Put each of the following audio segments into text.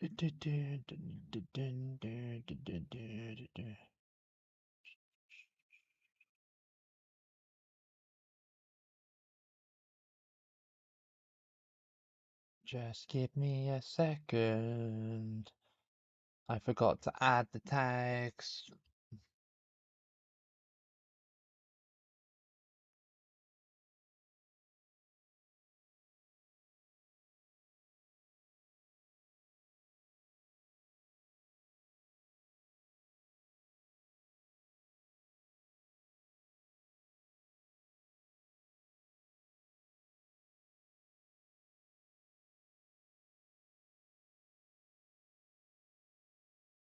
Just give me a second. I forgot to add the tags.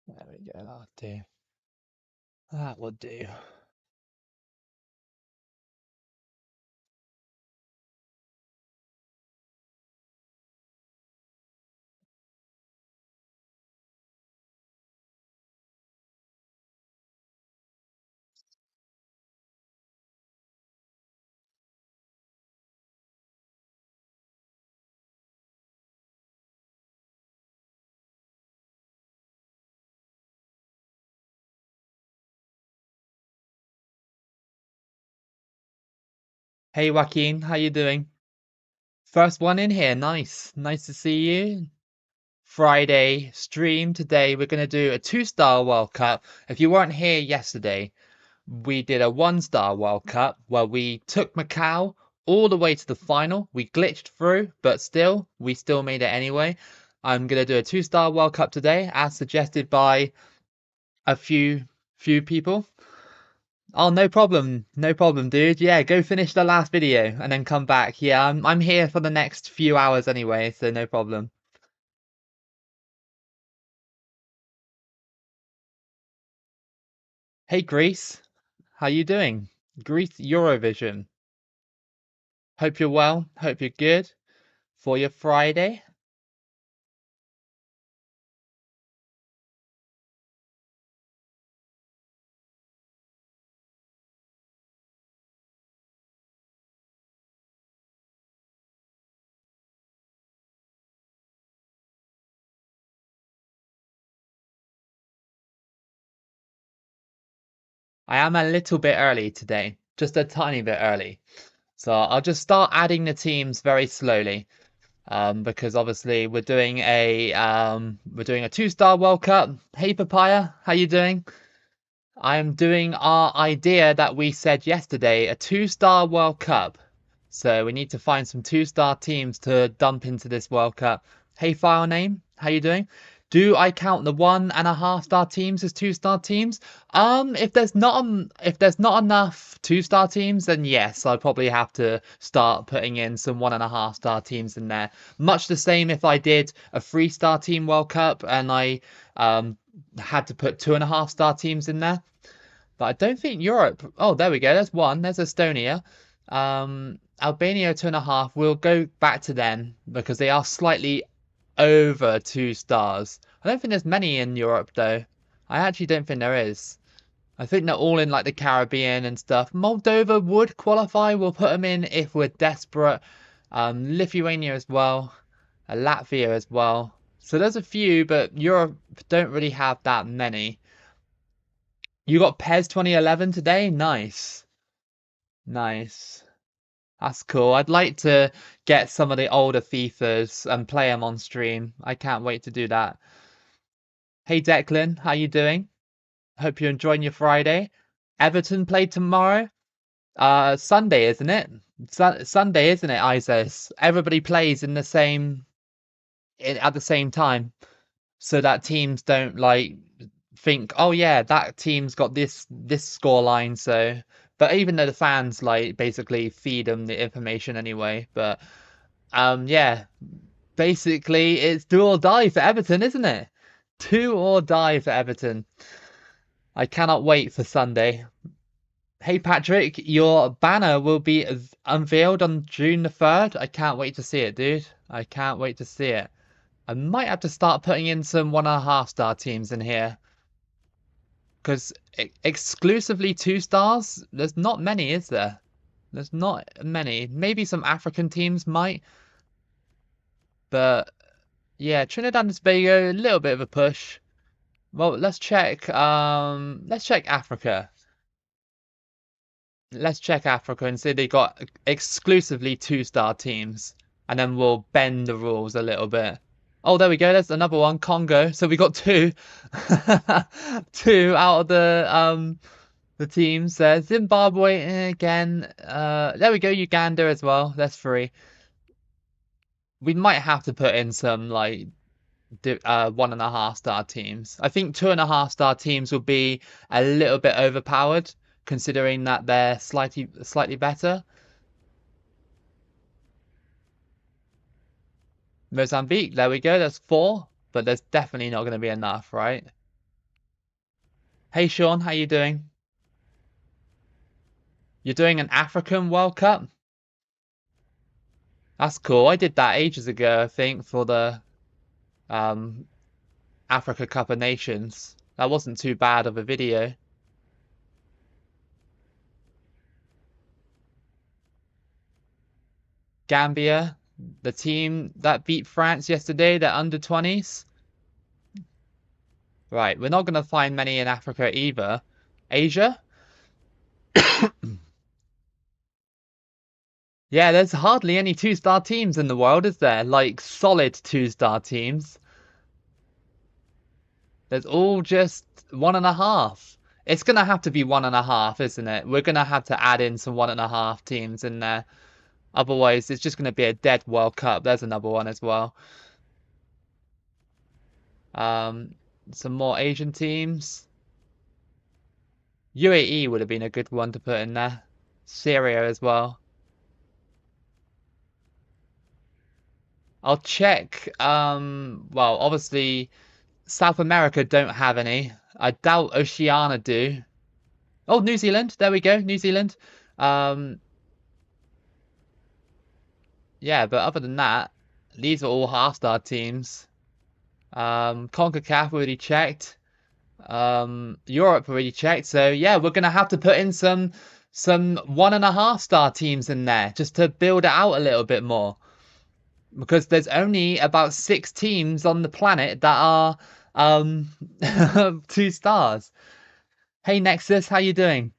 There we go, that'll do. That will do. Hey Joaquin, how you doing? First one in here, nice. Nice to see you. Friday stream today. We're going to do a 2-star World Cup. If you weren't here yesterday, we did a 1-star World Cup where we took Macau all the way to the final. We glitched through, but we still made it anyway. I'm going to do a 2-star World Cup today, as suggested by a few people. Oh, no problem. No problem, dude. Yeah, go finish the last video and then come back. Yeah, I'm here for the next few hours anyway, so no problem. Hey, Greece. How you doing? Greece Eurovision. Hope you're well. Hope you're good for your Friday. I am a little bit early today, just a tiny bit early. So I'll just start adding the teams very slowly. Because obviously we're doing a 2-star World Cup. Hey Papaya, how you doing? I am doing our idea that we said yesterday, a 2-star World Cup. So we need to find some 2-star teams to dump into this World Cup. Hey file name, how you doing? Do I count the 1.5-star teams as 2-star teams? If there's not enough 2-star teams, then yes, I'll probably have to start putting in some 1.5-star teams in there. Much the same if I did a 3-star team World Cup and I had to put 2.5-star teams in there. But I don't think Europe. Oh, there we go. There's one. There's Estonia. Albania 2.5. We'll go back to them because they are slightly over 2 stars. I don't think there's many in Europe though. I actually don't think there is. I think they're all in like the Caribbean and stuff. Moldova would qualify. We'll put them in if we're desperate. Lithuania as well. Latvia as well. So there's a few, but Europe don't really have that many. You got PES 2011 today? Nice. Nice. That's cool. I'd like to get some of the older FIFAs and play them on stream. I can't wait to do that. Hey Declan, how you doing? Hope you're enjoying your Friday. Everton play tomorrow. Sunday, isn't it? Sunday, isn't it, Isis? Everybody plays in the same at the same time, so that teams don't like think, oh yeah, that team's got this score line. So, but even though the fans like basically feed them the information anyway, but yeah, basically it's do or die for Everton, isn't it? Do or die for Everton. I cannot wait for Sunday. Hey Patrick, your banner will be unveiled on June the 3rd. I can't wait to see it, dude. I can't wait to see it. I might have to start putting in some 1.5-star teams in here. Because exclusively 2 stars, there's not many, is there? There's not many. Maybe some African teams might. But Yeah, Trinidad and Tobago, a little bit of a push. Well, let's check Africa. Let's check Africa and see they got exclusively two-star teams, and then we'll bend the rules a little bit. Oh, there we go. There's another one, Congo. So we got two, two out of the teams there. Zimbabwe again. There we go. Uganda as well. That's three. We might have to put in some like 1.5 star teams. I think 2.5 star teams will be a little bit overpowered, considering that they're slightly better. Mozambique, there we go. That's four, but there's definitely not going to be enough, right? Hey Sean, how you doing? You're doing an African World Cup? That's cool. I did that ages ago, I think, for the um Africa Cup of Nations. That wasn't too bad of a video. Gambia, the team that beat France yesterday, they're under 20s. Right, we're not going to find many in Africa either. Asia? Yeah, there's hardly any two-star teams in the world, is there? Like, solid two-star teams. There's all just 1.5. It's going to have to be 1.5, isn't it? We're going to have to add in some 1.5 teams in there. Otherwise, it's just going to be a dead World Cup. There's another one as well. Um, some more Asian teams. UAE would have been a good one to put in there. Syria as well. I'll check. Well, obviously, South America don't have any. I doubt Oceania do. Oh, New Zealand. There we go. New Zealand. Um, yeah, but other than that, these are all half-star teams. CONCACAF already checked. Europe already checked. So yeah, we're gonna have to put in some 1.5 star teams in there just to build it out a little bit more. Because there's only about 6 teams on the planet that are 2 stars. Hey Nexus, how you doing?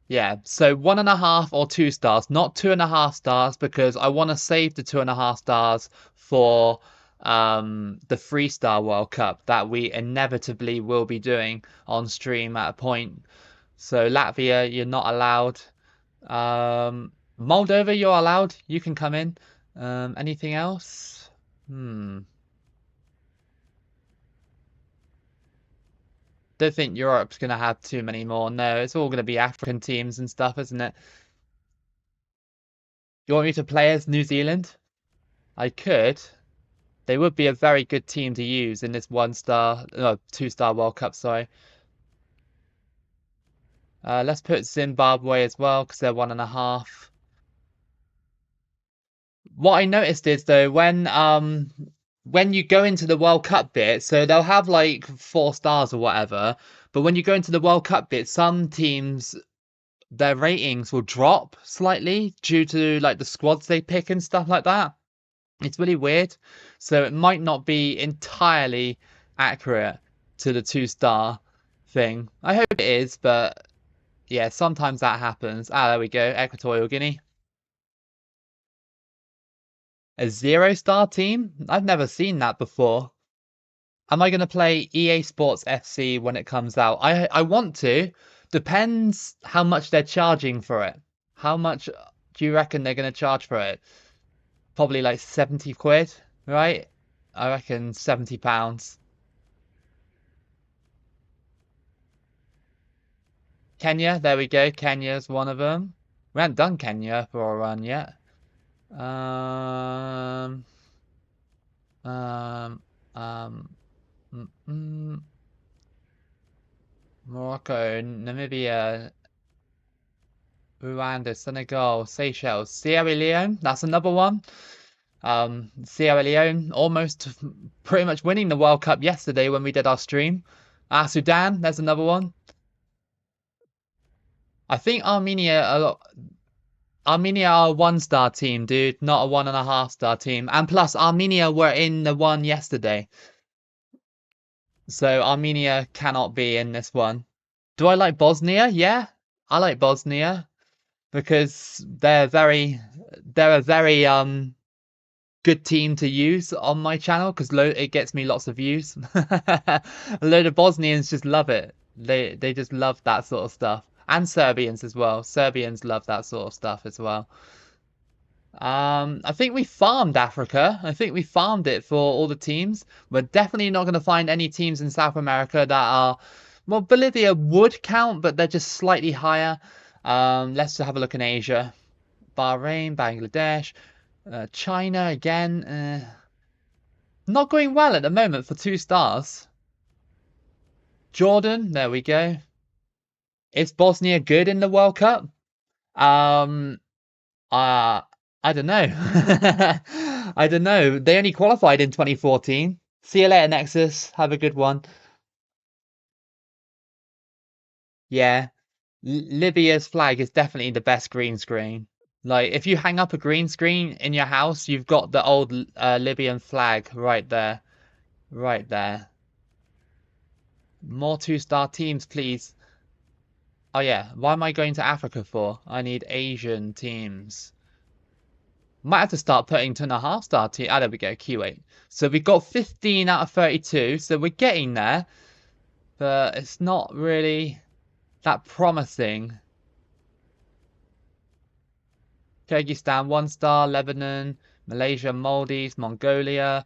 Yeah, so 1.5 or 2 stars, not 2.5 stars, because I want to save the 2.5 stars for the 3-star World Cup that we inevitably will be doing on stream at a point. So Latvia, you're not allowed. Moldova, you're allowed. You can come in. Anything else? Don't think Europe's gonna have too many more. No, it's all gonna be African teams and stuff, isn't it? You want me to play as New Zealand? I could. They would be a very good team to use in this 1-star, no, 2-star World Cup, sorry. Let's put Zimbabwe as well, because they're 1.5. What I noticed is though, when you go into the World Cup bit, so they'll have like 4 stars or whatever, but when you go into the World Cup bit, some teams their ratings will drop slightly due to like the squads they pick and stuff like that. It's really weird. So it might not be entirely accurate to the 2-star thing. I hope it is, but yeah, sometimes that happens. Ah, there we go. Equatorial Guinea. A 0-star team? I've never seen that before. Am I going to play EA Sports FC when it comes out? I want to. Depends how much they're charging for it. How much do you reckon they're going to charge for it? Probably like 70 quid, right? I reckon £70. Kenya, there we go. Kenya's one of them. We haven't done Kenya for a run yet. Um, um, um, Morocco, Namibia, Rwanda, Senegal, Seychelles, Sierra Leone. That's another one. Sierra Leone almost pretty much winning the World Cup yesterday when we did our stream. Sudan, there's another one. I think Armenia Armenia are a 1-star team, dude, not a 1.5-star team. And plus, Armenia were in the one yesterday. So Armenia cannot be in this one. Do I like Bosnia? Yeah, I like Bosnia because they're a very good team to use on my channel because it gets me lots of views. A load of Bosnians just love it. They just love that sort of stuff. And Serbians as well. Serbians love that sort of stuff as well. I think we farmed Africa. I think we farmed it for all the teams. We're definitely not going to find any teams in South America that are, well, Bolivia would count, but they're just slightly higher. Let's have a look in Asia. Bahrain, Bangladesh, China again. Not going well at the moment for 2 stars. Jordan, there we go. Is Bosnia good in the World Cup? I don't know. I don't know. They only qualified in 2014. See you later, Nexus. Have a good one. Yeah. Libya's flag is definitely the best green screen. Like, if you hang up a green screen in your house, you've got the old Libyan flag right there. Right there. More 2-star teams, please. Oh, yeah. Why am I going to Africa for? I need Asian teams. Might have to start putting 2.5-star team. Ah, there we go, Kuwait. So we got 15 out of 32, so we're getting there. But it's not really that promising. Kyrgyzstan, 1-star. Lebanon, Malaysia, Maldives, Mongolia.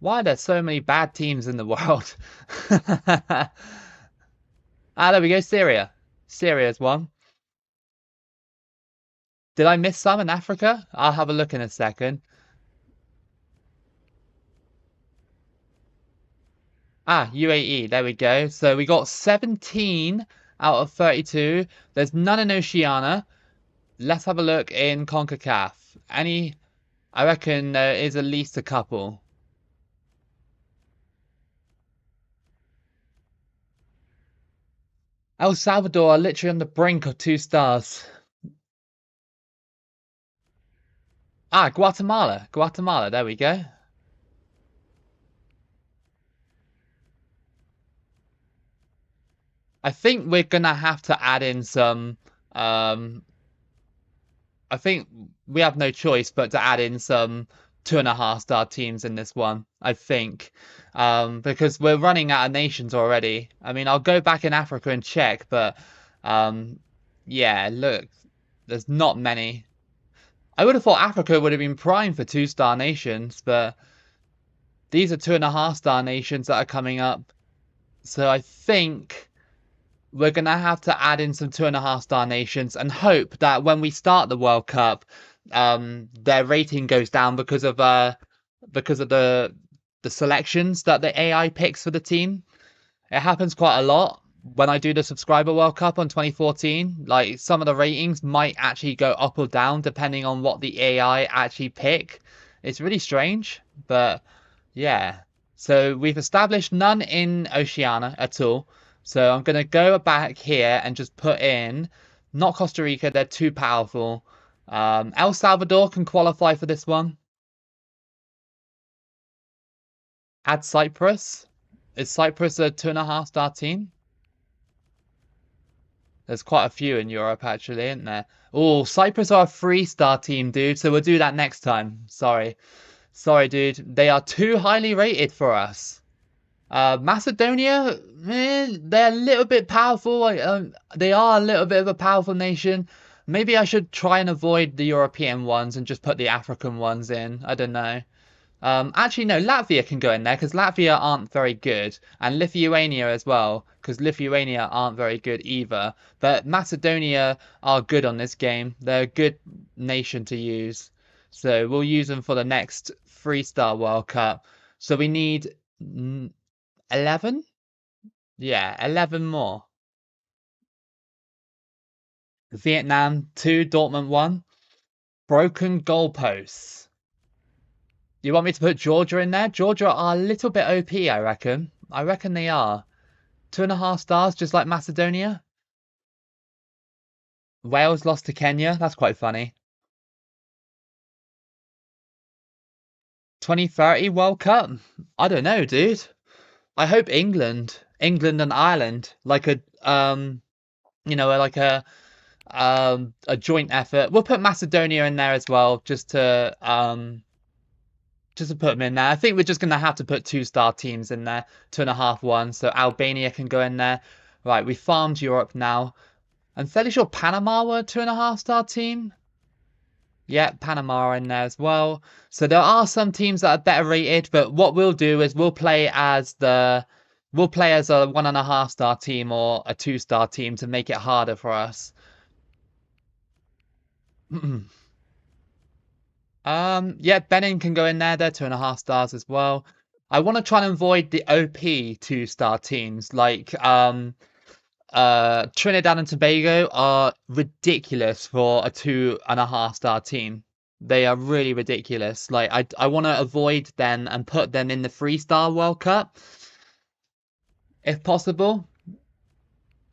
Why are there so many bad teams in the world? Ah, there we go, Syria. Syria's one. Did I miss some in Africa? I'll have a look in a second. Ah, UAE, there we go. So we got 17 out of 32. There's none in Oceania. Let's have a look in CONCACAF. I reckon there is at least a couple. El Salvador are literally on the brink of 2 stars. Ah, Guatemala. Guatemala, there we go. I think we're gonna have to add in some I think we have no choice but to add in some 2.5-star teams in this one, I think. Because we're running out of nations already. I mean, I'll go back in Africa and check, but yeah, look, there's not many. I would have thought Africa would have been prime for 2-star nations, but these are 2.5-star nations that are coming up. So I think we're going to have to add in some 2.5-star nations and hope that when we start the World Cup, their rating goes down because of the selections that the AI picks for the team. It happens quite a lot when I do the Subscriber World Cup on 2014. Like, some of the ratings might actually go up or down depending on what the AI actually pick. It's really strange, but yeah. So we've established none in Oceania at all. So I'm going to go back here and just put in, not Costa Rica, they're too powerful. El Salvador can qualify for this one. Add Cyprus. Is Cyprus a 2.5-star team? There's quite a few in Europe, actually, isn't there? Oh, Cyprus are a 3-star team, dude. So we'll do that next time. Sorry. Sorry, dude. They are too highly rated for us. Macedonia, they're a little bit powerful. They are a little bit of a powerful nation. Maybe I should try and avoid the European ones and just put the African ones in. I don't know. Actually, no, Latvia can go in there because Latvia aren't very good. And Lithuania as well, because Lithuania aren't very good either. But Macedonia are good on this game. They're a good nation to use. So we'll use them for the next 3-star World Cup. So we need 11? Yeah, 11 more. Vietnam 2, Dortmund 1. Broken goalposts. You want me to put Georgia in there? Georgia are a little bit OP, I reckon. I reckon they are. 2.5 stars, just like Macedonia. Wales lost to Kenya. That's quite funny. 2030 World Cup? I don't know, dude. I hope England and Ireland, like a joint effort. We'll put Macedonia in there as well, just to put them in there. I think we're just gonna have to put 2-star teams in there, 2.5-1, so Albania can go in there. Right, we farmed Europe now. I'm fairly sure Panama were a 2.5-star team. Yeah, Panama are in there as well. So there are some teams that are better rated, but what we'll do is we'll play as a 1.5-star team or a 2-star team to make it harder for us. Yeah, Benin can go in there. They're 2.5 stars as well. I want to try and avoid the OP 2-star teams like Trinidad and Tobago are ridiculous for a 2.5-star team. They are really ridiculous. Like I want to avoid them and put them in the 3-star World Cup if possible.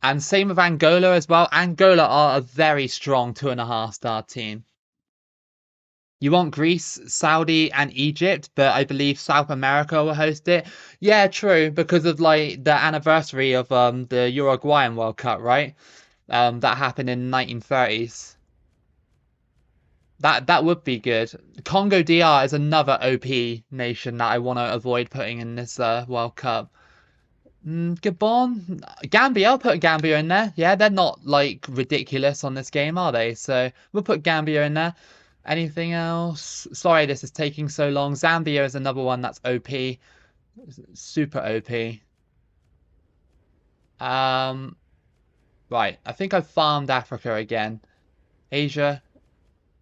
And same with Angola as well. Angola are a very strong 2.5-star team. You want Greece, Saudi, and Egypt, but I believe South America will host it. Yeah, true, because of like the anniversary of the Uruguayan World Cup, right? That happened in 1930s. That would be good. Congo DR is another OP nation that I want to avoid putting in this World Cup. Gabon, Gambia. I'll put Gambia in there. Yeah, they're not like ridiculous on this game, are they? So we'll put Gambia in there. Anything else? Sorry, this is taking so long. Zambia is another one that's OP. Super OP. Right. I think I've farmed Africa again. Asia.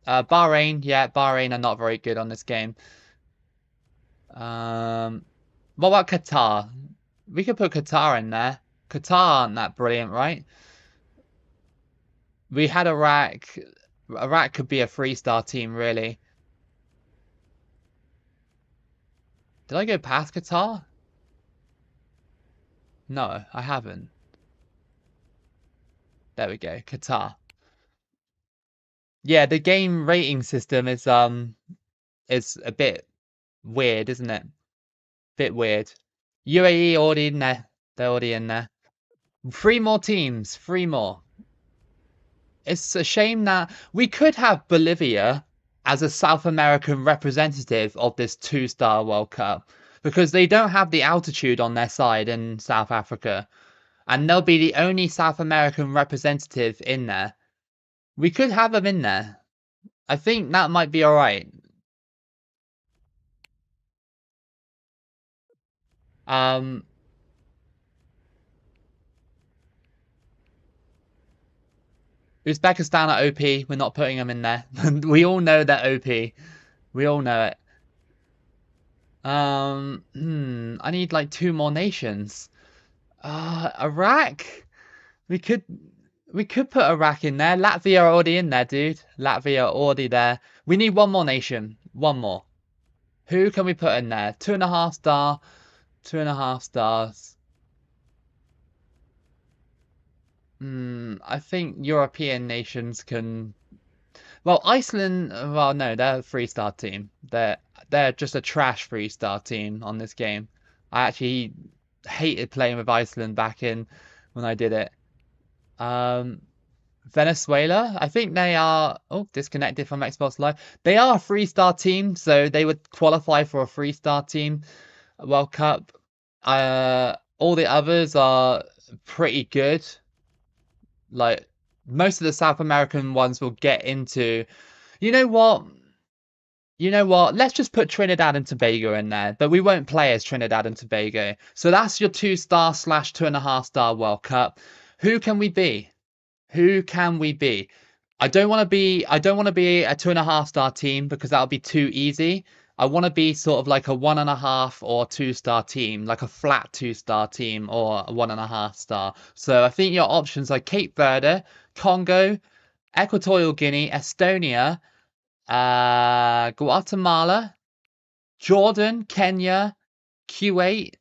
Bahrain. Yeah, Bahrain are not very good on this game. What about Qatar? We could put Qatar in there. Qatar aren't that brilliant, right? We had Iraq. Iraq could be a 3-star team, really. Did I go past Qatar? No, I haven't. There we go, Qatar. Yeah, the game rating system is a bit weird, isn't it? Bit weird. UAE already in there. They're already in there. 3 more teams, 3 more. It's a shame that we could have Bolivia as a South American representative of this 2-star World Cup because they don't have the altitude on their side in South Africa, and they'll be the only South American representative in there. We could have them in there. I think that might be all right. Uzbekistan are OP. We're not putting them in there. We all know they're OP. We all know it. I need like 2 more nations. Iraq. We could put Iraq in there. Latvia are already in there, dude. Latvia are already there. We need 1 more nation. 1 more. Who can we put in there? 2.5-star. 2.5 stars. I think European nations can. Well, Iceland. Well, no, they're a 3-star team. They're just a trash 3-star team on this game. I actually hated playing with Iceland back in when I did it. Venezuela. I think they are. Oh, disconnected from Xbox Live. They are a 3-star team, so they would qualify for a 3-star team World Cup. All the others are pretty good. Like most of the South American ones will get into. You know what? You know what? Let's just put Trinidad and Tobago in there, but we won't play as Trinidad and Tobago. So that's your 2-star / 2.5-star World Cup. Who can we be? Who can we be? I don't want to be a 2.5-star team because that'll be too easy. I want to be sort of like a 1.5 or 2-star team, like a flat 2-star team or a 1.5-star. So I think your options are Cape Verde, Congo, Equatorial Guinea, Estonia, Guatemala, Jordan, Kenya, Kuwait,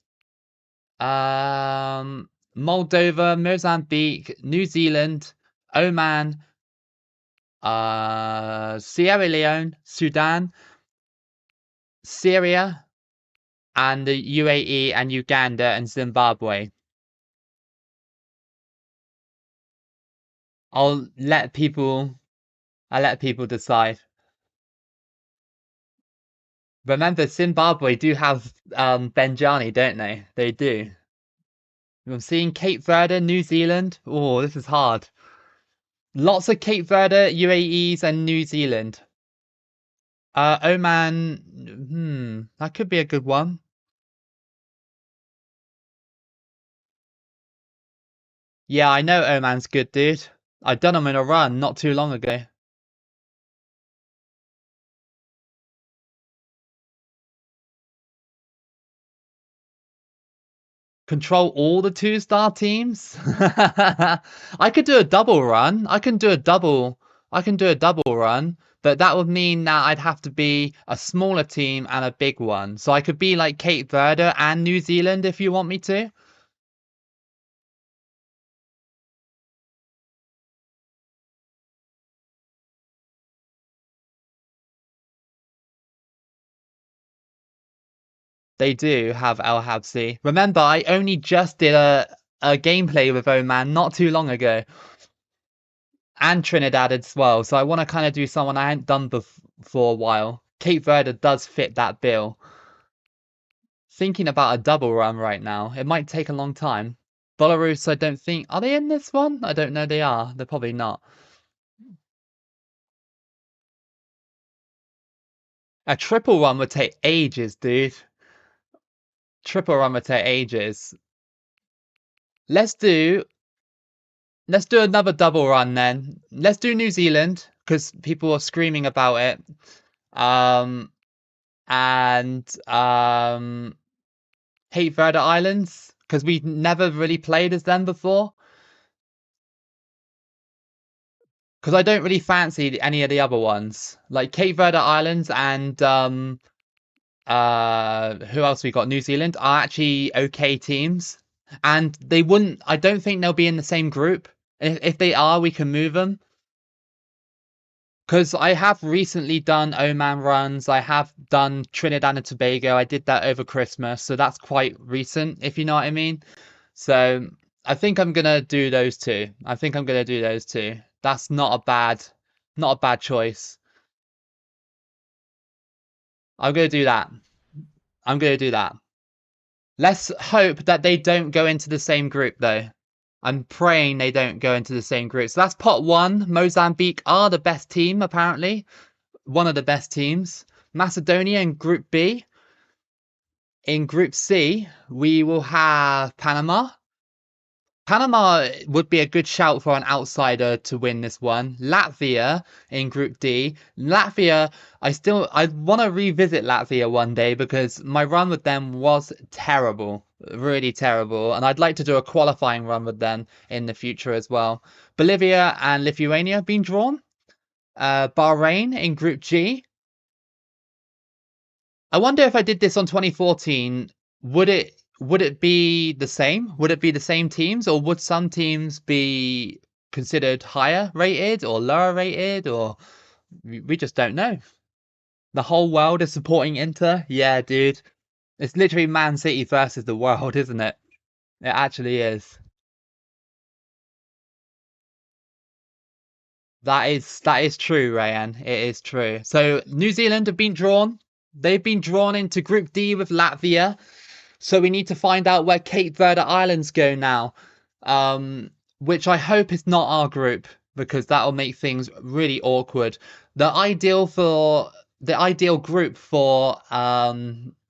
Moldova, Mozambique, New Zealand, Oman, Sierra Leone, Sudan, Syria, and the UAE and Uganda and Zimbabwe. I'll let people decide. Remember, Zimbabwe do have Benjani, don't they? They do. I'm seeing Cape Verde, New Zealand. Oh, this is hard. Lots of Cape Verde, UAEs, and New Zealand. Oman. That could be a good one. Yeah, I know Oman's good, dude. I done them in a run not too long ago. Control all the two-star teams? I could do a double run. I can do a double run, but that would mean that I'd have to be a smaller team and a big one. So I could be like Cape Verde and New Zealand if you want me to. They do have El Habsi. Remember, I only just did a gameplay with Oman not too long ago. And Trinidad as well. So I want to kind of do someone I hadn't done for a while. Cape Verde does fit that bill. Thinking about a double run right now. It might take a long time. Belarus, I don't think. Are they in this one? I don't know they are. They're probably not. A triple run would take ages, dude. Triple run would take ages. Let's do another double run then. Let's do New Zealand because people are screaming about it. And Cape Verde Islands because we've never really played as them before. Because I don't really fancy any of the other ones, like Cape Verde Islands and who else we got? New Zealand are actually okay teams, and they wouldn't. I don't think they'll be in the same group. If they are, we can move them. Because I have recently done Oman runs. I have done Trinidad and Tobago. I did that over Christmas, so that's quite recent, if you know what I mean. So I think I'm gonna do those two. I think I'm gonna do those two. That's not a bad choice. I'm gonna do that. I'm gonna do that. Let's hope that they don't go into the same group though. I'm praying they don't go into the same group. So that's pot one. Mozambique are the best team, apparently. One of the best teams. Macedonia in Group B. In Group C, we will have Panama. Panama would be a good shout for an outsider to win this one. Latvia in Group D. Latvia, I want to revisit Latvia one day because my run with them was terrible, really terrible, and I'd like to do a qualifying run with them in the future as well. Bolivia and Lithuania have been drawn. Bahrain in Group G. I wonder if I did this on 2014, would it be the same? Would it be the same teams, or would some teams be considered higher rated or lower rated, or we just don't know. The whole world is supporting Inter. Yeah, dude. It's literally Man City versus the world, isn't it? It actually is. That is true, Rayan. It is true. So New Zealand have been drawn. They've been drawn into Group D with Latvia. So we need to find out where Cape Verde Islands go now. Which I hope is not our group because that'll make things really awkward. The ideal group for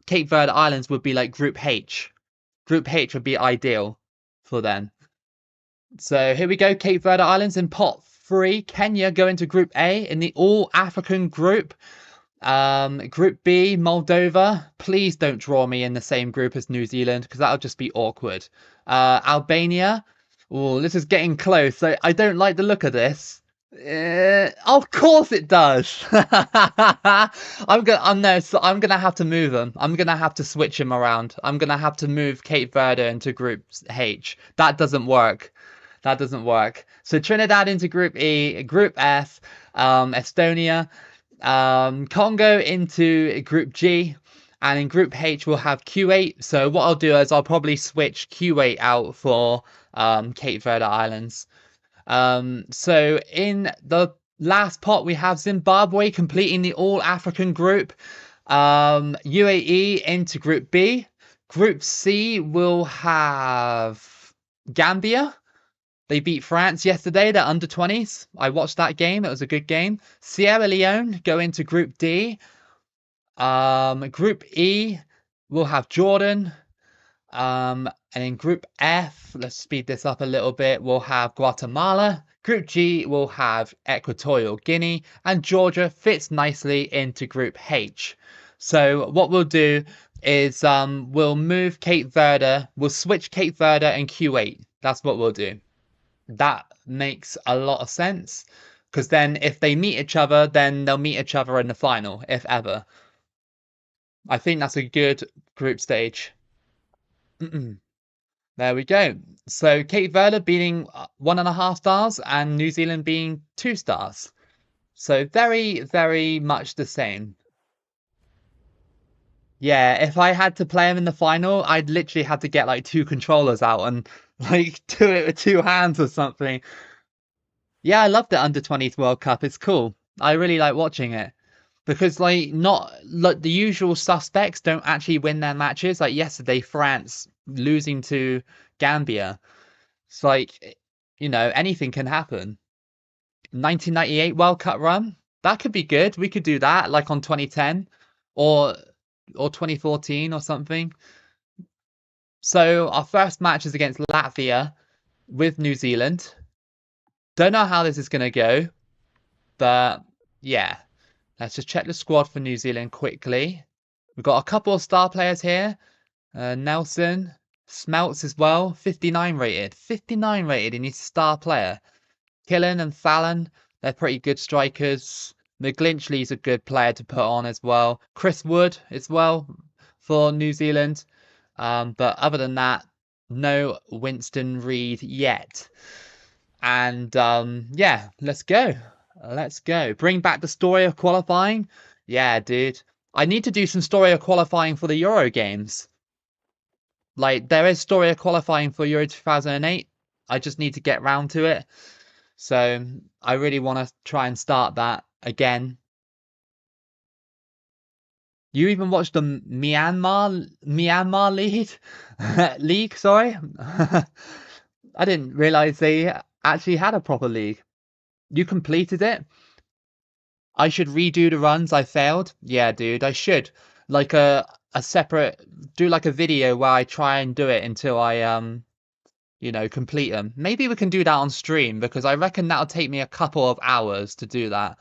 Cape Verde Islands would be like Group H. Group H would be ideal for them. So here we go, Cape Verde Islands in pot three. Kenya go into Group A in the All African group. Group B, Moldova. Please don't draw me in the same group as New Zealand because that'll just be awkward. Albania. Oh, this is getting close. So I don't like the look of this. Of course it does. I'm gonna have to move them. I'm gonna have to switch them around. I'm gonna have to move Cape Verde into Group H. That doesn't work. that doesn't work. So Trinidad into Group E, Group F, Estonia, Congo into Group G, and in Group H we'll have Kuwait. So what I'll do is I'll probably switch Kuwait out for Cape Verde Islands. So in the last pot we have Zimbabwe completing the All-African group. UAE into Group B. Group C will have Gambia. They beat France yesterday. They're under 20s. I watched that game. It was a good game. Sierra Leone go into Group D. Group E will have Jordan. And in Group F, let's speed this up a little bit, we'll have Guatemala. Group G will have Equatorial Guinea, and Georgia fits nicely into Group H. So what we'll do is we'll move Cape Verde, we'll switch Cape Verde and Kuwait. That's what we'll do. That makes a lot of sense, because then if they meet each other, then they'll meet each other in the final, if ever. I think that's a good group stage. There we go. So Cape Verde being 1.5 stars and New Zealand being 2 stars. So very, very much the same. Yeah, if I had to play them in the final, I'd literally have to get like 2 controllers out and like do it with 2 hands or something. Yeah, I love the under-20s World Cup. It's cool. I really like watching it. Because like not like the usual suspects don't actually win their matches. Like yesterday, France losing to Gambia. It's like, you know, anything can happen. 1998 World Cup run, that could be good. We could do that like on 2010 or 2014 or something. So our first match is against Latvia with New Zealand. Don't know how this is going to go, but yeah. Let's just check the squad for New Zealand quickly. We've got a couple of star players here. Nelson, Smelts as well, 59 rated. 59 rated, and he's a star player. Killen and Fallon, they're pretty good strikers. McGlinchey's a good player to put on as well. Chris Wood as well for New Zealand. But other than that, no Winston Reid yet. And yeah, let's go. Let's go. Bring back the story of qualifying. Yeah, dude. I need to do some story of qualifying for the Euro games. Like, there is story of qualifying for Euro 2008. I just need to get round to it. So, I really want to try and start that again. You even watched the Myanmar league, sorry. I didn't realize they actually had a proper league. You completed it? I should redo the runs I failed? Yeah, dude, I should. Like a separate, do like a video where I try and do it until I, you know, complete them. Maybe we can do that on stream, because I reckon that'll take me a couple of hours to do that.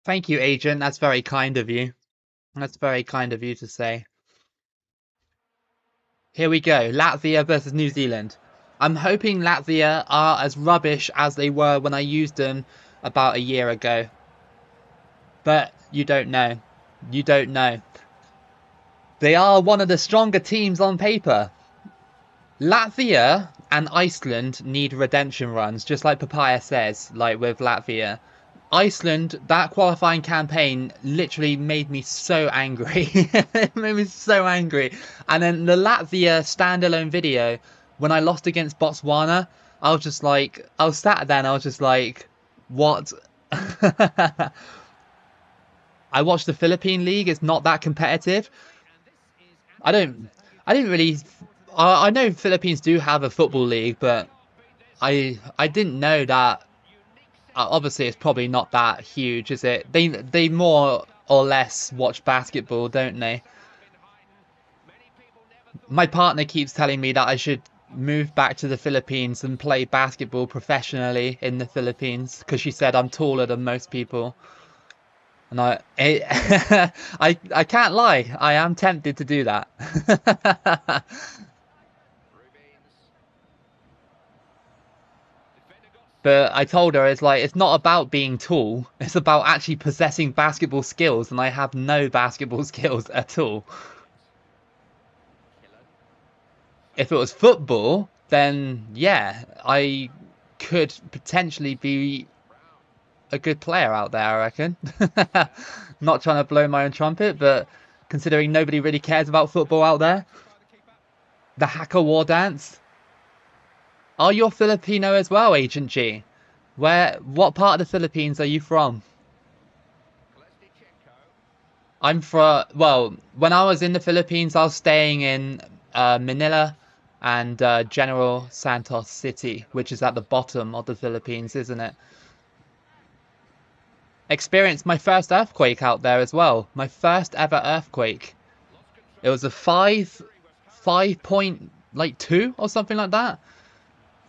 Thank you, Agent. That's very kind of you. That's very kind of you to say. Here we go. Latvia versus New Zealand. I'm hoping Latvia are as rubbish as they were when I used them about a year ago. But you don't know. You don't know. They are one of the stronger teams on paper. Latvia and Iceland need redemption runs, just like Papaya says, like with Latvia. Iceland, that qualifying campaign literally made me so angry. It made me so angry. And then the Latvia standalone video, when I lost against Botswana, I was just like, I was sat there and I was just like, what? I watched the Philippine League. It's not that competitive. I didn't really, I know Philippines do have a football league, but I didn't know that. Obviously, it's probably not that huge, is it? They more or less watch basketball, don't they? My partner keeps telling me that I should move back to the Philippines and play basketball professionally in the Philippines, because she said I'm taller than most people. And I can't lie, I am tempted to do that. But I told her it's like it's not about being tall. It's about actually possessing basketball skills, and I have no basketball skills at all. If it was football, then yeah, I could potentially be a good player out there, I reckon. Not trying to blow my own trumpet, but considering nobody really cares about football out there. The Hacker War Dance. Are you Filipino as well, Agent G? What part of the Philippines are you from? I'm from, well, when I was in the Philippines, I was staying in Manila and General Santos City, which is at the bottom of the Philippines, isn't it? Experienced my first earthquake out there as well. My first ever earthquake. It was a 5 point like 2 or something like that.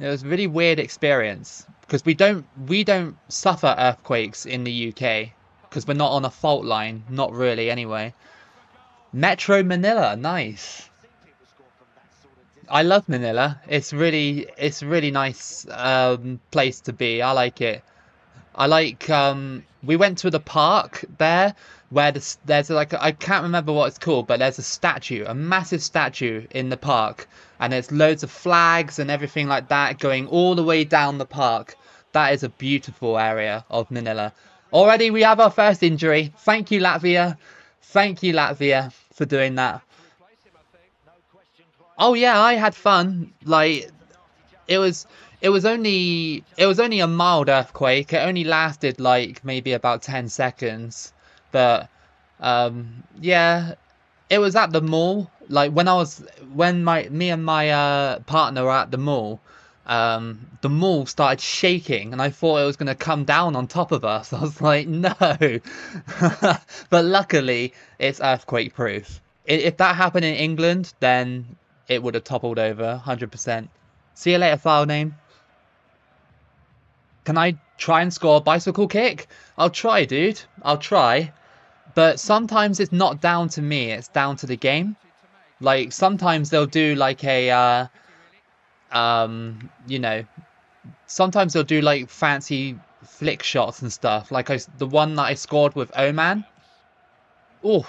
It was a really weird experience because we don't suffer earthquakes in the UK because we're not on a fault line, not really anyway. Metro Manila, nice. I love Manila. It's really nice place to be. I like it. I like we went to the park there where there's like I can't remember what it's called, but there's a statue, a massive statue in the park, and there's loads of flags and everything like that going all the way down the park. That is a beautiful area of Manila. Already we have our first injury. Thank you, Latvia. Thank you, Latvia, for doing that. Oh yeah, I had fun. Like it was it was only a mild earthquake. It only lasted like maybe about 10 seconds. But yeah, it was at the mall. Like when my me and my partner were at the mall started shaking and I thought it was gonna come down on top of us. I was like, no. But luckily it's earthquake proof. If that happened in England, then it would have toppled over 100%. See you later, file name. Can I try and score a bicycle kick? I'll try, dude. I'll try. But sometimes it's not down to me. It's down to the game. Like, sometimes they'll do like a, you know, sometimes they'll do like fancy flick shots and stuff. Like the one that I scored with Oman. Oh,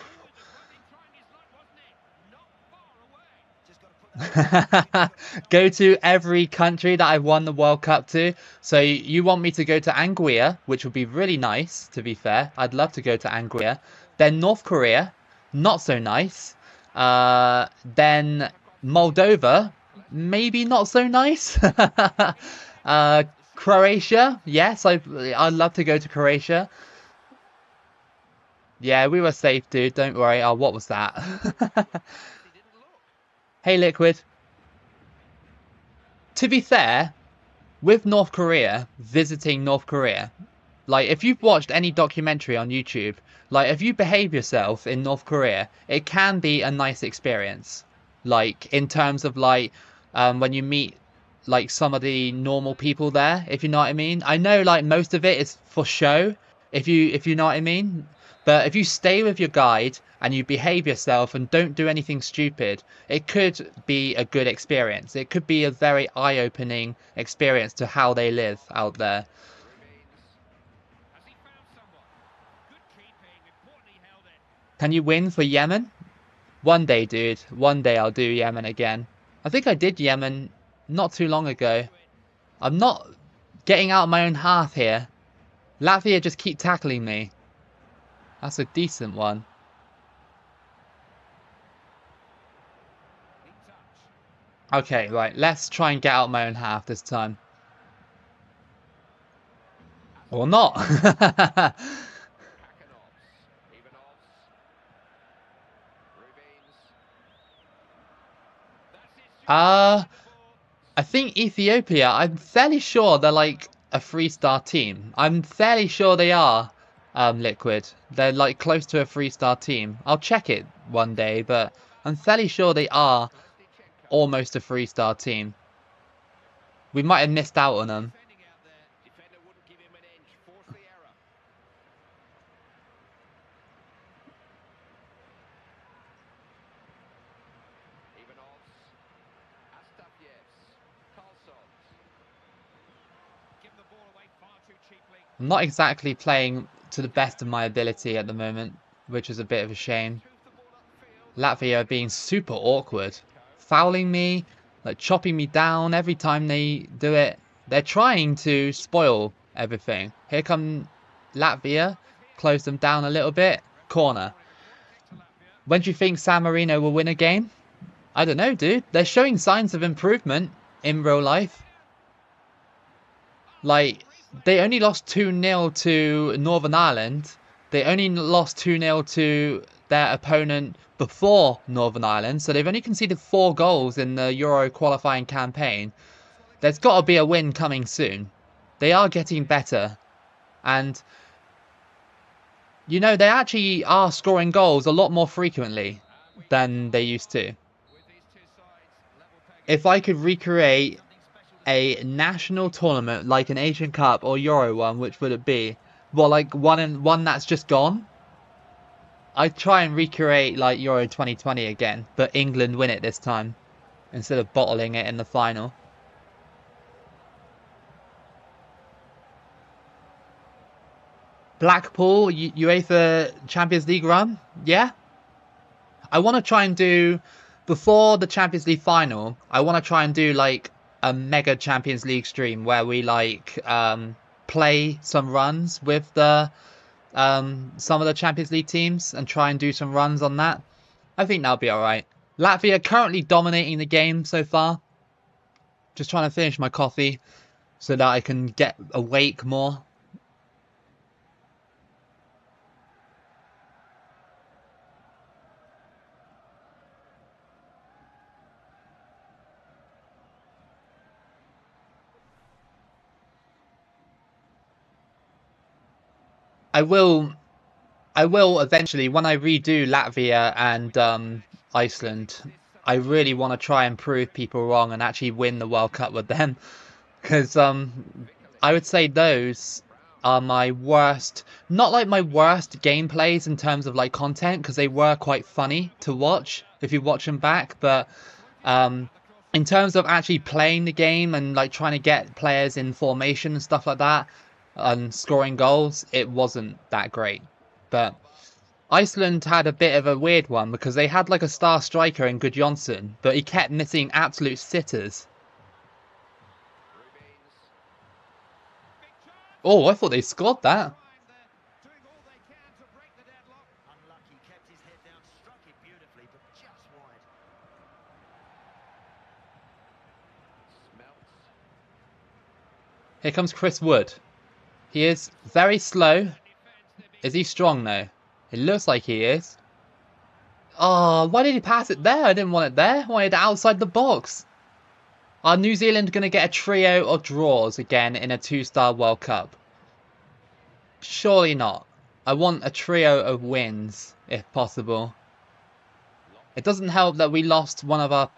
go to every country that I've won the World Cup to. So you want me to go to Anguilla, which would be really nice, to be fair. I'd love to go to Anguilla. Then North Korea, not so nice. Then Moldova, maybe not so nice. uh, Croatia, yes, I'd love to go to Croatia. Yeah, we were safe, dude. Don't worry. Oh, what was that? Hey, Liquid. To be fair, with North Korea, visiting North Korea, like if you've watched any documentary on YouTube, like if you behave yourself in North Korea, it can be a nice experience. Like in terms of like when you meet like some of the normal people there, if you know what I mean. I know like most of it is for show, if you know what I mean. But if you stay with your guide and you behave yourself and don't do anything stupid, it could be a good experience. It could be a very eye-opening experience to how they live out there. Can you win for Yemen? One day, dude. One day I'll do Yemen again. I think I did Yemen not too long ago. I'm not getting out of my own half here. Latvia just keep tackling me. That's a decent one. Okay, right. Let's try and get out my own half this time. Or not. Uh, I think Ethiopia, I'm fairly sure they're like a 3-star team. I'm fairly sure they are, Liquid. They're like close to a 3-star team. I'll check it one day, but I'm fairly sure they are almost a 3-star team. We might have missed out on them. I'm not exactly playing to the best of my ability at the moment, which is a bit of a shame. Latvia are being super awkward. Fouling me, like chopping me down every time they do it. They're trying to spoil everything. Here come Latvia. Close them down a little bit. Corner. When do you think San Marino will win a game? I don't know, dude. They're showing signs of improvement in real life. Like, they only lost 2-0 to Northern Ireland. They only lost 2-0 to their opponent before Northern Ireland. So they've only conceded 4 goals in the Euro qualifying campaign. There's got to be a win coming soon. They are getting better. And, you know, they actually are scoring goals a lot more frequently than they used to. If I could recreate a national tournament like an Asian Cup or Euro one, which would it be? Well, like one that's just gone. I'd try and recreate like Euro 2020 again, but England win it this time instead of bottling it in the final. Blackpool UEFA Champions League run, yeah. I want to try and do before the Champions League final. I want to try and do like a mega Champions League stream where we like play some runs with the some of the Champions League teams and try and do some runs on that. I think that'll be all right. Latvia currently dominating the game so far. Just trying to finish my coffee so that I can get awake more. I will eventually, when I redo Latvia and Iceland, I really want to try and prove people wrong and actually win the World Cup with them. Because I would say those are my worst, not like my worst gameplays in terms of like content, because they were quite funny to watch if you watch them back. But in terms of actually playing the game and like trying to get players in formation and stuff like that, and scoring goals, it wasn't that great. But Iceland had a bit of a weird one because they had like a star striker in Gudjonsson, but he kept missing absolute sitters. Oh, I thought they scored that. Here comes Chris Wood. He is very slow. Is he strong though? It looks like he is. Oh, why did he pass it there? I didn't want it there. I wanted it outside the box. Are New Zealand going to get a trio of draws again in a 2-star World Cup? Surely not. I want a trio of wins, if possible. It doesn't help that we lost one of our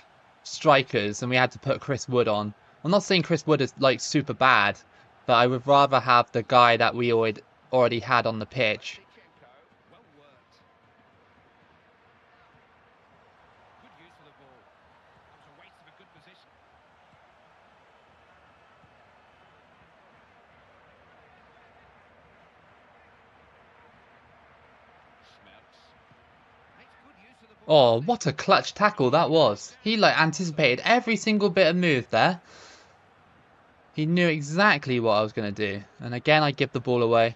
strikers and we had to put Chris Wood on. I'm not saying Chris Wood is like super bad, but I would rather have the guy that we already had on the pitch. Oh, what a clutch tackle that was. He like anticipated every single bit of move there. He knew exactly what I was going to do. And again, I give the ball away.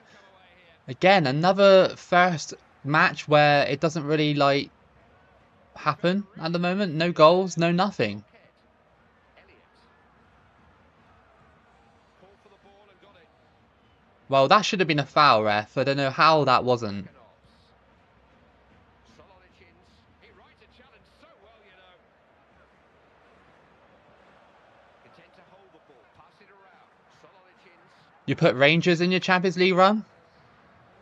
Again, another first match where it doesn't really like happen at the moment. No goals, no nothing. Well, that should have been a foul, ref. I don't know how that wasn't. You put Rangers in your Champions League run?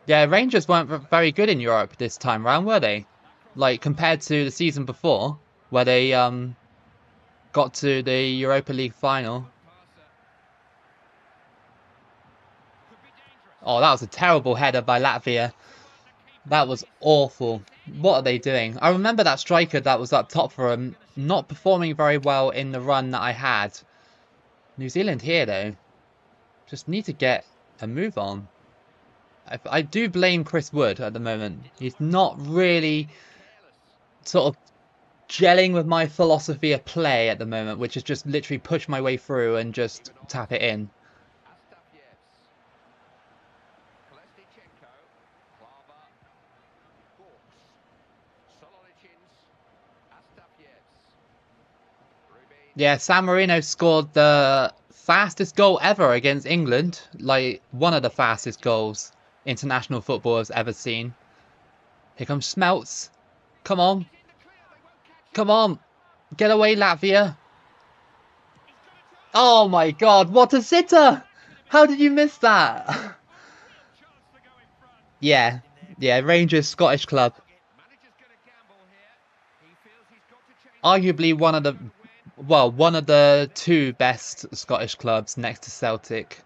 Yeah, Rangers weren't very good in Europe this time round, were they? Like, compared to the season before, where they got to the Europa League final. Oh, that was a terrible header by Latvia. That was awful. What are they doing? I remember that striker that was up top for him not performing very well in the run that I had. New Zealand here, though. Just need to get and move on. I do blame Chris Wood at the moment. He's not really sort of gelling with my philosophy of play at the moment, which is just literally push my way through and just tap it in. Yeah, San Marino scored the fastest goal ever against England. Like, one of the fastest goals international football has ever seen. Here comes Smelts. Come on. Come on. Get away, Latvia. Oh my god, what a sitter! How did you miss that? Yeah, Rangers, Scottish club. Arguably one of the two best Scottish clubs next to Celtic.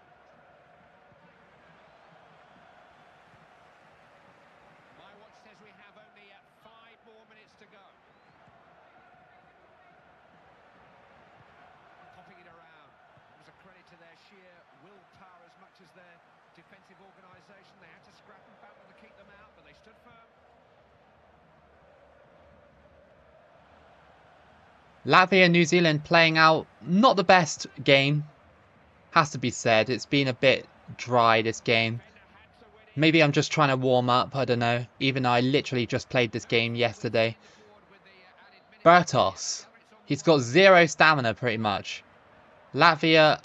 Latvia and New Zealand playing out not the best game, has to be said. It's been a bit dry, this game. Maybe I'm just trying to warm up, I don't know. Even though I literally just played this game yesterday. Bertos. He's got 0 stamina pretty much. Latvia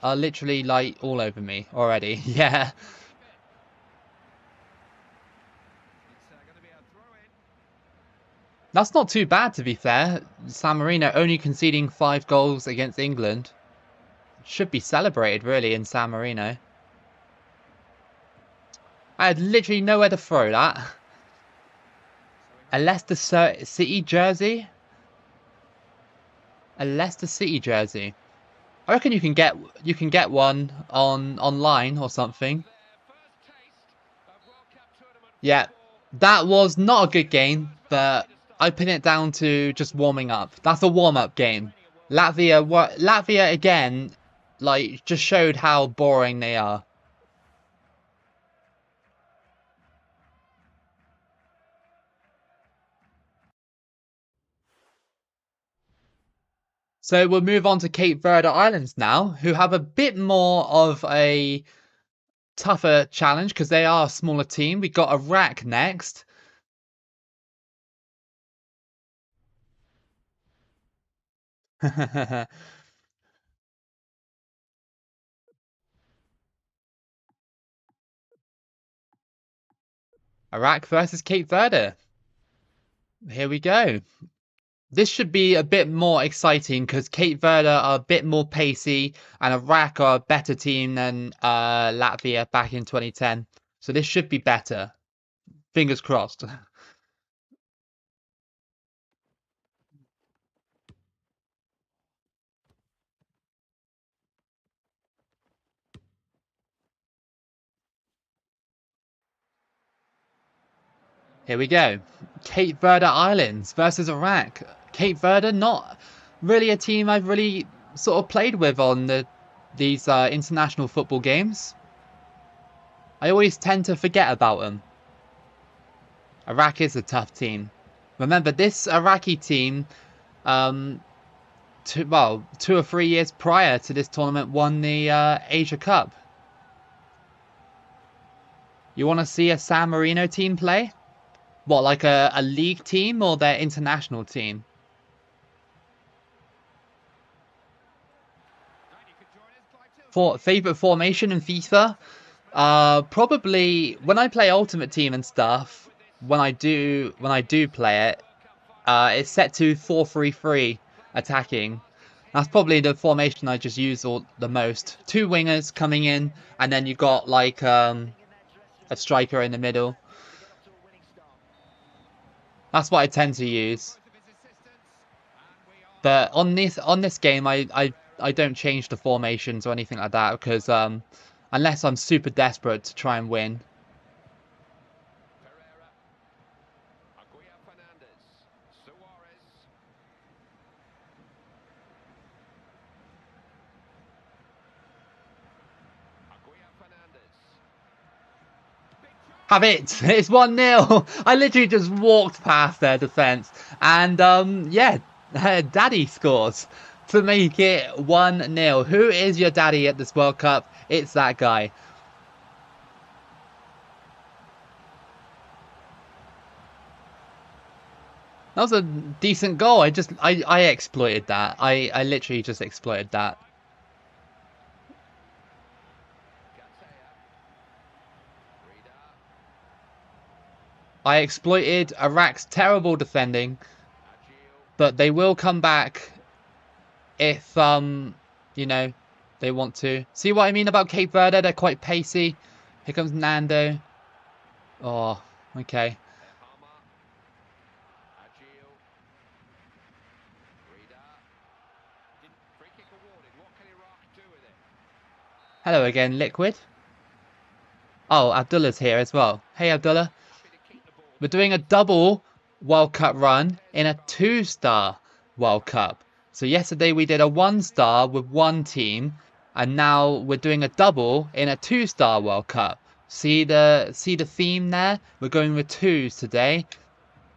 are literally like all over me already. Yeah. That's not too bad, to be fair. San Marino only conceding 5 goals against England. Should be celebrated, really, in San Marino. I had literally nowhere to throw that. A Leicester City jersey? A Leicester City jersey. I reckon you can get one online or something. Yeah, that was not a good game, but I pin it down to just warming up. That's a warm-up game. Latvia again, like, just showed how boring they are. So we'll move on to Cape Verde Islands now, who have a bit more of a tougher challenge because they are a smaller team. We got Iraq next. Iraq versus Cape Verde. Here we go. This should be a bit more exciting because Cape Verde are a bit more pacey and Iraq are a better team than Latvia back in 2010. So this should be better. Fingers crossed. Here we go. Cape Verde Islands versus Iraq. Cape Verde, not really a team I've really sort of played with on these international football games. I always tend to forget about them. Iraq is a tough team. Remember, this Iraqi team, 2 or 3 years prior to this tournament, won the Asia Cup. You want to see a San Marino team play? What, like a league team or their international team? For favorite formation in FIFA? Probably when I play Ultimate Team and stuff. When I do play it, it's set to 4-3-3 attacking. That's probably the formation I just use the most. 2 wingers coming in, and then you got like a striker in the middle. That's what I tend to use. But on this game, I don't change the formations or anything like that because unless I'm super desperate to try and win. Have it. It's 1-0. I literally just walked past their defense. And, yeah, Daddy scores to make it 1-0. Who is your daddy at this World Cup? It's that guy. That was a decent goal. I exploited that. I literally just exploited that. I exploited Iraq's terrible defending, but they will come back if, you know, they want to. See what I mean about Cape Verde? They're quite pacey. Here comes Nando. Oh, okay. Hello again, Liquid. Oh, Abdullah's here as well. Hey, Abdullah. We're doing a double World Cup run in a 2-star World Cup. So yesterday we did a 1-star with one team, and now we're doing a double in a 2-star World Cup. See the theme there? We're going with 2s today.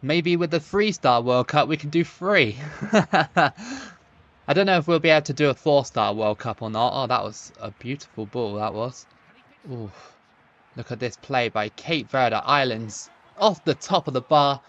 Maybe with the 3-star World Cup we can do 3. I don't know if we'll be able to do a 4-star World Cup or not. Oh, that was a beautiful ball, that was. Ooh, look at this play by Cape Verde Islands. Off the top of the bar.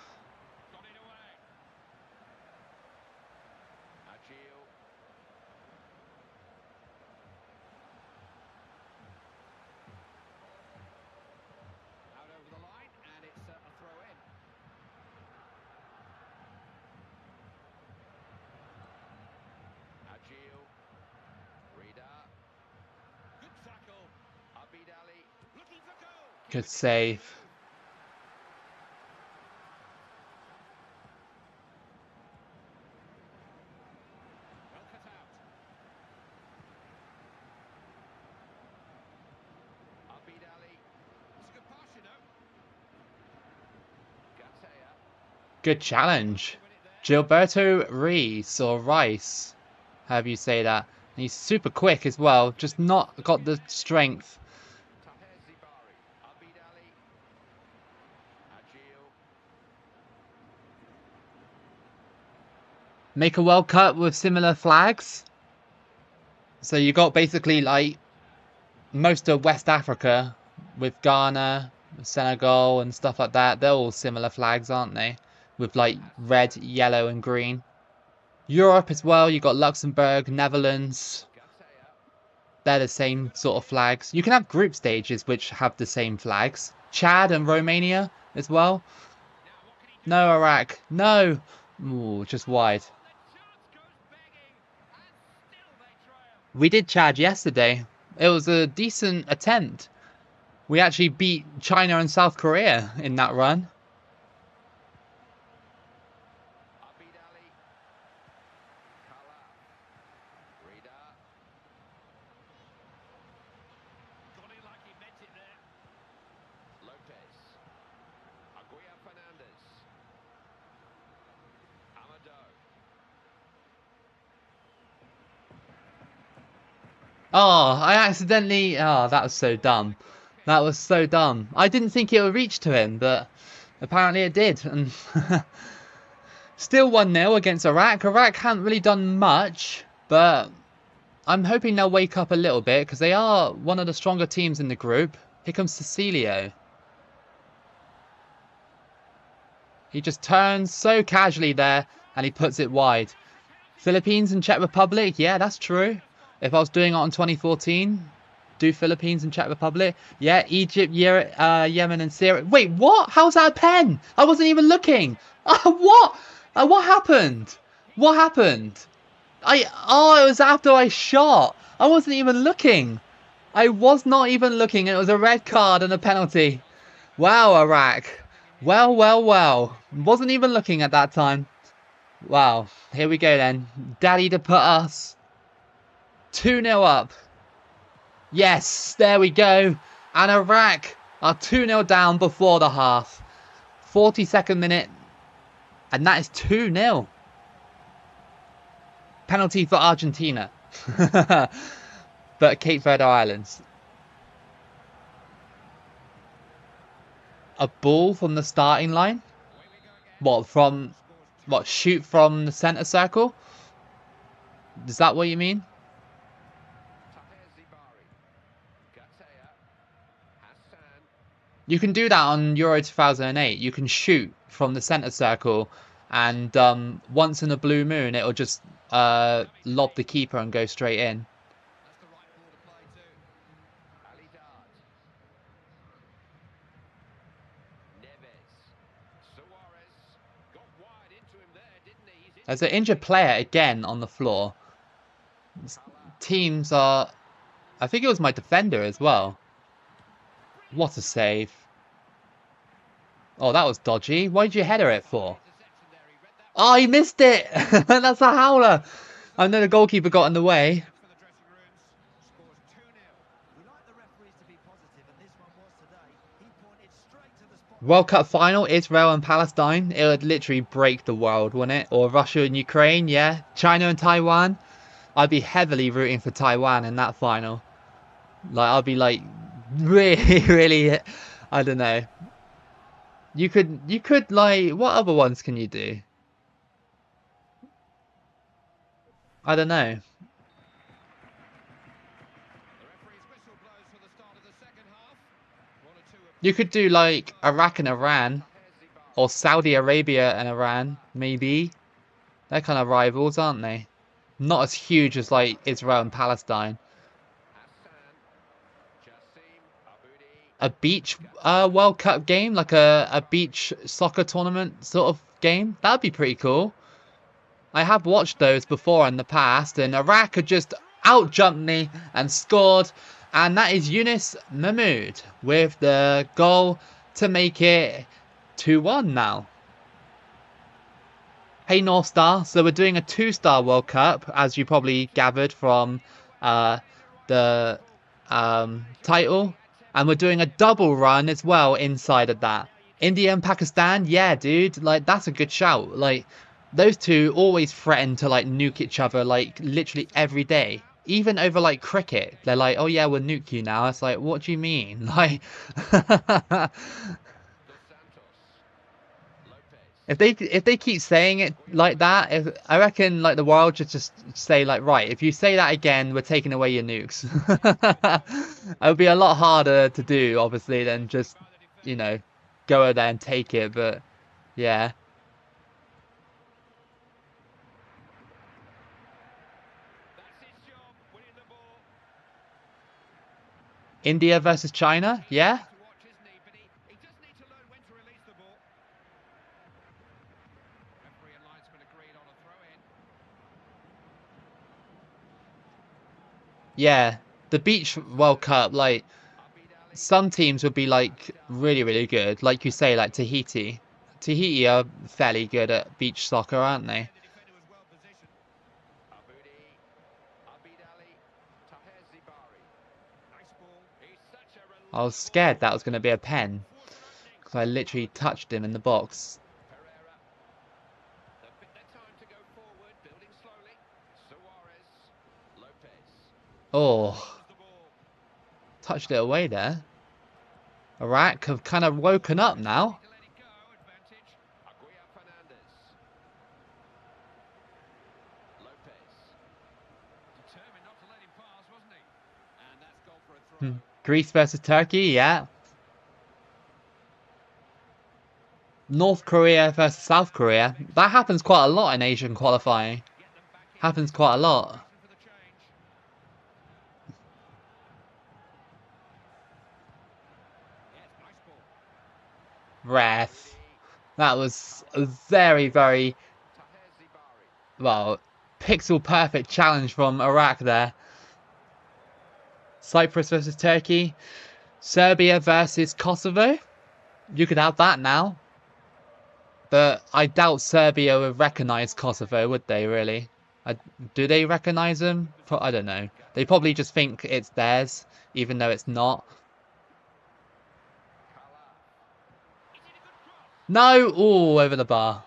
Good save. Good challenge. Gilberto Reis, or Rice, however you say that. And he's super quick as well, just not got the strength. Make a World Cup with similar flags. So you got basically like most of West Africa with Ghana, Senegal and stuff like that. They're all similar flags, aren't they? With like red, yellow and green. Europe as well, you got Luxembourg, Netherlands. They're the same sort of flags. You can have group stages which have the same flags. Chad and Romania as well. No, Iraq. No. Ooh, just wide. We did Chad yesterday. It was a decent attempt. We actually beat China and South Korea in that run. Oh, I accidentally... Oh, that was so dumb. That was so dumb. I didn't think it would reach to him, but apparently it did. And still 1-0 against Iraq. Iraq haven't really done much, but I'm hoping they'll wake up a little bit because they are one of the stronger teams in the group. Here comes Cecilio. He just turns so casually there and he puts it wide. Philippines and Czech Republic. Yeah, that's true. If I was doing it on 2014, do Philippines and Czech Republic. Yeah, Egypt, Yemen and Syria. Wait, what? How's that a pen? I wasn't even looking. What? What happened? What happened? Oh, it was after I shot. I wasn't even looking. I was not even looking. It was a red card and a penalty. Wow, Iraq. Well, well, well. Wasn't even looking at that time. Wow. Here we go then. Daddy to put us 2-0 up. Yes, there we go. And Iraq are 2-0 down before the half. 42nd minute. And that is 2-0. Penalty for Argentina. But Cape Verde Islands. a ball from the starting line? What, shoot from the center circle? Is that what you mean? You can do that on Euro 2008. You can shoot from the center circle, and once in a blue moon, it'll just lob the keeper and go straight in. There's an injured player again on the floor. Teams are... I think it was my defender as well. What a save. Oh, that was dodgy. Why did you header it for? Oh, he missed it! That's a howler! I know the goalkeeper got in the way. World Cup final, Israel and Palestine. It would literally break the world, wouldn't it? Or Russia and Ukraine, yeah. China and Taiwan. I'd be heavily rooting for Taiwan in that final. Like, I'd be like, really, really, I don't know. You could like, what other ones can you do? I don't know. You could do like Iraq and Iran, or Saudi Arabia and Iran, maybe. They're kind of rivals, aren't they? Not as huge as like Israel and Palestine. A beach World Cup game, like a beach soccer tournament sort of game. That'd be pretty cool. I have watched those before in the past, and Iraq had just out-jumped me and scored. And that is Yunus Mahmoud with the goal to make it 2-1 now. Hey North Star, so we're doing a 2-star World Cup, as you probably gathered from the title. And we're doing a double run as well inside of that. India and Pakistan, yeah, dude, like, that's a good shout. Like, those two always threaten to, like, nuke each other, like, literally every day. Even over, like, cricket. They're like, oh, yeah, we'll nuke you now. It's like, what do you mean? Like... If they keep saying it like that, I reckon like the world should just say like, right, if you say that again, we're taking away your nukes. It would be a lot harder to do, obviously, than just, you know, go over there and take it. But yeah. India versus China, yeah. Yeah, the Beach World Cup, like, some teams would be, like, really, really good. Like you say, like Tahiti. Tahiti are fairly good at beach soccer, aren't they? I was scared that was going to be a pen. Because I literally touched him in the box. Oh. Touched it away there. Iraq have kind of woken up now. Greece versus Turkey, yeah. North Korea versus South Korea. That happens quite a lot in Asian qualifying. Happens quite a lot. Ref. That was a very, very, well, pixel perfect challenge from Iraq there. Cyprus versus Turkey. Serbia versus Kosovo. You could have that now. But I doubt Serbia would recognise Kosovo, would they, really? Do they recognise them? I don't know. They probably just think it's theirs, even though it's not. No! Oh, over the bar.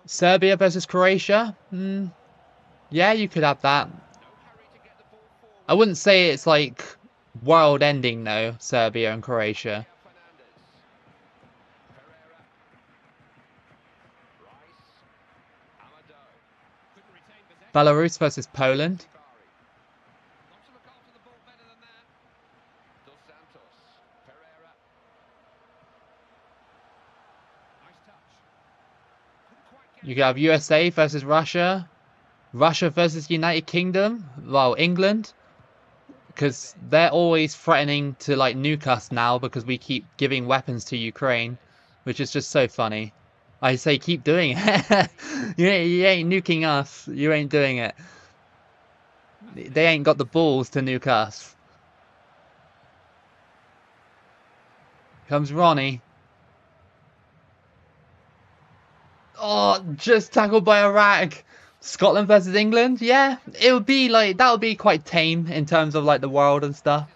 Serbia versus Croatia? Yeah, you could have that. I wouldn't say it's like world ending though, Serbia and Croatia. Belarus versus Poland. You could have USA versus Russia. Russia versus United Kingdom. Well, England. Because they're always threatening to like nuke us now because we keep giving weapons to Ukraine, which is just so funny. I say keep doing it. you ain't nuking us. You ain't doing it. They ain't got the balls to nuke us. Comes Ronnie. Oh, just tackled by Iraq. Scotland versus England. Yeah, it would be like that would be quite tame in terms of like the world and stuff.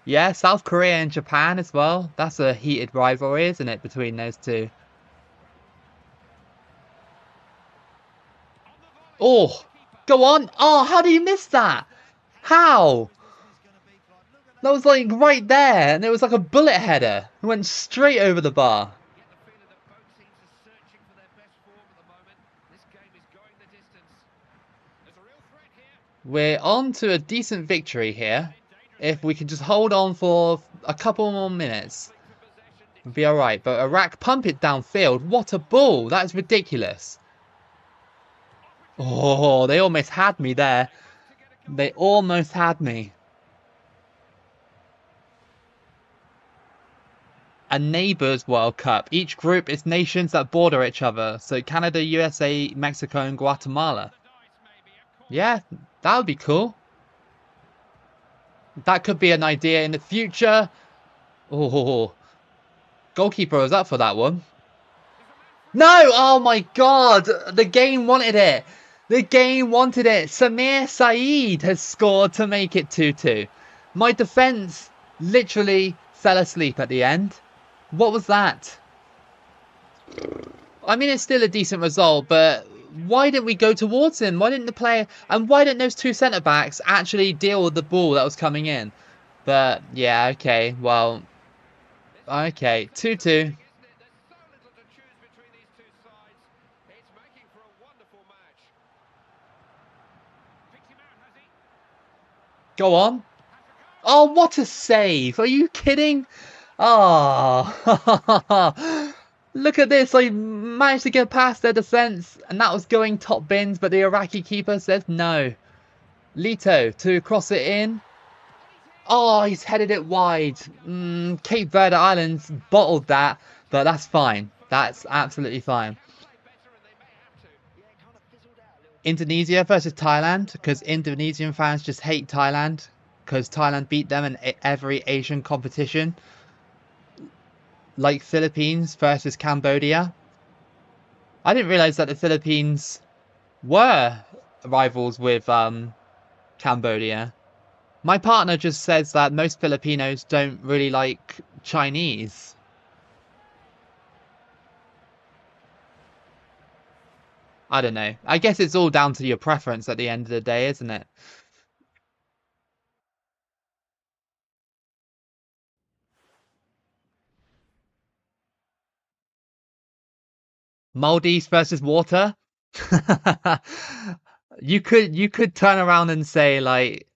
Yeah, South Korea and Japan as well. That's a heated rivalry, isn't it, between those two? Oh, go on. Oh, how do you miss that? How? That was like right there, and it was like a bullet header. It went straight over the bar. We're on to a decent victory here. If we can just hold on for a couple more minutes, we'll be alright. But Iraq pump it downfield. What a ball. That is ridiculous. Oh, they almost had me there. They almost had me. A Neighbours World Cup. Each group is nations that border each other. So Canada, USA, Mexico, and Guatemala. Yeah, that would be cool. That could be an idea in the future. Oh, goalkeeper was up for that one. No! Oh my god! The game wanted it. The game wanted it. Samir Saeed has scored to make it 2-2. My defence literally fell asleep at the end. What was that? I mean, it's still a decent result, but why didn't we go towards him? Why didn't the player... And why didn't those two centre-backs actually deal with the ball that was coming in? But, yeah, okay, well... Okay, 2-2. Go on. Oh, what a save. Are you kidding? Oh. Look at this. I managed to get past their defence, and that was going top bins, but the Iraqi keeper says no. Lito to cross it in. Oh, he's headed it wide. Cape Verde Islands bottled that, but that's fine. That's absolutely fine. Indonesia versus Thailand, because Indonesian fans just hate Thailand, because Thailand beat them in every Asian competition. Like Philippines versus Cambodia. I didn't realize that the Philippines were rivals with Cambodia. My partner just says that most Filipinos don't really like Chinese. I don't know. I guess it's all down to your preference at the end of the day, isn't it? Maldives versus water. you could turn around and say like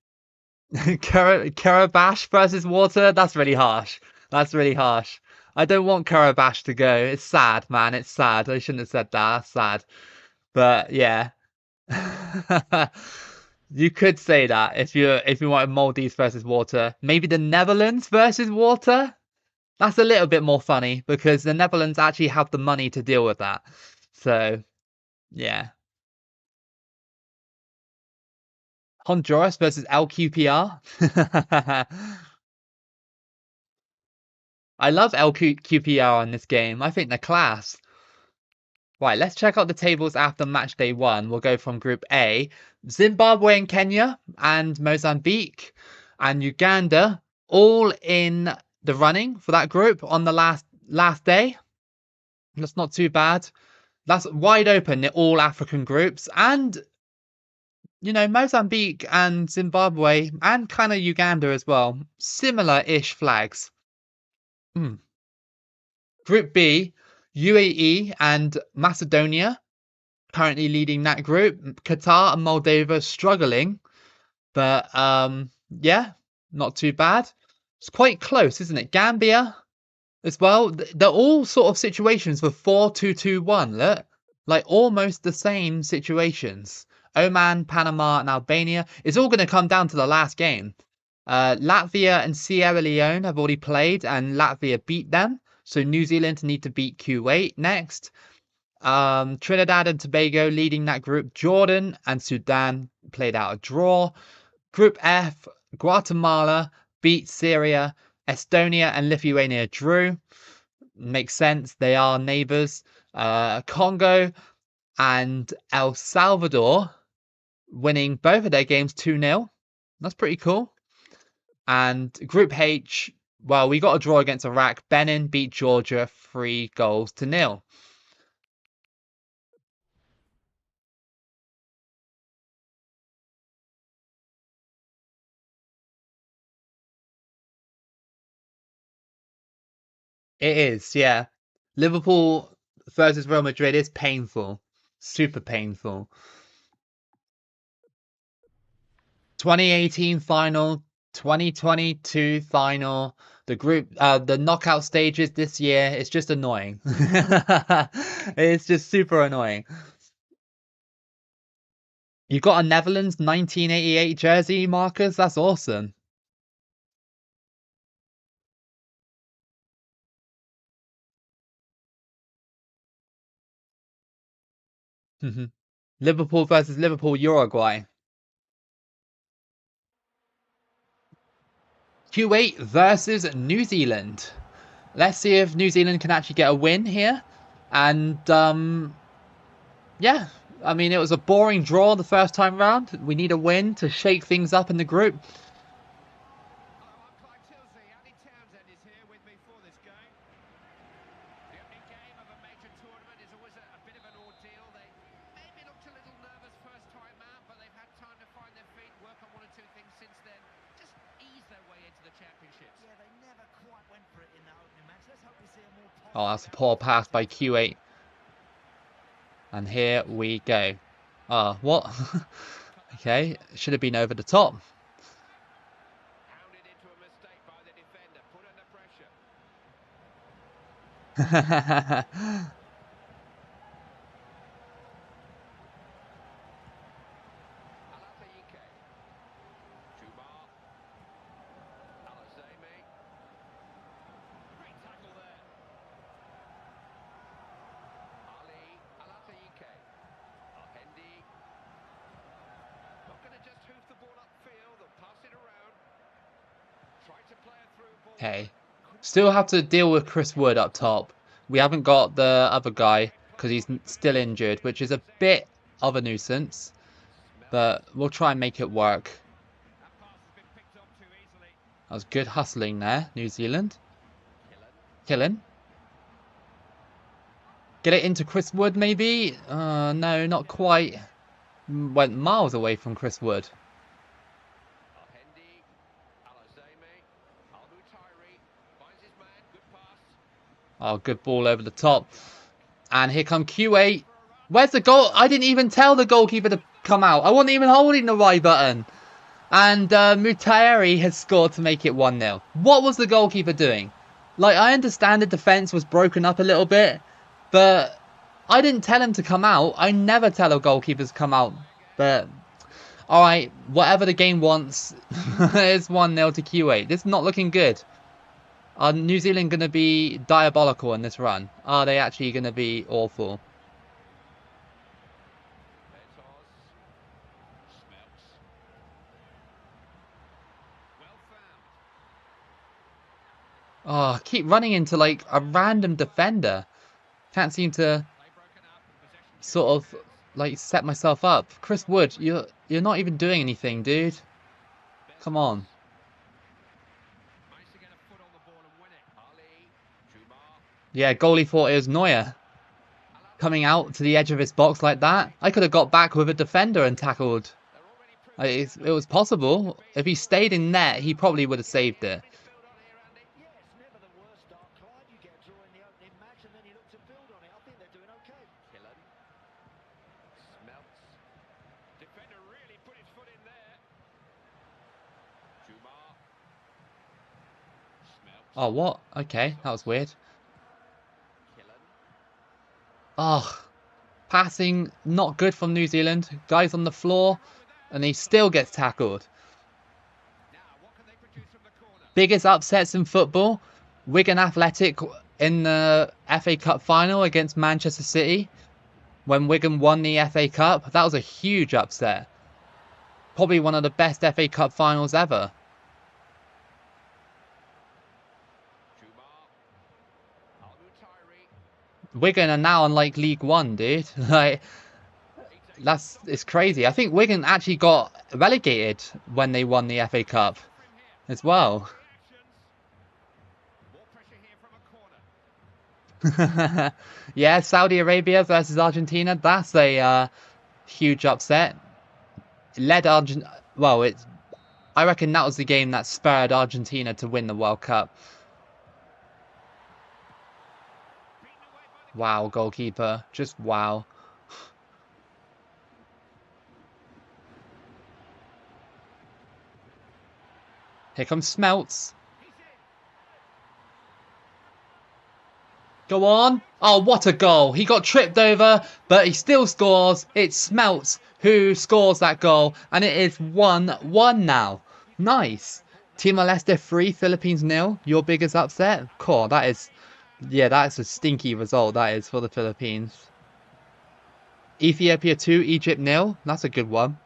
Karabash versus water. That's really harsh. That's really harsh. I don't want Karabash to go. It's sad, man. It's sad. I shouldn't have said that. That's sad. But yeah. You could say that if you wanted Maldives versus water. Maybe the Netherlands versus water? That's a little bit more funny because the Netherlands actually have the money to deal with that. So, yeah. Honduras versus LQPR. I love LQPR in this game. I think they're class. Right, let's check out the tables after match day 1. We'll go from Group A. Zimbabwe and Kenya and Mozambique and Uganda all in the running for that group on the last day. That's not too bad. That's wide open, all African groups. And, you know, Mozambique and Zimbabwe and kind of Uganda as well. Similar-ish flags. Group B, UAE and Macedonia currently leading that group. Qatar and Moldova struggling, but yeah, not too bad. It's quite close, isn't it? Gambia as well. They're all sort of situations for 4-2-2-1. Look, like almost the same situations. Oman, Panama, and Albania. It's all going to come down to the last game. Latvia and Sierra Leone have already played, and Latvia beat them. So New Zealand need to beat Kuwait next. Trinidad and Tobago leading that group. Jordan and Sudan played out a draw. Group F, Guatemala beat Syria. Estonia and Lithuania drew. Makes sense. They are neighbors. Congo and El Salvador winning both of their games 2-0. That's pretty cool. And Group H, well, we got a draw against Iraq. Benin beat Georgia 3-0. It is, yeah. Liverpool versus Real Madrid is painful. Super painful. 2018 final, 2022 final, the knockout stages this year, it's just annoying. It's just super annoying. You got a Netherlands 1988 jersey, Marcus? That's awesome. Liverpool versus Liverpool, Uruguay. Kuwait versus New Zealand. Let's see if New Zealand can actually get a win here. And yeah, I mean, it was a boring draw the first time round. We need a win to shake things up in the group. Oh, that's a poor pass by Kuwait. And here we go. Ah, what? Okay, should have been over the top. Okay. Still have to deal with Chris Wood up top. We haven't got the other guy because he's still injured, which is a bit of a nuisance. But we'll try and make it work. That was good hustling there, New Zealand. Killing. Get it into Chris Wood, maybe? No, not quite. Went miles away from Chris Wood. Oh, good ball over the top. And here come Kuwait. Where's the goal? I didn't even tell the goalkeeper to come out. I wasn't even holding the right button. And Mutayeri has scored to make it 1-0. What was the goalkeeper doing? Like, I understand the defence was broken up a little bit, but I didn't tell him to come out. I never tell a goalkeeper to come out. But, alright, whatever the game wants, it's 1-0 to Kuwait. This is not looking good. Are New Zealand going to be diabolical in this run? Are they actually going to be awful? Oh, I keep running into like a random defender. Can't seem to sort of like set myself up. Chris Wood, you're not even doing anything, dude. Come on. Yeah, goalie thought it was Neuer. Coming out to the edge of his box like that. I could have got back with a defender and tackled. It was possible. If he stayed in net, he probably would have saved it. Oh, what? Okay, that was weird. Oh, passing not good from New Zealand. Guys on the floor, and he still gets tackled. Biggest upsets in football. Wigan Athletic in the FA Cup final against Manchester City. When Wigan won the FA Cup, that was a huge upset. Probably one of the best FA Cup finals ever. Wigan are now on like League One, dude. Like it's crazy. I think Wigan actually got relegated when they won the FA Cup as well. Yeah, Saudi Arabia versus Argentina. That's a huge upset. Led Argentina. Well, I reckon that was the game that spurred Argentina to win the World Cup. Wow, goalkeeper. Just wow. Here comes Smelts. Go on. Oh, what a goal. He got tripped over, but he still scores. It's Smelts who scores that goal, and it is 1-1 now. Nice. Timor-Leste 3, Philippines 0. Your biggest upset? Cool, that is... Yeah, that's a stinky result, that is, for the Philippines. Ethiopia 2, Egypt 0. That's a good one.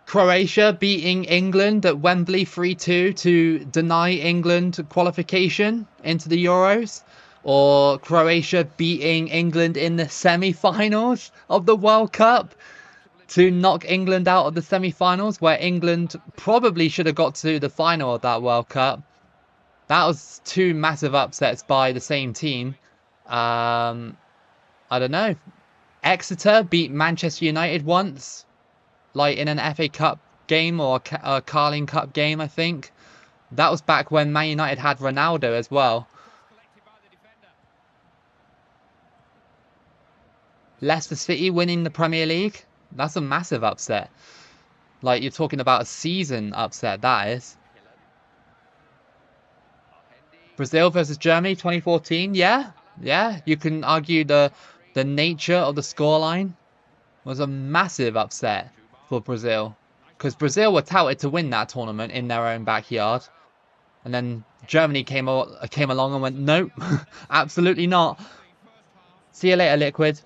Croatia beating England at Wembley 3-2 to deny England qualification into the Euros. Or Croatia beating England in the semi-finals of the World Cup to knock England out of the semi-finals, where England probably should have got to the final of that World Cup. That was two massive upsets by the same team. I don't know. Exeter beat Manchester United once. Like in an FA Cup game or a Carling Cup game, I think. That was back when Man United had Ronaldo as well. Leicester City winning the Premier League. That's a massive upset. Like, you're talking about a season upset, that is. Brazil versus Germany 2014. Yeah. Yeah. You can argue the nature of the scoreline was a massive upset for Brazil. Because Brazil were touted to win that tournament in their own backyard. And then Germany came along and went, nope, absolutely not. See you later, Liquid.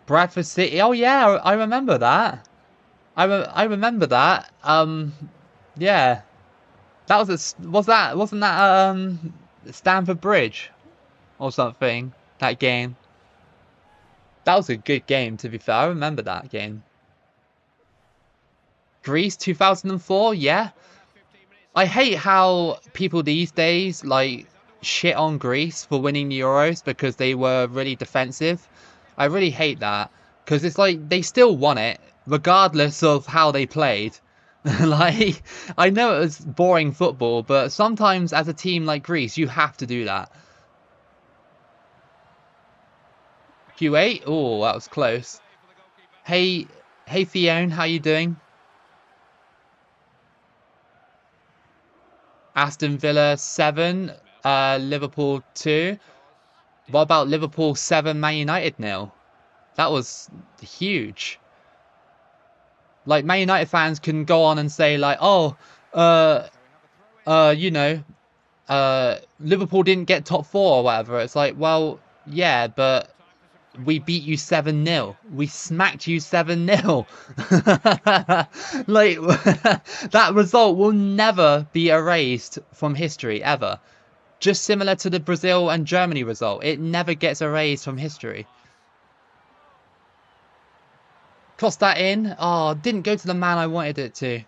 Bradford City. Oh yeah, I remember that. I remember that. Yeah, that was wasn't that Stamford Bridge or something? That game. That was a good game, to be fair. I remember that game. Greece 2004. Yeah. I hate how people these days like shit on Greece for winning the Euros because they were really defensive. I really hate that because it's like they still won it regardless of how they played. Like, I know it was boring football, but sometimes as a team like Greece, you have to do that. Kuwait? Oh, that was close. Hey, hey, Leone, how you doing? Aston Villa 7, Liverpool 2. What about Liverpool 7, Man United 0? That was huge. Like, Man United fans can go on and say like, oh, you know, Liverpool didn't get top 4 or whatever. It's like, well, yeah, but we beat you 7-0. We smacked you 7-0. Like, that result will never be erased from history, ever. Just similar to the Brazil and Germany result. It never gets erased from history. Crossed that in. Oh, didn't go to the man I wanted it to.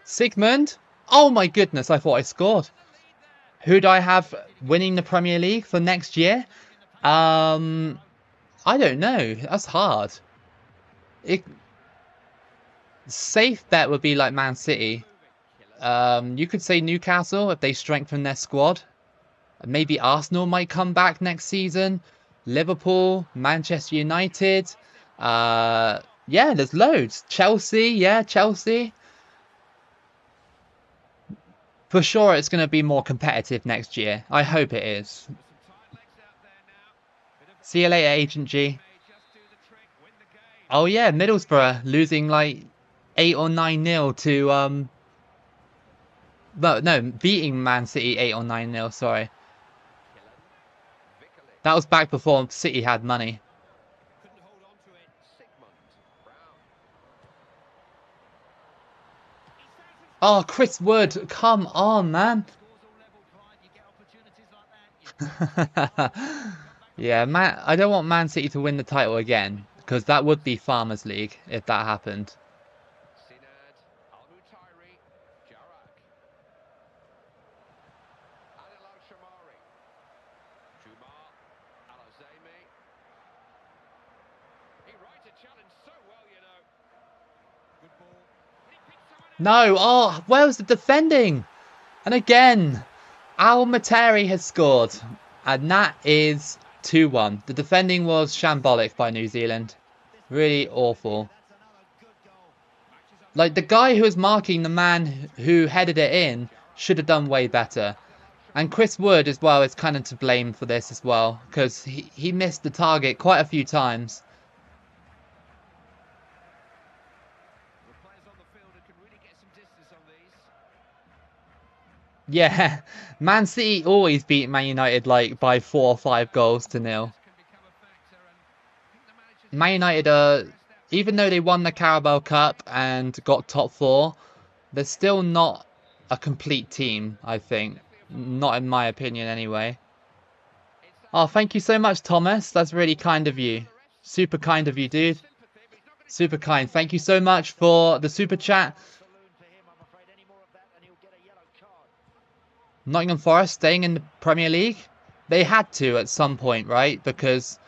Sigmund? Oh my goodness, I thought I scored. Who do I have winning the Premier League for next year? I don't know. That's hard. Safe bet would be like Man City. You could say Newcastle if they strengthen their squad. Maybe Arsenal might come back next season. Liverpool, Manchester United. Yeah, there's loads. Chelsea, yeah, Chelsea. For sure, it's going to be more competitive next year. I hope it is. See you later, Agent G. Oh yeah, Middlesbrough losing like 8 or 9-0 to no, beating Man City 8 or 9-0, sorry. That was back before City had money. Oh, Chris Wood, come on, man. Yeah, man, I don't want Man City to win the title again, because that would be Farmers League if that happened. No, oh, where was the defending? And again, Al Materi has scored, and that is 2-1. The defending was shambolic by New Zealand. Really awful. Like, the guy who was marking the man who headed it in should have done way better. And Chris Wood as well is kind of to blame for this as well, because he missed the target quite a few times. Yeah, Man City always beat Man United like by 4 or 5 goals to nil. Man United, even though they won the Carabao Cup and got top 4, they're still not a complete team, I think. Not in my opinion anyway. Oh, thank you so much, Thomas. That's really kind of you. Super kind of you, dude. Super kind. Thank you so much for the super chat. Nottingham Forest staying in the Premier League? They had to at some point, right? Because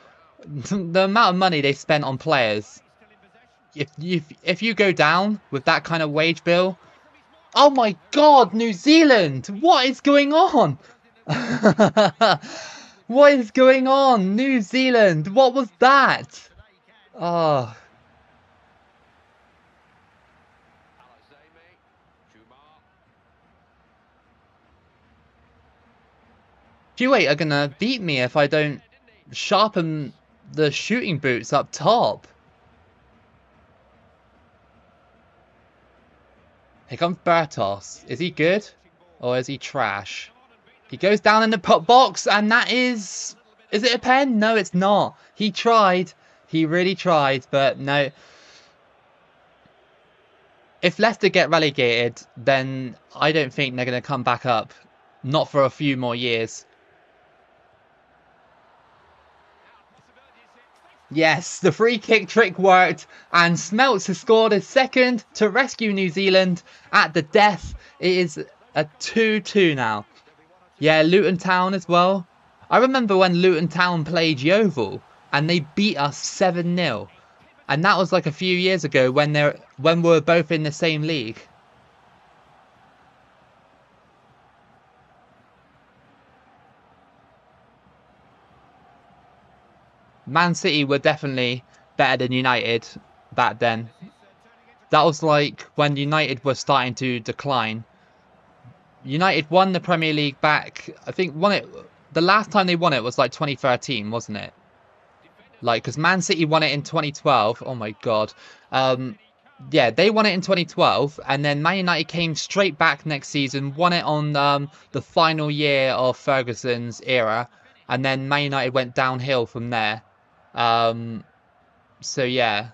the amount of money they spent on players. If you go down with that kind of wage bill, oh my God, New Zealand! What is going on? What is going on, New Zealand? What was that? Oh. Kuwait are gonna beat me if I don't sharpen the shooting boots up top. Here comes Bertos. Is he good? Or is he trash? He goes down in the put box and that is... Is it a pen? No, it's not. He tried. He really tried, but no. If Leicester get relegated, then I don't think they're going to come back up. Not for a few more years. Yes, the free kick trick worked, and Smelts has scored his second to rescue New Zealand at the death. It is a 2-2 now. Yeah, Luton Town as well. I remember when Luton Town played Yeovil, and they beat us 7-0. And that was like a few years ago when we were both in the same league. Man City were definitely better than United back then. That was like when United were starting to decline. United won the Premier League back, I think the last time they won it was like 2013, wasn't it? Like, because Man City won it in 2012. Oh my God. Yeah, they won it in 2012, and then Man United came straight back next season, won it on the final year of Ferguson's era, and then Man United went downhill from there. So yeah.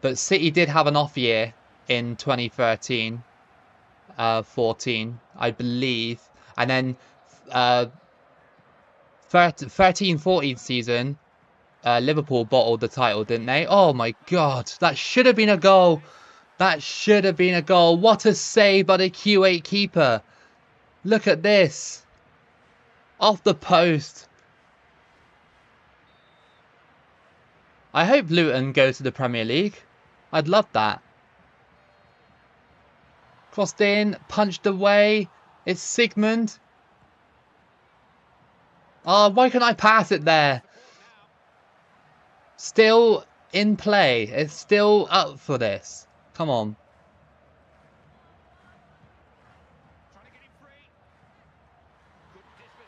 But City did have an off year in 2013, 14, I believe. And then 13-14 season, Liverpool bottled the title, didn't they? Oh my God, that should have been a goal. That should have been a goal. What a save by the Kuwait keeper. Look at this. Off the post. I hope Luton go to the Premier League. I'd love that. Crossed in, punched away. It's Sigmund. Oh, why can't I pass it there? Still in play. It's still up for this. Come on.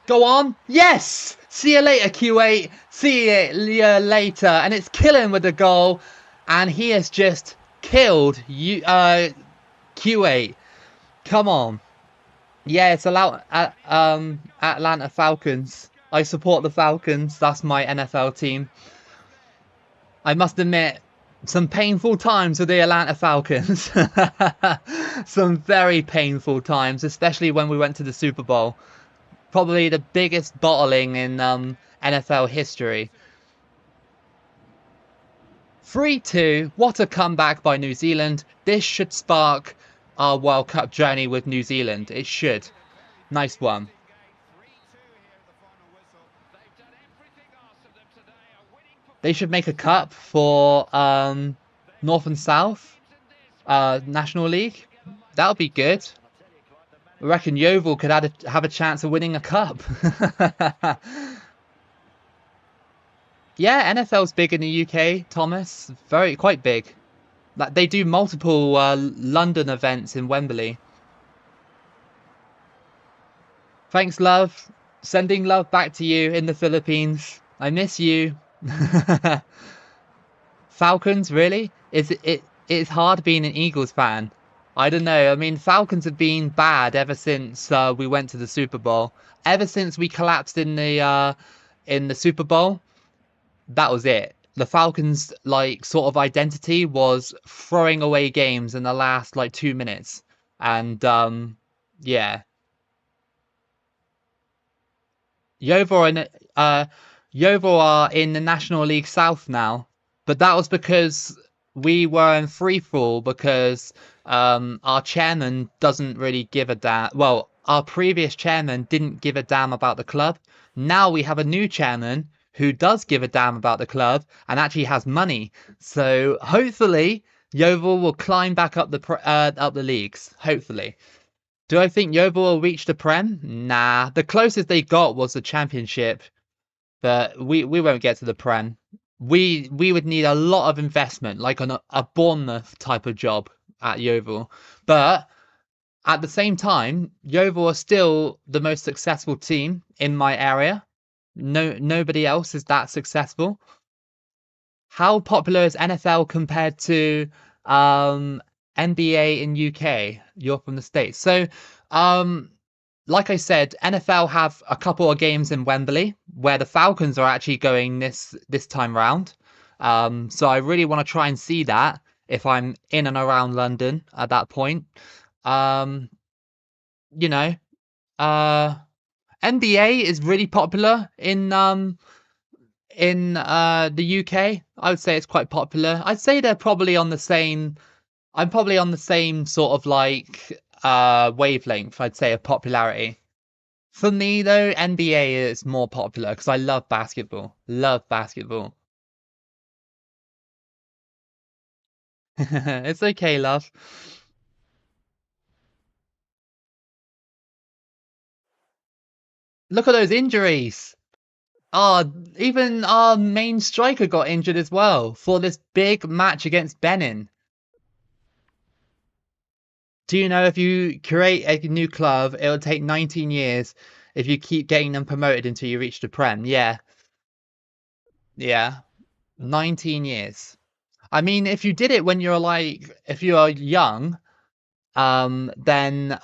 Go on. Yes! See you later, Kuwait. See you later. And it's killing with the goal. And he has just killed you, Kuwait. Come on. Yeah, it's Atlanta Falcons. I support the Falcons. That's my NFL team. I must admit, some painful times with the Atlanta Falcons. Some very painful times, especially when we went to the Super Bowl. Probably the biggest bottling in NFL history. 3-2. What a comeback by New Zealand. This should spark our World Cup journey with New Zealand. It should. Nice one. They should make a cup for North and South National League. That would be good. I reckon Yeovil could have a chance of winning a cup. Yeah, NFL's big in the UK, Thomas. Quite big. Like they do multiple London events in Wembley. Thanks, love. Sending love back to you in the Philippines. I miss you. Falcons, really? It's hard being an Eagles fan. I don't know. I mean, Falcons have been bad ever since we went to the Super Bowl. Ever since we collapsed in the Super Bowl, that was it. The Falcons' like sort of identity was throwing away games in the last like 2 minutes, and yeah, Yeovil Yeovil are in the National League South now, but that was because we were in free fall because our chairman doesn't really give a damn. Well, our previous chairman didn't give a damn about the club. Now we have a new chairman who does give a damn about the club and actually has money. So hopefully Yeovil will climb back up the leagues. Hopefully. Do I think Yeovil will reach the Prem? Nah. The closest they got was the Championship, but we won't get to the Prem. We would need a lot of investment, like on a Bournemouth type of job at Yeovil. But at the same time, Yeovil are still the most successful team in my area. Nobody else is that successful. How popular is NFL compared to NBA in UK? You're from the States. So, like I said, NFL have a couple of games in Wembley where the Falcons are actually going this time round. So I really want to try and see that if I'm in and around London at that point. Um, you know, NBA is really popular in the UK. I would say it's quite popular. I'd say they're probably on the same. I'm probably on the same sort of like wavelength, I'd say, of popularity. For me though, NBA is more popular because I love basketball. Love basketball. It's okay, love. Look at those injuries. Even our main striker got injured as well for this big match against Benin. Do you know if you create a new club, it'll take 19 years if you keep getting them promoted until you reach the Prem? Yeah, yeah, 19 years. I mean, if you did it when you're like, if you are young, then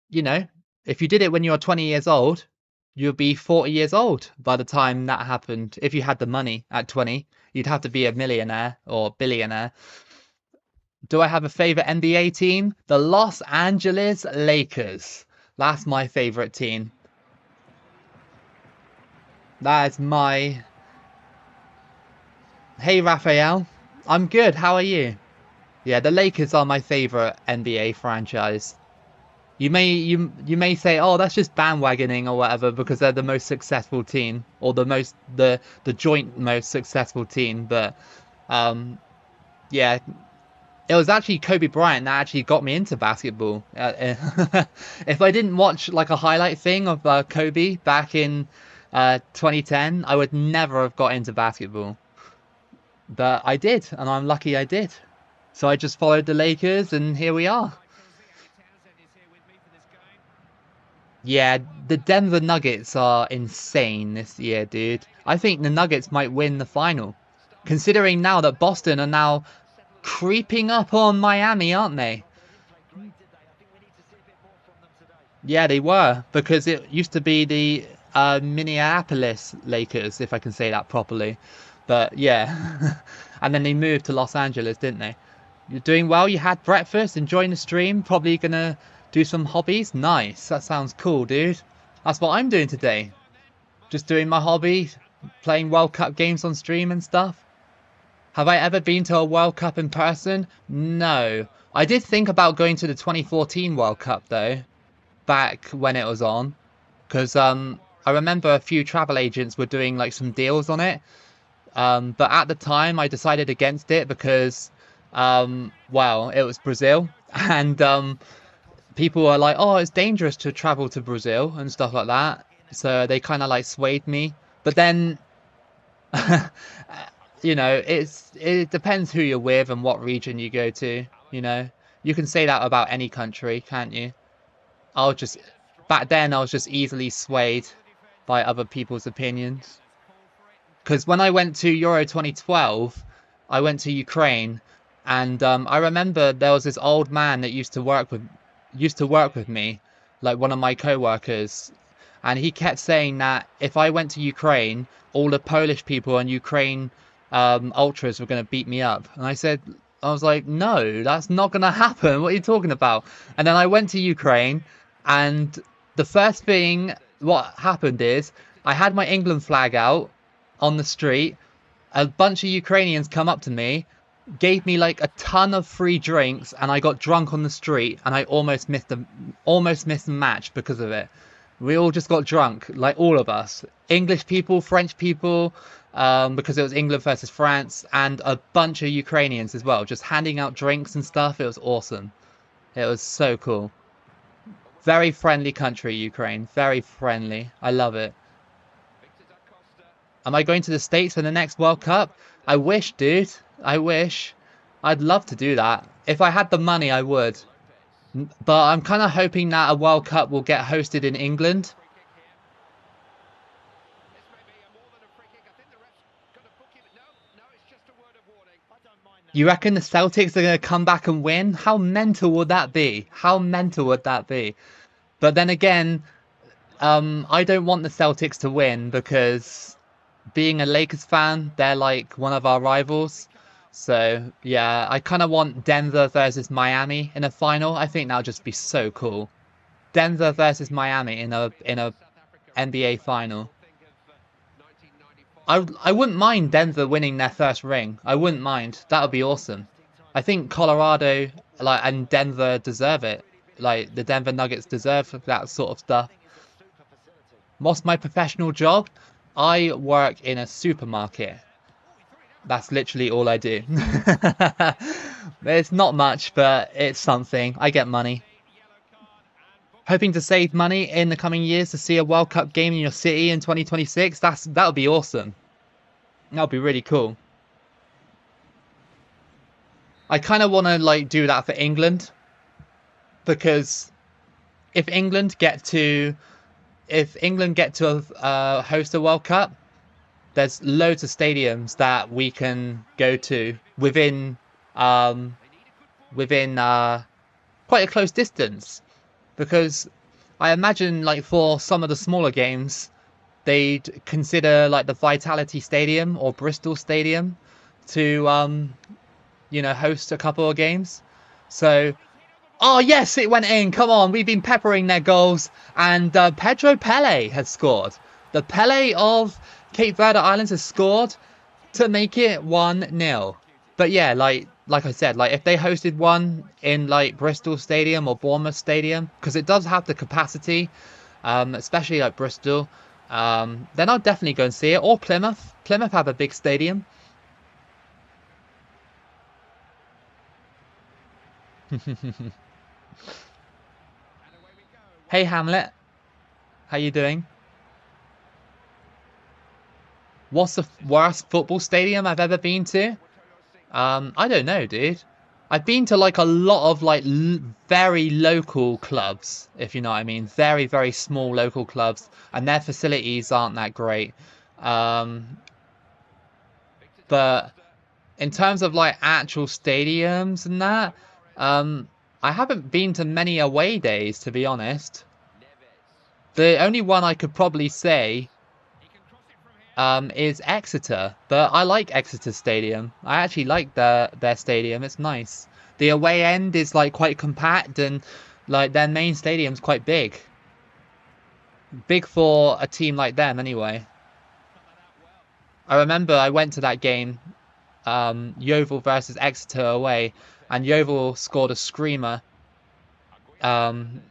you know, if you did it when you're 20 years old, you'll be 40 years old by the time that happened. If you had the money at 20, you'd have to be a millionaire or billionaire. Do I have a favorite NBA team? The Los Angeles Lakers. That's my favorite team. That is my. Hey, Raphael. I'm good. How are you? Yeah, the Lakers are my favorite NBA franchise. You may say, oh, that's just bandwagoning or whatever because they're the most successful team or the joint most successful team. But yeah, It was actually Kobe Bryant that actually got me into basketball. If I didn't watch like a highlight thing of Kobe back in 2010, I would never have got into basketball. But I did, and I'm lucky I did. So I just followed the Lakers, and here we are. Yeah, the Denver Nuggets are insane this year, dude. I think the Nuggets might win the final. Considering now that Boston are now creeping up on Miami, aren't they? Yeah, they were, because it used to be the Minneapolis Lakers, if I can say that properly. But yeah, and then they moved to Los Angeles, didn't they? You're doing well. You had breakfast, enjoying the stream. Probably gonna do some hobbies. Nice. That sounds cool, dude. That's what I'm doing today. Just doing my hobby, playing World Cup games on stream and stuff. Have I ever been to a World Cup in person? No. I did think about going to the 2014 World Cup though, back when it was on, because I remember a few travel agents were doing like some deals on it. But at the time, I decided against it because, well, it was Brazil, and people were like, "Oh, it's dangerous to travel to Brazil and stuff like that." So they kind of like swayed me. But then, you know, it depends who you're with and what region you go to. You know, you can say that about any country, can't you? I'll just back then I was just easily swayed by other people's opinions. Because when I went to Euro 2012, I went to Ukraine, and I remember there was this old man that used to work with me, like one of my co-workers, and he kept saying that if I went to Ukraine, all the Polish people and Ukraine ultras were going to beat me up. And I was like, no, that's not going to happen. What are you talking about? And then I went to Ukraine, and the first thing what happened is I had my England flag out on the street. A bunch of Ukrainians come up to me, gave me like a ton of free drinks, and I got drunk on the street, and I almost missed the match because of it. We all just got drunk, like all of us, English people, French people, because it was England versus France, and a bunch of Ukrainians as well, just handing out drinks and stuff. It was awesome. It was so cool. Very friendly country, Ukraine. Very friendly. I love it. Am I going to the States for the next World Cup? I wish, dude. I wish. I'd love to do that. If I had the money, I would. But I'm kind of hoping that a World Cup will get hosted in England. You reckon the Celtics are going to come back and win? How mental would that be? How mental would that be? But then again, I don't want the Celtics to win because being a Lakers fan, they're like one of our rivals. So yeah, I kind of want Denver versus Miami in a final. I think that'll just be so cool. Denver versus Miami in a NBA final. I wouldn't mind Denver winning their first ring. I wouldn't mind. That would be awesome. I think Colorado and Denver deserve it. Like the Denver Nuggets deserve that sort of stuff. What's my professional job? I work in a supermarket. That's literally all I do. It's not much, but it's something. I get money. Hoping to save money in the coming years to see a World Cup game in your city in 2026. That would be awesome. That would be really cool. I kind of want to like do that for England because if England get to host a World Cup, there's loads of stadiums that we can go to within quite a close distance. Because I imagine like for some of the smaller games, they'd consider like the Vitality Stadium or Bristol Stadium to host a couple of games. So, oh yes, it went in. Come on, we've been peppering their goals, and Pedro Pele has scored. The Pele of Cape Verde Islands has scored to make it 1-0. But yeah, like I said, like if they hosted one in like Bristol Stadium or Bournemouth Stadium, because it does have the capacity, especially like Bristol, then I'll definitely go and see it. Or Plymouth. Plymouth have a big stadium. Hey Hamlet, how you doing? What's the worst football stadium I've ever been to? I don't know, dude. I've been to like a lot of like very local clubs, if you know what I mean. Very, very small local clubs, and their facilities aren't that great. Um, but in terms of like actual stadiums and that, um, I haven't been to many away days, to be honest. The only one I could probably say is Exeter, but I like Exeter Stadium. I actually like their stadium. It's nice. The away end is like quite compact and like their main stadium's quite big. Big for a team like them anyway. I remember I went to that game, Yeovil versus Exeter away, and Yeovil scored a screamer um,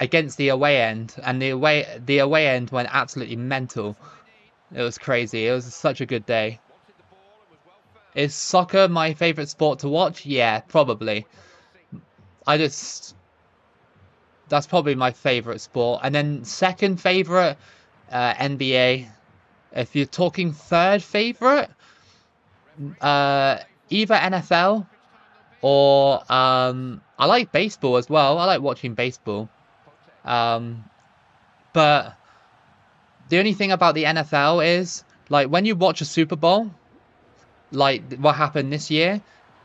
against the away end, and the away end went absolutely mental. It was crazy. It was such a good day. Is soccer my favorite sport to watch? Yeah, probably. I just That's probably my favorite sport. And then second favorite, NBA. If you're talking third favorite, uh, either NFL or I like baseball as well. I like watching baseball. Um, but the only thing about the NFL is like when you watch a Super Bowl, like what happened this year,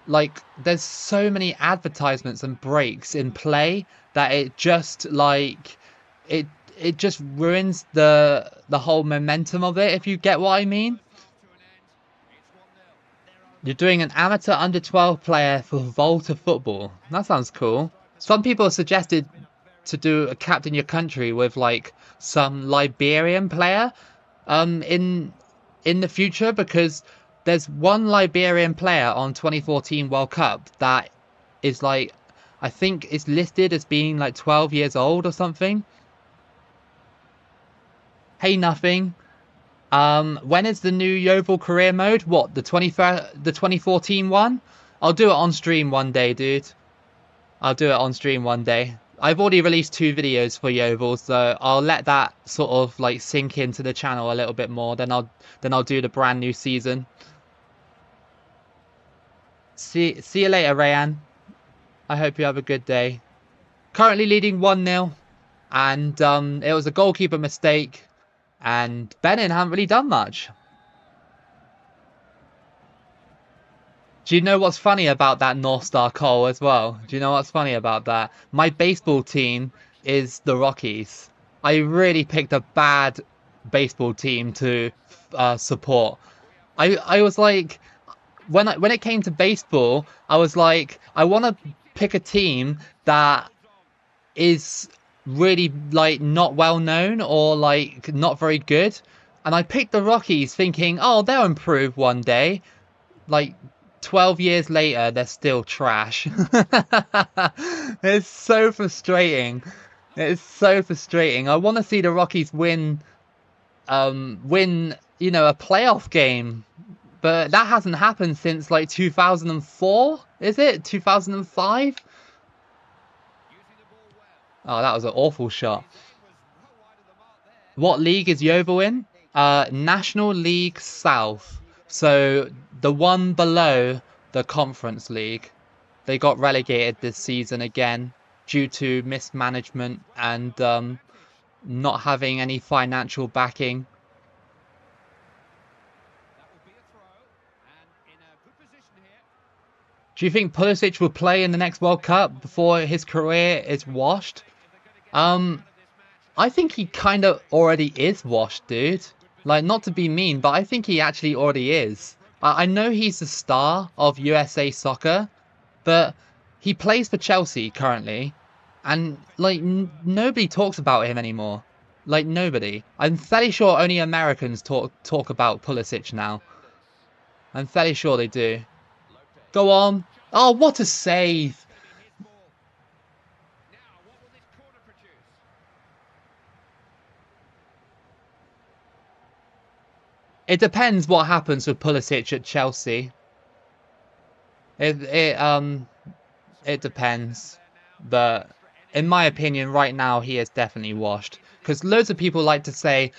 like there's so many advertisements and breaks in play that it just like it it just ruins the whole momentum of it, if you get what I mean. You're doing an amateur under 12 player for Volta football. That sounds cool. Some people have suggested to do a captain your country with like some Liberian player in the future, because there's one Liberian player on 2014 World Cup that is like, I think it's listed as being like 12 years old or something. Hey, nothing. When is the new Yeovil career mode? What, the 2014 one? I'll do it on stream one day, dude. I'll do it on stream one day. I've already released 2 videos for Yeovil, so I'll let that sort of like sink into the channel a little bit more. Then I'll do the brand new season. See you later, Rayan. I hope you have a good day. Currently leading 1-0, and it was a goalkeeper mistake, and Benin haven't really done much. Do you know what's funny about that North Star Cole as well? Do you know what's funny about that? My baseball team is the Rockies. I really picked a bad baseball team to support. I was like, when it came to baseball, I was like, I want to pick a team that is really like not well known or like not very good. And I picked the Rockies thinking, oh, they'll improve one day. Like 12 years later, they're still trash. It's so frustrating. It's so frustrating. I want to see the Rockies win, a playoff game. But that hasn't happened since like 2004, is it? 2005? Oh, that was an awful shot. What league is Yeovil in? National League South. So the one below the Conference League. They got relegated this season again due to mismanagement and not having any financial backing. Do you think Pulisic will play in the next World Cup before his career is washed? I think he kind of already is washed, dude. Like, not to be mean, but I think he actually already is. I know he's the star of USA Soccer, but he plays for Chelsea currently, and like nobody talks about him anymore. Like nobody. I'm fairly sure only Americans talk about Pulisic now. I'm fairly sure they do. Go on. Oh, what a save! It depends what happens with Pulisic at Chelsea. It It depends. But in my opinion, right now, he is definitely washed. Because loads of people like to say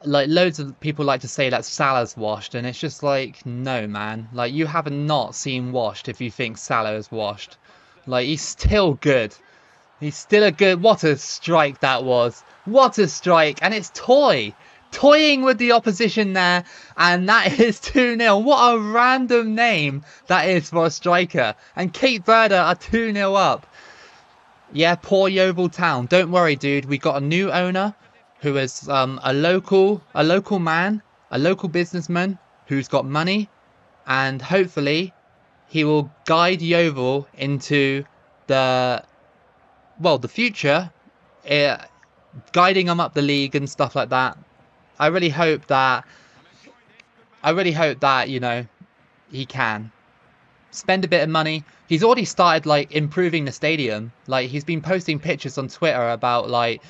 that Salah's washed, and it's just like, no, man. Like, you have not seen washed if you think Salah is washed. Like, he's still good. He's still a good... What a strike that was. What a strike. And it's toying with the opposition there, and that is 2-0. What a random name that is for a striker. And Cape Verde are 2-0 up. Yeah, poor Yeovil Town. Don't worry, dude. We got a new owner who is a local man, a local businessman who's got money, and hopefully he will guide Yeovil into the future, uh, guiding them up the league and stuff like that. I really hope that you know, he can spend a bit of money. He's already started like improving the stadium. Like, he's been posting pictures on Twitter about like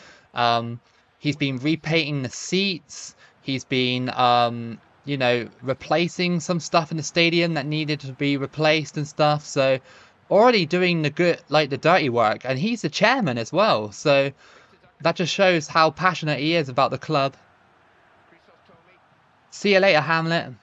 he's been repainting the seats. He's been you know, replacing some stuff in the stadium that needed to be replaced and stuff. So already doing the dirty work, and he's the chairman as well. So that just shows how passionate he is about the club. See you later, Hamlet.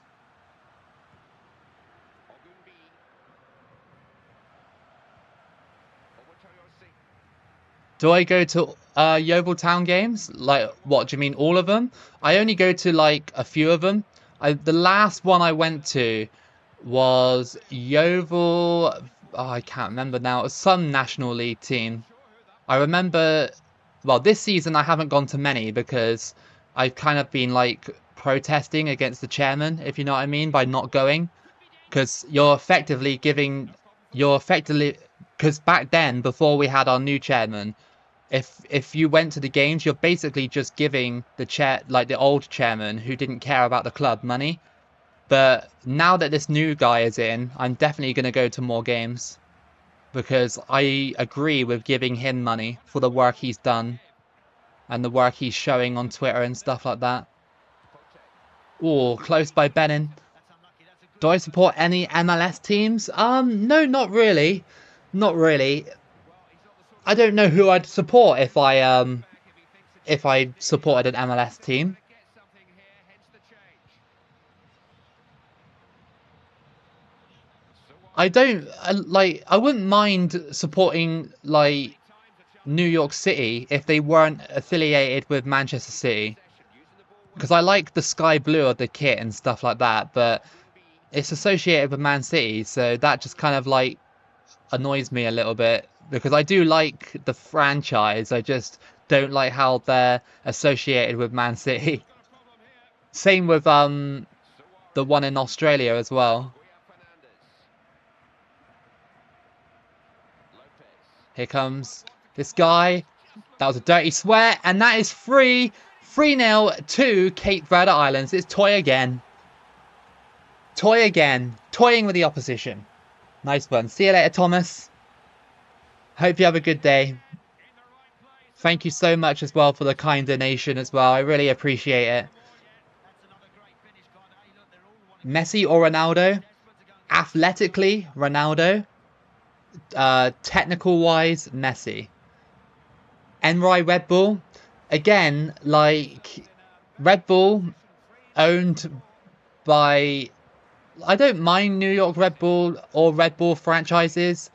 Do I go to Yeovil Town games? Like, what do you mean, all of them? I only go to like a few of them. The last one I went to was Yeovil. Oh, I can't remember now. It was some National League team. I remember. Well, this season I haven't gone to many because I've kind of been like protesting against the chairman, if you know what I mean, by not going. Because you're effectively, because back then, before we had our new chairman, if you went to the games, you're basically just giving the old chairman who didn't care about the club money. But now that this new guy is in, I'm definitely going to go to more games because I agree with giving him money for the work he's done and the work he's showing on Twitter and stuff like that. Oh, close by Benin. Do I support any MLS teams? No, not really. Not really. I don't know who I'd support if I supported an MLS team. I wouldn't mind supporting like New York City if they weren't affiliated with Manchester City. Because I like the sky blue of the kit and stuff like that, but it's associated with Man City, so that just kind of like annoys me a little bit because I do like the franchise. I just don't like how they're associated with Man City. Same with the one in Australia as well. Here comes this guy. That was a dirty sweat, and that is 3-0 to Cape Verde Islands. It's toy again. Toy again. Toying with the opposition. Nice one. See you later, Thomas. Hope you have a good day. Thank you so much as well for the kind donation as well. I really appreciate it. Messi or Ronaldo? Athletically, Ronaldo. Technical wise, Messi. Enroy Red Bull. Again, like Red Bull owned by... I don't mind New York Red Bull or Red Bull franchises.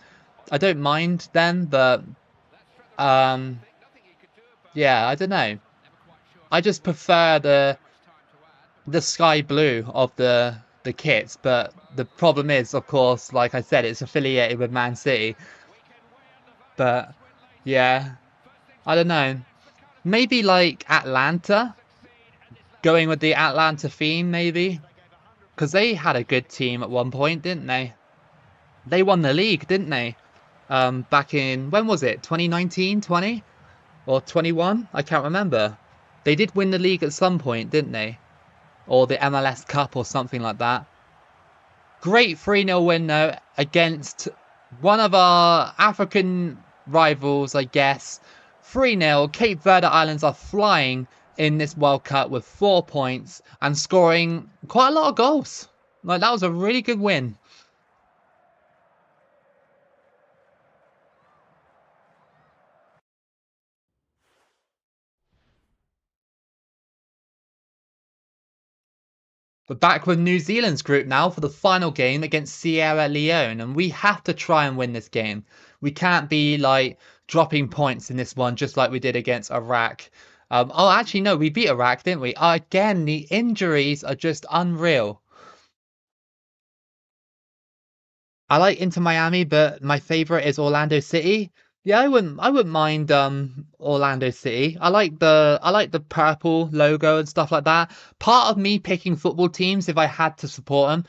I don't mind them, but yeah, I don't know. I just prefer the sky blue of the kits, but the problem is, of course, like I said, it's affiliated with Man City. But yeah, I don't know. Maybe like Atlanta, going with the Atlanta theme, maybe, because they had a good team at one point, didn't they? They won the league, didn't they? Back in, when was it? 2019, 20 or 21? I can't remember. They did win the league at some point, didn't they? Or the MLS Cup or something like that. Great 3-0 win though against one of our African rivals, I guess. 3-0. Cape Verde Islands are flying in this World Cup with 4 points and scoring quite a lot of goals. Like, that was a really good win. We're back with New Zealand's group now for the final game against Sierra Leone, and we have to try and win this game. We can't be like dropping points in this one just like we did against Iraq. Oh, actually, no, we beat Iraq, didn't we? Again, the injuries are just unreal. I like Inter Miami, but my favorite is Orlando City. Yeah, I wouldn't mind Orlando City. I like the purple logo and stuff like that. Part of me picking football teams if I had to support them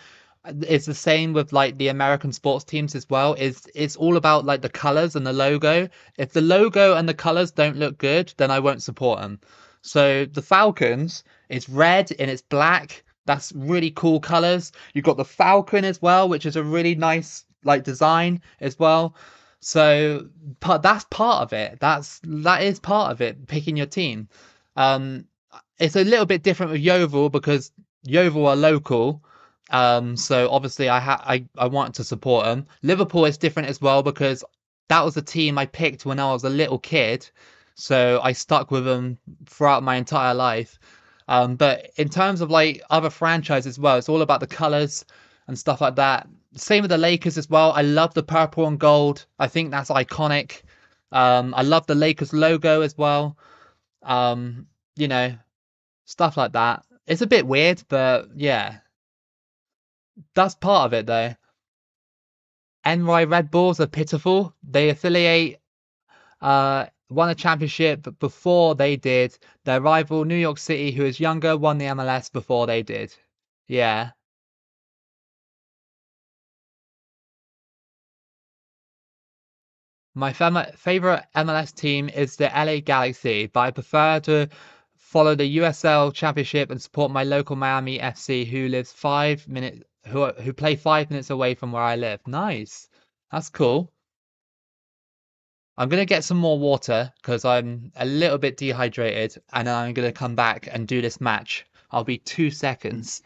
is the same with like the American sports teams as well. It's all about like the colors and the logo. If the logo and the colors don't look good, then I won't support them. So the Falcons, it's red and it's black. That's really cool colors. You've got the Falcon as well, which is a really nice like design as well. So that's part of it. That is part of it, picking your team. Um, it's a little bit different with Yeovil because Yeovil are local. So obviously I wanted to support them. Liverpool is different as well because that was a team I picked when I was a little kid. So I stuck with them throughout my entire life. But in terms of like other franchises as well, it's all about the colors and stuff like that. Same with the Lakers as well. I love the purple and gold. I think that's iconic. I love the Lakers logo as well. Um, you know, stuff like that. It's a bit weird, but yeah, that's part of it though. NY Red Bulls are pitiful. They affiliate won a championship before they did. Their rival New York City, who is younger, won the MLS before they did. Yeah. My favorite MLS team is the LA Galaxy, but I prefer to follow the USL Championship and support my local Miami FC, who lives 5 minutes, who play 5 minutes away from where I live. Nice, that's cool. I'm gonna get some more water because I'm a little bit dehydrated, and then I'm gonna come back and do this match. I'll be 2 seconds.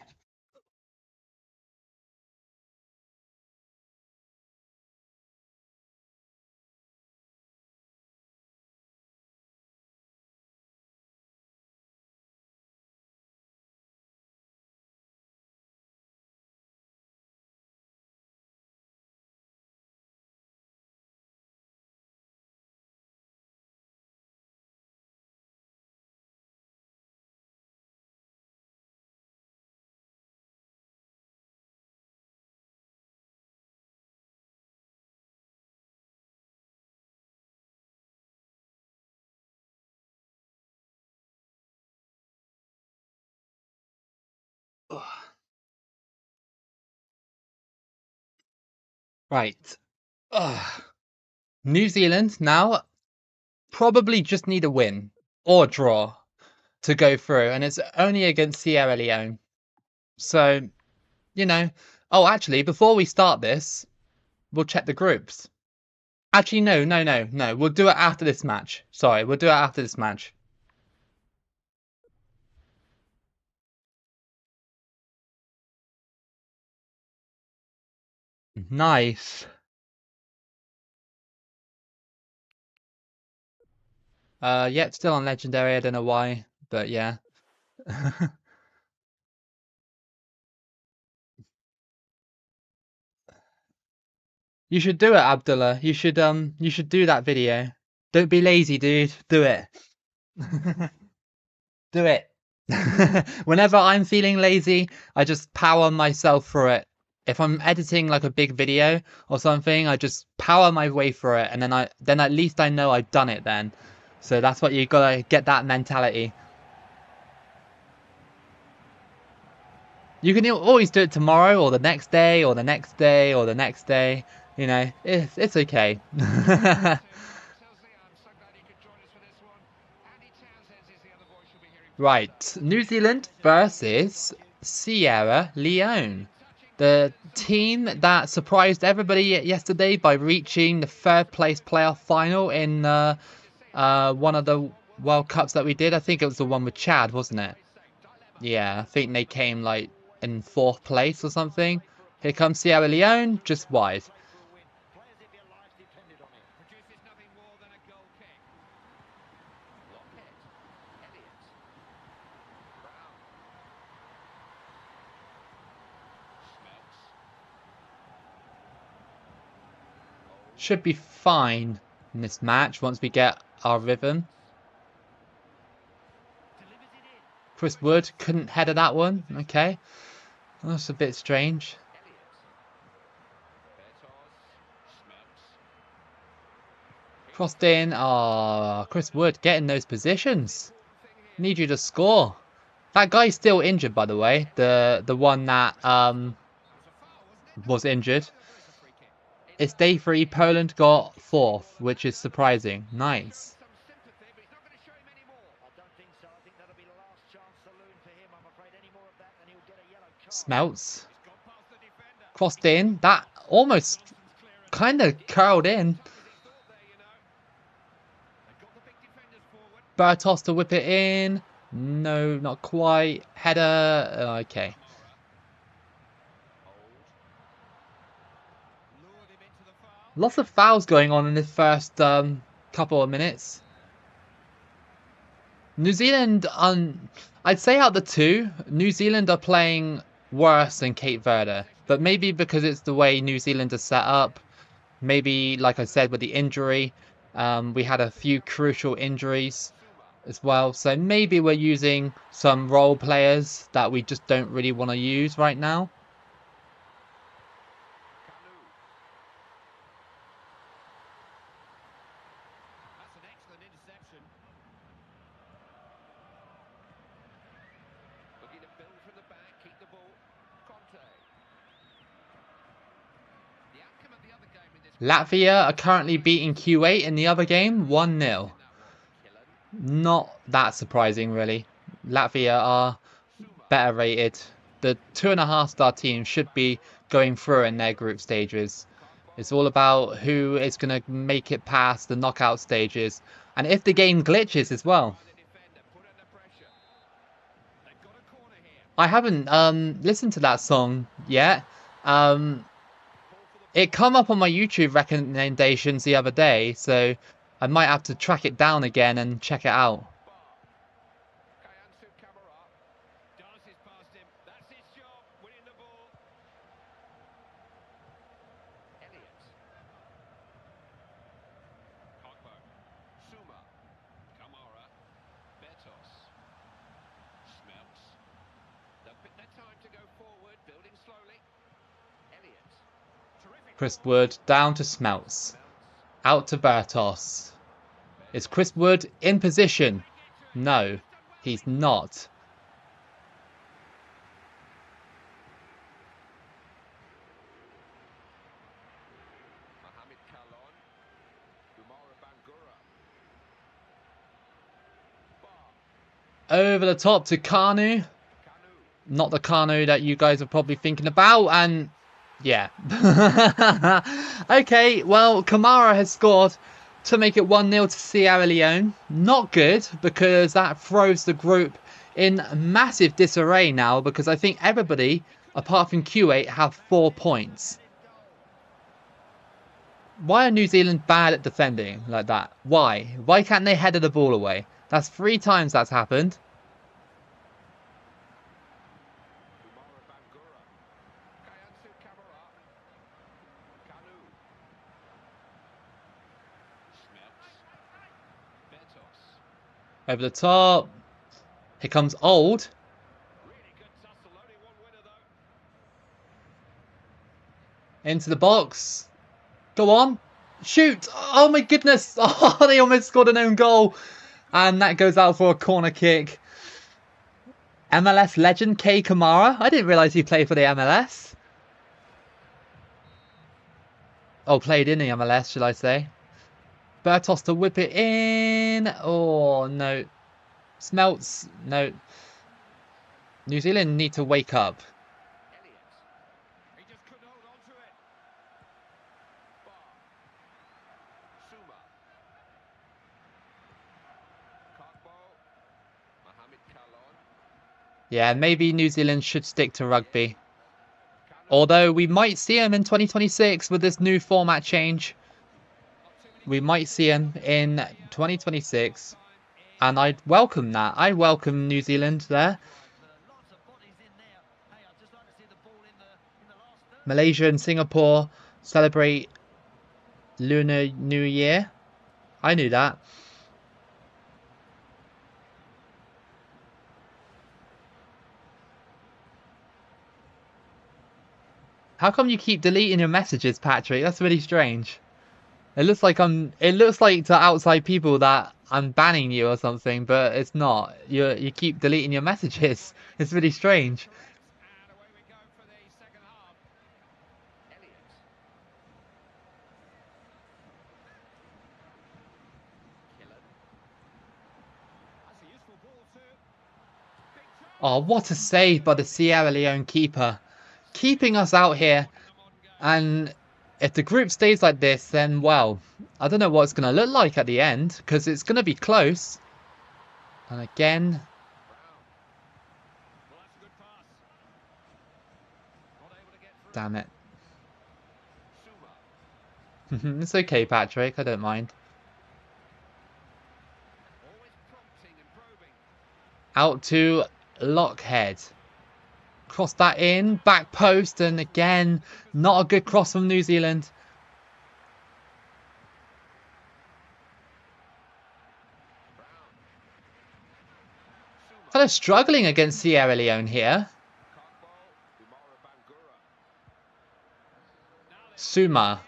Right. Ugh. New Zealand now probably just need a win or draw to go through, and it's only against Sierra Leone. So, you know, oh, actually, before we start this, we'll check the groups. Actually, no, no, no, no. We'll do it after this match. Sorry, we'll do it after this match. Nice. Yeah, still on legendary. I don't know why, but yeah. You should do it, Abdullah. You should do that video. Don't be lazy, dude. Do it. Do it. Whenever I'm feeling lazy, I just power myself through it. If I'm editing like a big video or something, I just power my way through it, and then at least I know I've done it then. So that's what you gotta get, that mentality. You can always do it tomorrow or the next day or the next day or the next day. You know, it's okay. Right, New Zealand versus Sierra Leone. The team that surprised everybody yesterday by reaching the third place playoff final in one of the World Cups that we did. I think it was the one with Chad, wasn't it? Yeah, I think they came like in fourth place or something. Here comes Sierra Leone, just wide. Should be fine in this match once we get our rhythm. Chris Wood couldn't header that one. Okay. That's a bit strange. Crossed in. Oh, Chris Wood getting those positions. Need you to score. That guy's still injured, by the way. The one that was injured. It's day 3. Poland got 4th, which is surprising. Nice. Smelts. Crossed in. That almost kind of curled in. Bertos to whip it in. No, not quite. Header. Okay. Lots of fouls going on in the first couple of minutes. New Zealand, I'd say out of the two, New Zealand are playing worse than Cape Verde. But maybe because it's the way New Zealand is set up. Maybe, like I said, with the injury. We had a few crucial injuries as well. So maybe we're using some role players that we just don't really want to use right now. Latvia are currently beating Kuwait in the other game 1-0. Not that surprising, really. Latvia are better rated. The 2.5-star team should be going through in their group stages. It's all about who is going to make it past the knockout stages. And if the game glitches as well. I haven't listened to that song yet. It come up on my YouTube recommendations the other day, so I might have to track it down again and check it out. Chris Wood down to Smelts. Out to Bertos. Is Chris Wood in position? No, he's not. Over the top to Kanu. Not the Kanu that you guys are probably thinking about. And yeah. Okay, well, Kamara has scored to make it 1-0 to Sierra Leone. Not good, because that throws the group in massive disarray now, because I think everybody, apart from Kuwait, have 4 points. Why are New Zealand bad at defending like that? Why? Why can't they header the ball away? That's 3 times that's happened. Over the top. Here comes Old. Into the box. Go on. Shoot. Oh my goodness. Oh, they almost scored an own goal. And that goes out for a corner kick. MLS legend K Kamara. I didn't realise he played for the MLS. Oh, played in the MLS, should I say. Bertos to whip it in. Oh, no. Smelts. No. New Zealand need to wake up. Yeah, maybe New Zealand should stick to rugby. Although we might see him in 2026 with this new format change. We might see him in 2026. And I'd welcome that. I welcome New Zealand there. Malaysia and Singapore celebrate Lunar New Year. I knew that. How come you keep deleting your messages, Patrick? That's really strange. It looks like it looks like to outside people that I'm banning you or something, but it's not. You keep deleting your messages. It's really strange. Oh, what a save by the Sierra Leone keeper. Keeping us out here. And if the group stays like this, then, well, I don't know what it's going to look like at the end, because it's going to be close. And again... Damn it. It's okay, Patrick. I don't mind. Out to Lockhead. Cross that in. Back post. And again, not a good cross from New Zealand. Kind of struggling against Sierra Leone here. Suma.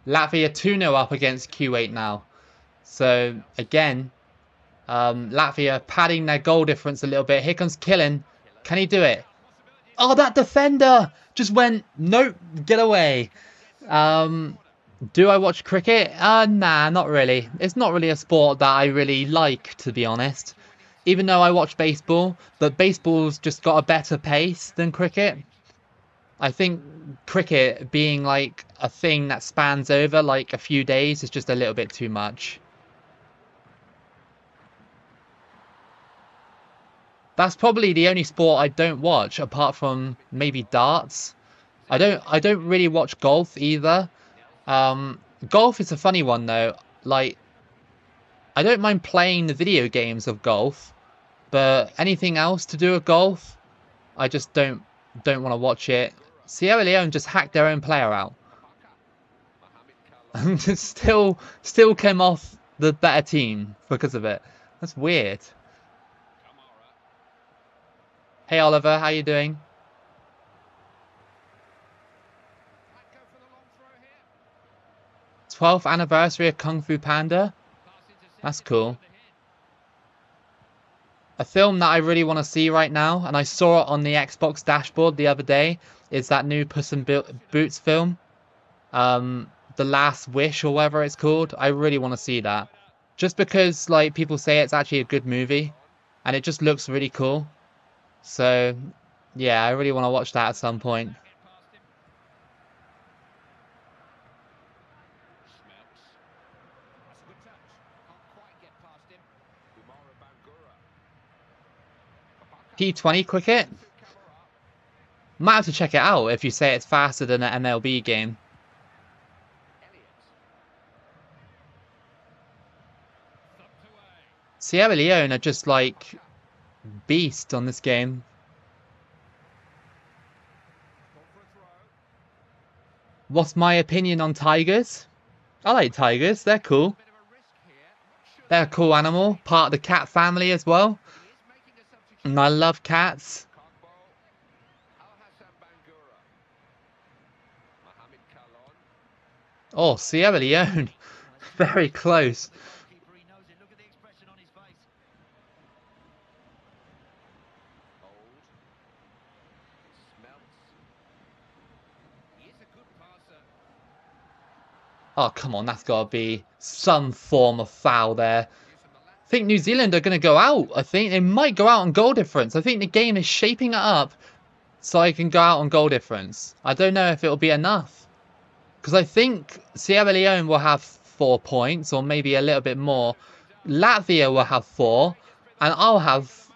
Latvia 2-0 up against Kuwait now. So, again, Latvia padding their goal difference a little bit. Here comes Killen. Can he do it? Oh, that defender just went, nope, get away. Do I watch cricket? Nah, not really. It's not really a sport that I really like, to be honest. Even though I watch baseball, but baseball's just got a better pace than cricket. I think cricket being like a thing that spans over like a few days is just a little bit too much. That's probably the only sport I don't watch, apart from maybe darts. I don't really watch golf either. Golf is a funny one though. Like, I don't mind playing the video games of golf, but anything else to do with golf, I just don't want to watch it. Sierra Leone just hacked their own player out. And still came off the better team because of it. That's weird. Hey Oliver, how you doing? '12th anniversary of Kung Fu Panda. That's cool. A film that I really want to see right now, and I saw it on the Xbox dashboard the other day, is that new Puss in Boots film. The Last Wish or whatever it's called. I really want to see that. Just because like people say it's actually a good movie, and it just looks really cool. So, yeah, I really want to watch that at some point. P20 cricket? Might have to check it out if you say it's faster than an MLB game. Sierra Leone are just like beast on this game. What's my opinion on tigers? I like tigers. They're cool. They're a cool animal. Part of the cat family as well. And I love cats. Oh, Sierra Leone. Very close. Oh, come on. That's got to be some form of foul there. I think New Zealand are going to go out. I think they might go out on goal difference. I think the game is shaping it up so I can go out on goal difference. I don't know if it'll be enough. Because I think Sierra Leone will have 4 points or maybe a little bit more. Latvia will have 4 and I'll have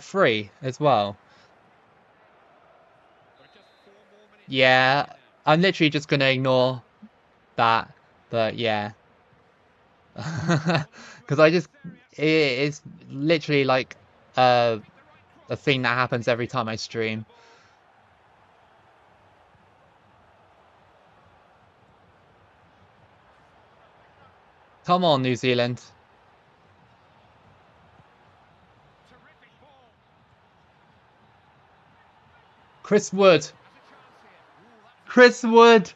3 as well. Yeah, I'm literally just going to ignore that. But yeah. Because it's literally like a thing that happens every time I stream. Come on, New Zealand. Chris Wood. Chris Wood.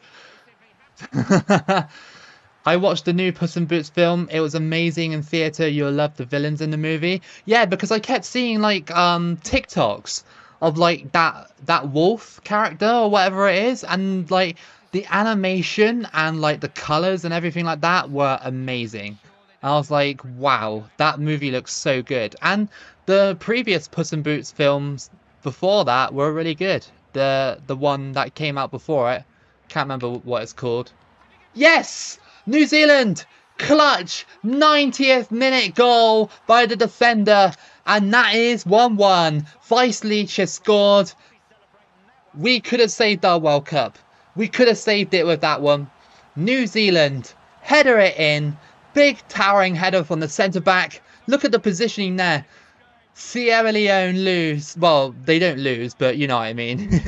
I watched the new Puss in Boots film. It was amazing in theater. You'll love the villains in the movie. Yeah, because I kept seeing like TikToks of like that wolf character or whatever it is, and like the animation and like the colors and everything like that were amazing. I was like, wow, that movie looks so good. And the previous Puss in Boots films before that were really good. The one that came out before it, can't remember what it's called. Yes! New Zealand! Clutch! 90th minute goal by the defender. And that is 1-1. Leach has scored. We could have saved our World Cup. We could have saved it with that one. New Zealand header it in. Big towering header from the centre back. Look at the positioning there. Sierra Leone lose. Well, they don't lose, but you know what I mean.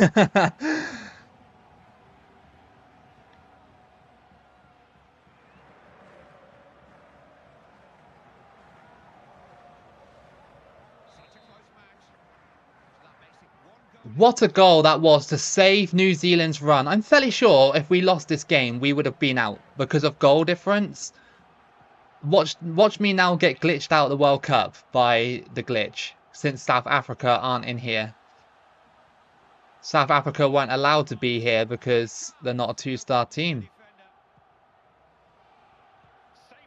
What a goal that was to save New Zealand's run. I'm fairly sure if we lost this game, we would have been out because of goal difference. Watch me now get glitched out of the World Cup by the glitch, since South Africa aren't in here. South Africa weren't allowed to be here because they're not a two-star team.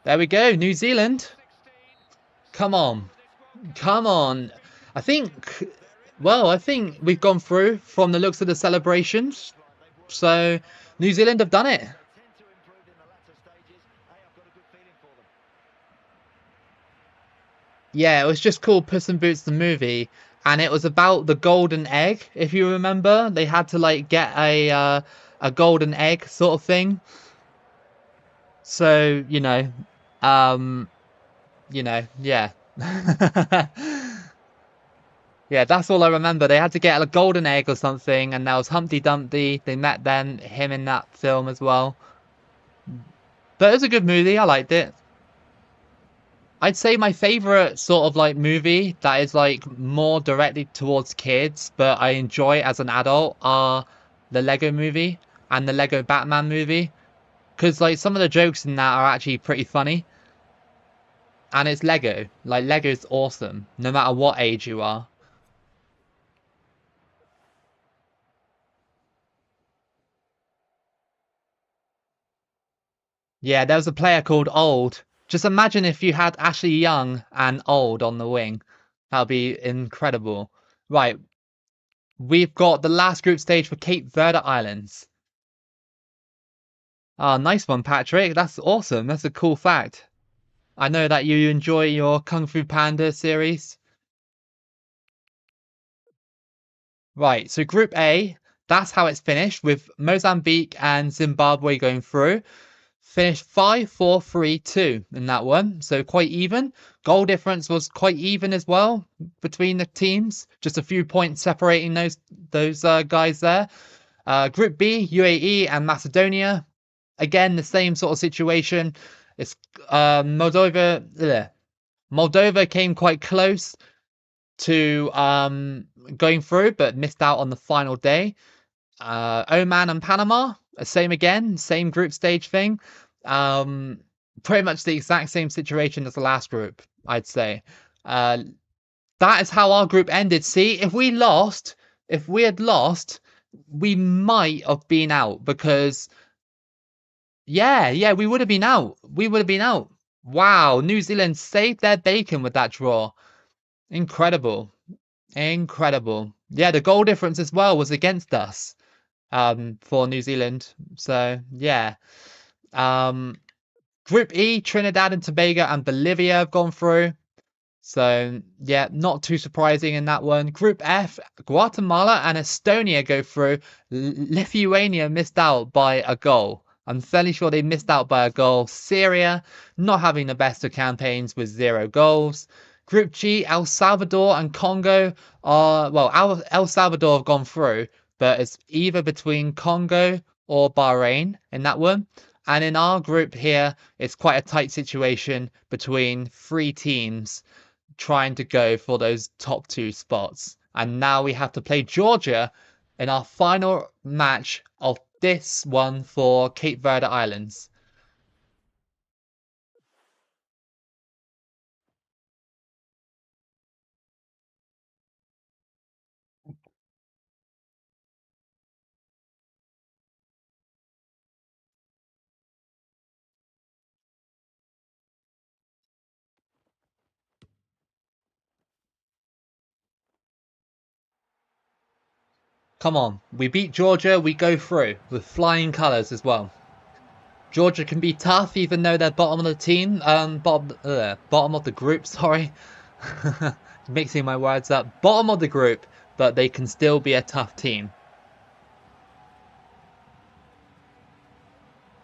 There we go, New Zealand. Come on. Come on. I think we've gone through from the looks of the celebrations. So, New Zealand have done it. Yeah, it was just called Puss in Boots the movie, and it was about the golden egg. If you remember, they had to like get a golden egg sort of thing. So yeah. Yeah, that's all I remember. They had to get a golden egg or something, and there was Humpty Dumpty. They met then him in that film as well. But it was a good movie. I liked it. I'd say my favorite sort of like movie that is like more directed towards kids, but I enjoy as an adult are the Lego movie and the Lego Batman movie. Because like some of the jokes in that are actually pretty funny. And it's Lego. Like Lego's awesome, no matter what age you are. Yeah, there was a player called Old. Just imagine if you had Ashley Young and Old on the wing. That would be incredible. Right, we've got the last group stage for Cape Verde Islands. Oh, nice one, Patrick. That's awesome. That's a cool fact. I know that you enjoy your Kung Fu Panda series. Right, so Group A, that's how it's finished with Mozambique and Zimbabwe going through. Finished 5-4-3-2 in that one, so quite even. Goal difference was quite even as well between the teams. Just a few points separating those guys there. Group B, UAE and Macedonia. Again, the same sort of situation. It's Moldova. Moldova came quite close to going through, but missed out on the final day. Oman and Panama, same again, same group stage thing. Pretty much the exact same situation as the last group, I'd say. That is how our group ended. See, if we had lost, we might have been out because, yeah, we would have been out. We would have been out. Wow, New Zealand saved their bacon with that draw. Incredible. Incredible. Yeah, the goal difference as well was against us for New Zealand. So, yeah. Group E, Trinidad and Tobago and Bolivia have gone through. So, yeah, not too surprising in that one. Group F, Guatemala and Estonia go through. Lithuania missed out by a goal. I'm fairly sure they missed out by a goal. Syria, not having the best of campaigns with 0 goals. Group G, El Salvador and Congo are, well, El Salvador have gone through, but it's either between Congo or Bahrain in that one. And in our group here, it's quite a tight situation between 3 teams trying to go for those top 2 spots. And now we have to play Georgia in our final match of this one for Cape Verde Islands. Come on, we beat Georgia, we go through with flying colours as well. Georgia can be tough even though they're bottom of the team, bottom of the group, sorry. Mixing my words up. Bottom of the group, but they can still be a tough team.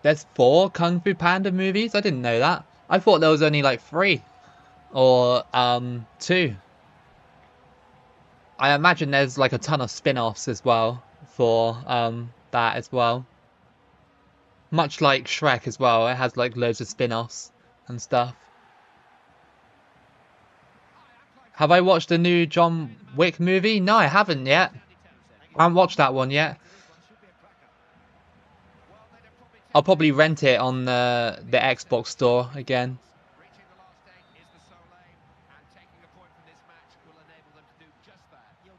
There's 4 Kung Fu Panda movies? I didn't know that. I thought there was only like 3 or 2. I imagine there's like a ton of spin-offs as well for that as well. Much like Shrek as well, it has like loads of spin-offs and stuff. Have I watched the new John Wick movie? No, I haven't yet. I haven't watched that one yet. I'll probably rent it on the Xbox store again.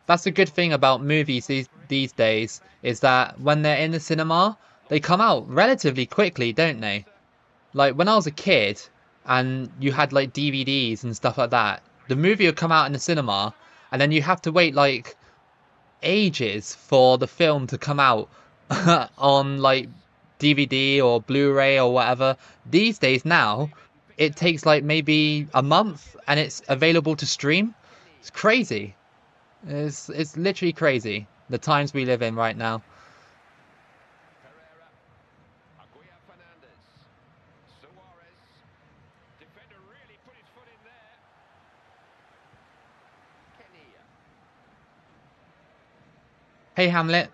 That's a good thing about movies these days, is that when they're in the cinema, they come out relatively quickly, don't they? Like when I was a kid and you had like DVDs and stuff like that, the movie would come out in the cinema and then you have to wait like ages for the film to come out on like DVD or Blu-ray or whatever. These days now, it takes like maybe a month and it's available to stream. It's crazy. It's literally crazy, the times we live in right now. Hey Hamlet,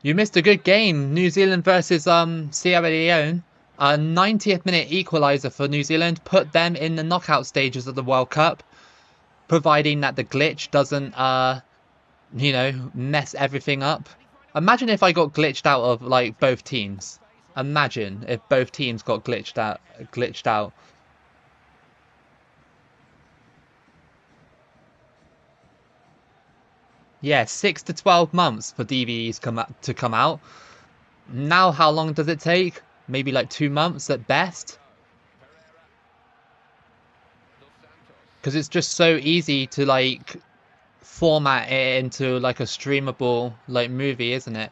you missed a good game. New Zealand versus Sierra Leone. A 90th minute equaliser for New Zealand put them in the knockout stages of the World Cup, providing that the glitch doesn't you know, mess everything up. Imagine if I got glitched out of like both teams. Imagine if both teams got glitched out. Yeah, 6 to 12 months for DVDs to come out. Now how long does it take? Maybe like 2 months at best. Because it's just so easy to like format it into like a streamable like movie, isn't it?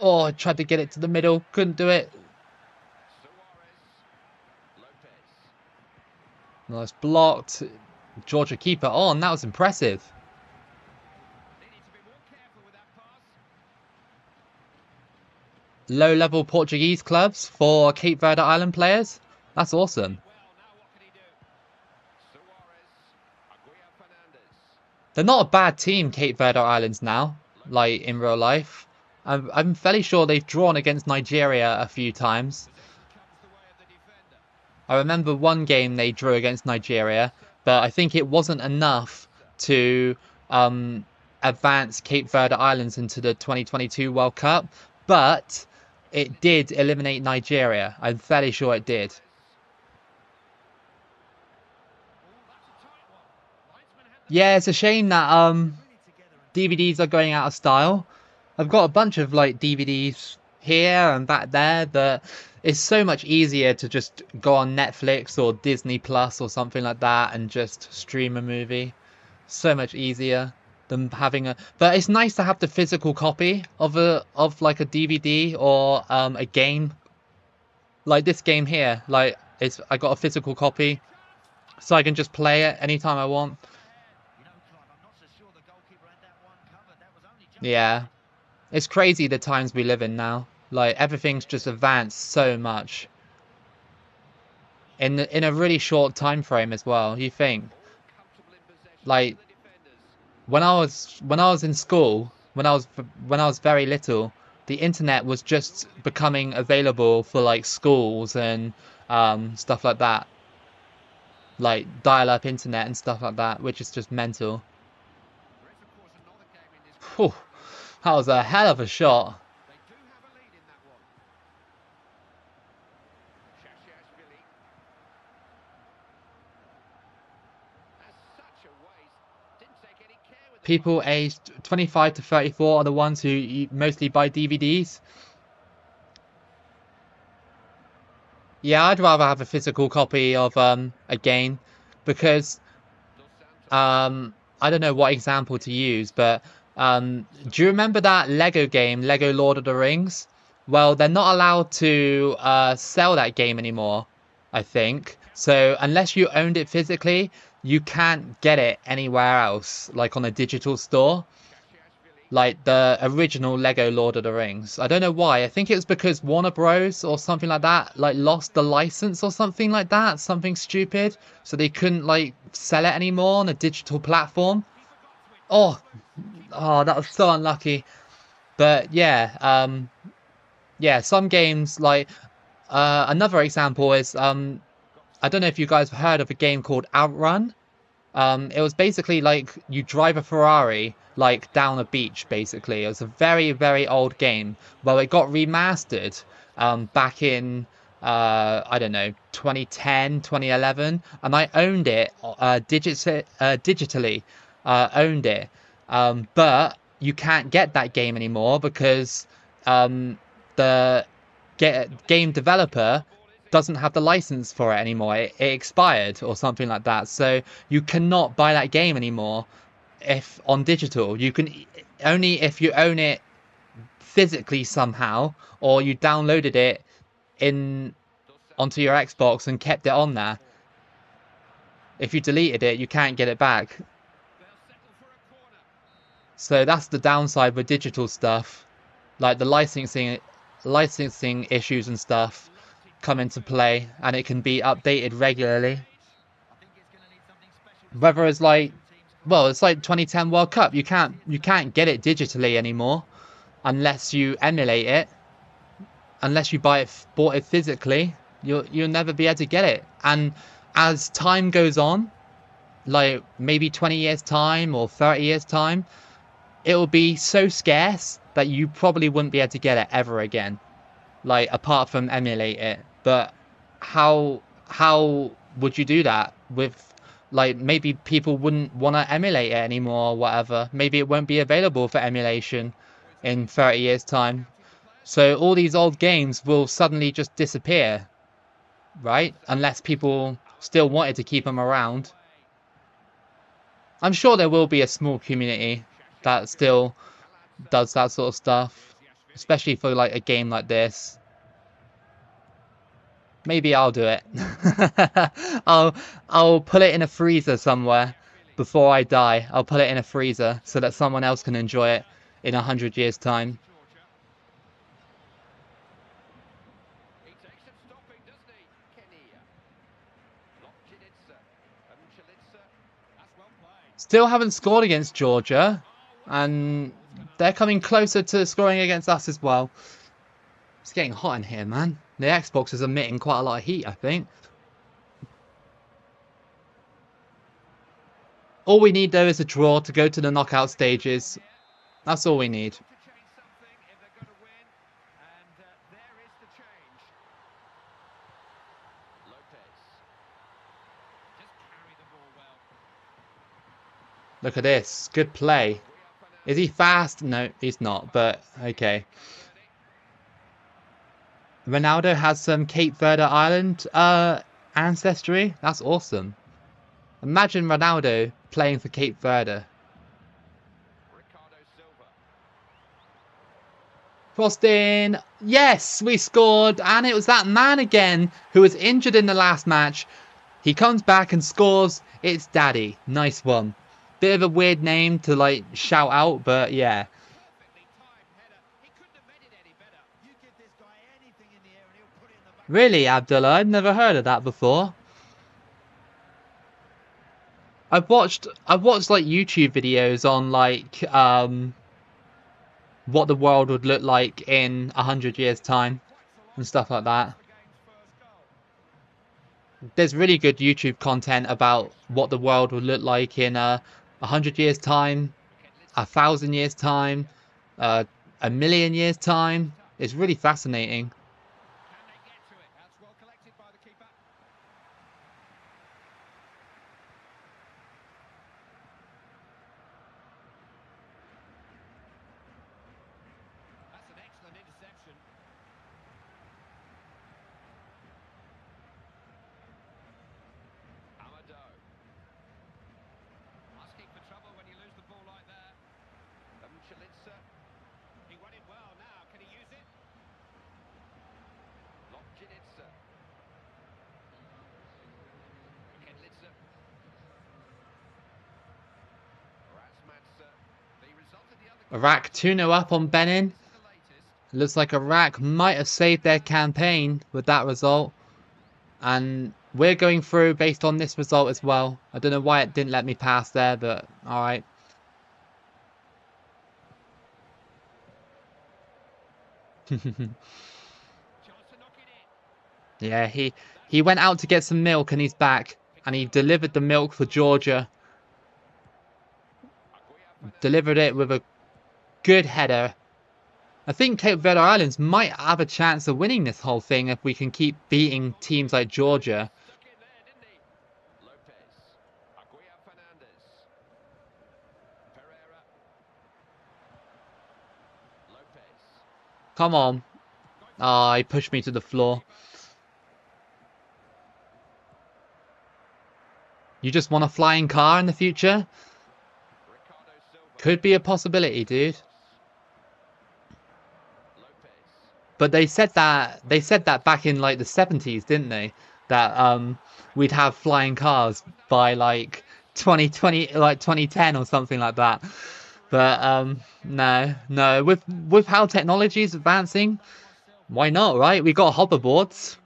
Oh, I tried to get it to the middle, couldn't do it. Nice blocked. Georgia keeper on, that was impressive. Low-level Portuguese clubs for Cape Verde Island players. That's awesome. They're not a bad team, Cape Verde Islands now, like in real life. I'm fairly sure they've drawn against Nigeria a few times. I remember one game they drew against Nigeria, but I think it wasn't enough to advance Cape Verde Islands into the 2022 World Cup. But it did eliminate Nigeria. I'm fairly sure it did. Yeah, it's a shame that DVDs are going out of style. I've got a bunch of like DVDs here and back there that it's so much easier to just go on Netflix or Disney Plus or something like that and just stream a movie. So much easier than having a, but it's nice to have the physical copy of like a DVD or a game. Like this game here, like I got a physical copy so I can just play it anytime I want. Yeah. It's crazy the times we live in now. Like everything's just advanced so much in a really short time frame as well. You think, like when I was in school, when I was very little, the internet was just becoming available for like schools and stuff like that, like dial-up internet and stuff like that, which is just mental. Whew, that was a hell of a shot. People aged 25 to 34 are the ones who mostly buy DVDs. Yeah, I'd rather have a physical copy of a game because I don't know what example to use, but do you remember that Lego game, Lego Lord of the Rings? Well, they're not allowed to sell that game anymore, I think. So unless you owned it physically, you can't get it anywhere else, like on a digital store. Like the original Lego Lord of the Rings. I don't know why. I think it was because Warner Bros. Or something like that, like lost the license or something like that, something stupid. So they couldn't like sell it anymore on a digital platform. Oh, oh, that was so unlucky. But yeah, yeah, some games like another example is I don't know if you guys have heard of a game called Outrun. It was basically like you drive a Ferrari like down a beach, basically. It was a very, very old game. Well, it got remastered back in I don't know, 2010, 2011, and I owned it digitally, owned it. But you can't get that game anymore because um, the game developer doesn't have the license for it anymore. It expired or something like that. So you cannot buy that game anymore if on digital. You can only if you own it physically somehow, or you downloaded it in onto your Xbox and kept it on there. If you deleted it, you can't get it back. So that's the downside with digital stuff. Like the licensing issues and stuff come into play, and it can be updated regularly. Whether it's like, well, it's like 2010 World Cup. You can't get it digitally anymore unless you emulate it. Unless you bought it physically, you'll never be able to get it. And as time goes on, like maybe 20 years time or 30 years time, it will be so scarce that you probably wouldn't be able to get it ever again. Like apart from emulate it. But how would you do that with like maybe people wouldn't want to emulate it anymore or whatever. Maybe it won't be available for emulation in 30 years time. So all these old games will suddenly just disappear, right? Unless people still wanted to keep them around. I'm sure there will be a small community that still does that sort of stuff, especially for like a game like this. Maybe I'll do it. I'll I'll put it in a freezer somewhere before I die. I'll put it in a freezer so that someone else can enjoy it in 100 years' time. Still haven't scored against Georgia, and they're coming closer to scoring against us as well. It's getting hot in here, man. The Xbox is emitting quite a lot of heat, I think. All we need, though, is a draw to go to the knockout stages. That's all we need. Look at this. Good play. Is he fast? No, he's not, but okay. Ronaldo has some Cape Verde Island ancestry. That's awesome. Imagine Ronaldo playing for Cape Verde. Crossed in. Yes, we scored. And it was that man again who was injured in the last match. He comes back and scores. It's Daddy. Nice one. Bit of a weird name to like shout out, but yeah. Really, Abdullah? I've never heard of that before. I've watched like YouTube videos on like what the world would look like in 100 years' time and stuff like that. There's really good YouTube content about what the world would look like in 100 years' time, 1,000 years' time, uh, 1,000,000 years' time. It's really fascinating. Iraq 2-0 up on Benin. Looks like Iraq might have saved their campaign with that result. And we're going through based on this result as well. I don't know why it didn't let me pass there, but alright. Yeah, he went out to get some milk and he's back. And he delivered the milk for Georgia. Delivered it with a good header. I think Cape Verde Islands might have a chance of winning this whole thing if we can keep beating teams like Georgia. Come on. Ah, he pushed me to the floor. You just want a flying car in the future? Could be a possibility, dude. But they said that back in like the 70s, didn't they? That we'd have flying cars by like 2020, like 2010 or something like that. But no. With how technology is advancing, why not, right? We got hoverboards.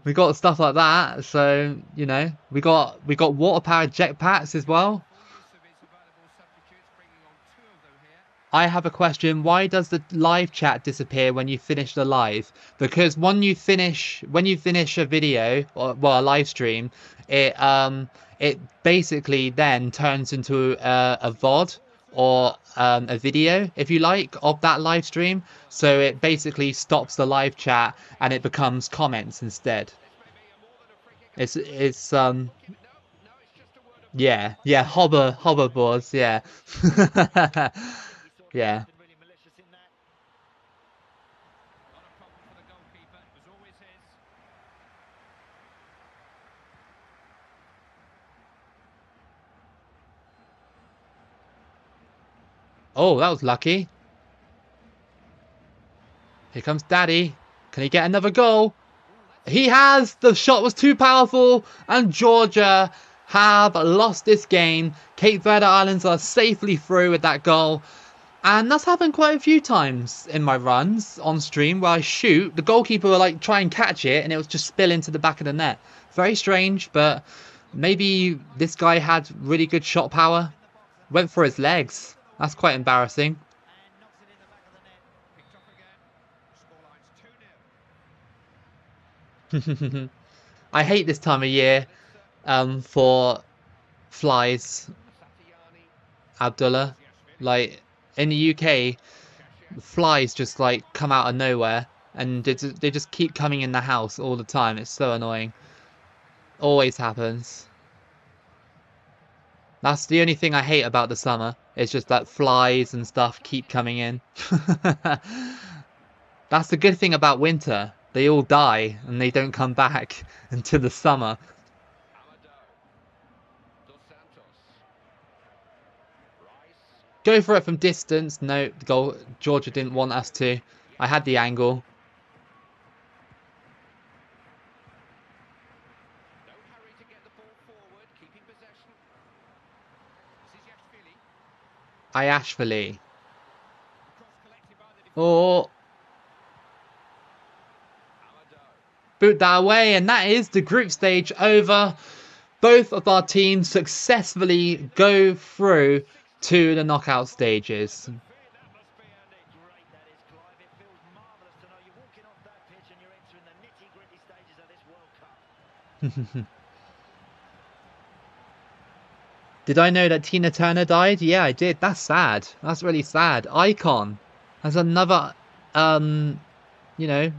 We got stuff like that. So, you know, we got water-powered jetpacks as well. I have a question. Why does the live chat disappear when you finish the live? Because when you finish a video or well a live stream, it basically then turns into a VOD or a video, if you like, of that live stream. So it basically stops the live chat and it becomes comments instead. It's yeah, hoverboards, yeah. Yeah. Oh, that was lucky. Here comes Daddy. Can he get another goal? He has! The shot was too powerful, and Georgia have lost this game. Cape Verde Islands are safely through with that goal. And that's happened quite a few times in my runs on stream where I shoot. The goalkeeper will like try and catch it and it will just spill into the back of the net. Very strange, but maybe this guy had really good shot power. Went for his legs. That's quite embarrassing. I hate this time of year for flies, Abdullah. Like, in the UK, flies just like come out of nowhere and they just keep coming in the house all the time. It's so annoying. Always happens. That's the only thing I hate about the summer. It's just that flies and stuff keep coming in. That's the good thing about winter. They all die and they don't come back until the summer. Go for it from distance. No, the goal. Georgia didn't want us to. I had the angle. Ashfully. Oh. Boot that away, and that is the group stage over. Both of our teams successfully go through to the knockout stages. Did I know that Tina Turner died? Yeah, I did. That's sad. That's really sad. Icon. That's another, um, you know,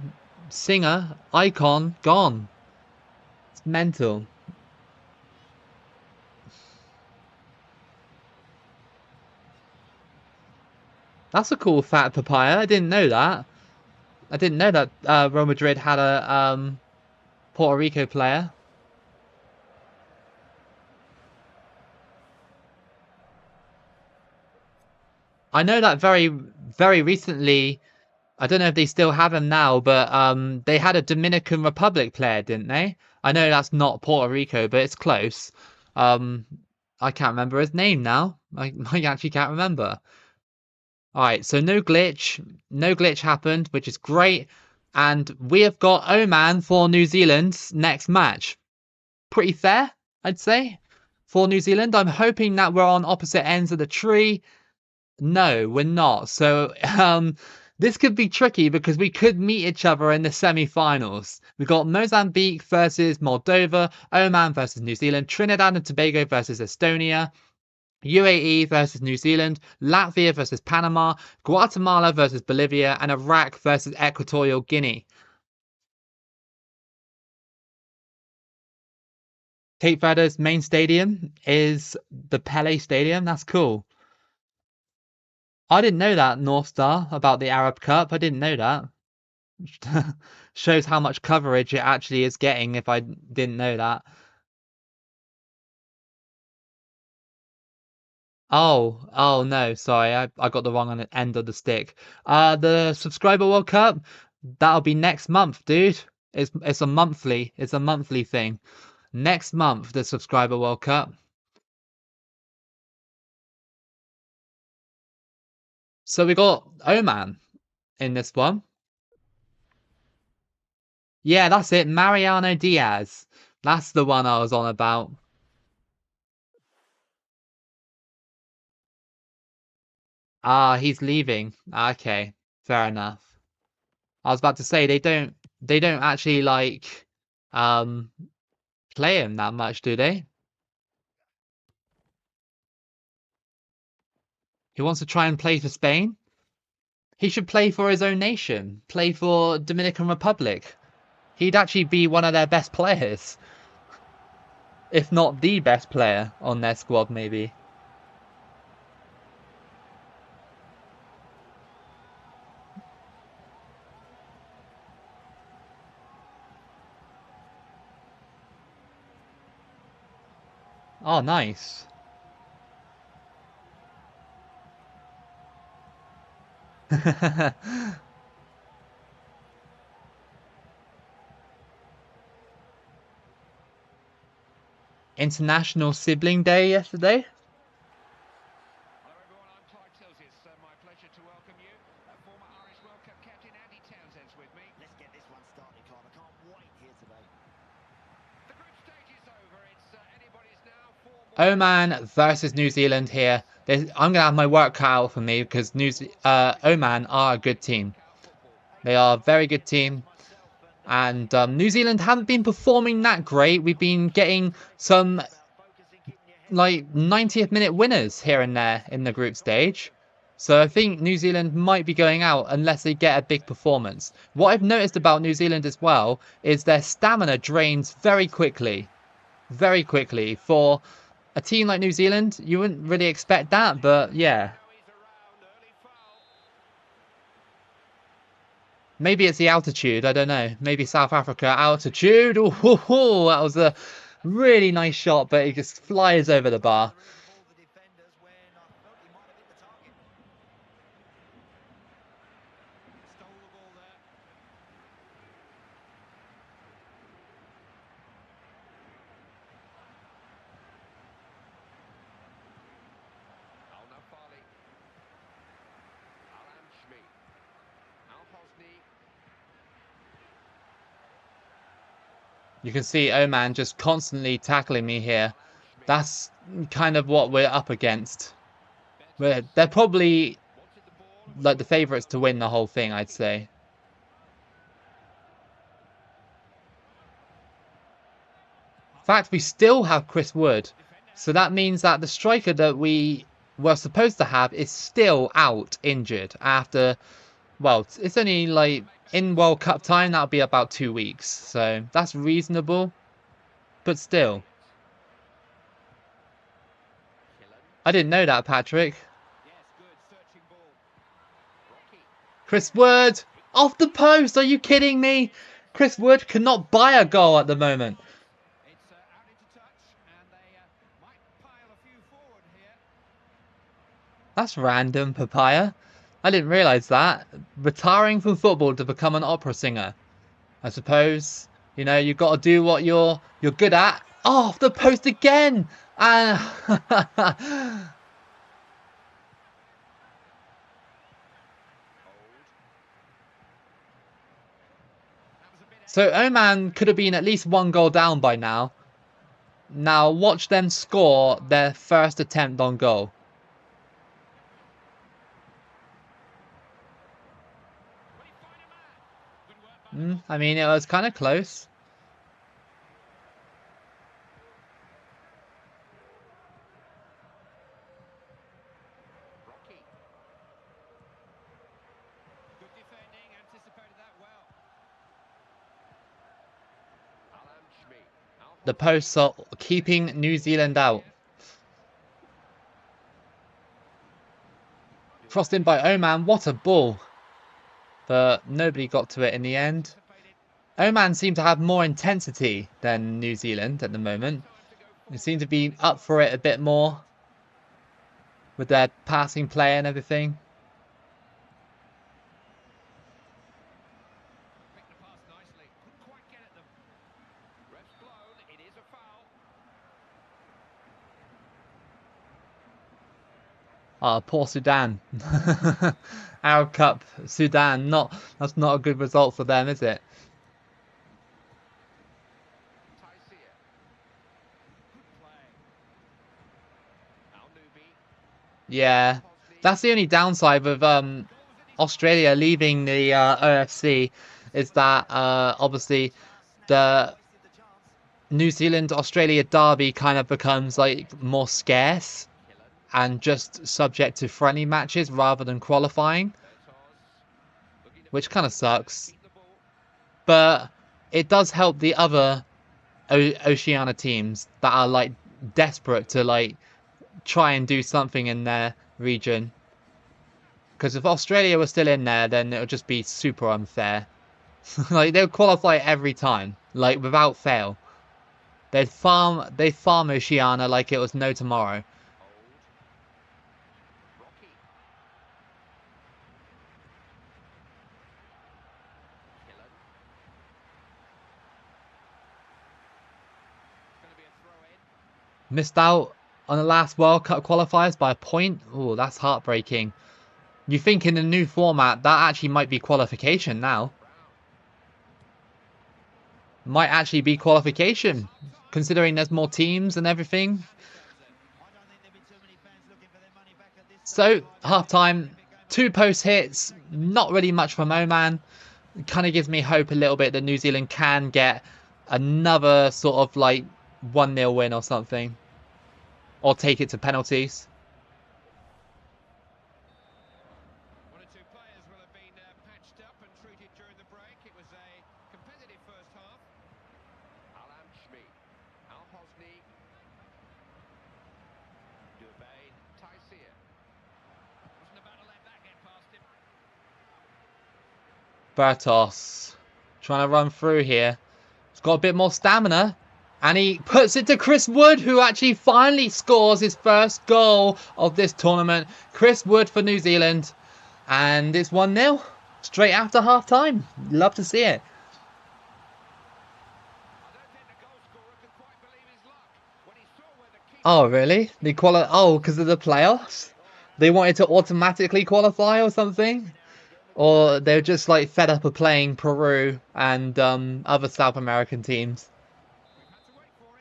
singer, icon, gone. It's mental. That's a cool fat papaya. I didn't know that. I didn't know that Real Madrid had a Puerto Rico player. I know that very recently. I don't know if they still have him now, but they had a Dominican Republic player, didn't they? I know that's not Puerto Rico, but it's close. Um, I can't remember his name now. I actually can't remember. All right, so no glitch happened, which is great. And we have got Oman for New Zealand's next match. Pretty fair, I'd say, for New Zealand. I'm hoping that we're on opposite ends of the tree. No, we're not. So, this could be tricky because we could meet each other in the semi-finals. We've got Mozambique versus Moldova, Oman versus New Zealand, Trinidad and Tobago versus Estonia, UAE versus New Zealand, Latvia versus Panama, Guatemala versus Bolivia, and Iraq versus Equatorial Guinea. Cape Verde's main stadium is the Pele Stadium. That's cool. I didn't know that, North Star, about the Arab Cup. I didn't know that. Shows how much coverage it actually is getting if I didn't know that. Oh no, sorry, I got the wrong end of the stick. The Subscriber World Cup, that'll be next month, dude. It's a monthly thing. Next month, the Subscriber World Cup. So we got Oman in this one. Yeah, that's it. Mariano Diaz. That's the one I was on about. Ah, he's leaving. Okay, fair enough. I was about to say they don't actually like um play him that much, do they? He wants to try and play for Spain. He should play for his own nation. Play for Dominican Republic. He'd actually be one of their best players, if not the best player on their squad, maybe. Oh, nice. International Sibling Day yesterday. Hello everyone, I'm Clive Tills. It's my pleasure to welcome you. Former Irish World Cup captain Andy Townsend's with me. Let's get this one started, Clive. I can't wait here today. The group stage is over. It's anybody's now. Oman versus New Zealand here. I'm gonna have my work cut out for me because Oman are a good team. They are a very good team. And New Zealand haven't been performing that great. We've been getting some like 90th minute winners here and there in the group stage. So I think New Zealand might be going out unless they get a big performance. What I've noticed about New Zealand as well is their stamina drains very quickly. Very quickly. For a team like New Zealand, you wouldn't really expect that, but yeah. Maybe it's the altitude. I don't know. Maybe South Africa altitude. Oh, that was a really nice shot, but it just flies over the bar. You can see Oman just constantly tackling me here. That's kind of what we're up against. They're probably like the favourites to win the whole thing, I'd say. fact, we still have Chris Wood. So that means that the striker that we were supposed to have is still out injured after, well, it's only like in World Cup time, that'll be about 2 weeks. So that's reasonable, but still. I didn't know that, Patrick. Chris Wood off the post. Are you kidding me? Chris Wood cannot buy a goal at the moment. That's random, Papaya. I didn't realise that. Retiring from football to become an opera singer. I suppose, you know, you've got to do what you're good at. Oh, off the post again! And so Oman could have been at least 1 goal down by now. Now watch them score their first attempt on goal. I mean, it was kind of close. The posts are keeping New Zealand out. Crossed in by Oman. What a ball. But nobody got to it in the end. Oman seem to have more intensity than New Zealand at the moment. They seem to be up for it a bit more with their passing play and everything. Oh, poor Sudan. Arab Cup, Sudan. That's not a good result for them, is it? Yeah, that's the only downside with Australia leaving the OFC is that obviously the New Zealand Australia derby kind of becomes like more scarce and just subject to friendly matches rather than qualifying, which kind of sucks. But it does help the other Oceania teams that are like desperate to like try and do something in their region. Because if Australia was still in there, then it would just be super unfair. Like they would qualify every time, like without fail. They'd farm Oceania like it was no tomorrow. Missed out on the last World Cup qualifiers by a point. Oh, that's heartbreaking. You think in the new format, that actually might be qualification now. Might actually be qualification, considering there's more teams and everything. So, half-time, 2 post hits, not really much from Oman. Kind of gives me hope a little bit that New Zealand can get another sort of like 1-0 win or something. Or take it to penalties. One or two players will have been patched up and treated during the break. It was a competitive first half. Alan Schmid, Al Hosni, Dubain, Tyseer. Wasn't about to let that get past him. Bertos trying to run through here. He's got a bit more stamina. And he puts it to Chris Wood, who actually finally scores his first goal of this tournament. Chris Wood for New Zealand. And it's 1-0 straight after half-time. Love to see it. Oh, really? Oh, because of the playoffs? They wanted to automatically qualify or something? Or they're just like fed up of playing Peru and other South American teams?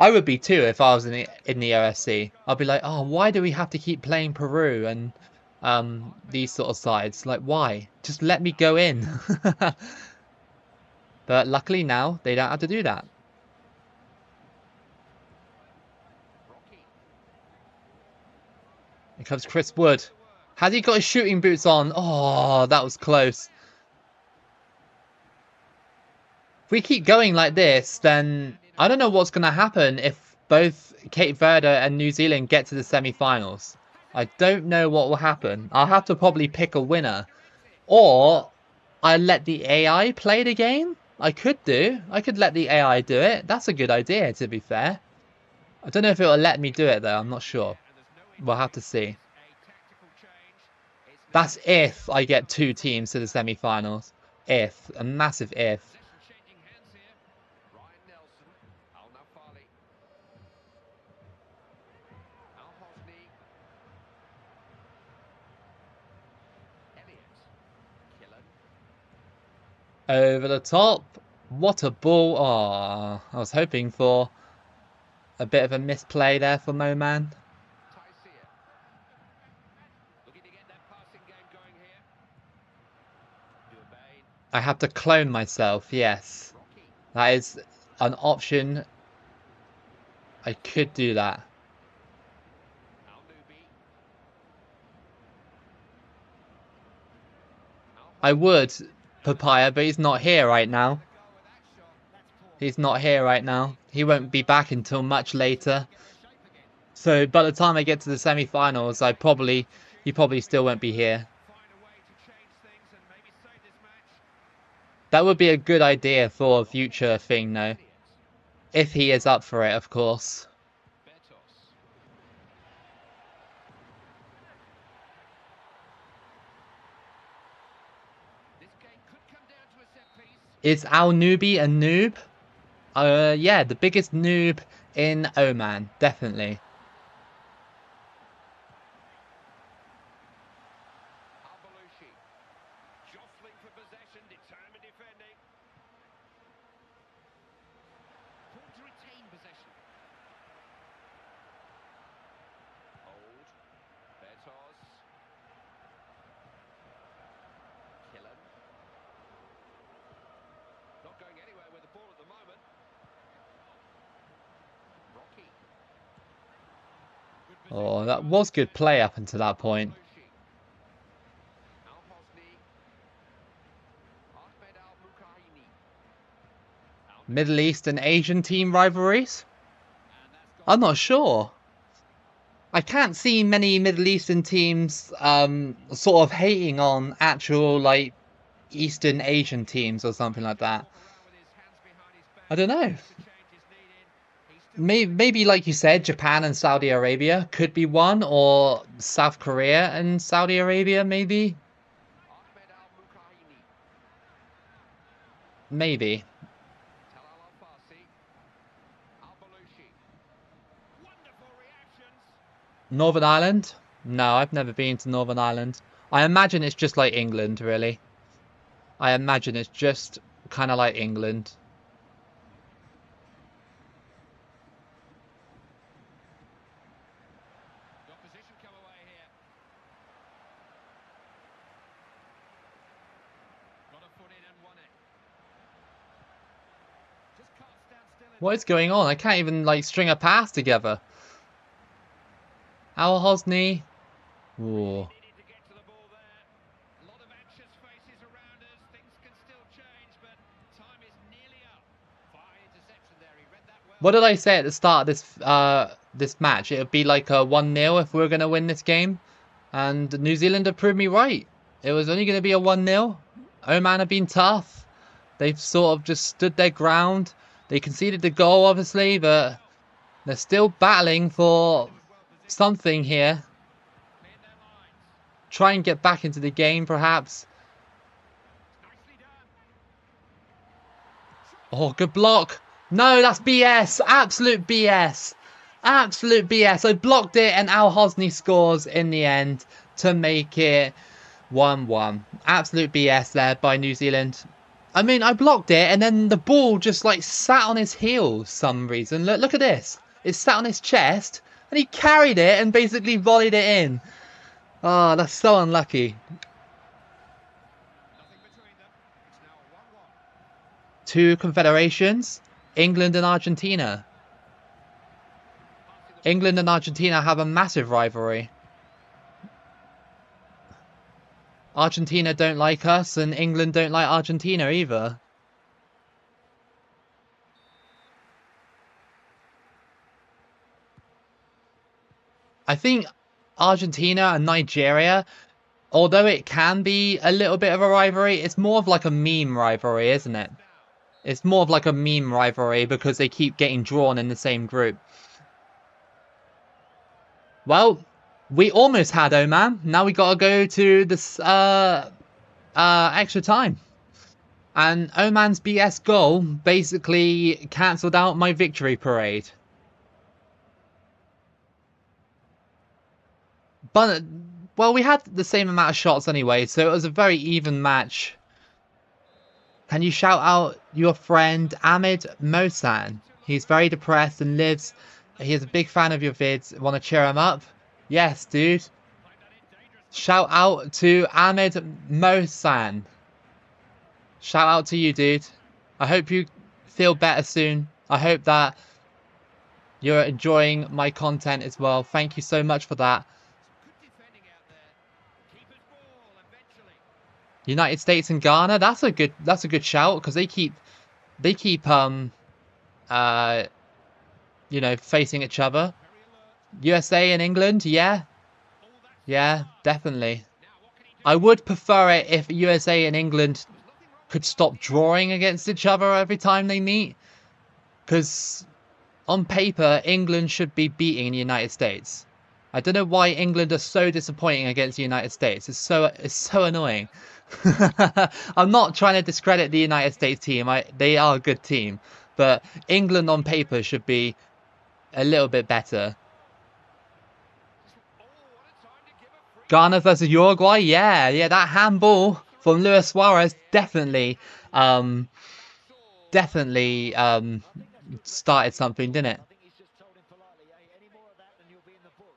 I would be too if I was in the OFC. I'd be like, oh, why do we have to keep playing Peru and these sort of sides? Like, why? Just let me go in. But luckily now, they don't have to do that. Here comes Chris Wood. Has he got his shooting boots on? Oh, that was close. If we keep going like this, then I don't know what's going to happen if both Cape Verde and New Zealand get to the semi-finals. I don't know what will happen. I'll have to probably pick a winner. Or I let the AI play the game. I could let the AI do it. That's a good idea, to be fair. I don't know if it will let me do it, though. I'm not sure. We'll have to see. That's if I get 2 teams to the semi-finals. If. A massive if. Over the top. What a ball. Oh, I was hoping for a bit of a misplay there for Oman. I have to clone myself, yes. That is an option. I could do that. I would, Papaya, but he's not here right now. He's not here right now. He won't be back until much later. So by the time I get to the semi-finals, he probably still won't be here. That would be a good idea for a future thing, though. If he is up for it, of course. Is Al Nubi a noob? Yeah, the biggest noob in Oman, definitely. Oh, that was good play up until that point. Middle East and Asian team rivalries? I'm not sure. I can't see many Middle Eastern teams sort of hating on actual like Eastern Asian teams or something like that. I don't know. Maybe like you said, Japan and Saudi Arabia could be one, or South Korea and Saudi Arabia, maybe. Maybe. Northern Ireland? No, I've never been to Northern Ireland. I imagine it's just like England, really. I imagine it's just kind of like England. What is going on? I can't even like string a pass together. Al Hosni. Ooh. What did I say at the start of this match? It would be like a 1-0 if we were going to win this game. And New Zealand have proved me right. It was only going to be a 1-0. Oman have been tough. They've sort of just stood their ground. They conceded the goal, obviously, but they're still battling for something here. Try and get back into the game, perhaps. Oh, good block. No, that's BS. Absolute BS. Absolute BS. I blocked it and Al Hosni scores in the end to make it 1-1. Absolute BS there by New Zealand. I mean, I blocked it and then the ball just like sat on his heels for some reason. Look at this. It sat on his chest and he carried it and basically volleyed it in. Oh, that's so unlucky. 2 confederations, England and Argentina. England and Argentina have a massive rivalry. Argentina don't like us, and England don't like Argentina either. I think Argentina and Nigeria, although it can be a little bit of a rivalry, it's more of like a meme rivalry, isn't it? It's more of like a meme rivalry because they keep getting drawn in the same group. Well, we almost had Oman. Now we gotta go to this extra time. And Oman's BS goal basically cancelled out my victory parade. But, well, we had the same amount of shots anyway, so it was a very even match. Can you shout out your friend Ahmed Mosan? He's very depressed and lives. He is a big fan of your vids. Want to cheer him up? Yes, dude. Shout out to Ahmed Mosan. Shout out to you, dude. I hope you feel better soon. I hope that you're enjoying my content as well. Thank you so much for that. United States and Ghana. That's a good shout because they keep uh you know, facing each other. USA and England, yeah. Yeah, definitely. I would prefer it if USA and England could stop drawing against each other every time they meet. Because on paper, England should be beating the United States. I don't know why England are so disappointing against the United States. It's so annoying. I'm not trying to discredit the United States team. They are a good team, but England on paper should be a little bit better. Ghana versus Uruguay, yeah, that handball from Luis Suarez definitely started something, didn't it? I think he's just told him politely, hey, any more of that and you'll be in the book.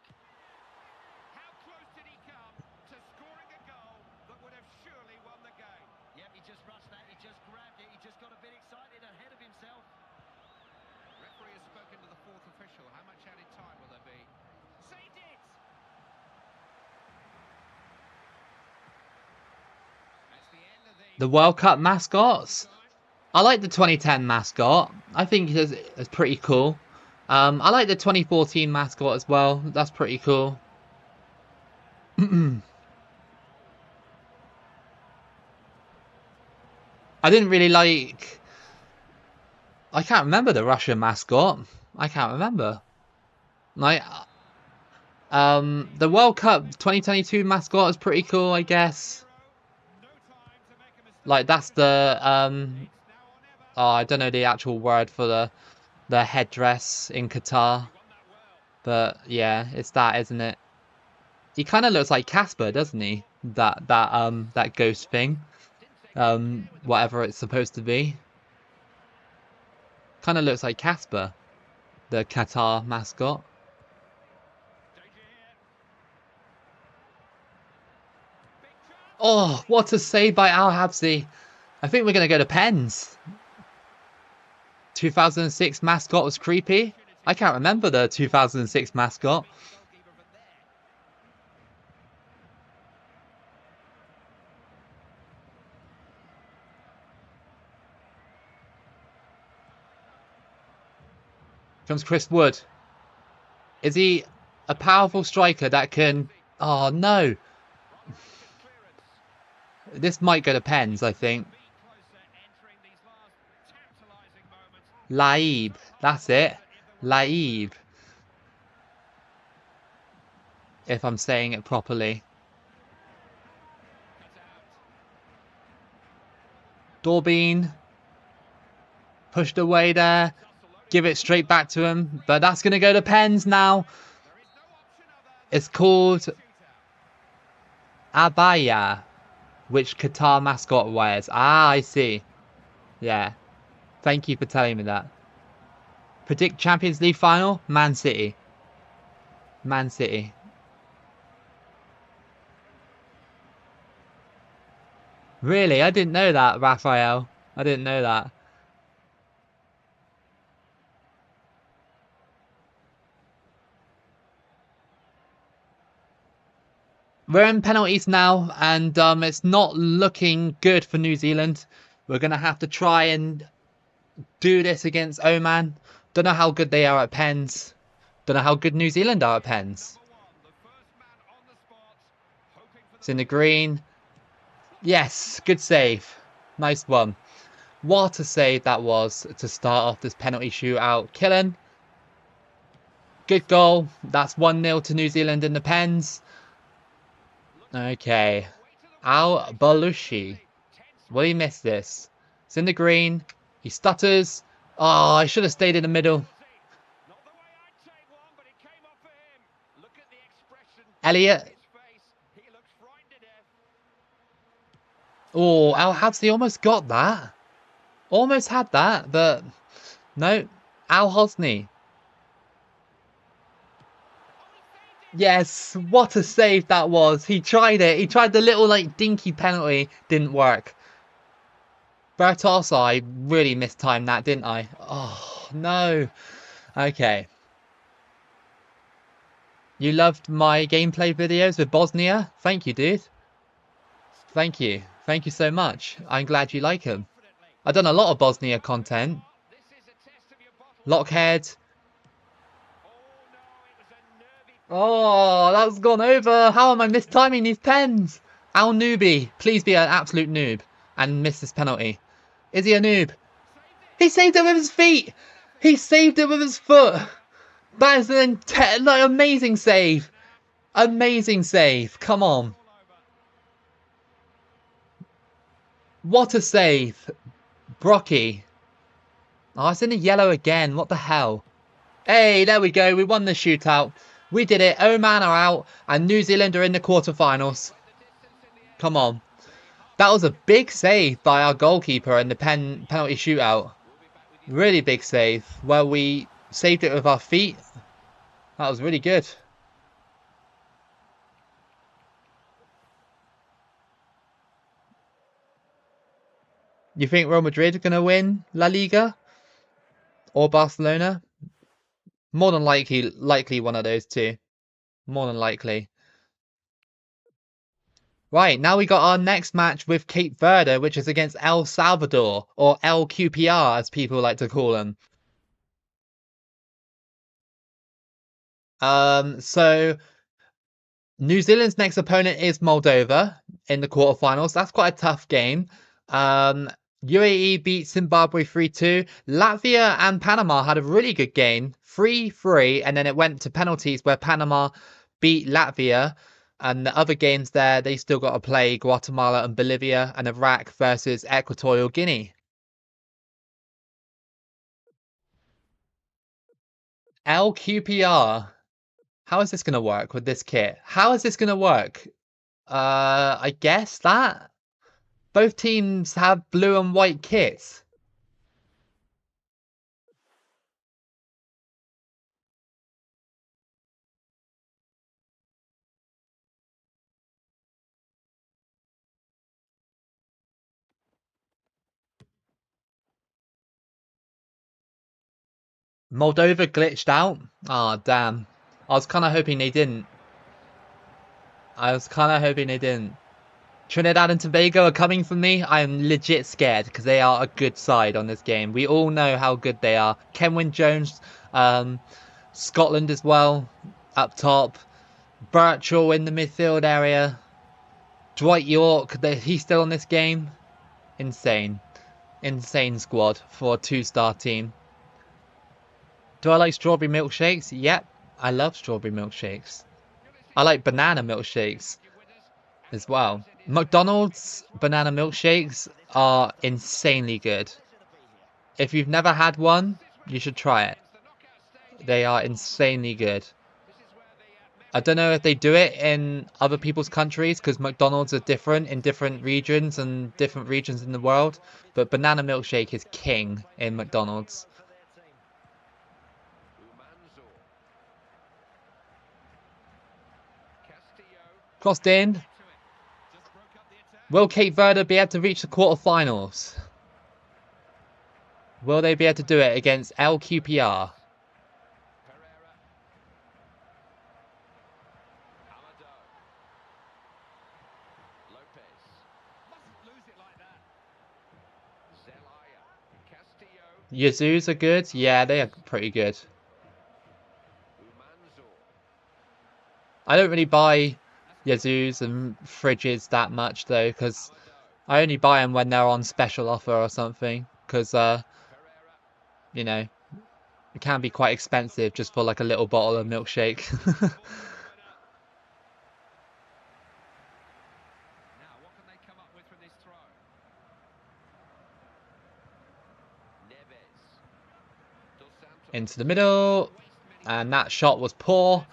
How close did he come to scoring a goal that would have surely won the game? Yep, he just rushed that, he just grabbed it, he just got a bit excited ahead of himself. Referee has spoken to the fourth official. How much added time will there be? Saved it! That's the end of The World Cup mascots. I like the 2010 mascot. I think it's pretty cool. I like the 2014 mascot as well. That's pretty cool. I didn't really like. I can't remember the Russian mascot. I can't remember. Like, the World Cup 2022 mascot is pretty cool, I guess. Like, that's the oh, I don't know the actual word for the headdress in Qatar, but yeah, it's that, isn't it? He kind of looks like Casper, doesn't he? That ghost thing, whatever it's supposed to be. Kind of looks like Casper, the Qatar mascot. Oh, what a save by Al Habsi! I think we're gonna go to pens. 2006 mascot was creepy. I can't remember the 2006 mascot. Comes Chris Wood. Is he a powerful striker that can... Oh, no. This might go to pens, I think. Laib. That's it. Laib. If I'm saying it properly. Dorbeen. Pushed away there. Give it straight back to him. But that's going to go to pens now. It's called Abaya, which Qatar mascot wears. Ah, I see. Yeah. Thank you for telling me that. Predict Champions League final? Man City. Man City. Really? I didn't know that, Raphael. I didn't know that. We're in penalties now, and it's not looking good for New Zealand. We're going to have to try and do this against Oman. Don't know how good they are at pens. Don't know how good New Zealand are at pens. It's in the green. Yes, good save. Nice one. What a save that was to start off this penalty shootout. Killen. Good goal. That's 1-0 to New Zealand in the pens. Okay. Al Balushi. Will he miss this? It's in the green. He stutters. Oh, I should have stayed in the middle. Elliot. Oh, Al Habsley almost got that. Almost had that, but no. Al Hosni. Yes, what a save that was. He tried it. He tried the little, like, dinky penalty. Didn't work. Bertos, I really mistimed that, didn't I? Oh, no. Okay. You loved my gameplay videos with Bosnia? Thank you, dude. Thank you. Thank you so much. I'm glad you like them. I've done a lot of Bosnia content. Lockhead. Oh, that's gone over. How am I mistiming these pens? Al Newbie, please be an absolute noob and miss this penalty. Is he a noob? He saved it with his feet. He saved it with his foot. That is an like, amazing save. Amazing save. Come on. What a save. Brocky. Oh, it's in the yellow again. What the hell? Hey, there we go. We won the shootout. We did it. Oman are out and New Zealand are in the quarterfinals. Come on. That was a big save by our goalkeeper in the penalty shootout. Really big save. Where we saved it with our feet. That was really good. You think Real Madrid are going to win La Liga? Or Barcelona? More than likely one of those two. More than likely. Right, now we got our next match with Cape Verde, which is against El Salvador, or LQPR as people like to call them. So New Zealand's next opponent is Moldova in the quarterfinals. That's quite a tough game. UAE beat Zimbabwe 3-2. Latvia and Panama had a really good game, 3-3, and then it went to penalties where Panama beat Latvia. And the other games there, they still got to play Guatemala and Bolivia, and Iraq versus Equatorial Guinea. LQPR. How is this going to work with this kit? How is this going to work? I guess that. Both teams have blue and white kits. Moldova glitched out? Ah, oh, damn. I was kind of hoping they didn't. Trinidad and Tobago are coming for me. I am legit scared because they are a good side on this game. We all know how good they are. Kenwyn Jones, Scotland as well, up top. Birchall in the midfield area. Dwight York, he's still in this game. Insane. Insane squad for a 2-star team. Do I like strawberry milkshakes? Yep, I love strawberry milkshakes. I like banana milkshakes as well. McDonald's banana milkshakes are insanely good. If you've never had one, you should try it. They are insanely good. I don't know if they do it in other people's countries because McDonald's are different in different regions and different regions in the world. But banana milkshake is king in McDonald's. Crossed in. Will Cape Verde be able to reach the quarterfinals? Will they be able to do it against LQPR? Jesus are good. Yeah, they are pretty good. I don't really buy Jesus and fridges that much though, because I only buy them when they're on special offer or something. Because you know, it can be quite expensive just for like a little bottle of milkshake. Now, what can they come up with from this throw? Neves. Dos Santos. Into the middle, and that shot was poor. Terrible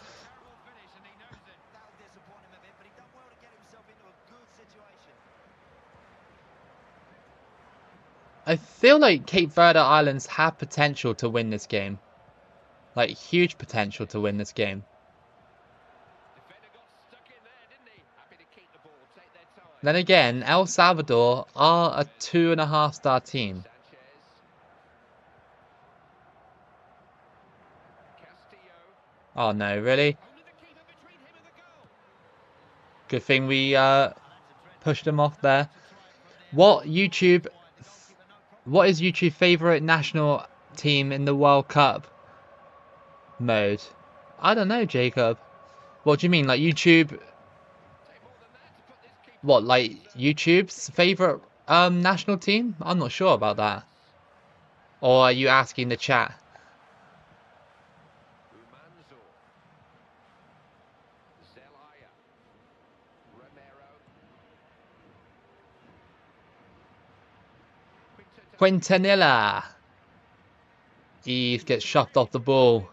finish, and he knows it. That'll disappoint him a bit, but he done well to get himself into a good situation. I feel like Cape Verde Islands have potential to win this game. Like, huge potential to win this game. Defender got stuck in there, didn't he? Happy to keep the ball, take their time. Then again, El Salvador are a 2.5-star team. Sanchez. Castillo. Oh no, really? Only the keeper between him and the goal. Good thing we pushed them off there. What is YouTube favorite national team in the World Cup mode? I don't know, Jacob. What do you mean, like YouTube? Take more than that to put this keeper. What, like YouTube's favorite national team? I'm not sure about that. Or are you asking the chat? Umanzo. Zelaya. Romero. Quintanilla. Eve gets shoved off the ball.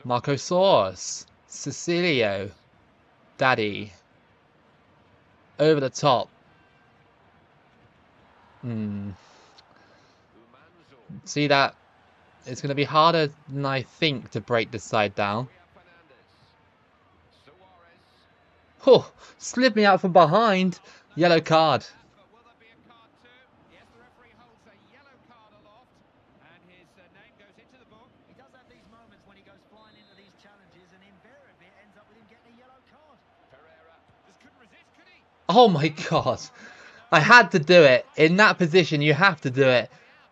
Marcosaurus. Cecilio. Daddy. Over the top. See that? It's going to be harder than I think to break this side down. Oh, slid me out from behind. Yellow card. Will there be a card too? Yes, the referee holds a yellow card aloft, and his name goes into the book. He does have these moments when he goes flying into these challenges, and invariably it ends up with him getting a yellow card. Pereira just couldn't resist, could he? Oh my god. I had to do it. In that position, you have to do it.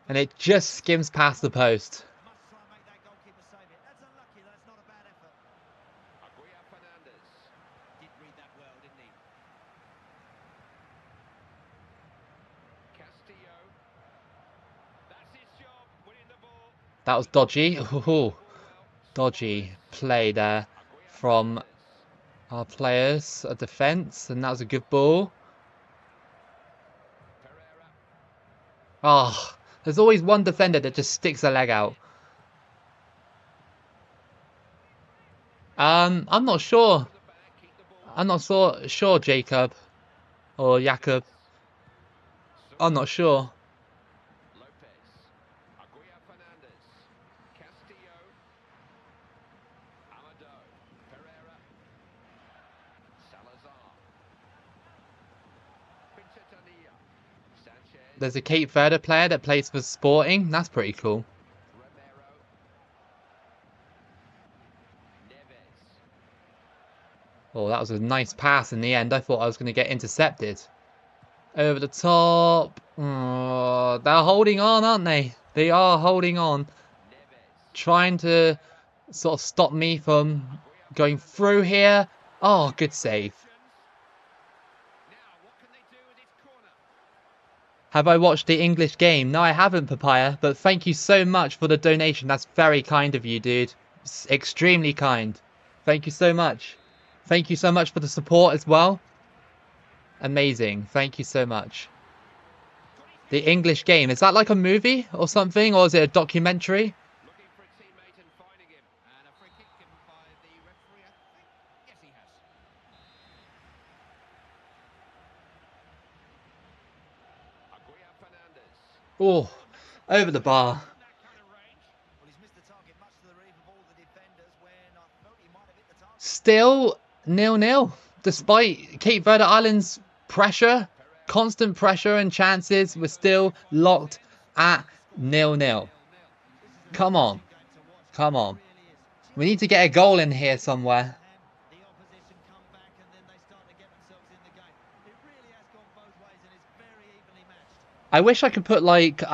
And it just skims past the post. Must try and make that goalkeeper save it. That's unlucky, that's not a bad effort. Aguirre Fernandez. Did read that well, didn't he? Castillo. That's his job, winning the ball. That was dodgy. Ooh, dodgy play there from our players. A defence, and that was a good ball. Pereira. Oh, there's always one defender that just sticks a leg out. I'm not sure. I'm not sure, Jacob. Or Jakob. I'm not sure. Lopez. Aguirre Fernandez. Castillo. Amado. Pereira. Salazar. Quintanilla. Sanchez. There's a Cape Verde player that plays for Sporting. That's pretty cool. Romero. Neves. Oh, that was a nice pass in the end. I thought I was going to get intercepted. Over the top. Oh, they're holding on, aren't they? They are holding on. Neves. Trying to sort of stop me from going through here. Oh, good save. Now, what can they do with this corner? Have I watched the English game? No, I haven't, Papaya. But thank you so much for the donation. That's very kind of you, dude. It's extremely kind. Thank you so much. Thank you so much for the support as well. Amazing. Thank you so much. The English game. Is that like a movie or something? Or is it a documentary? Looking for a teammate and finding him. And a free kick given by the referee, I think. Yes, he has. Aguirre Fernandez. Oh, over the bar. That kind of range. Well, he's missed the target much to the relief of all the defenders when I thought he might have hit the target. Still 0-0. Despite Cape Verde Islands' pressure, constant pressure and chances, we're still locked at 0-0. Come on. Come on. We need to get a goal in here somewhere. The opposition come back and then they start to get themselves in the game. It really has gone both ways and it's very evenly matched. I wish I could put like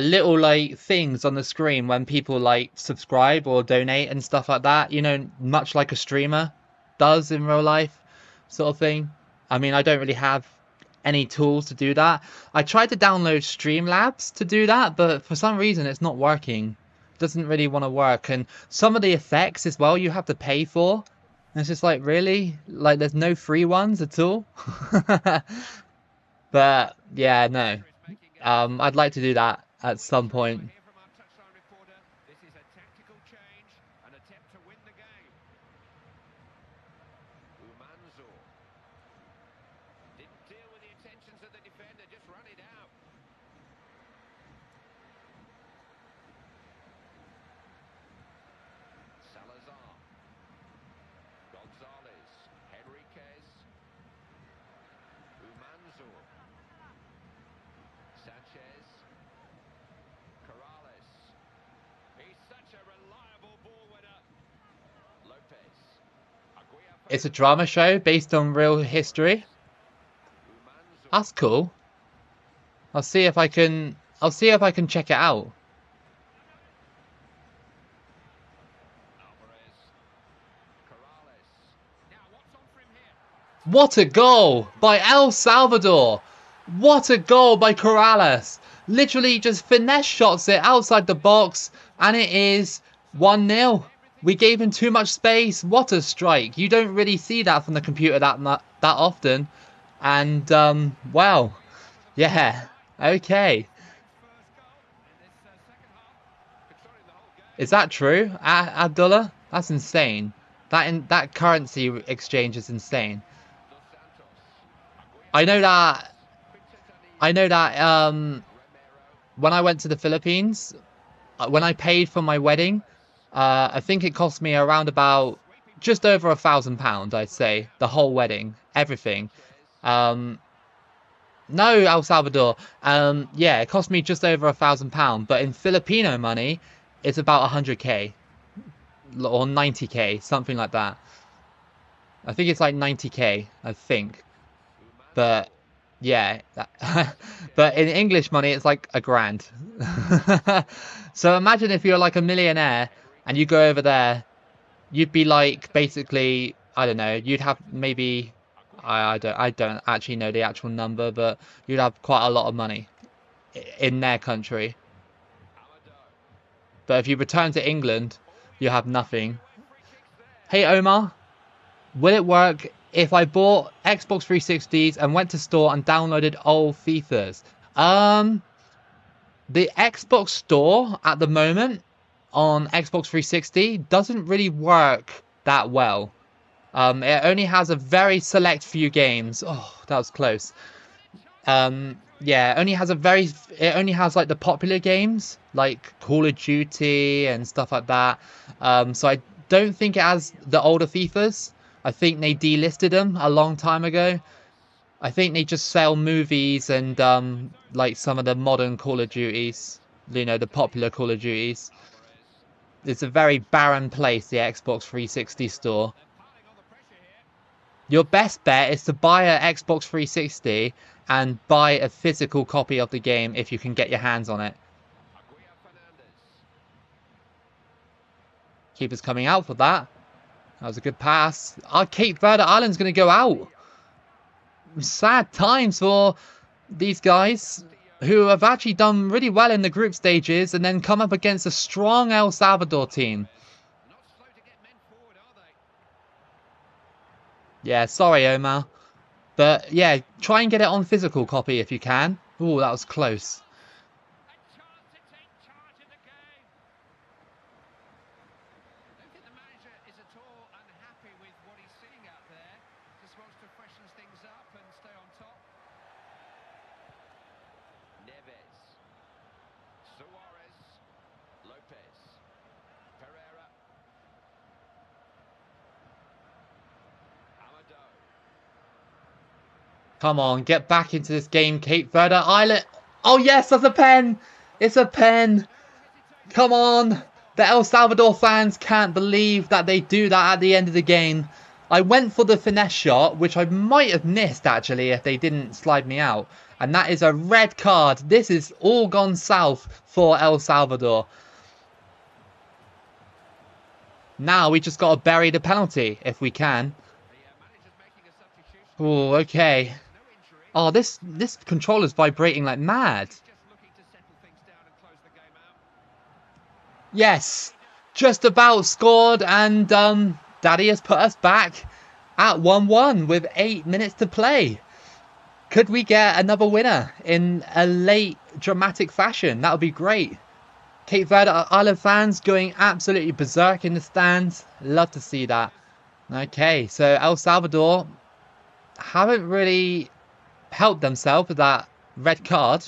little like things on the screen when people like subscribe or donate and stuff like that, you know, much like a streamer does in real life, sort of thing. I mean, I don't really have any tools to do that. I tried to download Streamlabs to do that, but for some reason it's not working. It doesn't really want to work, and some of the effects as well you have to pay for. And it's just like, really? Like, there's no free ones at all? But yeah, no. I'd like to do that at some point. Here from our touchline reporter, this is a tactical change, an attempt to win the game. Umanzo didn't deal with the intentions of the defender, just run it out. Salazar, Gonzalez, Henriquez, Umanzo, Sanchez, Corrales. He's such a reliable ball winner. Lopez. It's a drama show based on real history. Umanzo. That's cool. I'll see if I can check it out. Alvarez. Corrales. Now what's on for him here? What a goal by El Salvador. What a goal by Corrales. Literally just finesse shots it outside the box, and it is 1-0. We gave him too much space. What a strike. You don't really see that from the computer that often. And, well, yeah, okay. First goal in this second half. Controlling the whole game. Is that true, Abdullah? That's insane. That currency exchange is insane. Dos Santos. I know that Romero. when I went to the Philippines, when I paid for my wedding, I think it cost me around about just over £1,000, I'd say, the whole wedding, everything. No, El Salvador. Yeah, it cost me just over £1,000, but in Filipino money, it's about 100k or 90k, something like that. I think it's like 90k, I think. But yeah, but in English money, it's like £1,000. So imagine if you're like a millionaire and you go over there, you'd be like basically, I don't know, you'd have maybe, I don't actually know the actual number, but you'd have quite a lot of money in their country. But if you return to England, you have nothing. Hey Omar, will it work if I bought Xbox 360s and went to store and downloaded old FIFAs? The Xbox store at the moment on Xbox 360 doesn't really work that well. It only has a very select few games. Oh, that was close. Yeah, it only has like the popular games like Call of Duty and stuff like that. So I don't think it has the older FIFAs. I think they delisted them a long time ago. I think they just sell movies and like some of the modern Call of Duties, you know, the popular Call of Duties. It's a very barren place, the Xbox 360 store. Your best bet is to buy an Xbox 360 and buy a physical copy of the game if you can get your hands on it. Keeper's coming out for that. That was a good pass. Cape Verde Island's going to go out. Sad times for these guys who have actually done really well in the group stages and then come up against a strong El Salvador team. Yeah, sorry, Omar. But yeah, try and get it on physical copy if you can. Oh, that was close. Come on, get back into this game, Cape Verde Island. Oh yes, that's a pen. It's a pen. Come on. The El Salvador fans can't believe that they do that at the end of the game. I went for the finesse shot, which I might have missed actually if they didn't slide me out. And that is a red card. This is all gone south for El Salvador. Now we just got to bury the penalty if we can. Oh, okay. Oh, this controller's vibrating like mad. Yes, just about scored, and Daddy has put us back at 1-1 with 8 minutes to play. Could we get another winner in a late dramatic fashion? That would be great. Cape Verde Island fans going absolutely berserk in the stands. Love to see that. Okay, so El Salvador haven't really helped themselves with that red card.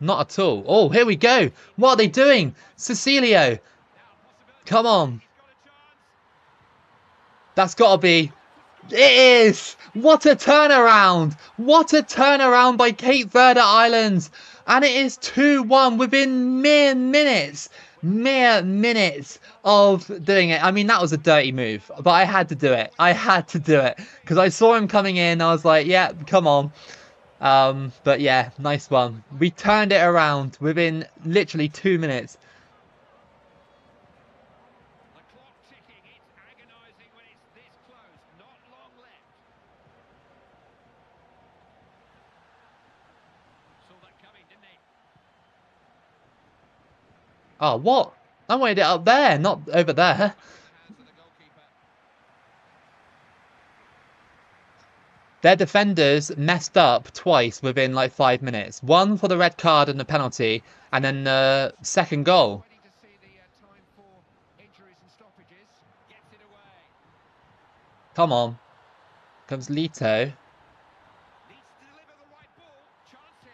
Not at all. Oh, here we go. What are they doing? Cecilio. Come on. That's got to be... It is! What a turnaround! What a turnaround by Cape Verde Islands! And it is 2-1 within mere minutes. Mere minutes of doing it. I mean, that was a dirty move, but I had to do it. I had to do it because I saw him coming in. I was like, yeah, come on. But yeah, nice one. We turned it around within literally 2 minutes. The clock ticking, it's agonising when it's this close. Not long left. Saw that coming, didn't he? Oh, what? I wanted it up there, not over there. Hands of the goalkeeper. Their defenders messed up twice within like 5 minutes. One for the red card and the penalty, and then the second goal. Waiting to see the time for injuries and stoppages. Gets it away. Come on. Comes Lito. Needs to deliver the right ball. Chance here.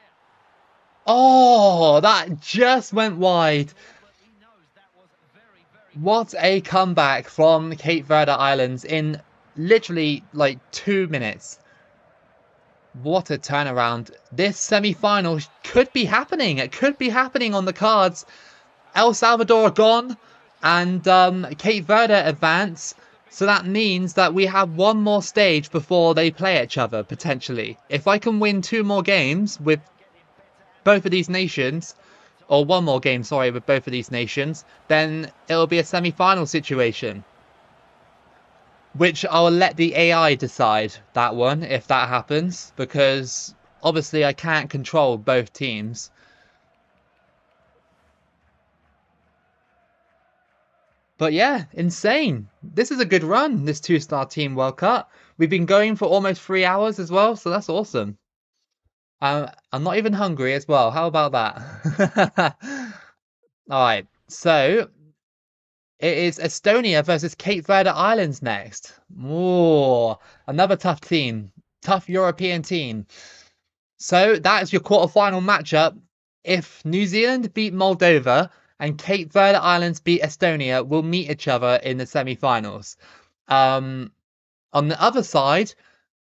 Oh, that just went wide. But he knows that was very, very What a comeback from Cape Verde Islands in literally like 2 minutes. What a turnaround. This semi-final could be happening. It could be happening on the cards. El Salvador are gone and Cape Verde advance. So that means that we have one more stage before they play each other, potentially. If I can win 2 more games with both of these nations, or 1 more game, sorry, with both of these nations, then it'll be a semi-final situation. Which I'll let the AI decide that one, if that happens, because obviously I can't control both teams. But yeah, insane. This is a good run, this 2-star Team World Cup. We've been going for almost 3 hours as well, so that's awesome. I'm not even hungry as well. How about that? Alright, so it is Estonia versus Cape Verde Islands next. Ooh, another tough team. Tough European team. So that is your quarterfinal matchup. If New Zealand beat Moldova and Cape Verde Islands beat Estonia, we'll meet each other in the semi-finals. On the other side,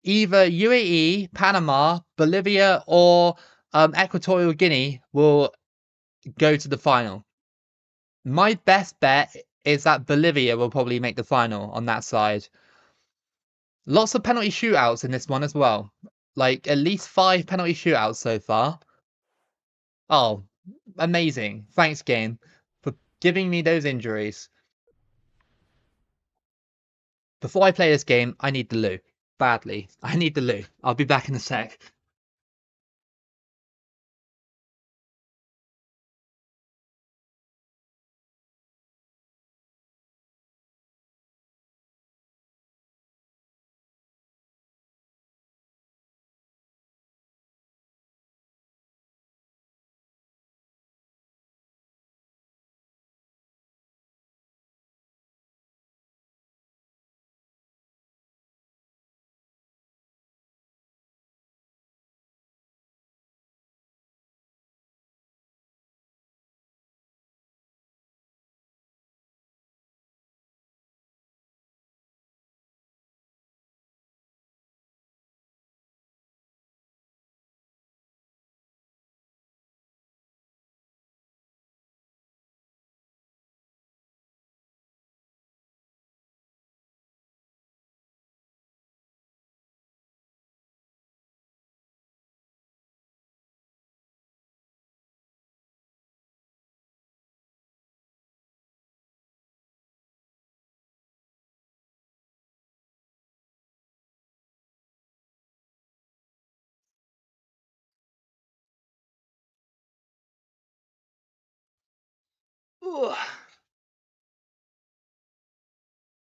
either UAE, Panama, Bolivia, or Equatorial Guinea will go to the final. My best bet is that Bolivia will probably make the final on that side. Lots of penalty shootouts in this one as well. Like, at least 5 penalty shootouts so far. Oh, amazing. Thanks, game, for giving me those injuries. Before I play this game, I need the loo. Badly. I need the loo. I'll be back in a sec.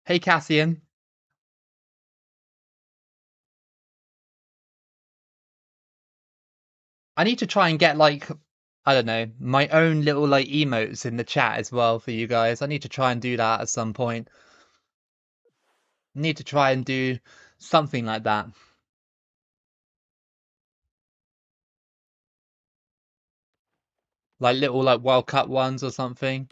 Hey, Cassian. I need to try and get like, I don't know, my own little like emotes in the chat as well for you guys. I need to try and do that at some point. Need to try and do something like that. Like little like World Cup ones or something.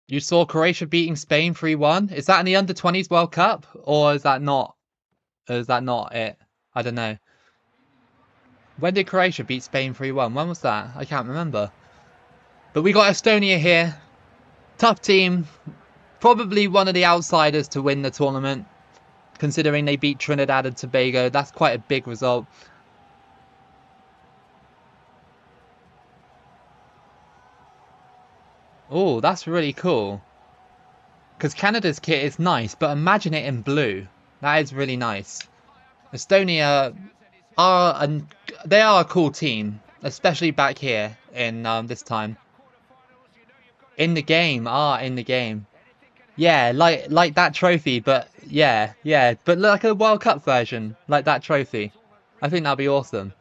You saw Croatia beating Spain 3-1. Is that in the under-20s World Cup or is that not? Or is that not it? I don't know. When did Croatia beat Spain 3-1? When was that? I can't remember. But we got Estonia here. Tough team. Probably one of the outsiders to win the tournament, considering they beat Trinidad and Tobago. That's quite a big result. Oh, that's really cool. Because Canada's kit is nice, but imagine it in blue. That is really nice. Estonia they are a cool team, especially back here in this time. In the game, in the game. Yeah, like that trophy, but yeah, but like a World Cup version, like that trophy. I think that'd be awesome.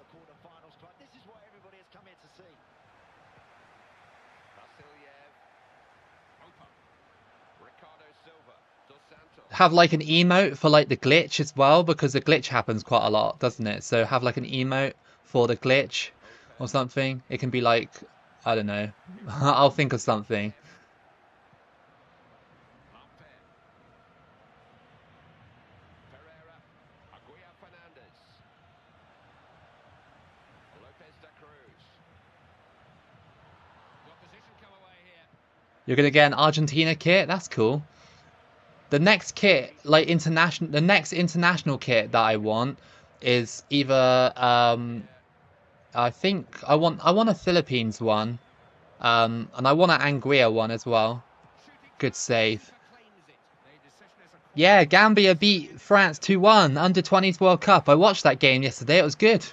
Have like an emote for like the glitch as well, because the glitch happens quite a lot, doesn't it? So have like an emote for the glitch or something. It can be like, I don't know. I'll think of something. You're gonna get an Argentina kit? That's cool. The next kit, like the next international kit that I want is either I think I want a Philippines one. And I want an Angria one as well. Good save. Yeah, Gambia beat France 2-1 under-20s World Cup. I watched that game yesterday. It was good.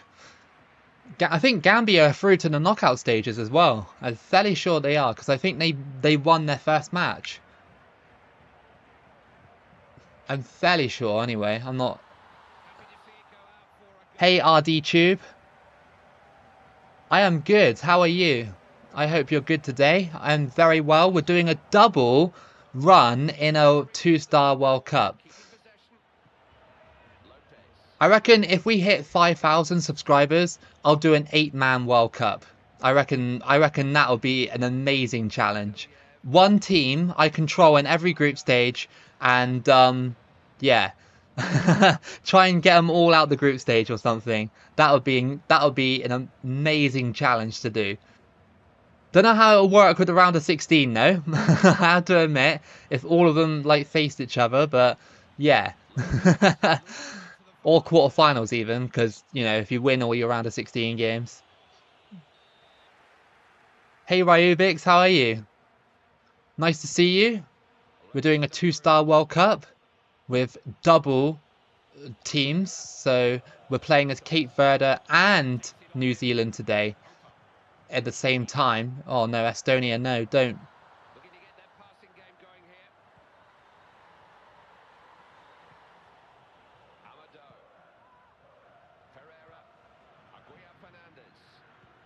I think Gambia are through to the knockout stages as well. I'm fairly sure they are because I think they won their first match. I'm fairly sure anyway. I'm not. Hey RD Tube. I am good. How are you? I hope you're good today. I'm very well. We're doing a double run in a 2-star World Cup. I reckon if we hit 5,000 subscribers, I'll do an 8-man World Cup. I reckon that'll be an amazing challenge. One team I control in every group stage, and yeah, try and get them all out the group stage or something. That'll be an amazing challenge to do. Don't know how it'll work with the round of 16 though. I have to admit, if all of them like faced each other, but yeah. Or quarterfinals even, because, you know, if you win all your round of 16 games. Hey Ryubix, how are you? Nice to see you. We're doing a 2-star World Cup with double teams. So we're playing as Cape Verde and New Zealand today at the same time. Oh no, Estonia, no, don't.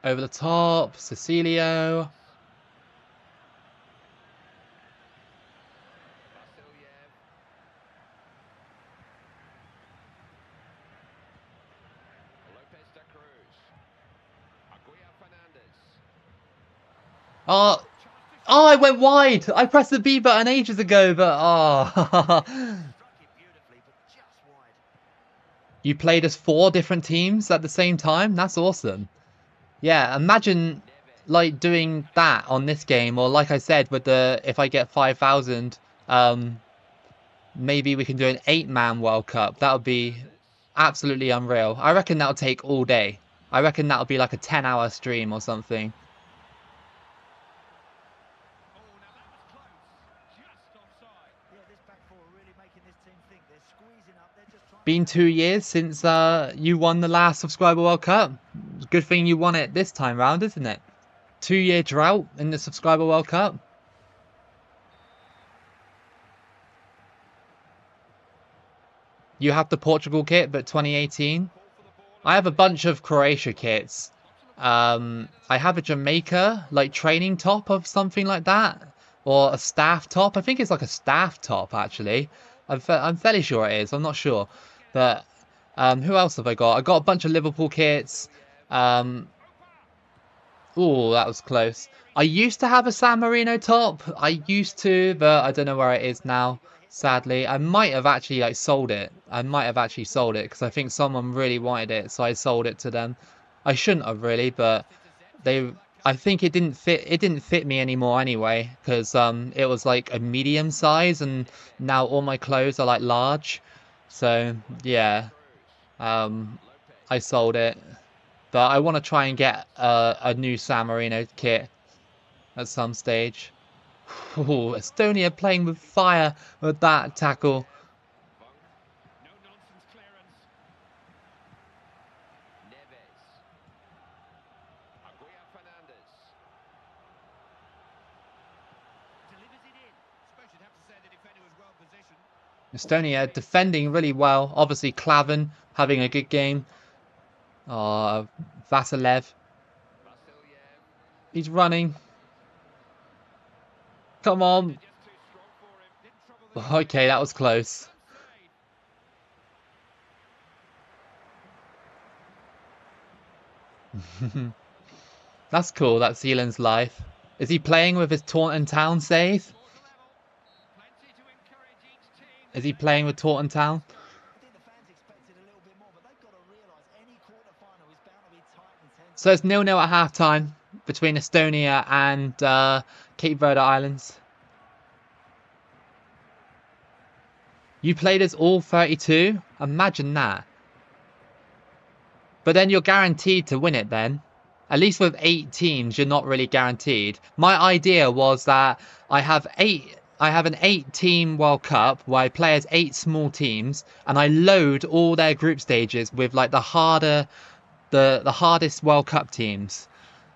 Over the top, Cecilio. Oh, I went wide. I pressed the B button ages ago, but You played as 4 different teams at the same time? That's awesome. Yeah, imagine like doing that on this game, or like I said, with the if I get 5,000, maybe we can do an 8-man World Cup. That would be absolutely unreal. I reckon that'll take all day. I reckon that'll be like a 10-hour stream or something. Been 2 years since you won the last Subscriber World Cup. Good thing you won it this time round, isn't it? 2-year drought in the Subscriber World Cup. You have the Portugal kit, but 2018. I have a bunch of Croatia kits. I have a Jamaica like training top of something like that, or a staff top. I think it's like a staff top actually. I'm fairly sure it is. I'm not sure, but who else have I got? I got a bunch of Liverpool kits. Um, oh, that was close. I used to have a San Marino top. I used to, but I don't know where it is now. Sadly, I might have actually like sold it. I might have actually sold it because I think someone really wanted it, so I sold it to them. I shouldn't have really, but they. I think it didn't fit. It didn't fit me anymore anyway because it was like a medium size, and now all my clothes are like large. So yeah, um, I sold it. But I want to try and get a new San Marino kit at some stage. Ooh, Estonia playing with fire with that tackle. No nonsense clearance. Neves. Aguiar Fernandez. Delivers it in. Suppose you'd have to say the defender was well positioned. Estonia defending really well. Obviously, Klavan having a good game. Oh, Vasilev. Vasilyev. He's running. Come on. Just too strong for him. Didn't trouble the Okay, that was close. save. That's cool. That's Zealand's life. Is he playing with his Taunton Town save? Scores the level. Plenty to encourage each team. Is he playing with Taunton Town? I think the fans expected a little bit more, but they've got to realise any quarter-final is bound to be tight and tense. So it's 0-0 at half-time between Estonia and Cape Verde Islands. You played as all 32? Imagine that. But then you're guaranteed to win it then. At least with 8 teams, you're not really guaranteed. My idea was that I have an 8-team World Cup where I play as 8 small teams and I load all their group stages with like the hardest World Cup teams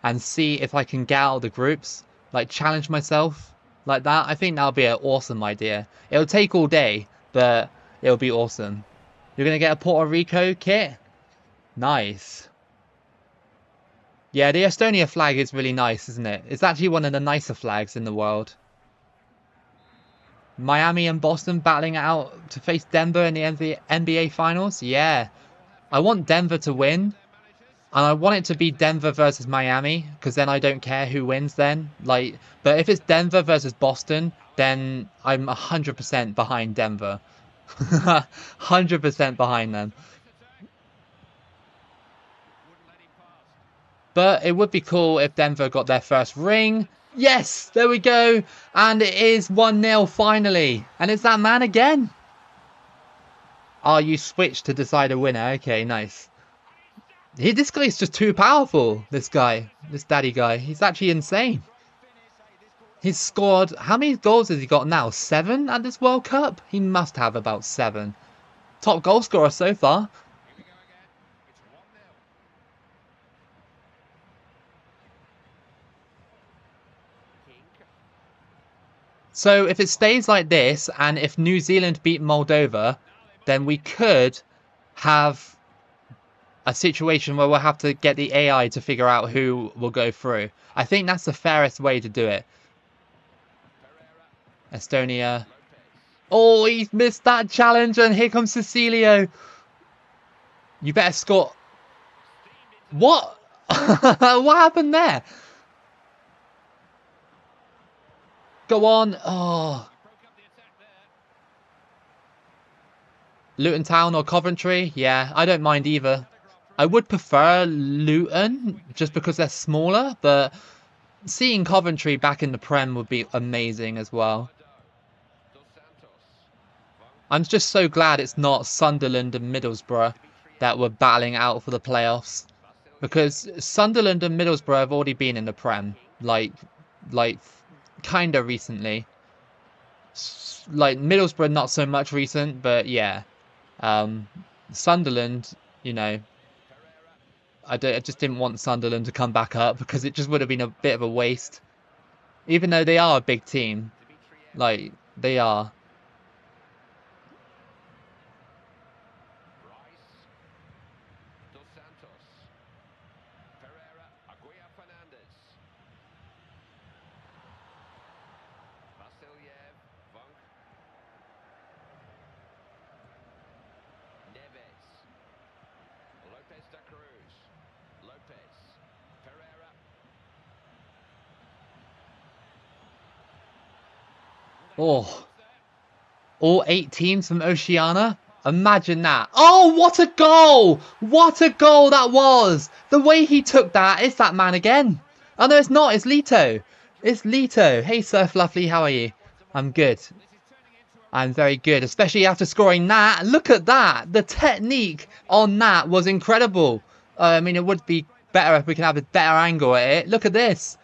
and see if I can get out of the groups, like challenge myself like that. I think that'll be an awesome idea. It'll take all day, but it'll be awesome. You're gonna get a Puerto Rico kit? Nice. Yeah, the Estonia flag is really nice, isn't it? It's actually one of the nicer flags in the world. Miami and Boston battling it out to face Denver in the NBA Finals? Yeah. I want Denver to win. And I want it to be Denver versus Miami, because then I don't care who wins then. Like, but if it's Denver versus Boston, then I'm 100% behind Denver. 100% behind them. But it would be cool if Denver got their first ring. Yes, there we go. And it is 1-0 finally. And it's that man again. Oh, you switched to decide a winner. Okay, nice. This guy is just too powerful, this guy. This daddy guy. He's actually insane. He's scored... How many goals has he got now? 7 at this World Cup? He must have about 7. Top goal scorer so far. So if it stays like this, and if New Zealand beat Moldova, then we could have a situation where we'll have to get the AI to figure out who will go through. I think that's the fairest way to do it. Estonia. Oh, he's missed that challenge, and here comes Cecilio. You better score. What? What happened there? Go on. Oh. Luton Town or Coventry? Yeah, I don't mind either. I would prefer Luton just because they're smaller, but seeing Coventry back in the Prem would be amazing as well. I'm just so glad it's not Sunderland and Middlesbrough that were battling out for the playoffs, because Sunderland and Middlesbrough have already been in the Prem, like kind of recently. Like Middlesbrough, not so much recent, but yeah. Sunderland, you know. I just didn't want Sunderland to come back up because it just would have been a bit of a waste. Even though they are a big team, Dimitriev, like they are. Rice, Dos Santos, Pereira, Aguirre Fernandez, Vasiliev, Vunk, Neves, Lopez da Cruz, Lopez, Pereira, Oh, all 8 teams from Oceania. Imagine that. Oh, what a goal! What a goal that was! The way he took that, it's that man again. Oh, no, it's not. It's Lito. It's Lito. Hey, Surf Lovely, how are you? I'm good. I'm very good, especially after scoring that. Look at that. The technique on that was incredible. I mean, it would be better if we can have a better angle at it. Look at this.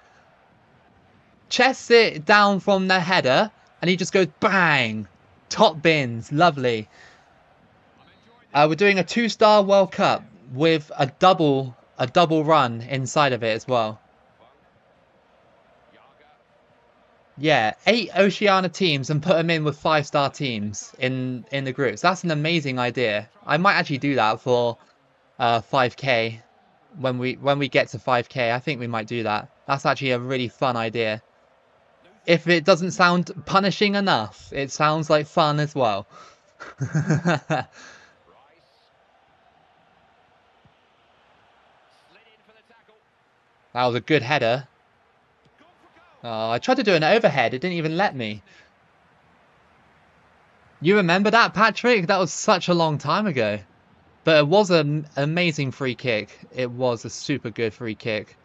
Chests it down from the header, and he just goes bang. Top bins. Lovely. We're doing a 2-star World Cup with a double run inside of it as well. Yeah, 8 Oceania teams and put them in with 5-star teams in the groups. That's an amazing idea. I might actually do that for 5K when we get to 5K. I think we might do that. That's actually a really fun idea. If it doesn't sound punishing enough, it sounds like fun as well. That was a good header. Oh, I tried to do an overhead. It didn't even let me. You remember that, Patrick? That was such a long time ago. But it was an amazing free kick. It was a super good free kick.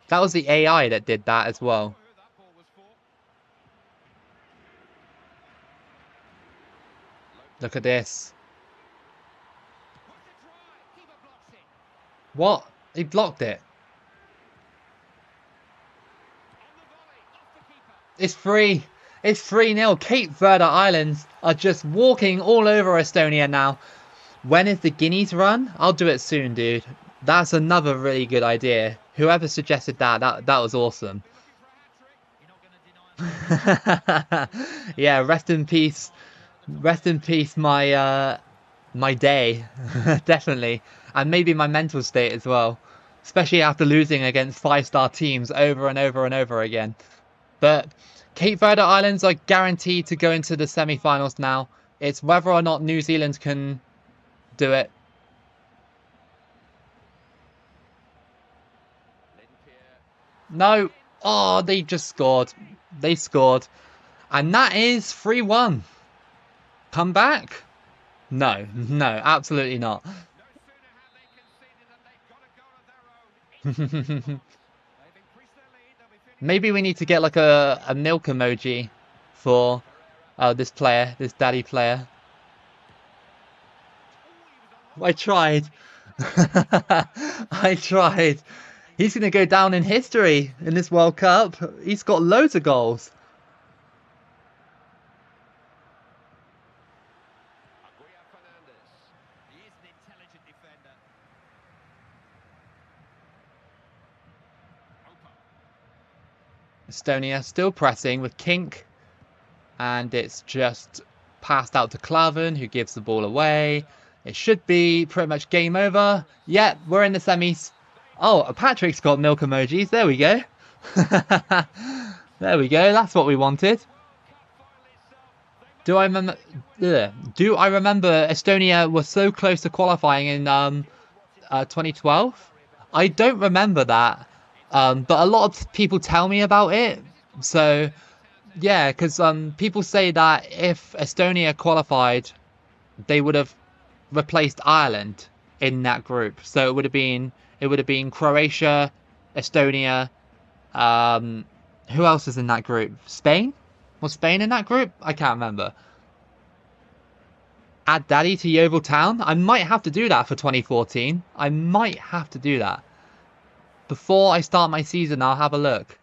That was the AI that did that as well. Look at this. What? He blocked it. It's free. It's 3-0. Cape Verde Islands are just walking all over Estonia now. When is the Guineas run? I'll do it soon, dude. That's another really good idea. Whoever suggested that was awesome. Yeah, rest in peace. Rest in peace, my day. Definitely. And maybe my mental state as well. Especially after losing against 5-star teams over and over and over again. But Cape Verde Islands are guaranteed to go into the semi-finals now. It's whether or not New Zealand can do it. No. Oh, they just scored. They scored. And that is 3-1. Come back? No. No, absolutely not. Maybe we need to get like a milk emoji for this player, this daddy player. I tried. I tried. He's going to go down in history in this World Cup. He's got loads of goals. Estonia still pressing with Kink. And it's just passed out to Klavan, who gives the ball away. It should be pretty much game over. Yeah, we're in the semis. Oh, Patrick's got milk emojis. There we go. There we go. That's what we wanted. Do I remember? Do I remember Estonia was so close to qualifying in 2012? I don't remember that, but a lot of people tell me about it. So yeah, because people say that if Estonia qualified, they would have replaced Ireland in that group. So it would have been Croatia, Estonia. Who else is in that group? Spain? Was Spain in that group? I can't remember. Add Daddy to Yeovil Town. I might have to do that for 2014. I might have to do that. Before I start my season, I'll have a look.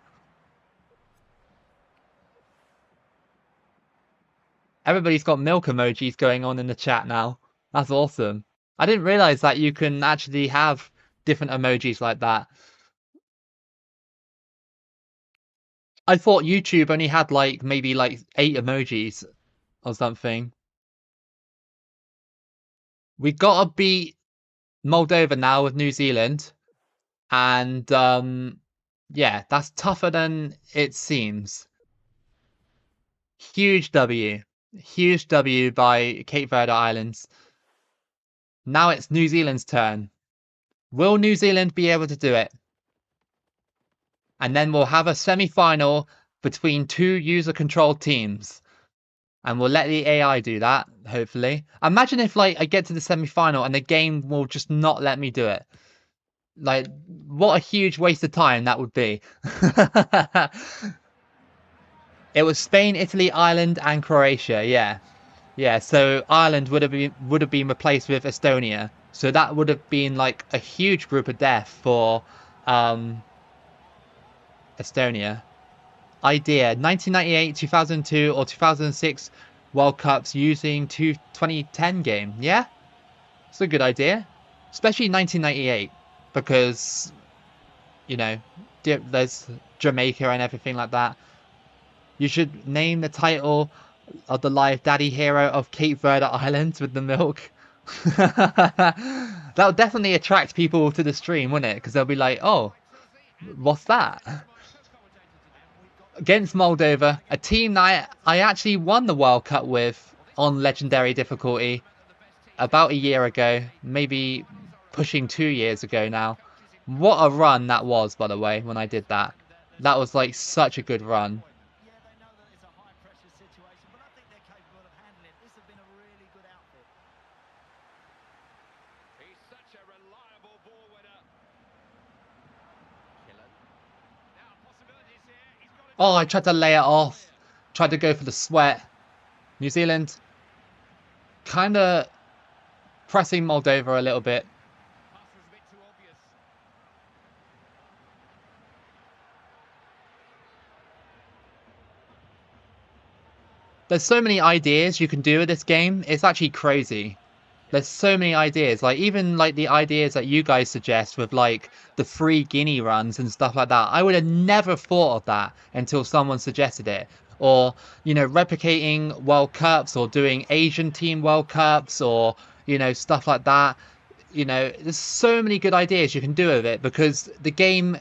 Everybody's got milk emojis going on in the chat now. That's awesome. I didn't realize that you can actually have different emojis like that. I thought YouTube only had like maybe like 8 emojis or something. We gotta beat Moldova now with New Zealand, and yeah, that's tougher than it seems. Huge W. Huge W by Cape Verde Islands. Now it's New Zealand's turn. Will New Zealand be able to do it? And then we'll have a semi-final between 2 user-controlled teams. And we'll let the AI do that, hopefully. Imagine if, like, I get to the semi-final and the game will just not let me do it. Like, what a huge waste of time that would be. It was Spain, Italy, Ireland, and Croatia, yeah. Yeah, so Ireland would have been replaced with Estonia. So that would have been like a huge group of death for Estonia. Idea 1998, 2002, or 2006 World Cups using 2010 game. Yeah, it's a good idea, especially 1998 because you know there's Jamaica and everything like that. You should name the title of the live daddy hero of Cape Verde Islands with the milk. That would definitely attract people to the stream, wouldn't it? Because they'll be like, oh, what's that? Against Moldova, a team that I actually won the World Cup with on legendary difficulty about a year ago, maybe pushing 2 years ago now. What a run that was, by the way, when I did that. That was like such a good run. Yeah, they know that it's a high-pressure situation, but I think they're capable of handling it. This has been a really good outfit. He's such a reliable ball winner. Killen. Now possibilities here. He's got it. Oh, I tried to lay it off. Tried to go for the sweat. New Zealand kind of pressing Moldova a little bit. Pass was a bit too obvious. There's so many ideas you can do with this game. It's actually crazy. There's so many ideas. Like even like the ideas that you guys suggest with like the free Guinea runs and stuff like that. I would have never thought of that until someone suggested it. Or, you know, replicating World Cups or doing Asian team World Cups or, you know, stuff like that. You know, there's so many good ideas you can do with it because the game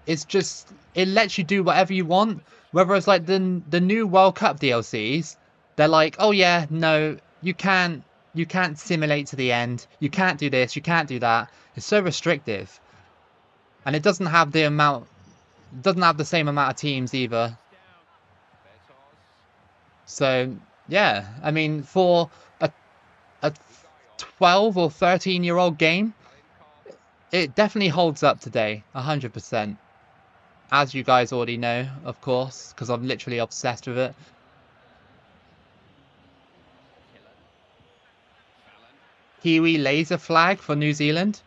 is just it lets you do whatever you want. Whereas like the new World Cup DLCs, they're like, oh yeah, no, you can't simulate to the end. You can't do this, you can't do that. It's so restrictive. And it doesn't have the same amount of teams either. So yeah, I mean for a 12 or 13-year-old game, it definitely holds up today, 100%. As you guys already know, of course, because I'm literally obsessed with it. Kiwi laser flag for New Zealand?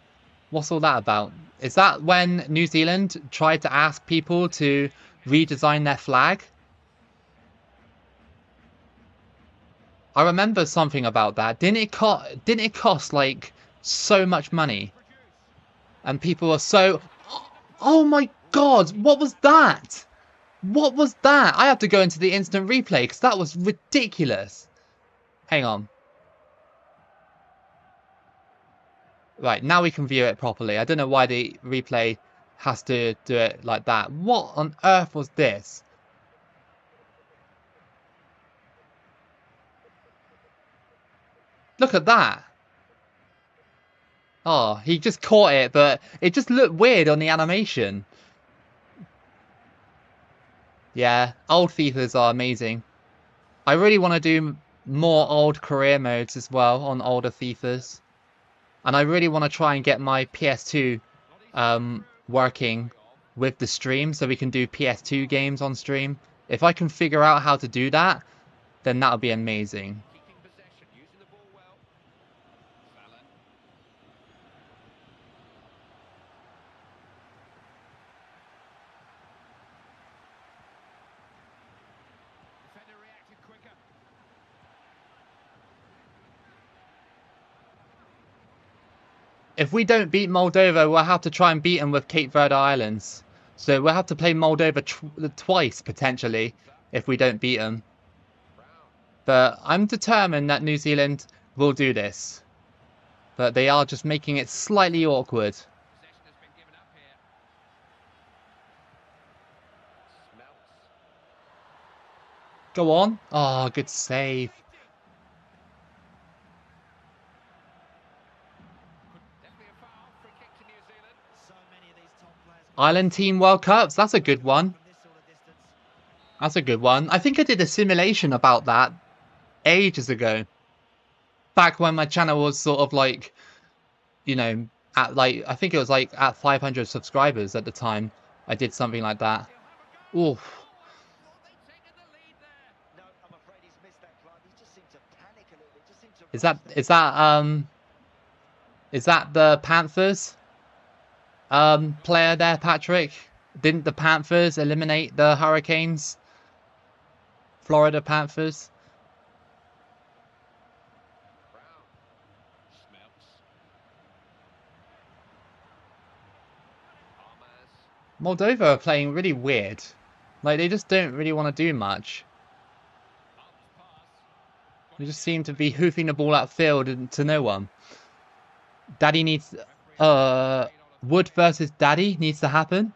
What's all that about? Is that when New Zealand tried to ask people to redesign their flag? I remember something about that. Didn't it cost like so much money? And people were so oh my god, what was that? What was that? I have to go into the instant replay because that was ridiculous. Hang on. Right, now we can view it properly. I don't know why the replay has to do it like that. What on earth was this? Look at that. Oh, he just caught it, but it just looked weird on the animation. Yeah, old FIFAs are amazing. I really want to do more old career modes as well on older FIFAs. And I really want to try and get my PS2 working with the stream so we can do PS2 games on stream. If I can figure out how to do that, then that would be amazing. Keeping possession, using the ball well. Fallon. Defender reacted quicker. If we don't beat Moldova, we'll have to try and beat them with Cape Verde Islands. So we'll have to play Moldova twice, potentially, if we don't beat them. But I'm determined that New Zealand will do this. But they are just making it slightly awkward. Possession has been given up here. Smelts. Go on. Oh, good save. Definitely a foul. Free kick to New Zealand. So many of these top players Island Team World Cups. That's a good one. from this sort of distance. That's a good one. I think I did a simulation about that ages ago. Back when my channel was sort of like, you know, at like, I think it was like at 500 subscribers at the time. I did something like that. He'll have a go. Oof. Thought they'd taken the lead there. No, I'm afraid he's missed that climb. He just seemed to panic a little bit. Just seemed to Is rush there. that the Panthers player there, Patrick? Didn't the Panthers eliminate the Hurricanes? Florida Panthers? Brown. Smelts. Armas. Moldova are playing really weird. Like, they just don't really want to do much. Armas pass. They just seem to be hoofing the ball outfield and to no one. Daddy needs... Wood versus Daddy needs to happen.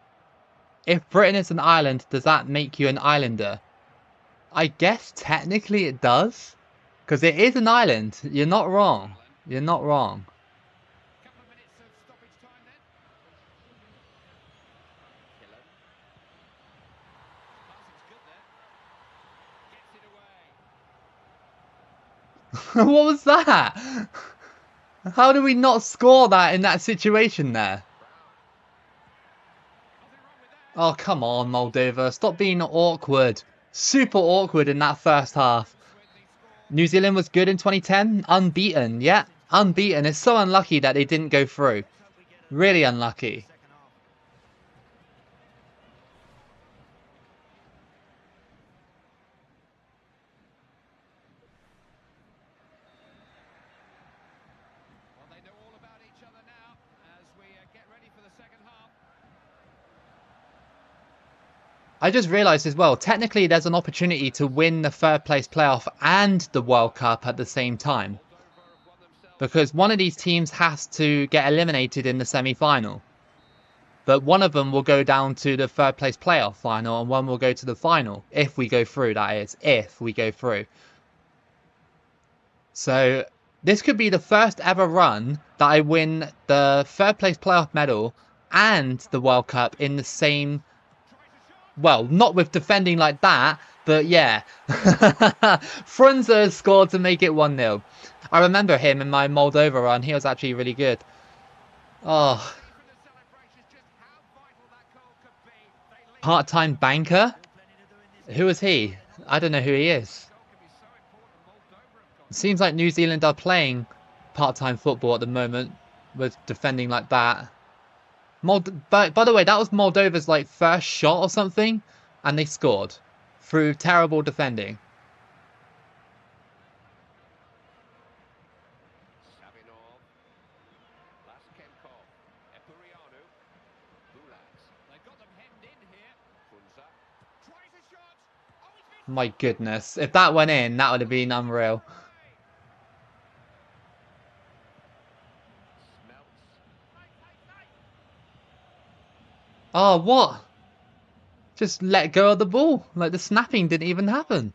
If Britain is an island, does that make you an islander? I guess technically it does. Because it is an island. You're not wrong. You're not wrong. Couple of minutes of stoppage time then. Killen. Passing's good there. Gets it away. What was that? How do we not score that in that situation there? Nothing wrong with that. Oh, come on, Moldova. Stop being awkward. Super awkward in that first half. Swindling score. New Zealand was good in 2010. Unbeaten. Yeah, unbeaten. It's so unlucky that they didn't go through. Really unlucky. Second half. Well, they know all about each other now as we get ready for the second half. I just realised as well, technically there's an opportunity to win the third place playoff and the World Cup at the same time. Moldova have won themselves. Because one of these teams has to get eliminated in the semi-final. But one of them will go down to the third place playoff final and one will go to the final. If we go through, that is. If we go through. So this could be the first ever run that I win the third place playoff medal and the World Cup in the same... Well, not with defending like that, but yeah. Frunze scored to make it 1-0. I remember him in my Moldova run. He was actually really good. Oh, See from the celebrations just how vital that goal could be. They lead. part-time banker? Plenty to do in this. Who is he? I don't know who he is. Goal can be so important. Moldova have got. Seems like New Zealand are playing part-time football at the moment with defending like that. By the way, that was Moldova's like first shot or something, and they scored through terrible defending. Savinov. Laskenkov. Equatorial. Bulas. They've got them hemmed in here. Funza. Tries a shot. Oh, he's missed. My goodness, if that went in, that would have been unreal. Smelts. Oh, what? Just let go of the ball. Like the snapping didn't even happen.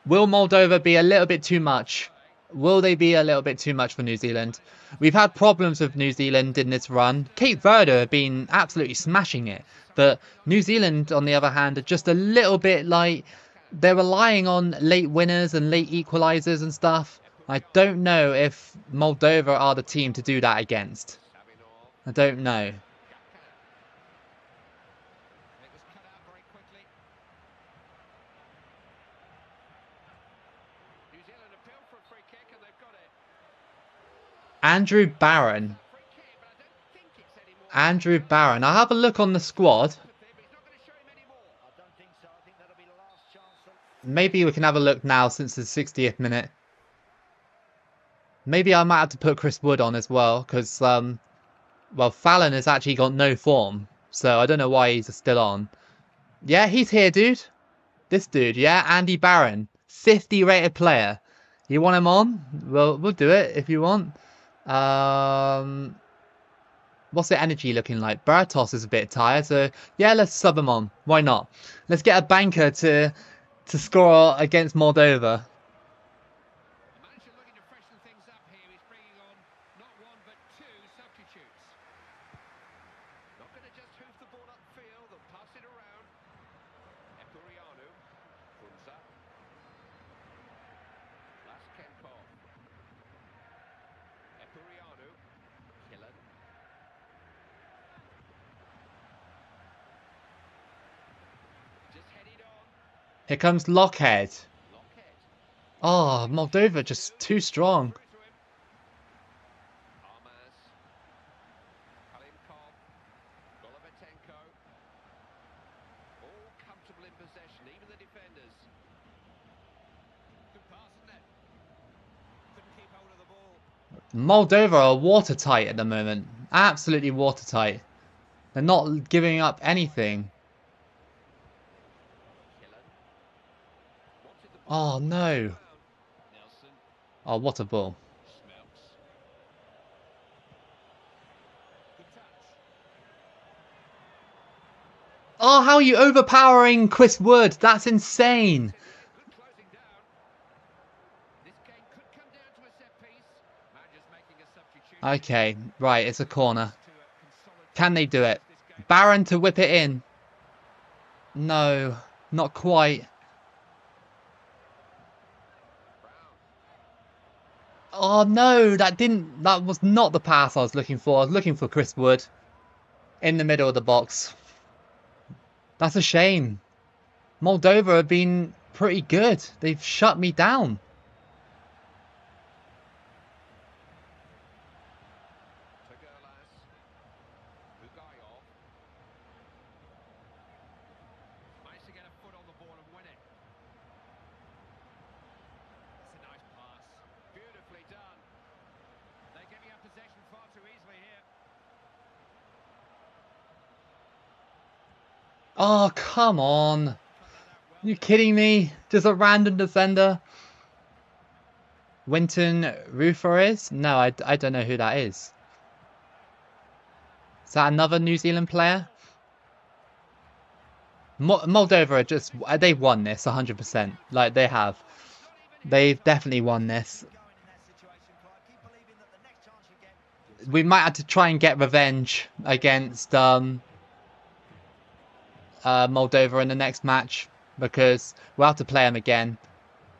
Will Moldova be a little bit too much? Will they be a little bit too much for New Zealand? We've had problems with New Zealand in this run. Cape Verde have been absolutely smashing it. But New Zealand, on the other hand, are just a little bit like... They're relying on late winners and late equalisers and stuff. I don't know if Moldova are the team to do that against. Savinov. I don't know. It was cut out very quickly. New Zealand appeal for a free kick and they've got it. Andrew Barron. Free kick, but I don't think it's anymore. Andrew Barron. I'll have a look on the squad. But he's not going to show him anymore. I don't think so. I think that'll be the last chance. Maybe we can have a look now since the 60th minute. Maybe I might have to put Chris Wood on as well, because, well, Fallon has actually got no form. So I don't know why he's still on. Yeah, he's here, dude. This dude, yeah, Andy Barron, 50 rated player. You want him on? Well, we'll do it if you want. What's the energy looking like? Bartos is a bit tired, so yeah, let's sub him on. Why not? Let's get a banker to score against Moldova. The manager looking to freshen things up here. He's bringing on not one but two substitutes. Not going to just hoof the ball upfield and pass it around. Equatorial, Funza, Laskenkov, Equatorial, Killen. Just headed on. Here comes Lockhead. Lockhead. Oh, Moldova just too strong. Through to him. Armas. Kalinkov. Golovatenko. All comfortable in possession, even the defenders. Good pass, isn't it? Couldn't keep hold of the ball. Moldova are watertight at the moment. Absolutely watertight. They're not giving up anything. Killen. Wanted the ball. Oh, no. Nelson. Oh, what a ball. Smelts. Good touch. Oh, how are you overpowering Chris Wood? That's insane. Good closing down. This game could come down to a set piece. Manager's making a substitution. Okay, right, it's a corner. To consolidate Can they do it? this game. Barron to whip it in. No, not quite. Brown. Oh no, that was not the pass I was looking for. I was looking for Chris Wood in the middle of the box. That's a shame. Moldova have been pretty good. They've shut me down. Tagerlas. Bugayov. Managed to get a foot on the ball and win it. That's a nice pass. Beautifully done. They're giving up possession far too easily here. Oh, come on. Cut that out well. You kidding me? Just a random defender. Winton Rufer is? No, I don't know who that is. Is that another New Zealand player? Moldova are just... They've won this 100%. Like, they have. They've definitely won this. Going in that situation, Clive. Keep believing that the next chance you get. We might have to try and get revenge against Moldova in the next match, because we'll have to play them again.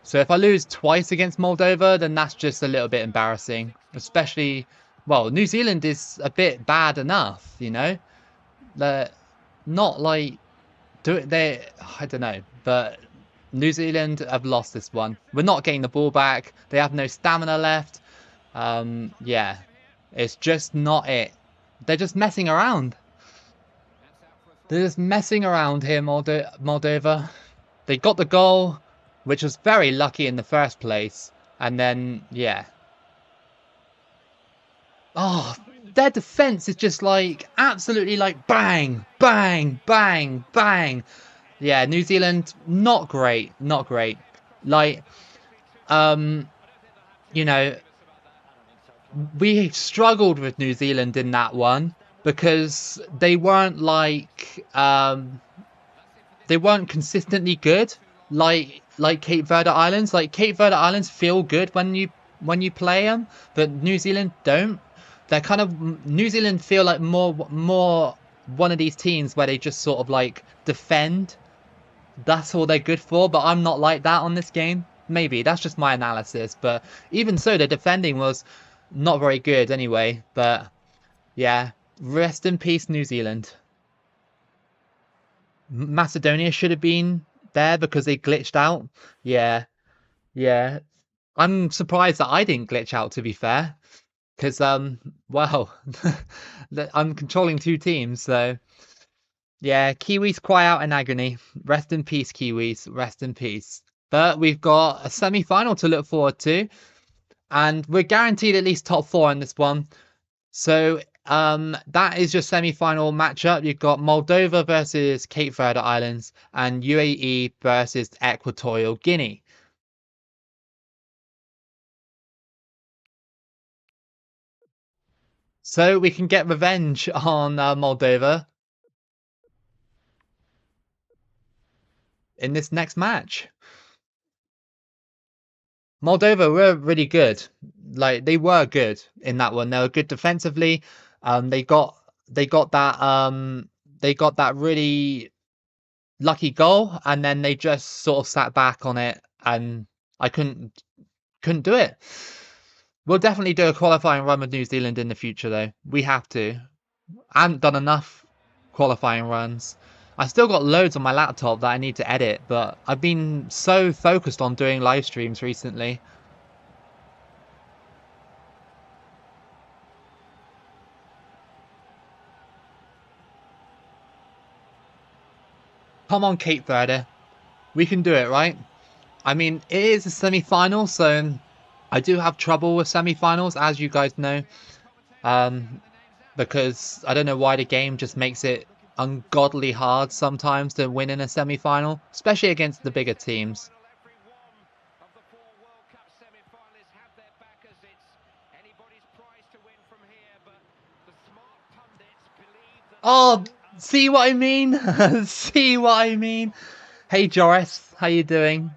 So if I lose twice against Moldova, then that's just a little bit embarrassing. Especially, well, New Zealand is a bit bad enough, you know. They're not like I don't know, but New Zealand have lost this one. We're not getting the ball back. They have no stamina left. Yeah, it's just not it. They're just messing around. They're just messing around here, Moldova. They got the goal, which was very lucky in the first place. And then, yeah. Oh, their defense is just like, absolutely like bang, bang, bang, bang. Yeah, New Zealand, not great, not great. Like, you know, we struggled with New Zealand in that one because they weren't like they weren't consistently good like Cape Verde Islands. Like Cape Verde Islands feel good when you play them, but New Zealand don't. They're kind of New Zealand feel like more one of these teams where they just sort of like defend. That's all they're good for, but I'm not like that on this game. Maybe that's just my analysis, but even so, the defending was not very good anyway. But yeah, rest in peace, New Zealand. Macedonia should have been there because they glitched out. Yeah, yeah. I'm surprised that I didn't glitch out, to be fair, because well, I'm controlling two teams, so yeah. Kiwis cry out in agony. Rest in peace, Kiwis. Rest in peace. But we've got a semi-final to look forward to. and we're guaranteed at least top 4 in this one. So that is your semi-final matchup. You've got Moldova versus Cape Verde Islands and UAE versus Equatorial Guinea. So we can get revenge on Moldova in this next match. Moldova were really good. Like they were good in that one. They were good defensively. They got that really lucky goal, and then they just sort of sat back on it, and I couldn't do it. We'll definitely do a qualifying run with New Zealand in the future, though. We have to. I haven't done enough qualifying runs. I still got loads on my laptop that I need to edit, but I've been so focused on doing live streams recently. Come on, Cape Verde. We can do it, right? I mean, it is a semi-final, so I do have trouble with semi-finals, as you guys know. Because I don't know why the game just makes it ungodly hard sometimes to win in a semi-final, especially against the bigger teams. Oh, see what I mean? See what I mean? Hey Joris, how you doing?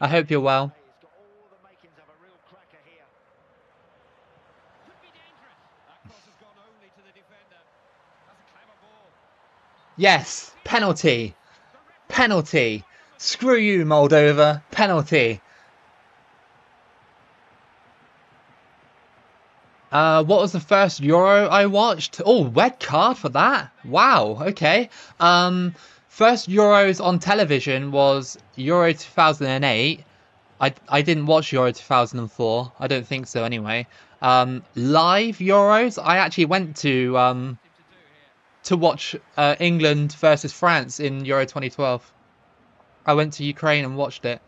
I hope you're well. Yes, penalty. Penalty. Screw you, Moldova. Penalty. What was the first Euro I watched? Oh, red card for that? Wow, okay. First Euros on television was Euro 2008. I didn't watch Euro 2004. I don't think so anyway. Live Euros, I actually went to watch England versus France in Euro 2012. I went to Ukraine and watched it.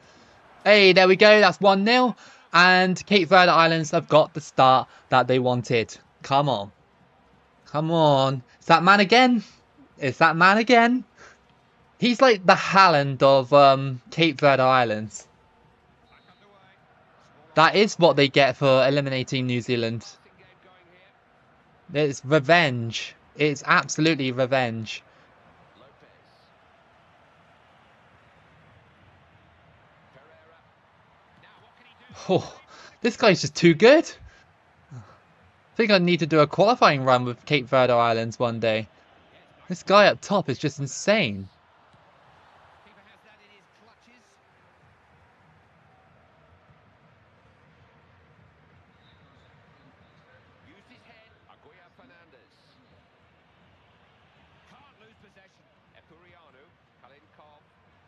Hey, there we go. That's 1-0. And Cape Verde Islands have got the start that they wanted. Come on. Come on. Is that man again? Is that man again? He's like the Haaland of Cape Verde Islands. That is what they get for eliminating New Zealand. It's revenge. It's absolutely revenge. Oh, this guy's just too good. I think I need to do a qualifying run with Cape Verde Islands one day. This guy up top is just insane.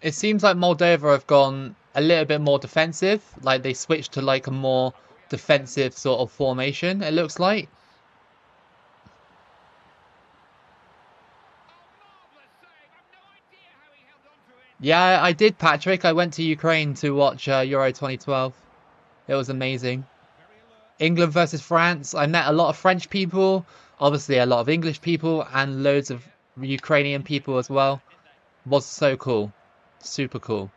It seems like Moldova have gone a little bit more defensive. Like they switched to like a more defensive sort of formation, it looks like. Yeah, I did, Patrick. I went to Ukraine to watch Euro 2012. It was amazing. England versus France. I met a lot of French people, obviously a lot of English people, and loads of Ukrainian people as well. Was so cool. Super cool.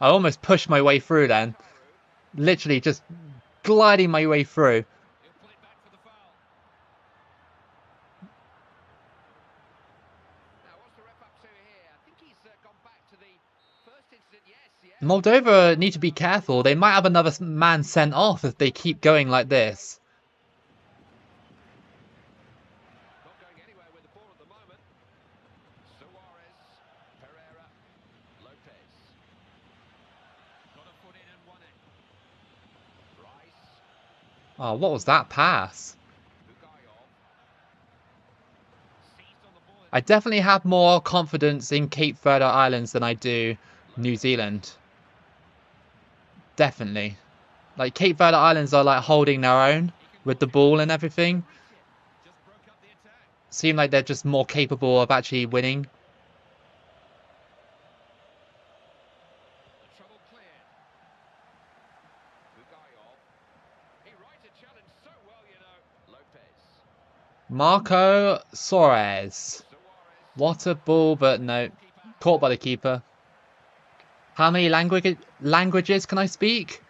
I almost pushed my way through then. Literally just gliding my way through. Moldova need to be careful. They might have another man sent off if they keep going like this. Oh, what was that pass? I definitely have more confidence in Cape Verde Islands than I do New Zealand. Definitely. Like, Cape Verde Islands are like holding their own with the ball and everything. seem like they're just more capable of actually winning. The trouble cleared. Bugayov. He rides a challenge so well, you know. Lopez. Marco Suarez. Suarez. What a ball, but no. Caught by the keeper. How many languages can I speak?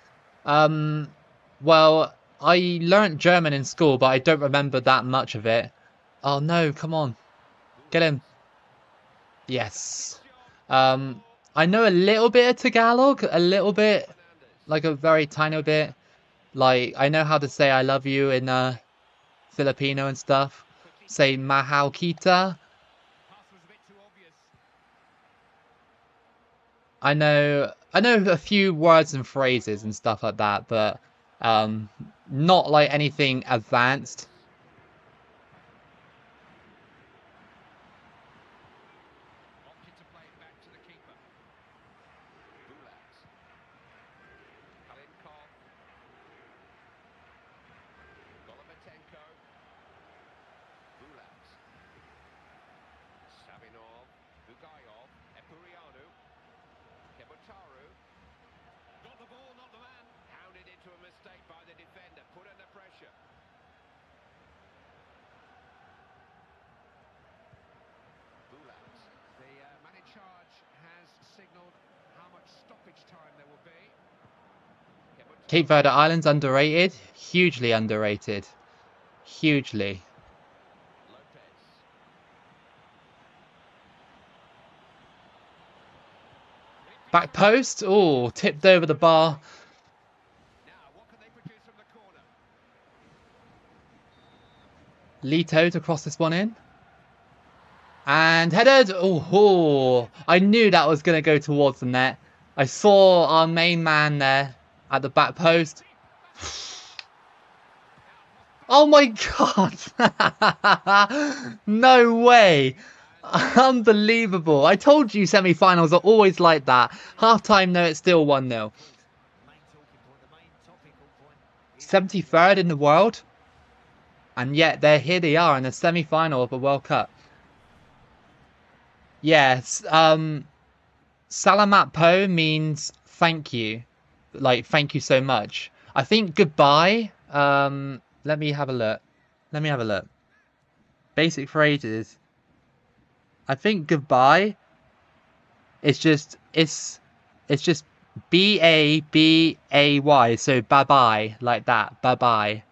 Well, I learnt German in school, but I don't remember that much of it. Oh no, come on. Get him. Yes. I know a little bit of Tagalog, a little bit, like a very tiny bit. Like, I know how to say I love you in Filipino and stuff. Say mahal kita. Pass was a bit too obvious. I know a few words and phrases and stuff like that, but not like anything advanced. Opted to play it back to the keeper. Bulat. Kalinkov. Golobatenko. Bulat. Savinov. Bugayov. Epurianu. Kebotaru. Got the ball, not the man. Hounded into a mistake by the defender. Put under pressure. Bulat. The man in charge has signalled how much stoppage time there will be. Cape Verde Islands underrated, hugely underrated, hugely. Lopez. Back post, oh, tipped over the bar. Now, what can they produce from the corner? Leto to cross this one in. And headed, oh, I knew that was going to go towards the net. I saw our main man there at the back post. Oh my god! No way! Unbelievable. I told you semi-finals are always like that. Half-time, no, it's still 1-0. Main talking point, the main topical point. 73rd in the world. And yet, here they are in the semi-final of the World Cup. Yes, Salamat Po means thank you. Like, thank you so much. I think goodbye, let me have a look. Let me have a look. Basic phrases. I think goodbye is just, it's just B-A-B-A-Y. So bye-bye, like that. Bye-bye.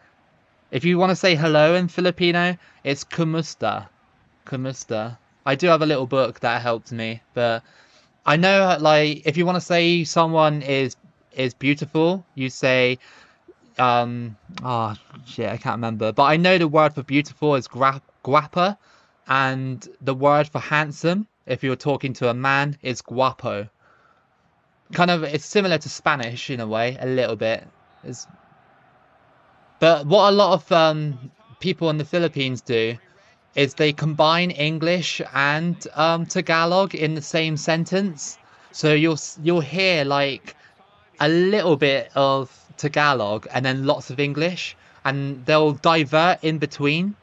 If you want to say hello in Filipino, it's kumusta. Kumusta. I do have a little book that helps me, but I know, like, if you want to say someone is beautiful, you say, oh shit, I can't remember, but I know the word for beautiful is guapa, and the word for handsome, if you're talking to a man, is guapo. Kind of, it's similar to Spanish in a way, a little bit. But what a lot of people in the Philippines do is they combine English and Tagalog in the same sentence. So you'll hear like a little bit of Tagalog and then lots of English, and they'll divert in between.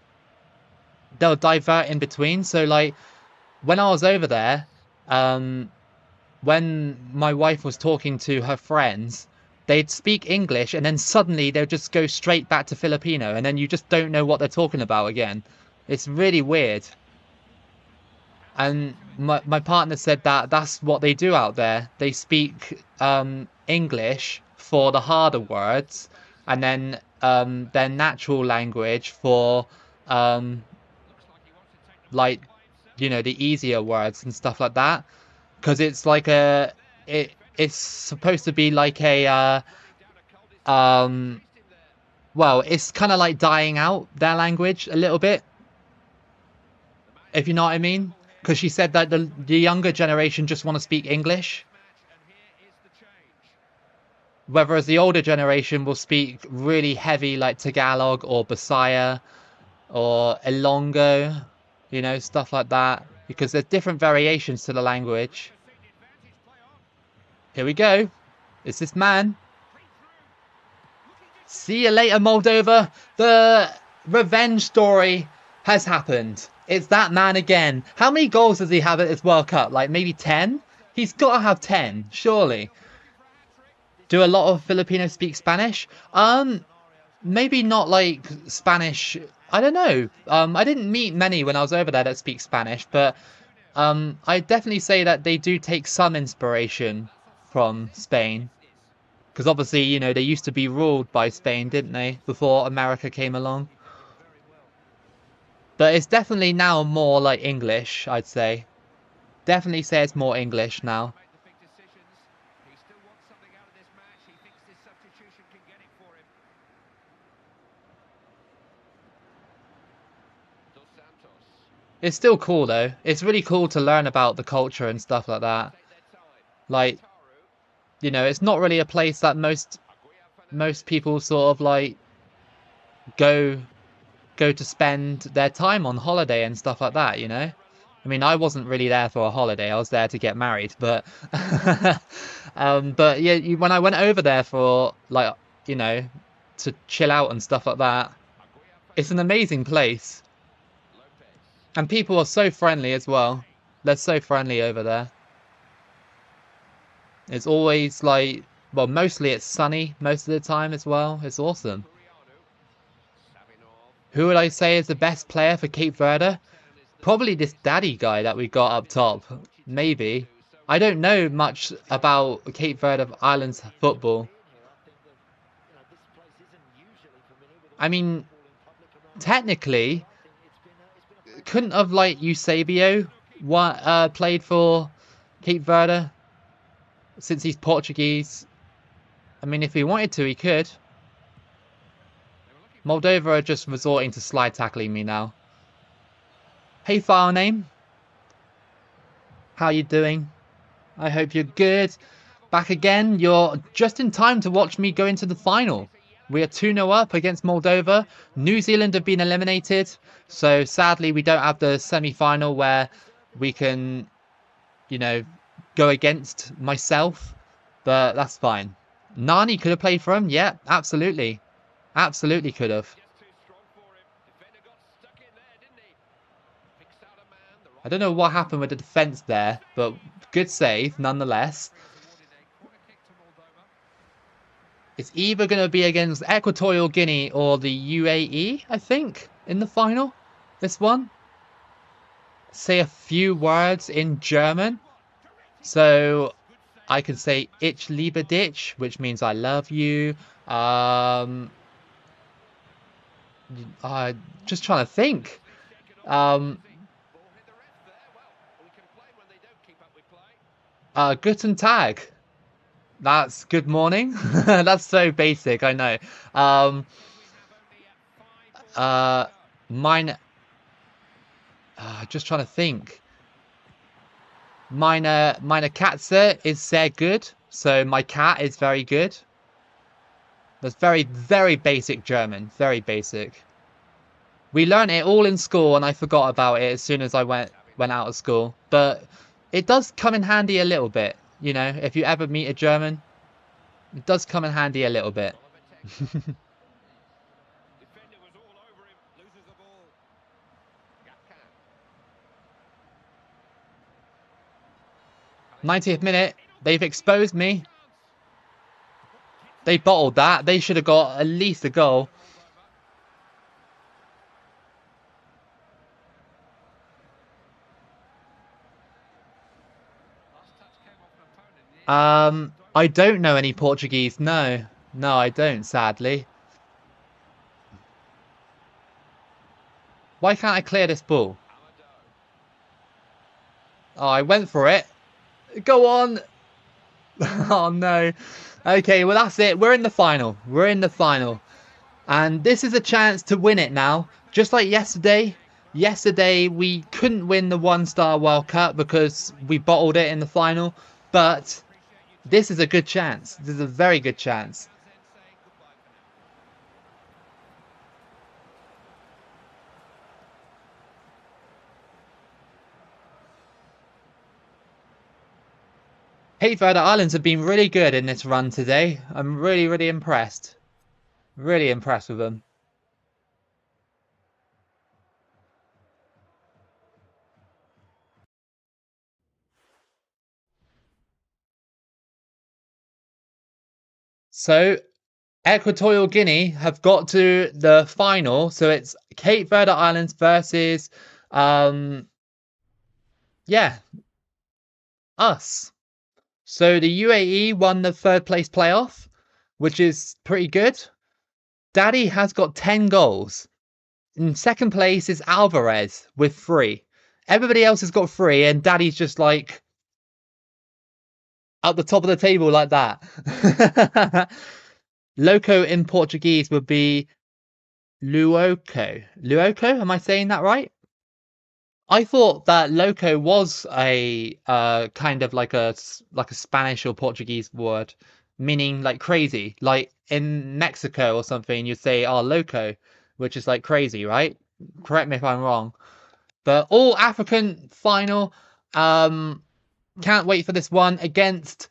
So like when I was over there, when my wife was talking to her friends, they'd speak English and then suddenly they'll just go straight back to Filipino, and then you just don't know what they're talking about again. It's really weird. And my partner said that that's what they do out there. They speak English for the harder words, and then their natural language for like, you know, the easier words and stuff like that. Because it's like it's supposed to be like a well, it's kind of like dying out their language a little bit, if you know what I mean. Because she said that the younger generation just want to speak English, whereas the older generation will speak really heavy like Tagalog or Bisaya or Ilongo, you know, stuff like that. Because there's different variations to the language. Here we go. It's this man. See you later, Moldova. The revenge story has happened. It's that man again. How many goals does he have at this World Cup? Like maybe 10? He's got to have 10, surely. Do a lot of Filipinos speak Spanish? Maybe not like Spanish. I don't know. I didn't meet many when I was over there that speak Spanish, but I definitely say that they do take some inspiration from Spain. Because obviously, you know, they used to be ruled by Spain, didn't they, before America came along? But it's definitely now more like English, I'd say. Definitely say it's more English now. Make the big decisions. He still wants something out of this match. He thinks this substitution can get it for him. Dos Santos. It's still cool though. It's really cool to learn about the culture and stuff like that. Take their time. Like, you know, it's not really a place that most people sort of like go to spend their time on holiday and stuff like that, you know? I mean, I wasn't really there for a holiday. I was there to get married, but but yeah, when I went over there for like, you know, to chill out and stuff like that, it's an amazing place. And people are so friendly as well. They're so friendly over there. It's always like, well, mostly it's sunny most of the time as well. It's awesome. Who would I say is the best player for Cape Verde? Probably this daddy guy that we got up top. Maybe. I don't know much about Cape Verde Islands football. I mean, technically, couldn't have like Eusebio played for Cape Verde since he's Portuguese. I mean, if he wanted to, he could. Moldova are just resorting to slide tackling me now. Hey, file name. How you doing? I hope you're good. Back again. You're just in time to watch me go into the final. We are 2-0 up against Moldova. New Zealand have been eliminated. So sadly, we don't have the semi-final where we can, you know, go against myself. But that's fine. Nani could have played for him. Yeah, absolutely. Absolutely could have. I don't know what happened with the defence there, but good save nonetheless. It's either going to be against Equatorial Guinea or the UAE, I think, in the final. This one. Say a few words in German. So I can say Ich liebe dich, which means I love you. Just trying to think. Guten Tag. That's good morning. That's so basic, I know. Mine. Just trying to think. Meine Katze is sehr good. So my cat is very good. That's very, very basic German. Very basic. We learned it all in school and I forgot about it as soon as I went out of school. But it does come in handy a little bit. You know, if you ever meet a German, it does come in handy a little bit. 90th minute. They've exposed me. They bottled that. They should have got at least a goal. I don't know any Portuguese. No. No, I don't, sadly. Why can't I clear this ball? Oh, I went for it. Go on. Oh, no. Okay, well, that's it. We're in the final. We're in the final. And this is a chance to win it now. Just like yesterday. Yesterday, we couldn't win the one-star World Cup because we bottled it in the final. But this is a good chance. This is a very good chance. Cape Verde Islands have been really good in this run today. I'm really, really impressed. Really impressed with them. So Equatorial Guinea have got to the final. So it's Cape Verde Islands versus, yeah, us. So the UAE won the third place playoff, which is pretty good. Daddy has got 10 goals. In second place is Alvarez with 3. Everybody else has got 3, and Daddy's just like at the top of the table like that. Loco in Portuguese would be Luoco. Luoco? Am I saying that right? I thought that loco was a kind of like a Spanish or Portuguese word, meaning like crazy. Like in Mexico or something, you'd say "oh loco," which is like crazy, right? Correct me if I'm wrong. But all African final. Can't wait for this one against.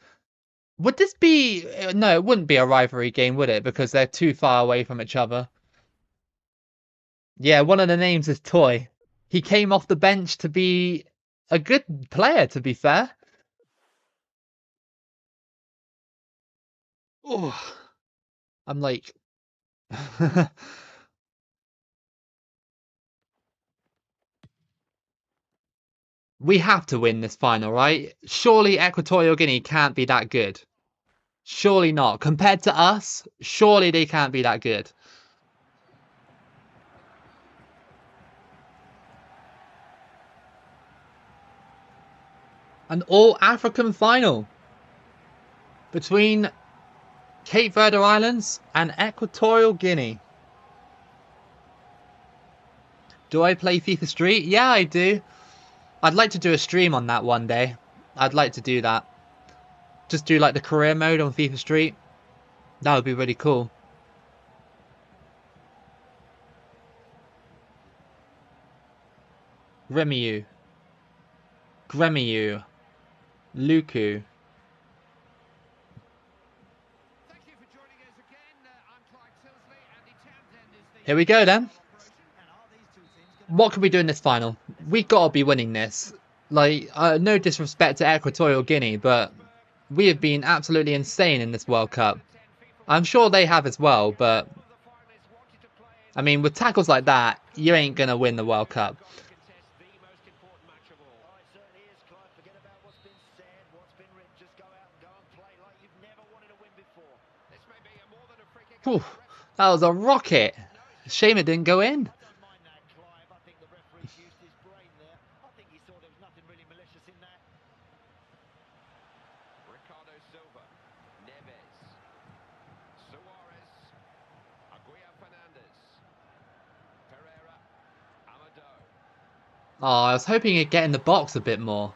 Would this be? No, it wouldn't be a rivalry game, would it? Because they're too far away from each other. Yeah, one of the names is Toy. He came off the bench to be a good player, to be fair. Oh, I'm like, we have to win this final, right? Surely Equatorial Guinea can't be that good. Surely not. Compared to us, surely they can't be that good. An all-African final between Cape Verde Islands and Equatorial Guinea. Do I play FIFA Street? Yeah, I do. I'd like to do a stream on that one day. I'd like to do that. Just do like the career mode on FIFA Street. That would be really cool. Remiu. Gremiu. Luku. Here we go then. What can we do in this final? We gotta be winning this. Like, no disrespect to Equatorial Guinea, but we have been absolutely insane in this World Cup. I'm sure they have as well, but I mean, with tackles like that, you ain't gonna win the World Cup. Whew, that was a rocket. Shame it didn't go in. Oh, I was hoping it'd get in the box a bit more.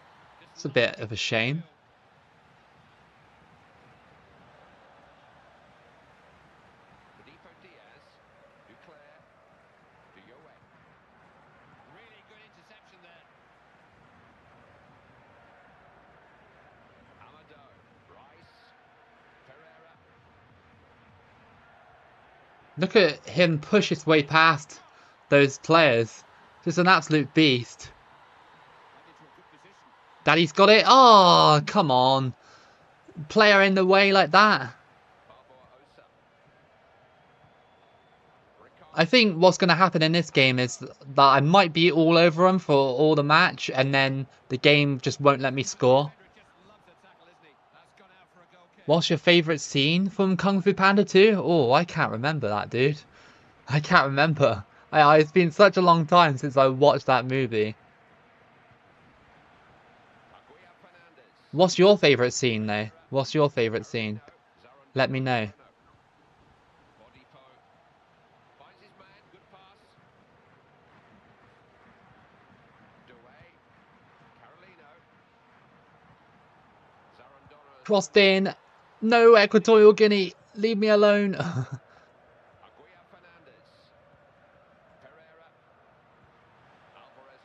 It's a bit of a shame. Look at him push his way past those players. Just an absolute beast. Daddy's got it. Oh, come on. Player in the way like that. I think what's going to happen in this game is that I might be all over him for all the match, and then the game just won't let me score. What's your favourite scene from Kung Fu Panda 2? Oh, I can't remember that, dude. I can't remember. It's been such a long time since I watched that movie. What's your favourite scene, though? What's your favourite scene? Let me know. Crossed in. No, Equatorial Guinea. Leave me alone.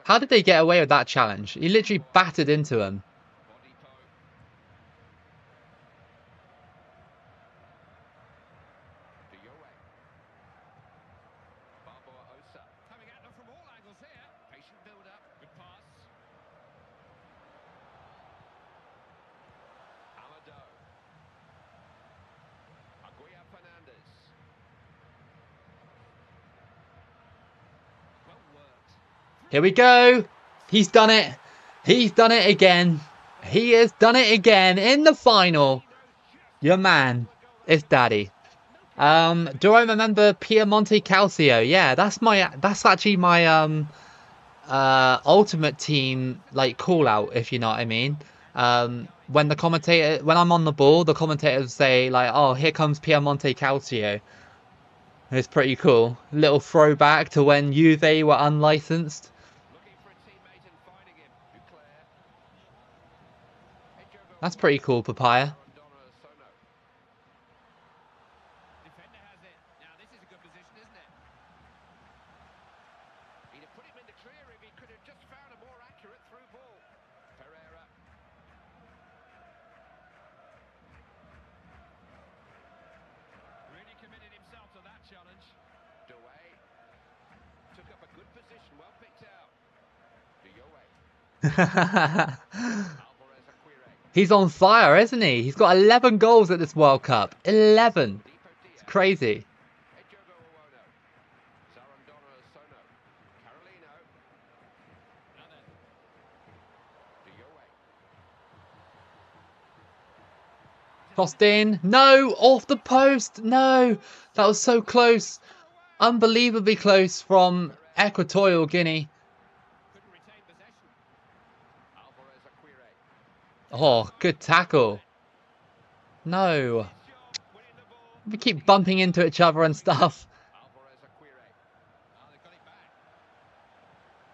How did they get away with that challenge? He literally battered into him. Here we go. He's done it. He's done it again. He has done it again in the final. Your man is Daddy. Do I remember Piemonte Calcio? Yeah, that's actually my ultimate team like call out, if you know what I mean. When I'm on the ball, the commentators say like, "Oh, here comes Piemonte Calcio." It's pretty cool. Little throwback to when Juve were unlicensed. Looking for a teammate and finding him. Duclair. That's pretty cool, Papaya. Defender has it. Now this is a good position, isn't it? He'd have put him in the clear if he could have just found a more accurate through ball. Pereira. Really committed himself to that challenge. Dewey. Took up a good position, well picked out. He's on fire, isn't he? He's got 11 goals at this World Cup. 11. It's crazy. Crossed in. No! Off the post! No! That was so close. Unbelievably close from Equatorial Guinea. Oh, good tackle. No. We keep bumping into each other and stuff.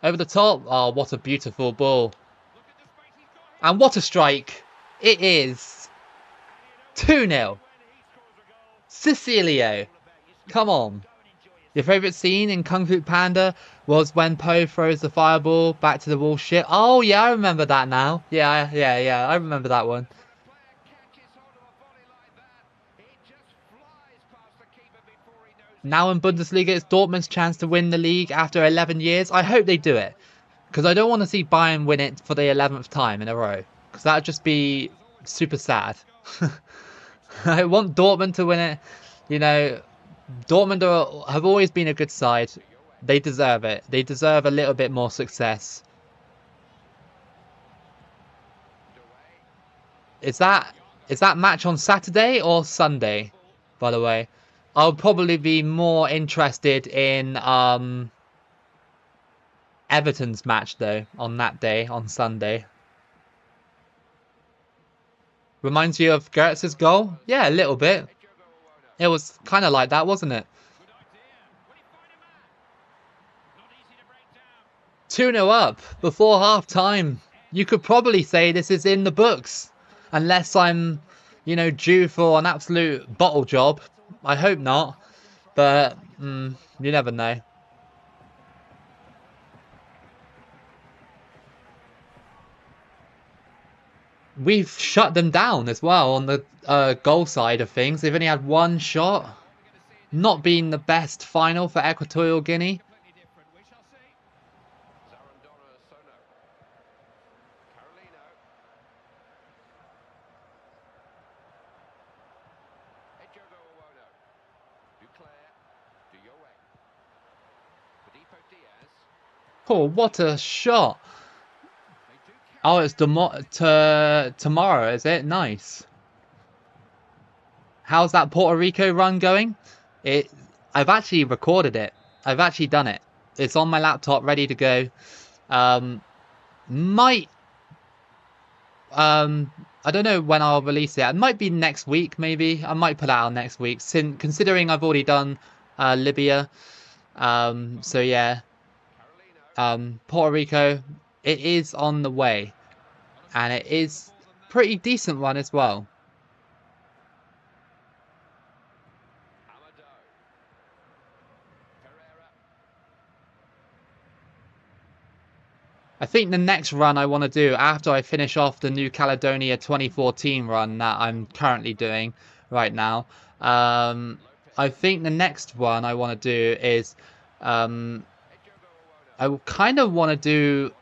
Over the top. Oh, what a beautiful ball. And what a strike. It is 2-0. Cecilio. Come on. Your favourite scene in Kung Fu Panda was when Po throws the fireball back to the wall ship. Oh, yeah, I remember that now. Yeah, I remember that one. Now in Bundesliga, it's Dortmund's chance to win the league after 11 years. I hope they do it. Because I don't want to see Bayern win it for the 11th time in a row. Because that would just be super sad. I want Dortmund to win it. You know, Dortmund have always been a good side. They deserve it. They deserve a little bit more success. Is that match on Saturday or Sunday, by the way? I'll probably be more interested in Everton's match, though, on that day, on Sunday. Reminds you of Gertz's goal? Yeah, a little bit. It was kind of like that, wasn't it? 2-0 up before half-time. You could probably say this is in the books. Unless I'm, you know, due for an absolute bottle job. I hope not. But, you never know. We've shut them down as well on the goal side of things. They've only had one shot. Not been the best final for Equatorial Guinea. Oh, what a shot. Oh, it's tomorrow, is it? Nice. How's that Puerto Rico run going? I've actually recorded it. I've actually done it. It's on my laptop, ready to go. I don't know when I'll release it. It might be next week, maybe. I might put it out next week, considering I've already done Libya. So yeah. Puerto Rico, it is on the way. And it is a pretty decent one as well. I think the next run I want to do after I finish off the New Caledonia 2014 run that I'm currently doing right now. I think the next one I want to do is I kind of want to do...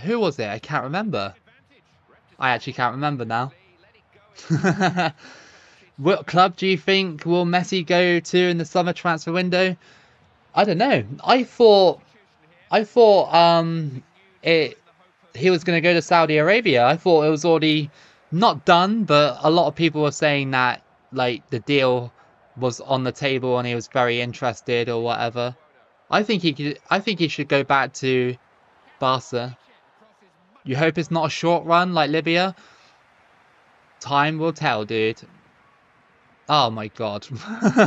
who was it? I can't remember. I actually can't remember now. What club do you think will Messi go to in the summer transfer window? I don't know. I thought I thought it he was going to go to Saudi Arabia. I thought it was already not done, but a lot of people were saying that like the deal was on the table and he was very interested or whatever. I think he should go back to Barca. You hope it's not a short run like Libya. Time will tell, dude. Oh my god. The manager's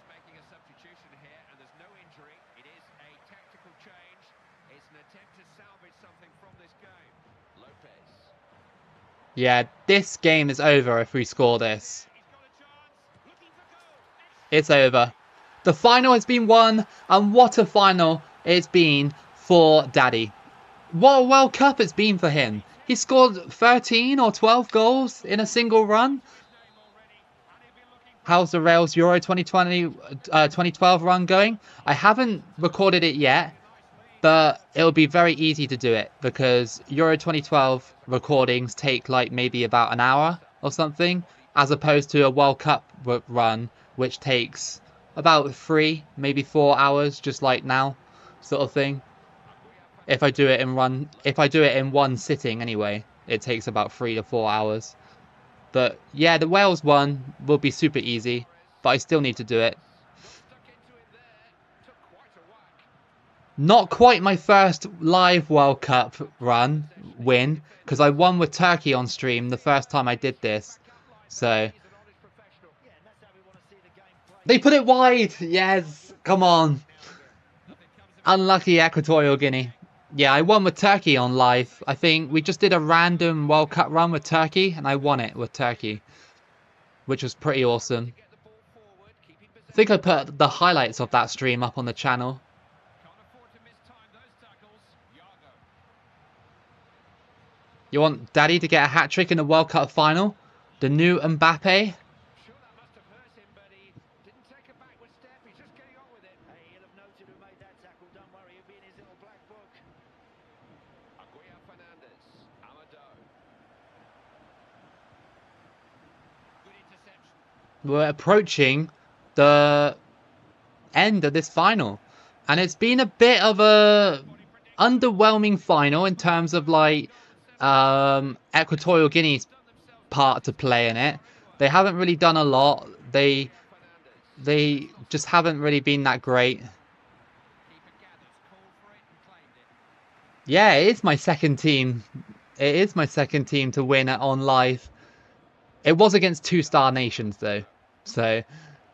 making a substitution here, and there's no injury. It is a tactical change. It's an attempt to salvage something from this game. Lopez. Yeah, this game is over if we score this. He's got a chance. Looking for goal. It's over. The final has been won, and what a final it's been for Daddy. What a World Cup it's been for him. He scored 13 or 12 goals in a single run. How's the Rails Euro 2012 run going? I haven't recorded it yet, but it'll be very easy to do it because Euro 2012 recordings take like maybe about an hour or something, as opposed to a World Cup run, which takes about 3, maybe 4 hours, just like now, sort of thing. If I do it in one sitting anyway, it takes about 3 to 4 hours. But yeah, the Wales one will be super easy, but I still need to do it. Stuck into him there. Took quite a whack. Not quite my first live World Cup win, because I won with Turkey on stream the first time I did this. So, He's an honest professional. Yeah, and that's how we want to see the game played. they put it wide! Yes, come on. Unlucky Equatorial Guinea. Yeah, I won with Turkey on live. I think we just did a random World Cup run with Turkey, and I won it with Turkey, which was pretty awesome. Get the ball forward, keeping I possession. think I put the highlights of that stream up on the channel. Can't afford to mistime those tackles. Yago. You want Daddy to get a hat-trick in the World Cup final? The new Mbappe? Sure, that must have hurt him, but he didn't take a backward step. He's just getting on with it. Hey, he'll have noted who made that tackle. Don't worry, he'll be in his little black book. Aguirre Fernandez. Amado. Good interception. We're approaching the end of this final. And it's been a bit of a underwhelming final in terms of like Equatorial Guinea's part to play in it. They haven't really done a lot. They just haven't really been that great. Keeper gathers, called for it and claimed it. Yeah, it is my second team. It is my second team to win it on live. It was against 2-star nations though. So,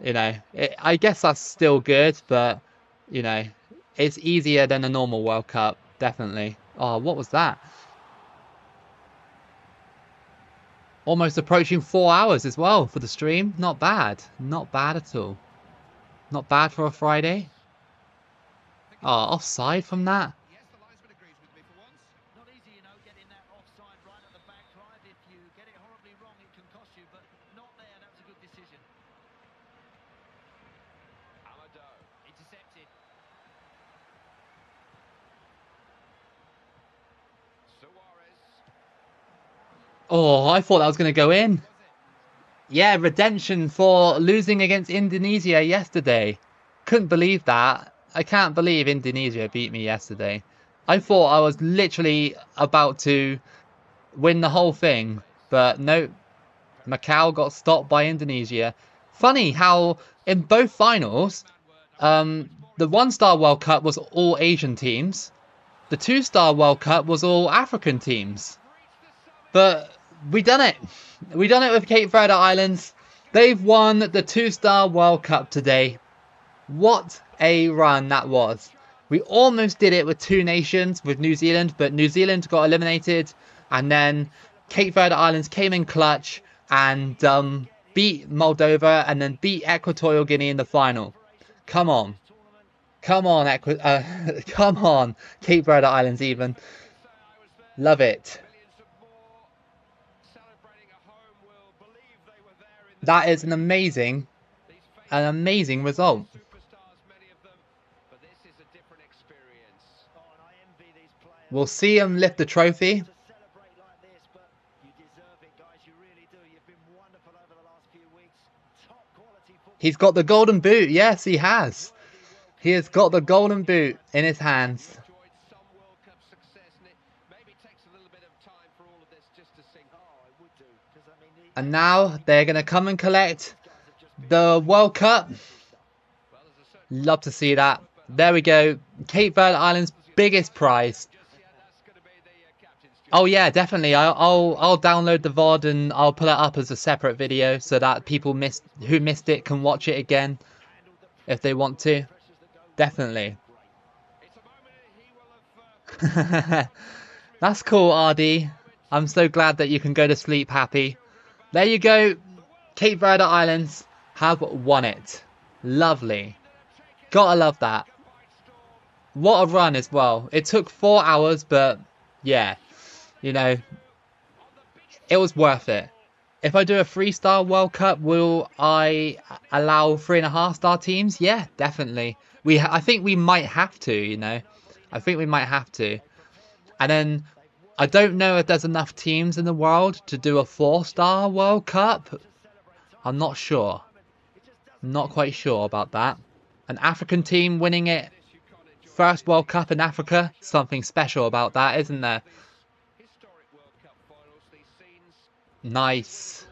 you know, I guess that's still good, but, you know, it's easier than a normal World Cup, definitely. Oh, what was that? Almost approaching 4 hours as well for the stream. Not bad. Not bad at all. Not bad for a Friday. Oh, offside from that? Yes, the linesman agrees with me for once. Not easy, you know, getting that offside right at the back, Clive. If you get it horribly wrong, it can cost you, but not there. That was a good decision. Amado. Intercepted. Suarez. Oh, I thought that was going to go in. Was it? Yeah, redemption for losing against Indonesia yesterday. Couldn't believe that. I can't believe Indonesia beat me yesterday. I thought I was literally about to win the whole thing, but no, Macau got stopped by Indonesia. Funny how in both finals, the 1-star World Cup was all Asian teams. The 2-star World Cup was all African teams. But we done it. We done it with Cape Verde Islands. They've won the 2-star World Cup today. What a run that was. We almost did it with 2 nations, with New Zealand, but New Zealand got eliminated. And then Cape Verde Islands came in clutch and beat Moldova and then beat Equatorial Guinea in the final. Come on. Come on, come on, Cape Verde Islands even. Love it. Millions of more celebrating a home will believe they were there in That is an amazing result. superstars, many of them, but this is a different experience. Oh, and I envy these players. We'll see them lift the trophy. To celebrate like this, but you deserve it, guys. You really do. You've been wonderful over the last few weeks. Top quality football. He's got the golden boot. Yes, he has. He has got the golden boot in his hands. Enjoyed some World Cup success, and it maybe takes a little bit of time for all of this just to sink. Oh, it would do. 'Cause, I mean, And now they're going to come and collect the World Cup. Well, there's a certain Love to see that. There we go. Cape Verde Island's biggest prize. just yet that's going to be the captain's job. Oh yeah, definitely. I'll download the VOD and I'll put it up as a separate video so that people who missed it can watch it again if they want to. Definitely. It's a moment he will have. That's cool, RD. I'm so glad that you can go to sleep happy. There you go. Cape Verde Islands have won it. Lovely. Gotta love that. What a run as well. It took 4 hours, but yeah, you know, it was worth it. If I do a 3-star World Cup, will I allow 3.5-star teams? Yeah, definitely. I think we might have to, you know. I think we might have to. And then I don't know if there's enough teams in the world to do a 4-star World Cup. I'm not sure. Not quite sure about that. An African team winning it. First World Cup in Africa. Something special about that, isn't there? Historic World Cup finals, these scenes Nice.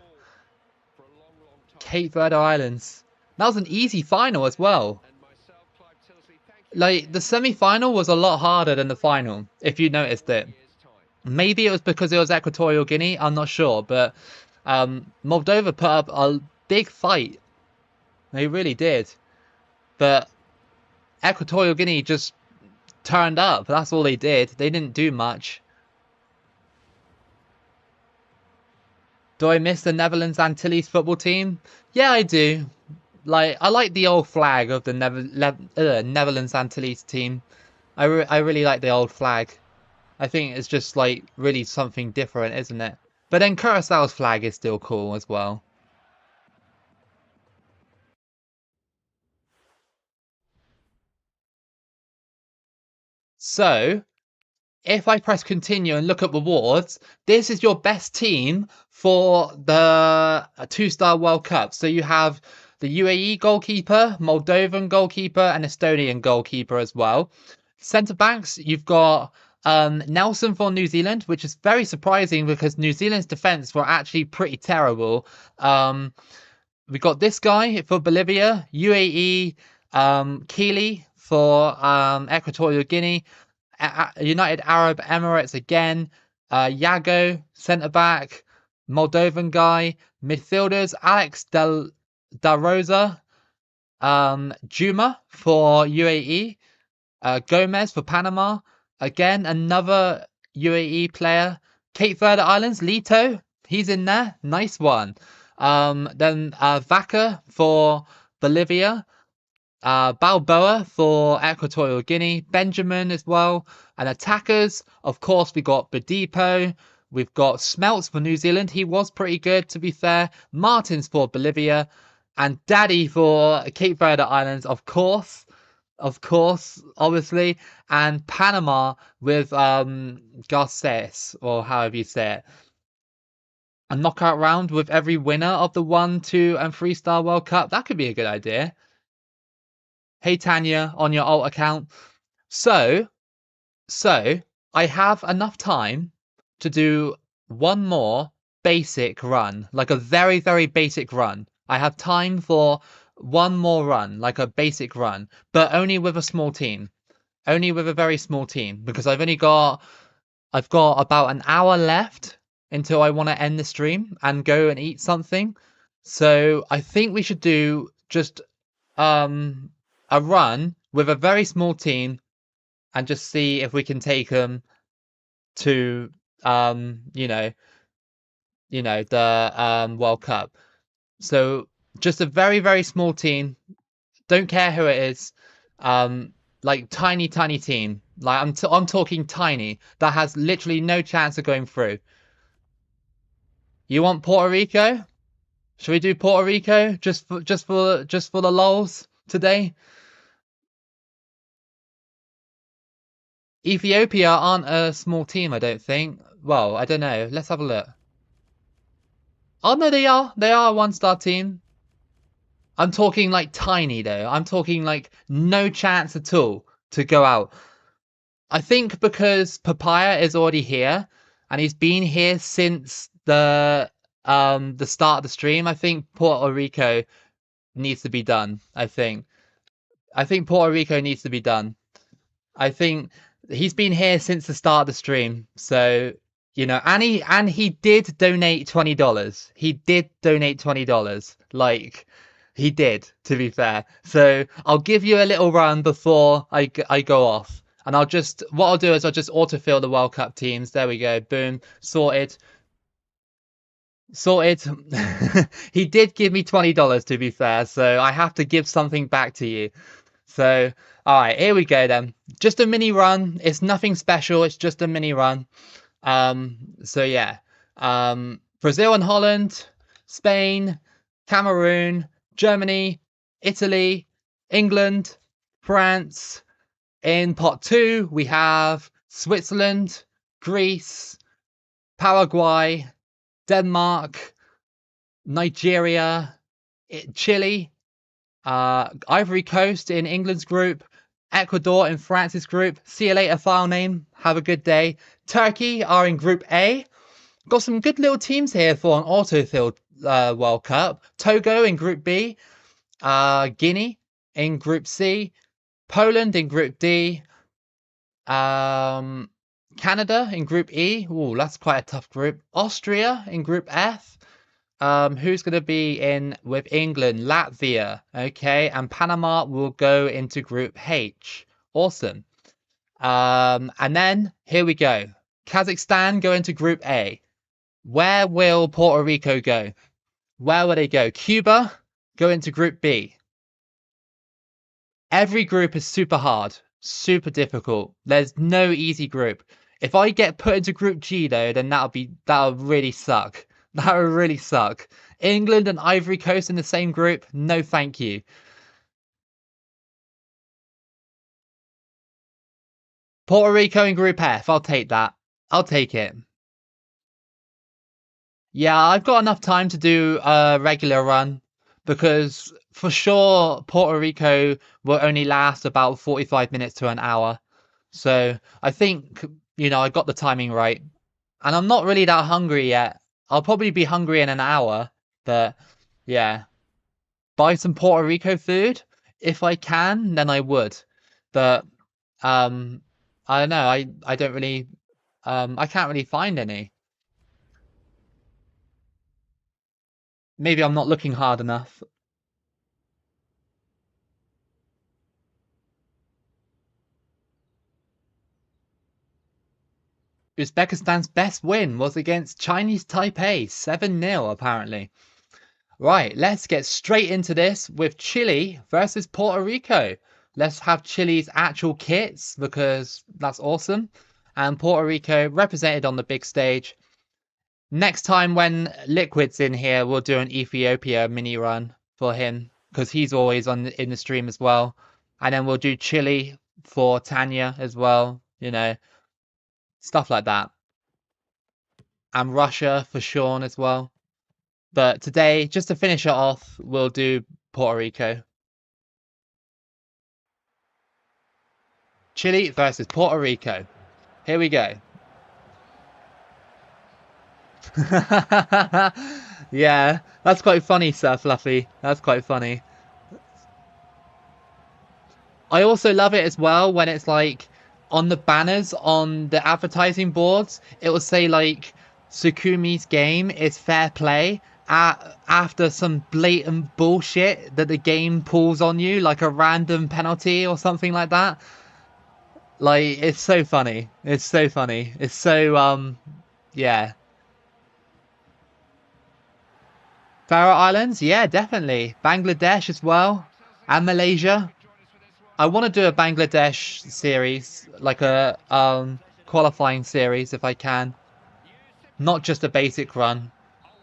for a long, long time. Cape Verde Islands. That was an easy final as well. And myself, Clive Tilsley, thank you Like, the semi-final was a lot harder than the final, if you noticed it. for years' time. Maybe it was because it was Equatorial Guinea, I'm not sure, but Moldova put up a big fight. They really did. But Equatorial Guinea just turned up. That's all they did. They didn't do much. Do I miss the Netherlands Antilles football team? Yeah, I do. Like, I like the old flag of the Netherlands Antilles team. I really like the old flag. I think it's just like really something different, isn't it? But then Curaçao's flag is still cool as well. So, if I press continue and look at rewards, this is your best team for the 2-star World Cup. So you have the UAE goalkeeper, Moldovan goalkeeper, and Estonian goalkeeper as well. Centre backs, you've got Nelson for New Zealand, which is very surprising because New Zealand's defence were actually pretty terrible. We got this guy for Bolivia, UAE, Keeley for Equatorial Guinea, United Arab Emirates again, Yago, centre-back, Moldovan guy, midfielders, Alex Da Rosa, Juma for UAE, Gomez for Panama, again, another UAE player, Cape Verde Islands, Lito, he's in there, nice one. Then Vaca for Bolivia, Balboa for Equatorial Guinea, Benjamin as well, and attackers, of course, we got Bedipo, we've got Smelts for New Zealand, he was pretty good to be fair, Martins for Bolivia, and Daddy for Cape Verde Islands, of course, obviously, and Panama with Garces, or however you say it. A knockout round with every winner of the 1, 2, and 3-star World Cup, that could be a good idea. Hey Tanya, on your alt account. So I have enough time to do one more basic run, like a very, very basic run. I have time for one more run, like a basic run, but only with a small team. Only with a very small team, because I've got about an hour left until I want to end the stream and go and eat something. So I think we should do just a run with a very small team and just see if we can take them to the World Cup. So just a very, very small team, don't care who it is, like tiny team, like I'm talking tiny, that has literally no chance of going through. You want Puerto Rico? Should we do Puerto Rico just for the lols today? Ethiopia aren't a small team, I don't think. Well, I don't know. Let's have a look. Oh, no, they are. They are a 1-star team. I'm talking like tiny though. I'm talking like no chance at all to go out. I think because Papaya is already here and he's been here since the start of the stream, I think Puerto Rico needs to be done. I think Puerto Rico needs to be done. I think he's been here since the start of the stream. So, and he did donate $20. He did donate $20. Like he did, to be fair. So I'll give you a little run before I go off. And what I'll do is I'll just autofill the World Cup teams. There we go. Boom. Sorted. Sorted. He did give me $20, to be fair. So I have to give something back to you. So, all right, here we go then. Just a mini run. It's nothing special. It's just a mini run. So yeah. Brazil and Holland, Spain, Cameroon, Germany, Italy, England, France. In pot 2, we have Switzerland, Greece, Paraguay, Denmark, Nigeria, Chile, Ivory Coast in England's group, Ecuador in France's group. See you later, file name. Have a good day. Turkey are in Group A. Got some good little teams here for an autofilled World Cup. Togo in Group B. Guinea in Group C. Poland in Group D. Canada in Group E. Ooh, that's quite a tough group. Austria in Group F. Who's going to be in with England? Latvia. Okay. And Panama will go into Group H. Awesome. And then here we go. Kazakhstan go into Group A. Where will Puerto Rico go? Where will they go? Cuba go into Group B. Every group is super hard, super difficult. There's no easy group. If I get put into Group G though, then that'll really suck. That would really suck. England and Ivory Coast in the same group? No, thank you. Puerto Rico in Group F. I'll take that. I'll take it. Yeah, I've got enough time to do a regular run because for sure Puerto Rico will only last about 45 minutes to an hour. So I think, I got the timing right. And I'm not really that hungry yet. I'll probably be hungry in an hour, but yeah. Buy some Puerto Rico food if I can, then I would. But I don't know. I don't really I can't really find any. Maybe I'm not looking hard enough. Uzbekistan's best win was against Chinese Taipei, 7-0 apparently. Right, let's get straight into this with Chile versus Puerto Rico. Let's have Chile's actual kits because that's awesome. And Puerto Rico represented on the big stage. Next time when Liquid's in here, we'll do an Ethiopia mini run for him because he's always in the stream as well. And then we'll do Chile for Tanya as well, stuff like that. And Russia for Sean as well. But today, just to finish it off, we'll do Puerto Rico. Chile versus Puerto Rico. Here we go. Yeah, that's quite funny, Sir Fluffy. That's quite funny. I also love it as well when it's like on the banners on the advertising boards, it will say like Sukumi's game is fair play after some blatant bullshit that the game pulls on you, like a random penalty or something like that. Like, it's so funny. It's so funny. It's so, yeah. Faroe Islands? Yeah, definitely. Bangladesh as well. And Malaysia. I want to do a Bangladesh series, like a qualifying series if I can. Not just a basic run.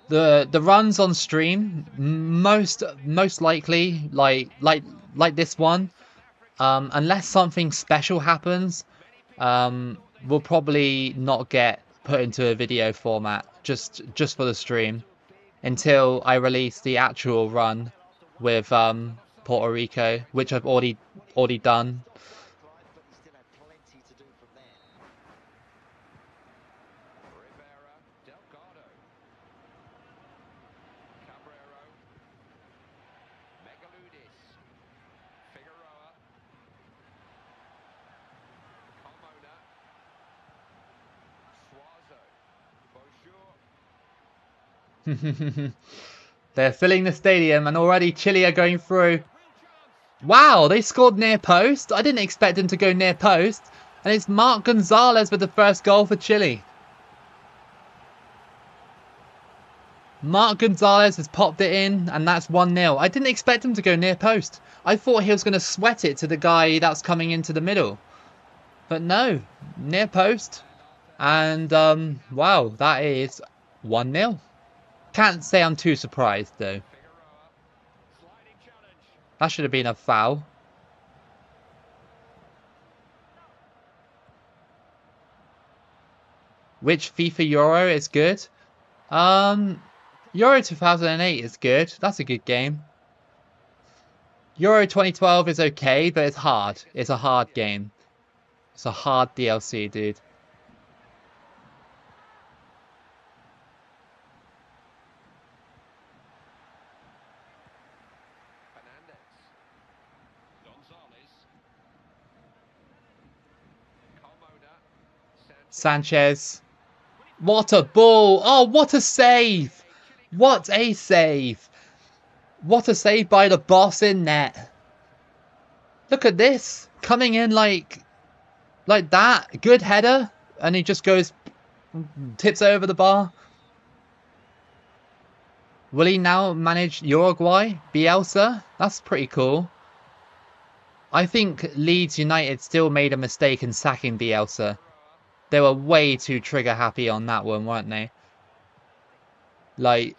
The runs on stream most likely like this one, unless something special happens, we'll probably not get put into a video format just for the stream until I release the actual run. with Puerto Rico, which I've already done. Got flight, Clive, but he still had plenty to do from there. Rivera, Delgado, Cabrero, Megaludis, Figueroa, Carmona, Suazo, Bonjour, They're filling the stadium, and already Chile are going through. real chance. Wow, they scored near post. I didn't expect him to go near post. And it's Marc Gonzalez with the first goal for Chile. Marc Gonzalez has popped it in, and that's 1-0. I didn't expect him to go near post. I thought he was going to sweat it to the guy that's coming into the middle. But no, near post. And, wow, that is 1-0. Can't say I'm too surprised, though. Figueroa, sliding challenge. That should have been a foul. Which FIFA Euro is good? Euro 2008 is good. That's a good game. Euro 2012 is okay, but it's hard. It's a hard game. It's a hard DLC, dude. Fernandez, Gonzalez, Carmona, Sanchez. What a ball. Oh, what a save. What a save. What a save by the boss in net. Look at this. Coming in like that. Good header. And he just goes, tips over the bar. Will he now manage Uruguay? Bielsa? That's pretty cool. I think Leeds United still made a mistake in sacking Bielsa. They were way too trigger happy on that one, weren't they? Like,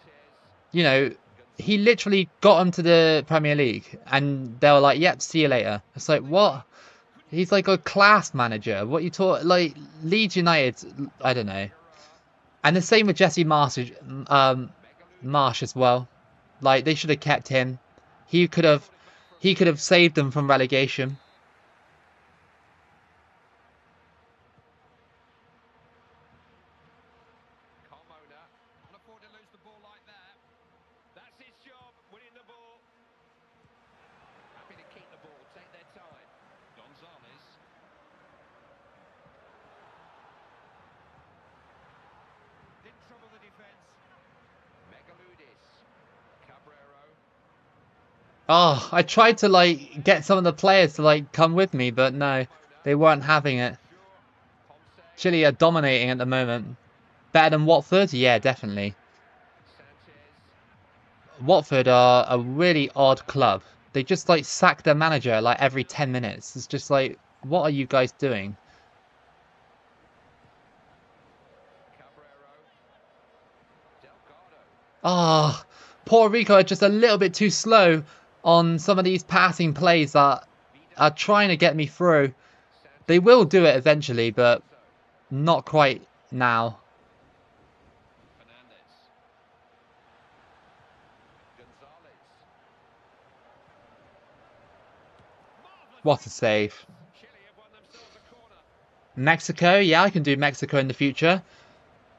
you know, he literally got them to the Premier League and they were like, yep, see you later. It's like, what? He's like a class manager. What you taught, like, Leeds United, I don't know. And the same with Jesse Marsh as well. Like, they should have kept him. He could have saved them from relegation. Carmona, can't afford to lose the ball like that. That's his job, winning the ball. Happy to keep the ball, take their time. Gonzalez. Didn't trouble the defence. Megaludis. Cabrero. Oh, I tried to, like, get some of the players to, like, come with me, but no, they weren't having it. Ponce. Chile are dominating at the moment. Better than Watford? Yeah, definitely. Sanchez. Watford are a really odd club. They just, like, sack their manager, like, every 10 minutes. It's just like, what are you guys doing? Cabrero. Delgado. Ah, Puerto Rico are just a little bit too slow on some of these passing plays that are trying to get me through. They will do it eventually, but not quite now. Fernandez. Gonzalez. What a save. Chile have won themselves a corner. Mexico, yeah, I can do Mexico in the future.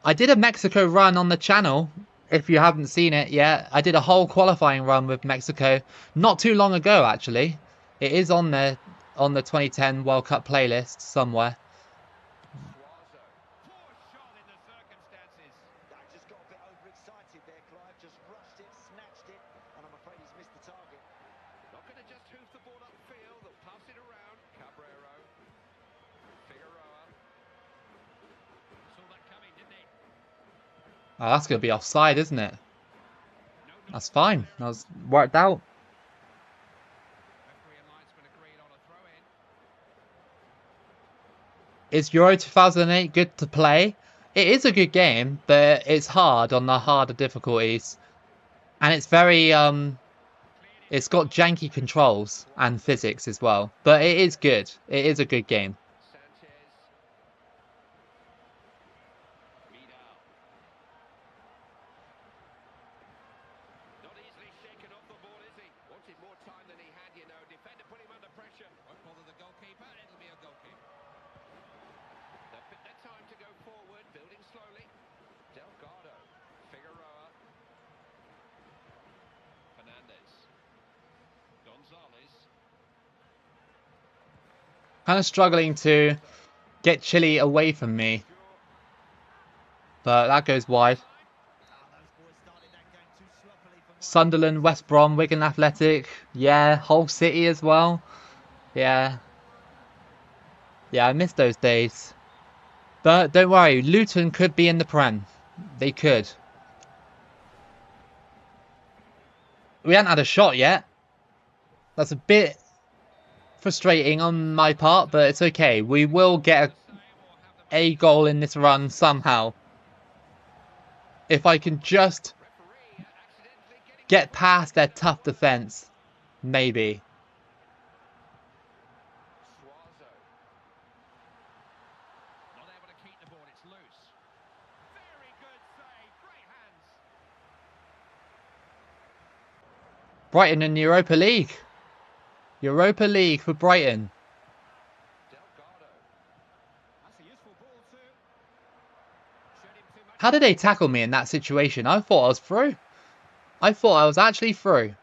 I did a Mexico run on the channel. If you haven't seen it yet, I did a whole qualifying run with Mexico not too long ago, actually. It is on the 2010 World Cup playlist somewhere. Suazo. Poor shot in the circumstances. I just got a bit overexcited there, Clive. Just rushed it, snatched it, and I'm afraid he's missed the target. Not going to just hoof the ball upfield. They'll pass it around. Cabrero. Figueroa. Saw that coming, didn't he? Oh, that's going to be offside, isn't it? No That's noise fine. there. That was worked out. Referee and linesman agreed on a throw-in. Is Euro 2008 good to play? It is a good game, but it's hard on the harder difficulties. And it's very, it's got janky controls and physics as well. But it is good. It is a good game. Sanchez. Vidal. Not easily shaken off the ball, is he? Well, Kind of struggling to get Chile away from me. But that goes wide. Sunderland, West Brom, Wigan Athletic. Yeah, Hull City as well. Yeah. Yeah, I miss those days. But don't worry, Luton could be in the Prem. They could. We haven't had a shot yet. That's a bit frustrating on my part, but it's okay. We will get a goal in this run somehow. If I can just get past their tough defence, maybe. Not able to keep the ball, it's loose. Very good save, great hands. Brighton in Europa League. Europa League for Brighton. That's a useful ball too. How did they tackle me in that situation? I thought I was through. I thought I was actually through.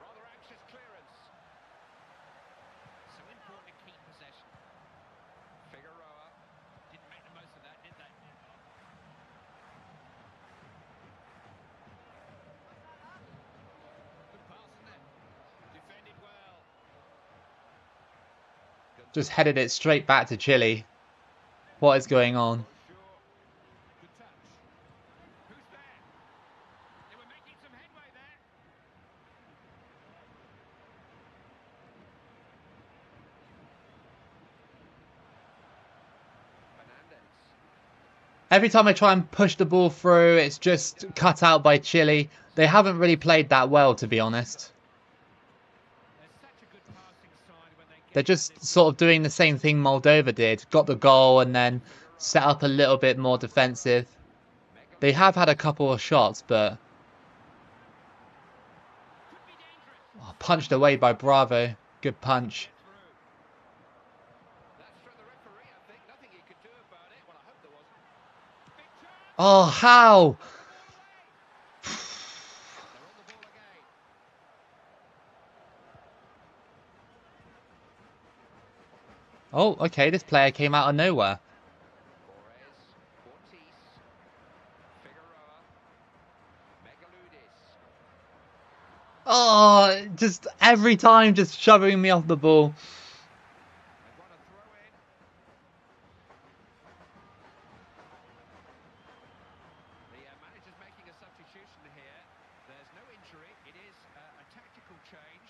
Rather anxious clearance. So important to keep possession. Figueroa didn't make the most of that, did they? Good pass in there. Defended well. Just headed it straight back to Chile. What is going on? Good touch. Who's there? They were making some headway there. Every time I try and push the ball through, it's just cut out by Chile. They haven't really played that well, to be honest. They're just sort of doing the same thing Moldova did. Got the goal and then set up a little bit more defensive. They have had a couple of shots, but... Oh, punched away by Bravo. Good punch. Oh, how? Oh, okay, this player came out of nowhere. Oh, just every time just shoving me off the ball. Manager's making a substitution here. There's no injury. It is a tactical change.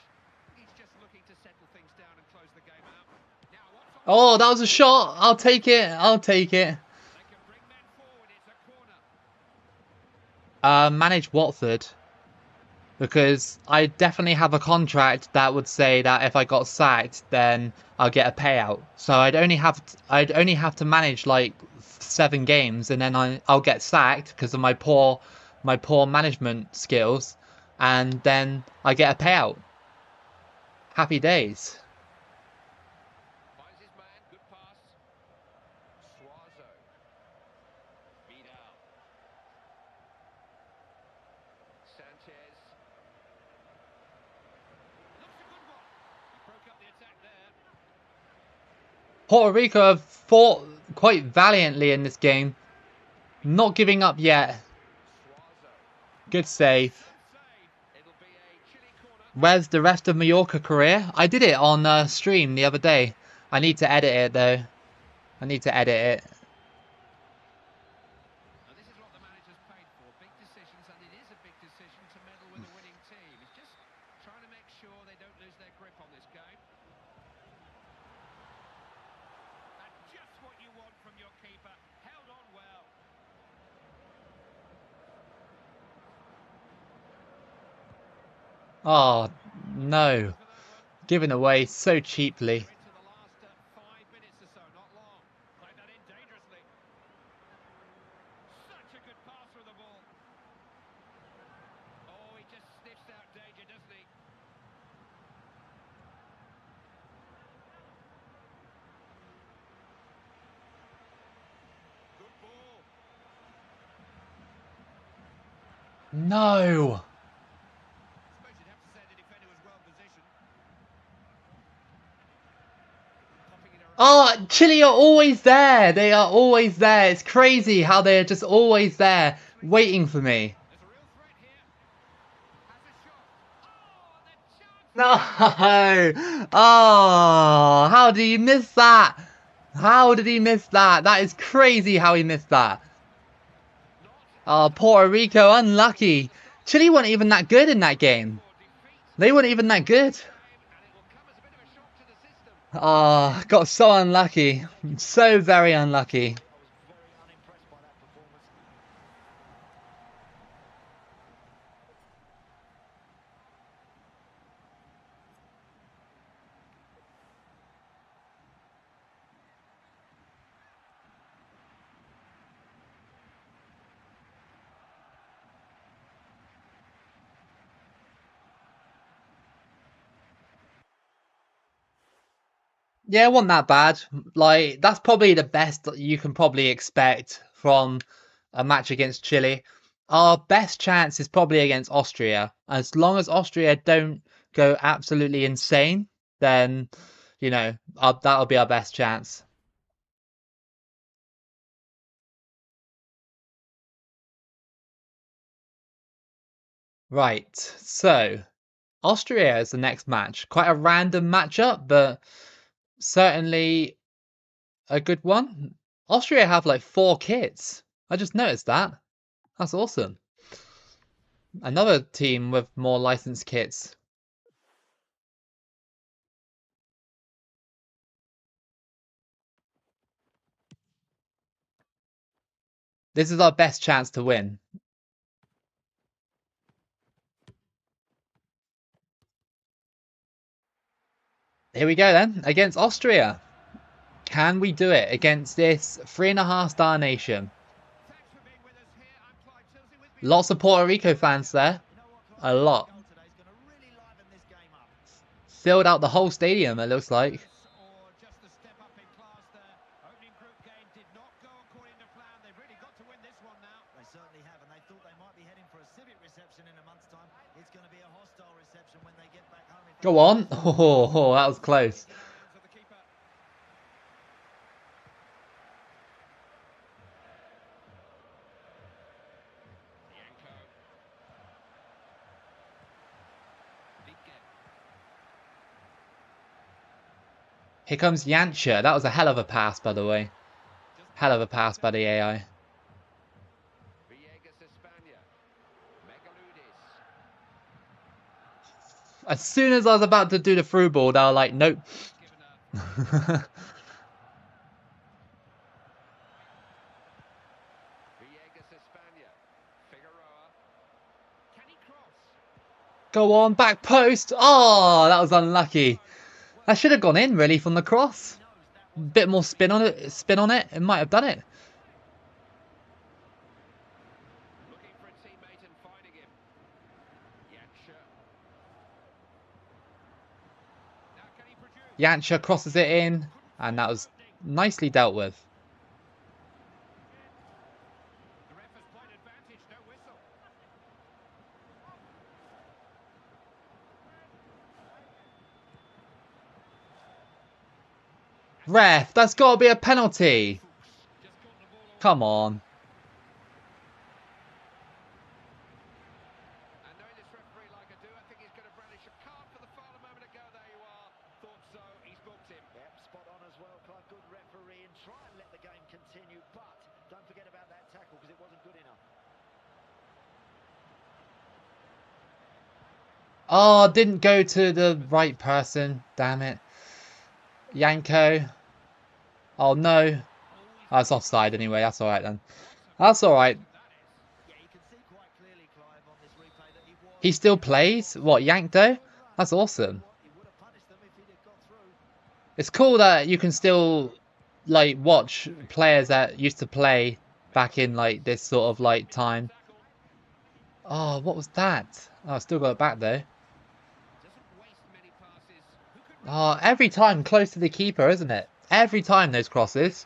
He's just looking to settle things down and close the game out. Now, what's on? Oh, that was a shot. I'll take it. I'll take it. They can bring men forward. It's a corner. Manage Watford. Because I definitely have a contract that would say that if I got sacked, then I'll get a payout. So I'd only have to manage like 7 games, and then I'll get sacked because of my poor management skills, and then I get a payout. Happy days. Finds his man. Good pass. Suazo. Vidal. Sanchez. Looks a good one. He broke up the attack there. Puerto Rico have fought quite valiantly in this game. Not giving up yet. Suazo. Good save. Good save. It'll be a Chile corner. Where's the rest of Mallorca career? I did it on stream the other day. I need to edit it though. I need to edit it. Now, this is what the manager's paid for. Big decisions, and it is a big decision to meddle with a winning team. He's just trying to make sure they don't lose their grip on this game. And just what you want from your keeper. Held on well. Oh, no. Given away so cheaply. Into the last 5 minutes or so, not long. Played that in dangerously. Such a good pass through the ball. Oh, he just sniffs out danger, doesn't he? Good ball. No. Suppose you'd have to say the defender was well positioned. Popping it around. Oh, Chile are always there. They are always there. It's crazy how they're just always there, waiting for me. There's a real threat here. Has a shot. Oh, the chance. No. Oh, how did he miss that? How did he miss that? That is crazy how he missed that. Oh, Puerto Rico, unlucky. Chile weren't even that good in that game. They weren't even that good. Oh, got so unlucky. So very unlucky. I was very unimpressed by that performance. Yeah, it wasn't that bad. Like, that's probably the best that you can probably expect from a match against Chile. Our best chance is probably against Austria. As long as Austria don't go absolutely insane, then, you know, that'll be our best chance. Right, so Austria is the next match. Quite a random matchup, but certainly a good one. Austria have like 4 kits. I just noticed that. That's awesome. Another team with more licensed kits. This is our best chance to win. Here we go then, against Austria. Can we do it against this 3.5-star nation? Lots of Puerto Rico fans there. A lot. Filled out the whole stadium, it looks like. Or just a step up in class there. Opening group game did not go according to plan. They've really got to win this one now. They certainly have, and they thought they might be heading for a civic reception in a month's time. It's going to be a hostile reception when they get back home. Go on. Oh, that was close. For the keeper. Yanko. Vike. Here comes Yancha. That was a hell of a pass, by the way. Hell of a pass by the AI. Villegas España. Megaludis. As soon as I was about to do the through ball, they were like, nope. Given a Villegas España. Figueroa. Can he cross? Go on, back post. Oh, that was unlucky. That should have gone in, really, from the cross. Bit more spin on it. It might have done it. Looking for a teammate and finding him. Yancha. Now can he produce? Yancha crosses it in, and that was nicely dealt with. The ref has point advantage, no whistle. Ref, that's got to be a penalty. Just caught the ball away. Come on. And knowing this referee like I do, I think he's going to brandish a card for the foul a moment ago. There you are. Thought so. He's booked him. Yep, spot on as well, Clive. Good referee, and try and let the game continue, but don't forget about that tackle because it wasn't good enough. Oh, didn't go to the right person. Damn it. Yanko. Oh, no. That's offside anyway. That's all right then. That's all right. Yeah, you can see quite clearly, Clive, on this replay that he was... He still plays? What, Yankto? That's awesome. He would have punished them if he'd have got through. It's cool that you can still, like, watch players that used to play back in, like, this sort of, like, time. Oh, what was that? Oh, I still got it back, though. Doesn't waste many passes. Who could Oh, every time close to the keeper, isn't it? Every time those crosses.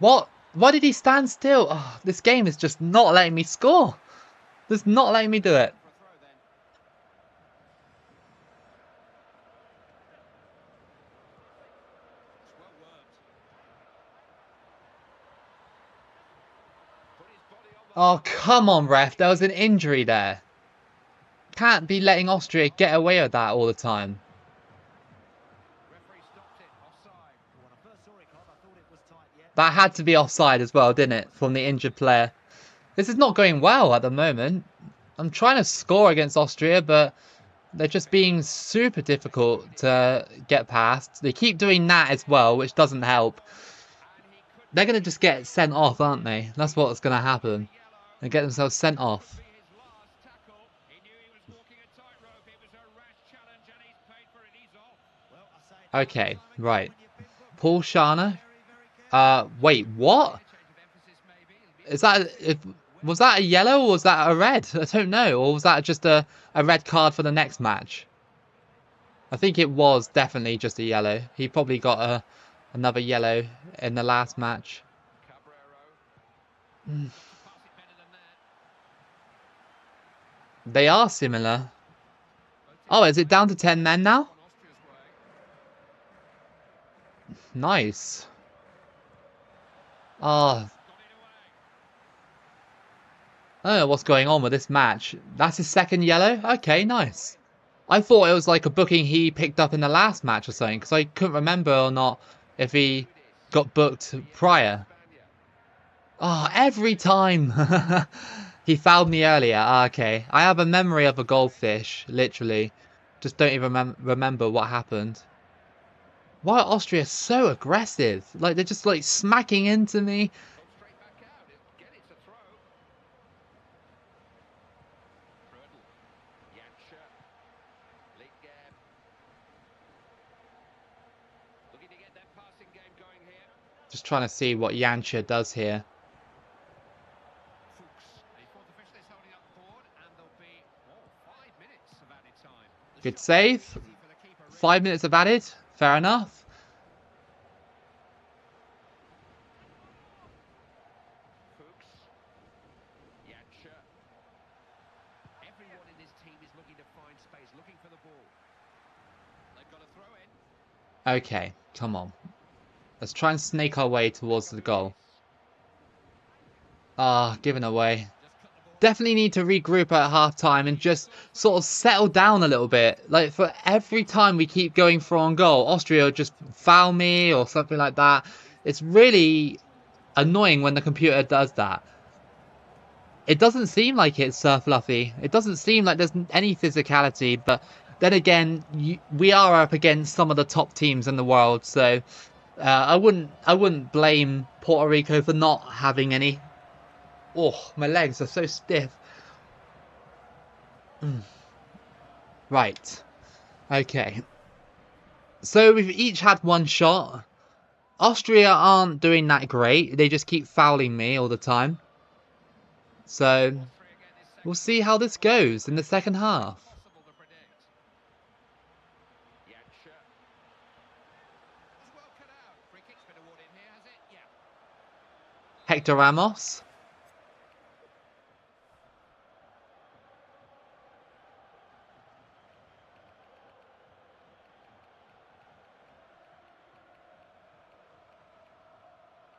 What? Why did he stand still? Oh, this game is just not letting me score. It's not letting me do it. For a throw then. It's well worked. Put his body on the Oh, line. come on, ref. There was an injury there. Can't be letting Austria get away with that all the time. Referee stopped it. Offside. When I first saw it, Clive, I thought it was tight, yeah. That had to be offside as well, didn't it? From the injured player. This is not going well at the moment. I'm trying to score against Austria, but they're just being super difficult to get past. They keep doing that as well, which doesn't help. And he could They're going to just get sent off, aren't they? That's what's going to happen. yellow. They get themselves sent off. Be his last tackle. He knew he was walking a tightrope. It was a rash challenge and he's paid for it. He's off. Well, I say it Okay, time again right. when you've been booked. Paul Shana. Very, very careful. Wait, what? Change of emphasis maybe. Is that... Was that a yellow or was that a red? I don't know. Or was that just a red card for the next match? I think it was definitely just a yellow. He probably got another yellow in the last match. Cabrero. Pass it better than that. They are similar. Oh, is it down to 10 men now? On Austria's way. Nice. Oh, Got it away. I don't know what's going on with this match. That's his second yellow? Okay, nice. I thought it was like a booking he picked up in the last match or something, because I couldn't remember or not if he got booked prior. Oh, every time. He fouled me earlier. Ah, okay. I have a memory of a goldfish, literally. Just don't even remember what happened. Why are Austria so aggressive? Like, they're just like smacking into me. Come straight back out. Get it to throw. Prödl. Janša. Lingard. Looking to get that passing game going here. Just trying to see what Janša does here. Fuchs. A fourth official is holding up the board and there'll be 5 minutes of added time. The Good shot save. easy for the keeper, 5 minutes of added. Fair enough. Fuchs. Janša. Everyone in this team is looking to find space, looking for the ball. They've got a throw in. Okay, come on. Let's try and snake our way towards the goal. Ah, given away. Just cut the ball. Definitely need to regroup at half-time and just sort of settle down a little bit. Like, for every time we keep going for on goal, Austria will just foul me or something like that. It's really annoying when the computer does that. It doesn't seem like it's fluffy. It doesn't seem like there's any physicality, but then again, we are up against some of the top teams in the world, so I wouldn't blame Puerto Rico for not having any. Oh, my legs are so stiff. Right. Okay. So we've each had one shot. Austria aren't doing that great. They just keep fouling me all the time. So Austria again is second. we'll see how this goes in the second half. Possible to predict. Janša. That's well cut out. Free kick's been awarded here, has it? Yeah. Hector Ramos.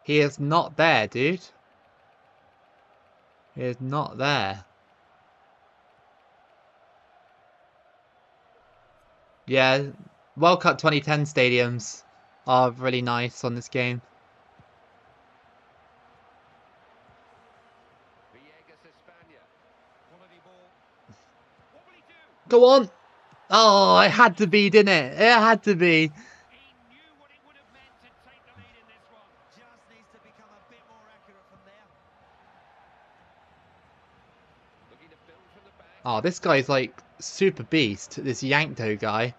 He is not there, dude. He is not there. Yeah, World Cup 2010 stadiums are really nice on this game. Villegas España. Quality ball. What will he do? Go on! Oh, it had to be, didn't it? It had to be. He knew what it would have meant to take the lead in this one. Just needs to become a bit more accurate from there. Looking to build from the back. Oh, this guy's like super beast. This Yankto guy.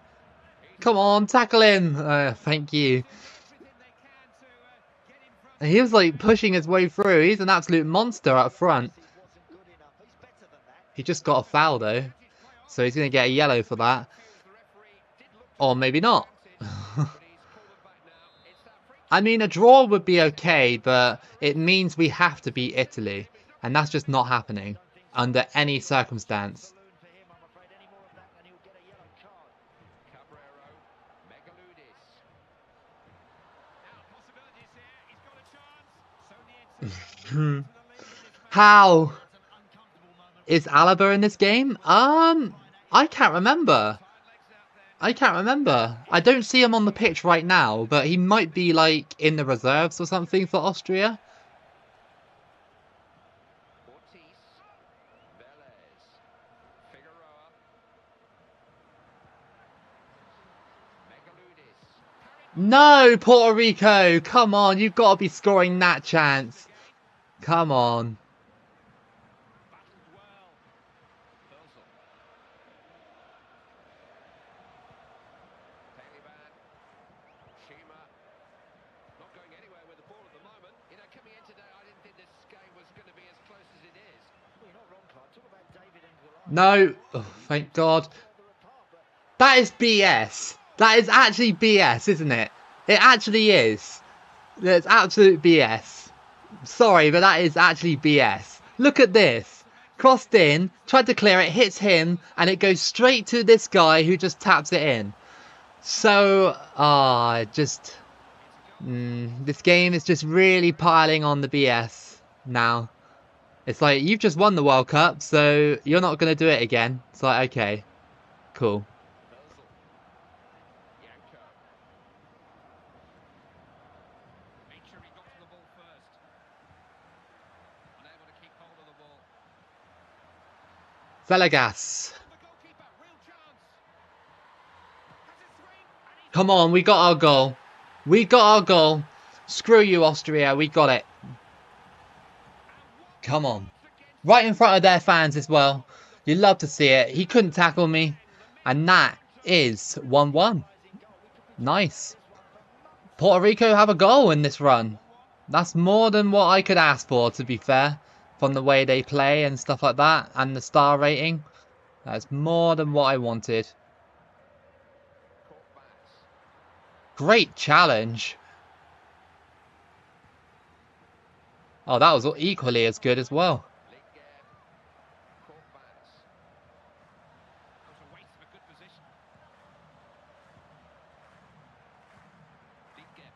Come on, tackle him! Thank you. Everything they can to get in front. He was like pushing his way through. He's an absolute monster up front. It wasn't good enough. He's better than that. He just got a foul though. So he's going to get a yellow for that. Feels the referee did look Or maybe not. but he's called them back now. It's that free I mean, a draw would be okay, but it means we have to beat Italy. And that's just not happening under any circumstance. Balloon for him, I'm afraid. Any more of that and he'll get a yellow card. Cabrero, Megaludis. Now possibilities here. He's got a chance. So near to the lead in this match. How That's an uncomfortable moment. is Alaba in this game? I can't remember. Tired legs out then. I can't remember. I don't see him on the pitch right now, but he might be like in the reserves or something for Austria. Ortiz, Velez, Figueroa, Megaludis. No, Puerto Rico! Come on, you've got to be scoring that chance. Come on. Battled well. Ozil. Taliban. Shima. Not going anywhere with the ball at the moment. You know, coming in today, I didn't think this game was going to be as close as it is. Well, you're not wrong, Clive. Talk about David and Goliath. No. Oh, thank God. Further apart, but That is BS. That is actually BS, isn't it? It actually is. That's absolute BS. Sorry, but that is actually BS. Look at this. Crossed in, tried to clear it, hits him, and it goes straight to this guy who just taps it in. So, this game is just really piling on the BS now. It's like, you've just won the World Cup, so you're not going to do it again. It's like, okay, cool. Ozil. Yanko. Made sure he got to the ball first. Unable to keep hold of the ball. Velegas. The goalkeeper, real chance. Has a swing, and he's Come on, we got our goal. We got our goal. Screw you, Austria. We got it. Come on. Right in front of their fans as well. You love to see it. He couldn't tackle me. And that is 1-1. Nice. Puerto Rico have a goal in this run. That's more than what I could ask for, to be fair. From the way they play and stuff like that. And the star rating. That's more than what I wanted. caught backs. Great challenge. Oh, that was equally as good as well. League gap. Caught backs. That was a waste of a good position. League gap.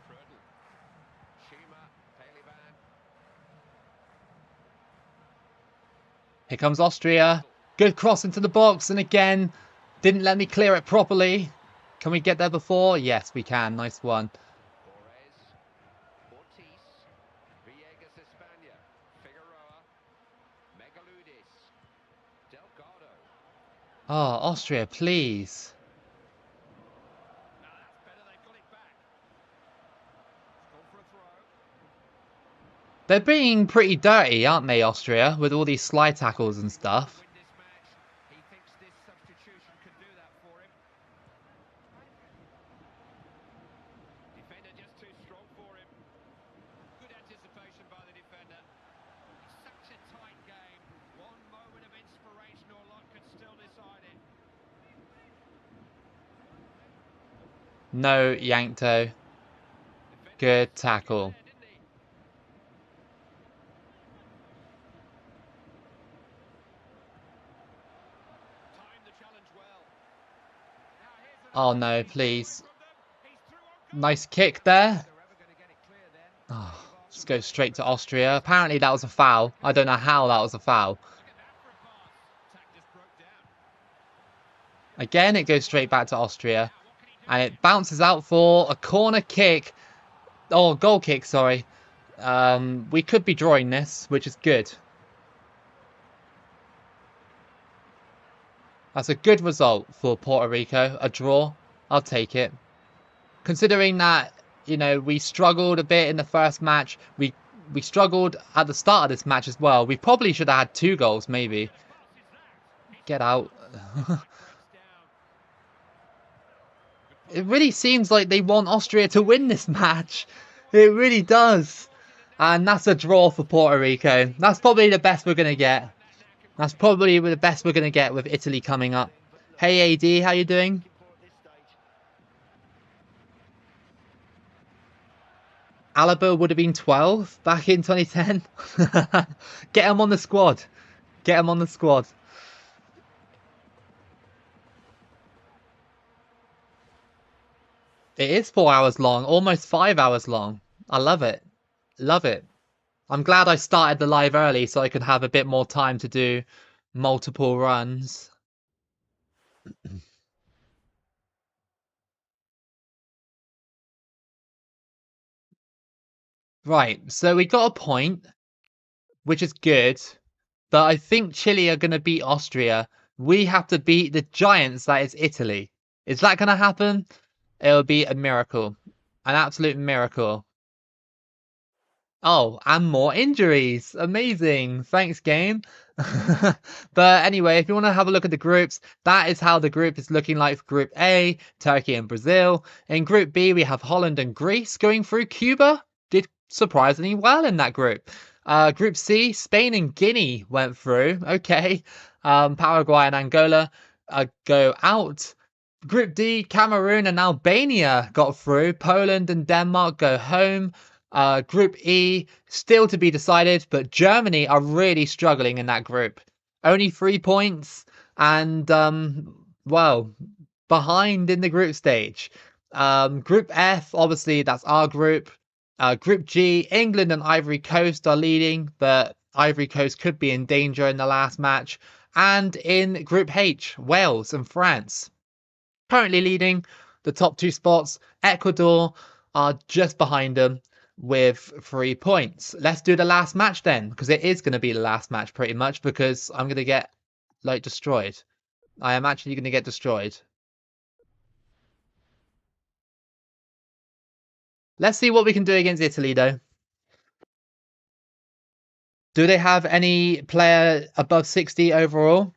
Puerto. Shima, Taliban. Here comes Austria. Good cross into the box. And again, didn't let me clear it properly. Can we get there before? Yes, we can. Nice one. Torres. Ortiz. Villegas España. Figueroa. Megaludis. Delgado. Oh, Austria, please. Now that's better, they've got it back. It's gone for a throw. They're being pretty dirty, aren't they, Austria? With all these slide tackles and stuff. Win this match. He thinks this substitution could do that for him. Defender just too strong for him. Good anticipation by the defender. It's such a tight game. One moment of inspiration or luck could still decide it. No, Yankto. Defender Good just tackle. there, didn't he? Timed the challenge well. Now here's an Oh, no, please. from them. He's through on Nice kick there. They're ever going to get it clear then. Oh, just go straight to Austria. Apparently that was a foul. I don't know how that was a foul. Look at that for a pass. Attack just broke down. Again, it goes straight back to Austria. Now what can he do? And it bounces out for a corner kick. Oh, goal kick, sorry. We could be drawing this, which is good. That's a good result for Puerto Rico. A draw. I'll take it. Considering that, you know, we struggled a bit in the first match. We struggled at the start of this match as well. We probably should have had 2 goals, maybe. Get out. It really seems like they want Austria to win this match. It really does. And that's a draw for Puerto Rico. That's probably the best we're going to get. That's probably the best we're going to get with Italy coming up. Hey AD, how you doing? Alaba would have been 12 back in 2010. Get him on the squad. Get him on the squad. It is 4 hours long, almost 5 hours long. I love it. Love it. I'm glad I started the live early so I could have a bit more time to do multiple runs. Right, so we got a point, which is good, but I think Chile are going to beat Austria. We have to beat the giants that is Italy. Is that going to happen? It'll be a miracle. An absolute miracle. Oh, and more injuries. Amazing. Thanks, game. But anyway, if you want to have a look at the groups, that is how the group is looking like for Group A, Turkey and Brazil. In Group B, we have Holland and Greece going through. Cuba did surprisingly well in that group. Group C, Spain and Guinea went through. Okay. Paraguay and Angola go out. Group D, Cameroon and Albania got through. Poland and Denmark go home. Group E, still to be decided, but Germany are really struggling in that group. Only 3 points and, well, behind in the group stage. Group F, obviously, that's our group. Group G, England and Ivory Coast are leading, but Ivory Coast could be in danger in the last match. And in Group H, Wales and France currently leading the top two spots. Ecuador are just behind them with 3 points. Let's do the last match then, because it is going to be the last match pretty much, because I'm going to get like destroyed. I am actually going to get destroyed. Let's see what we can do against Italy though. Do they have any player above 60 overall?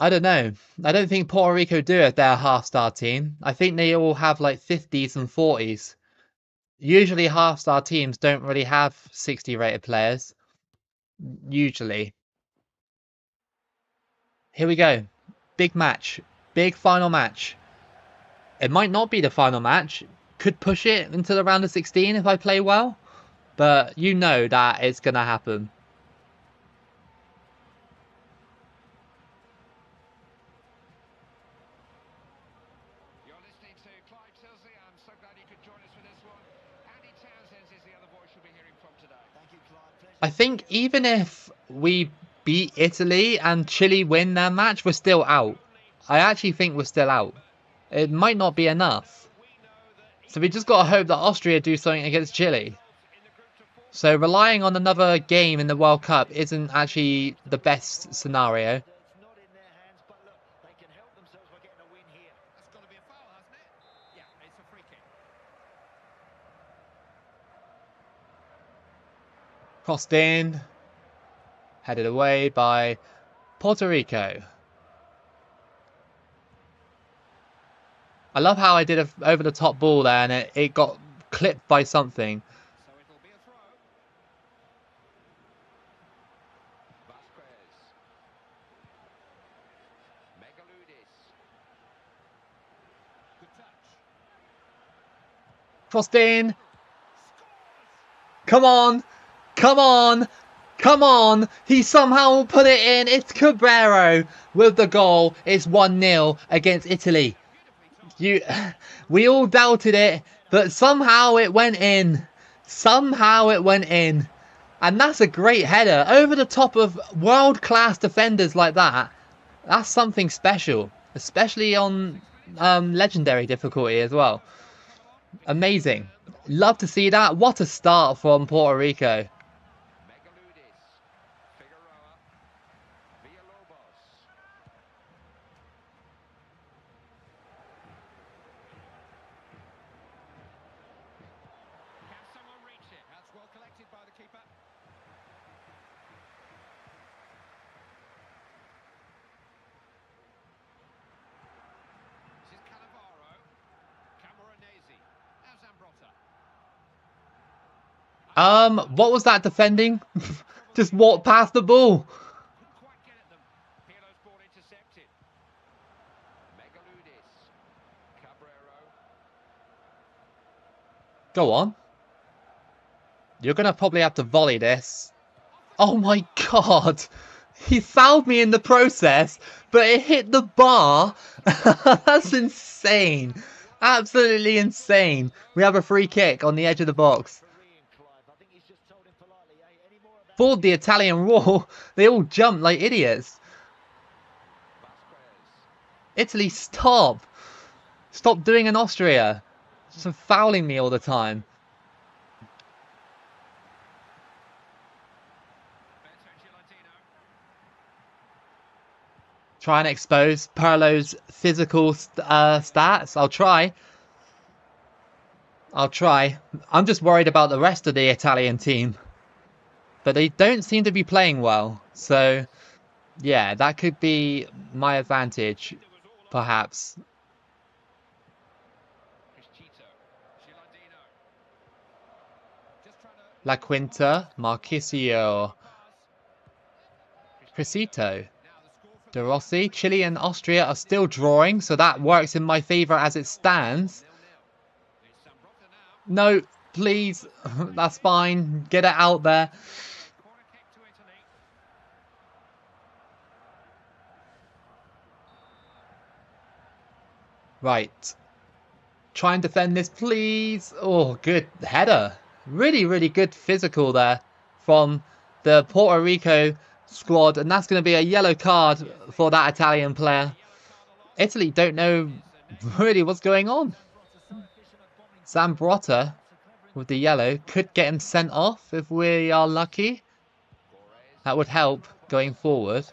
I don't know. I don't think Puerto Rico do if they're a half-star team. I think they all have like 50s and 40s. Usually half-star teams don't really have 60 rated players. Usually. Here we go. Big match. Big final match. It might not be the final match. Could push it into the round of 16 if I play well. But you know that it's going to happen. You're listening to Clive Tilsley. I'm so glad you could join us for this one. Andy Townsend is the other voice you'll be hearing from today. Thank you, Clive. Pleasure I think even if we beat Italy and Chile win their match, we're still out. I actually think we're still out. It might not be enough. So we just got to hope that Austria do something against Chile. So relying on another game in the World Cup isn't actually the best scenario. It's not in their hands, but look, they can help themselves by getting a win here. That's got to be a foul, hasn't it? Yeah, it's a free kick. Crossed in. Headed away by Puerto Rico. I love how I did a over the top ball there and it got clipped by something. So it'll be a throw. Vasquez. Megaludis. Good touch. Crossed in. Come on. Come on. Come on. He somehow put it in. It's Cabrero with the goal. It's 1-0 against Italy. We all doubted it, but somehow it went in. Somehow it went in. And that's a great header over the top of world-class defenders like that. That's something special, especially on legendary difficulty as well. Amazing. Love to see that. What a start from Puerto Rico. Megaludis. Figueroa. Villalobos. Can someone reach it? That's well collected by the keeper. This is Cannavaro. Camoranesi. Now Zambrotta. What was that defending? Just walked past the ball. Couldn't quite get at them. Pirlo's ball intercepted. Megaludis. Cabrero. Go on. You're going to probably have to volley this. Oh my god! He fouled me in the process, but it hit the bar. That's insane. Absolutely insane. We have a free kick on the edge of the box. For the Italian wall, they all jumped like idiots. Italy, stop! Stop doing an Austria. Just fouling me all the time. Try and expose Pirlo's physical stats. I'll try. I'll try. I'm just worried about the rest of the Italian team. But they don't seem to be playing well. So, yeah, that could be my advantage, perhaps. La Quinta, Marchisio, Crescito, De Rossi. Chile and Austria are still drawing, so that works in my favour as it stands. No, please. That's fine. Get it out there. Right. Try and defend this, please. Oh, good header. Really, really good physical there from the Puerto Rico squad. And that's going to be a yellow card for that Italian player. Italy don't know really what's going on. Zambrotta with the yellow could get him sent off if we are lucky. That would help going forward.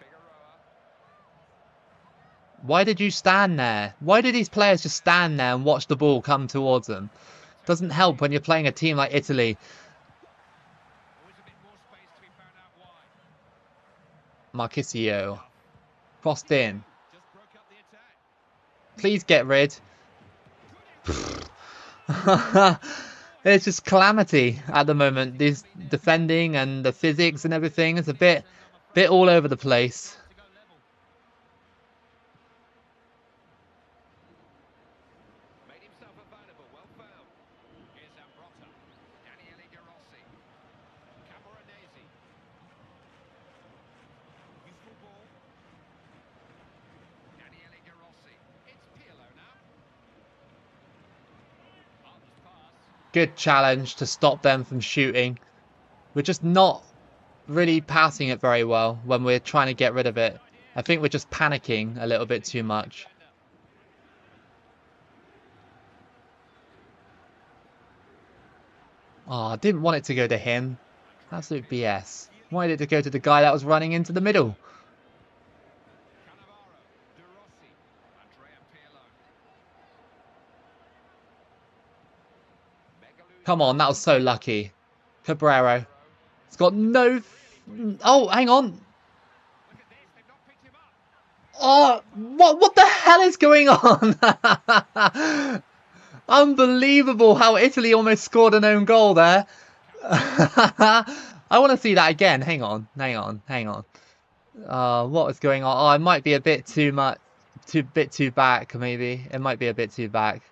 Why did you stand there? Why do these players just stand there and watch the ball come towards them? Doesn't help when you're playing a team like Italy. Marchisio. Crossed in. Please get rid. It's just calamity at the moment. This defending and the physics and everything is a bit all over the place. Good challenge to stop them from shooting. We're just not really passing it very well when we're trying to get rid of it. I think we're just panicking a little bit too much. Oh, I didn't want it to go to him. Absolute BS. Wanted it to go to the guy that was running into the middle. Come on, that was so lucky. Cabrero. It's got no... Oh, hang on. Oh, what the hell is going on? Unbelievable how Italy almost scored an own goal there. I want to see that again. Hang on. What is going on? Oh, it might be a bit too much. Bit too back, maybe. It might be a bit too back.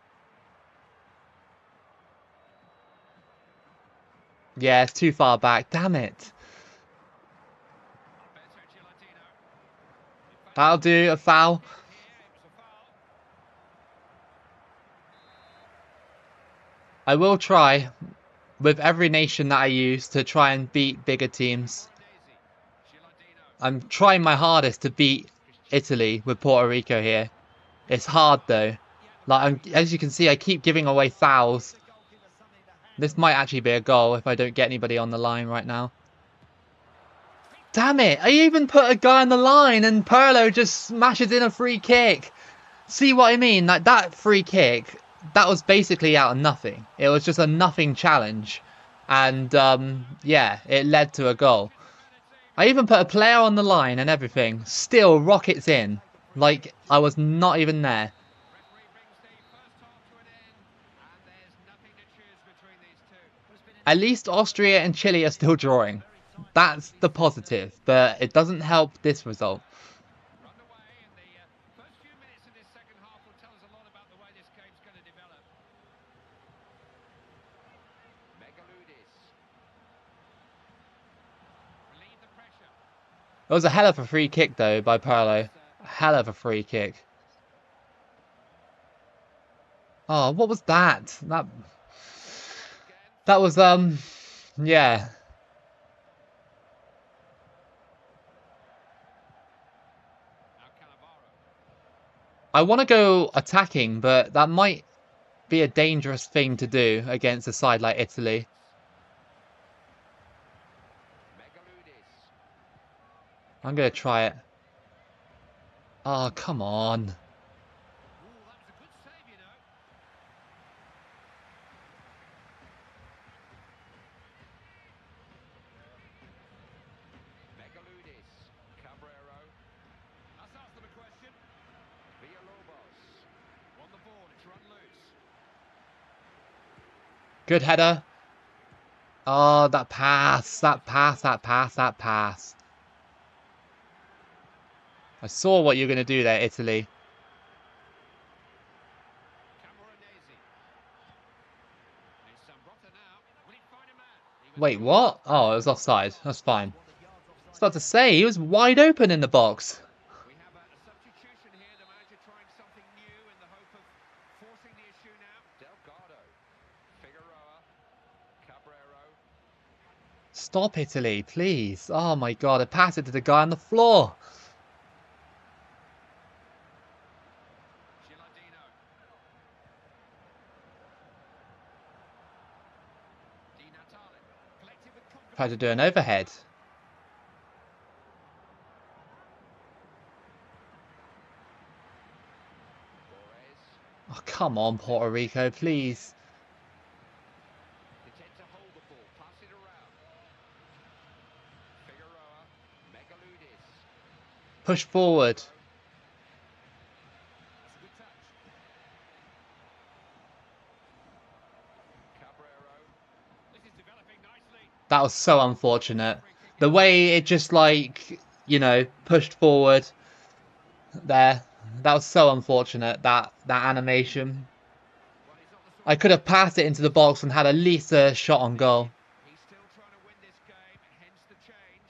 Yeah, it's too far back. Damn it. That'll do. A foul. I will try with every nation that I use to try and beat bigger teams. I'm trying my hardest to beat Italy with Puerto Rico here. It's hard though. Like, as you can see, I keep giving away fouls. This might actually be a goal if I don't get anybody on the line right now. Damn it! I even put a guy on the line and Puerto just smashes in a free kick. See what I mean? Like, that free kick, that was basically out of nothing. It was just a nothing challenge. And, yeah, it led to a goal. I even put a player on the line and everything. Still rockets in. Like, I was not even there. At least Austria and Chile are still drawing. That's the positive, but it doesn't help this result. It was a hell of a free kick, though, by Puerto. A hell of a free kick. Oh, what was that? That was, yeah. I want to go attacking, but that might be a dangerous thing to do against a side like Italy. I'm going to try it. Oh, come on. Good header. Oh, that pass, that pass, that pass, that pass. I saw what you're going to do there, Italy. Wait, what? Oh, it was offside. That's fine. I was about to say, he was wide open in the box. We have a substitution here, the manager trying something new in the hope of forcing the issue now. Delgado, Figueroa, Cabrero. Stop, Italy, please. Oh my god, I passed it to the guy on the floor. Tried to do an overhead. Oh, come on, Puerto Rico, please. Push forward. That was so unfortunate. The way it just, like, you know, pushed forward there. That was so unfortunate, that animation. I could have passed it into the box and had at least a shot on goal. He's still trying to win this game, hence the change.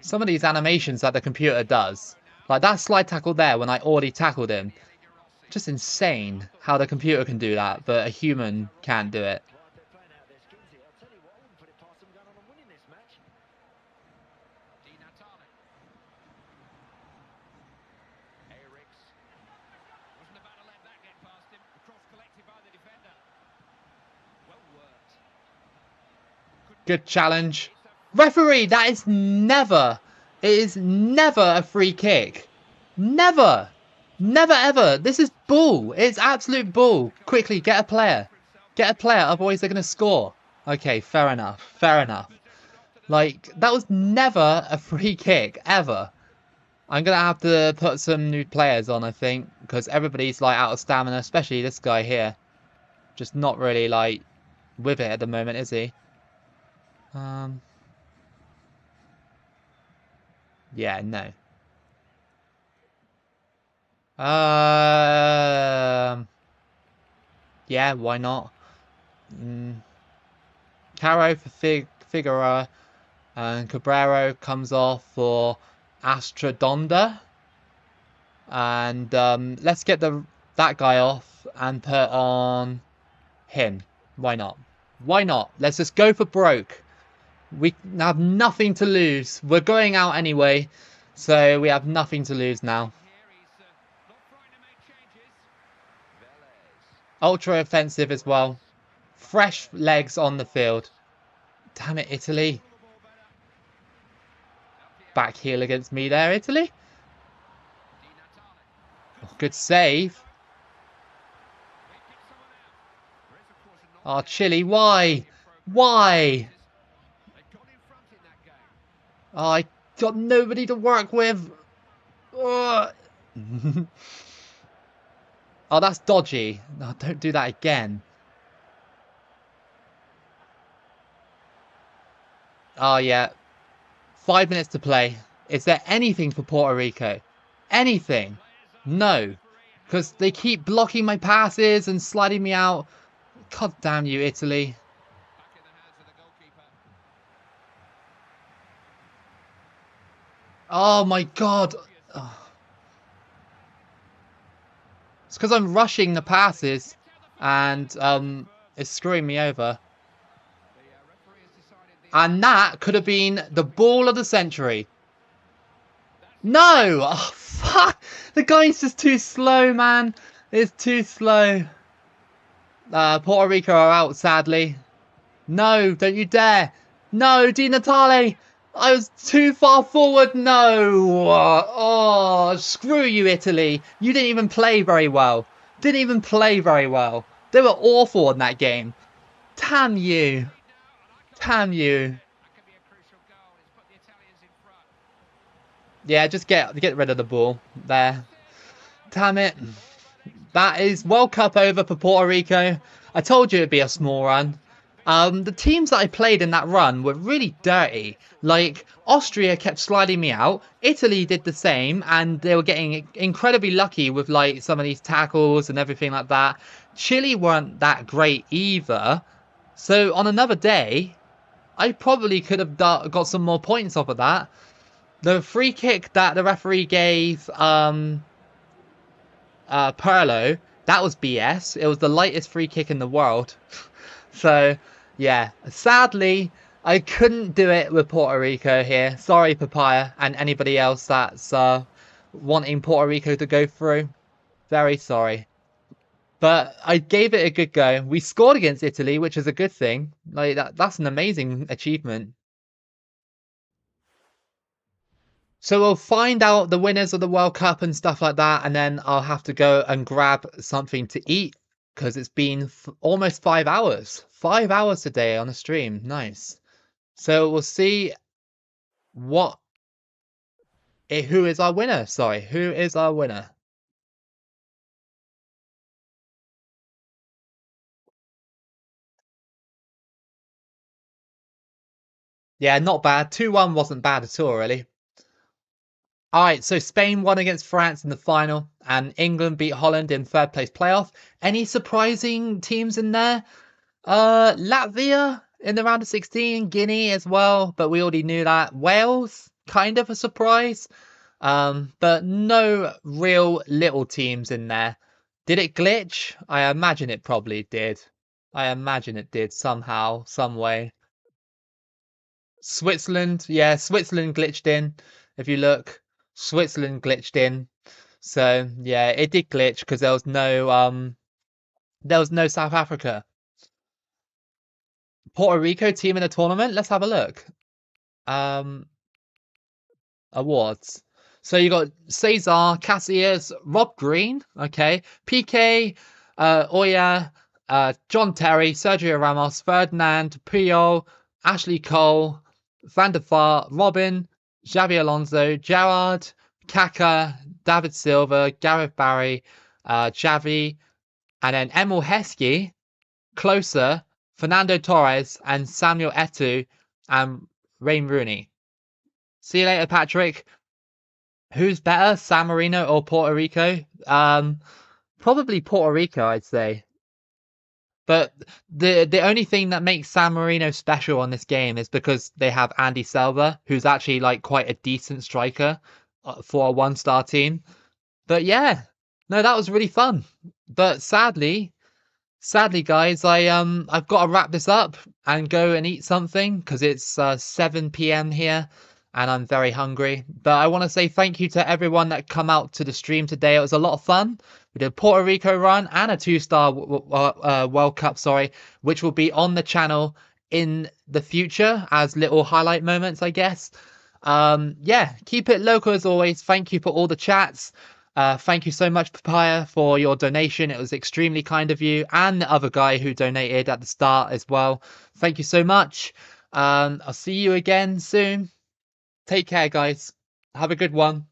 Some of these animations that the computer does, like that slide tackle there when I already tackled him, just insane how the computer can do that, but a human can't do it. Good challenge. Referee, that is never, it is never a free kick. Never. Never ever. This is bull. It's absolute bull. Quickly, get a player. Get a player, otherwise they're going to score. Okay, fair enough. Fair enough. Like, that was never a free kick, ever. I'm going to have to put some new players on, I think, because everybody's, like, out of stamina, especially this guy here. Just not really, like, with it at the moment, is he? Yeah, no. Yeah, why not? Caro for Figueroa, and Cabrero comes off for Astrodonda. And let's get that guy off and put on him. Why not? Why not? Let's just go for broke. We have nothing to lose. We're going out anyway, so we have nothing to lose now. Ultra offensive as well. Fresh legs on the field. Damn it, Italy. Back heel against me there, Italy. Oh, good save. Oh, Chile, why? Why? Oh, I got nobody to work with. Oh, oh, that's dodgy. No, don't do that again. Oh, yeah. 5 minutes to play. Is there anything for Puerto Rico? Anything? No. Because they keep blocking my passes and sliding me out. God damn you, Italy. Oh my God. Oh. It's because I'm rushing the passes and it's screwing me over. And that could have been the ball of the century. No! Oh, fuck! The guy's just too slow, man. It's too slow. Puerto Rico are out, sadly. No, don't you dare. No, Di Natale. I was too far forward. No. Oh, screw you, Italy. You didn't even play very well. Didn't even play very well. They were awful in that game. Damn you. Damn you. Yeah, just get rid of the ball. There. Damn it. That is World Cup over for Puerto Rico. I told you it'd be a small run. The teams that I played in that run were really dirty. Like, Austria kept sliding me out. Italy did the same, and they were getting incredibly lucky with, like, some of these tackles and everything like that. Chile weren't that great either. So, on another day, I probably could have got some more points off of that. The free kick that the referee gave, Perlo, that was BS. It was the lightest free kick in the world. So, yeah, sadly, I couldn't do it with Puerto Rico here. Sorry, Papaya, and anybody else that's wanting Puerto Rico to go through. Very sorry. But I gave it a good go. We scored against Italy, which is a good thing. Like that's an amazing achievement. So we'll find out the winners of the World Cup and stuff like that, and then I'll have to go and grab something to eat because it's been almost 5 hours. 5 hours today on a stream. Nice. So we'll see what who is our winner. Sorry, who is our winner? Yeah, not bad. 2-1 wasn't bad at all, really. All right, so Spain won against France in the final, and England beat Holland in third place playoff. Any surprising teams in there? Latvia in the round of 16, Guinea as well, but we already knew that. Wales, kind of a surprise. But no real little teams in there. Did it glitch? I imagine it probably did. I imagine it did somehow, some way. Switzerland, yeah, Switzerland glitched in. If you look, Switzerland glitched in. So yeah, it did glitch because there was no South Africa. Puerto Rico team in the tournament. Let's have a look. Um, Awards. So you got Cesar, Casillas, Rob Green, okay, PK, Oya, John Terry, Sergio Ramos, Ferdinand, Puyol, Ashley Cole, Van der Vaart, Robin, Xavi Alonso, Gerard, Kaka, David Silva, Gareth Barry, Xavi, and then Emil Heskey, Closer, Fernando Torres, and Samuel Eto'o, and Wayne Rooney. See you later, Patrick. Who's better, San Marino or Puerto Rico? Probably Puerto Rico, I'd say. But the only thing that makes San Marino special on this game is because they have Andy Selva, who's actually like quite a decent striker for a one-star team. But yeah, no, that was really fun. But sadly, guys, I've got to wrap this up and go and eat something because it's 7 p.m. here and I'm very hungry. But I want to say thank you to everyone that come out to the stream today. It was a lot of fun. We did a Puerto Rico run and a 2-star World Cup, sorry, which will be on the channel in the future as little highlight moments, I guess. Yeah, keep it local as always. Thank you for all the chats. Thank you so much, Papaya, for your donation. It was extremely kind of you, and the other guy who donated at the start as well. Thank you so much. I'll see you again soon. Take care, guys. Have a good one.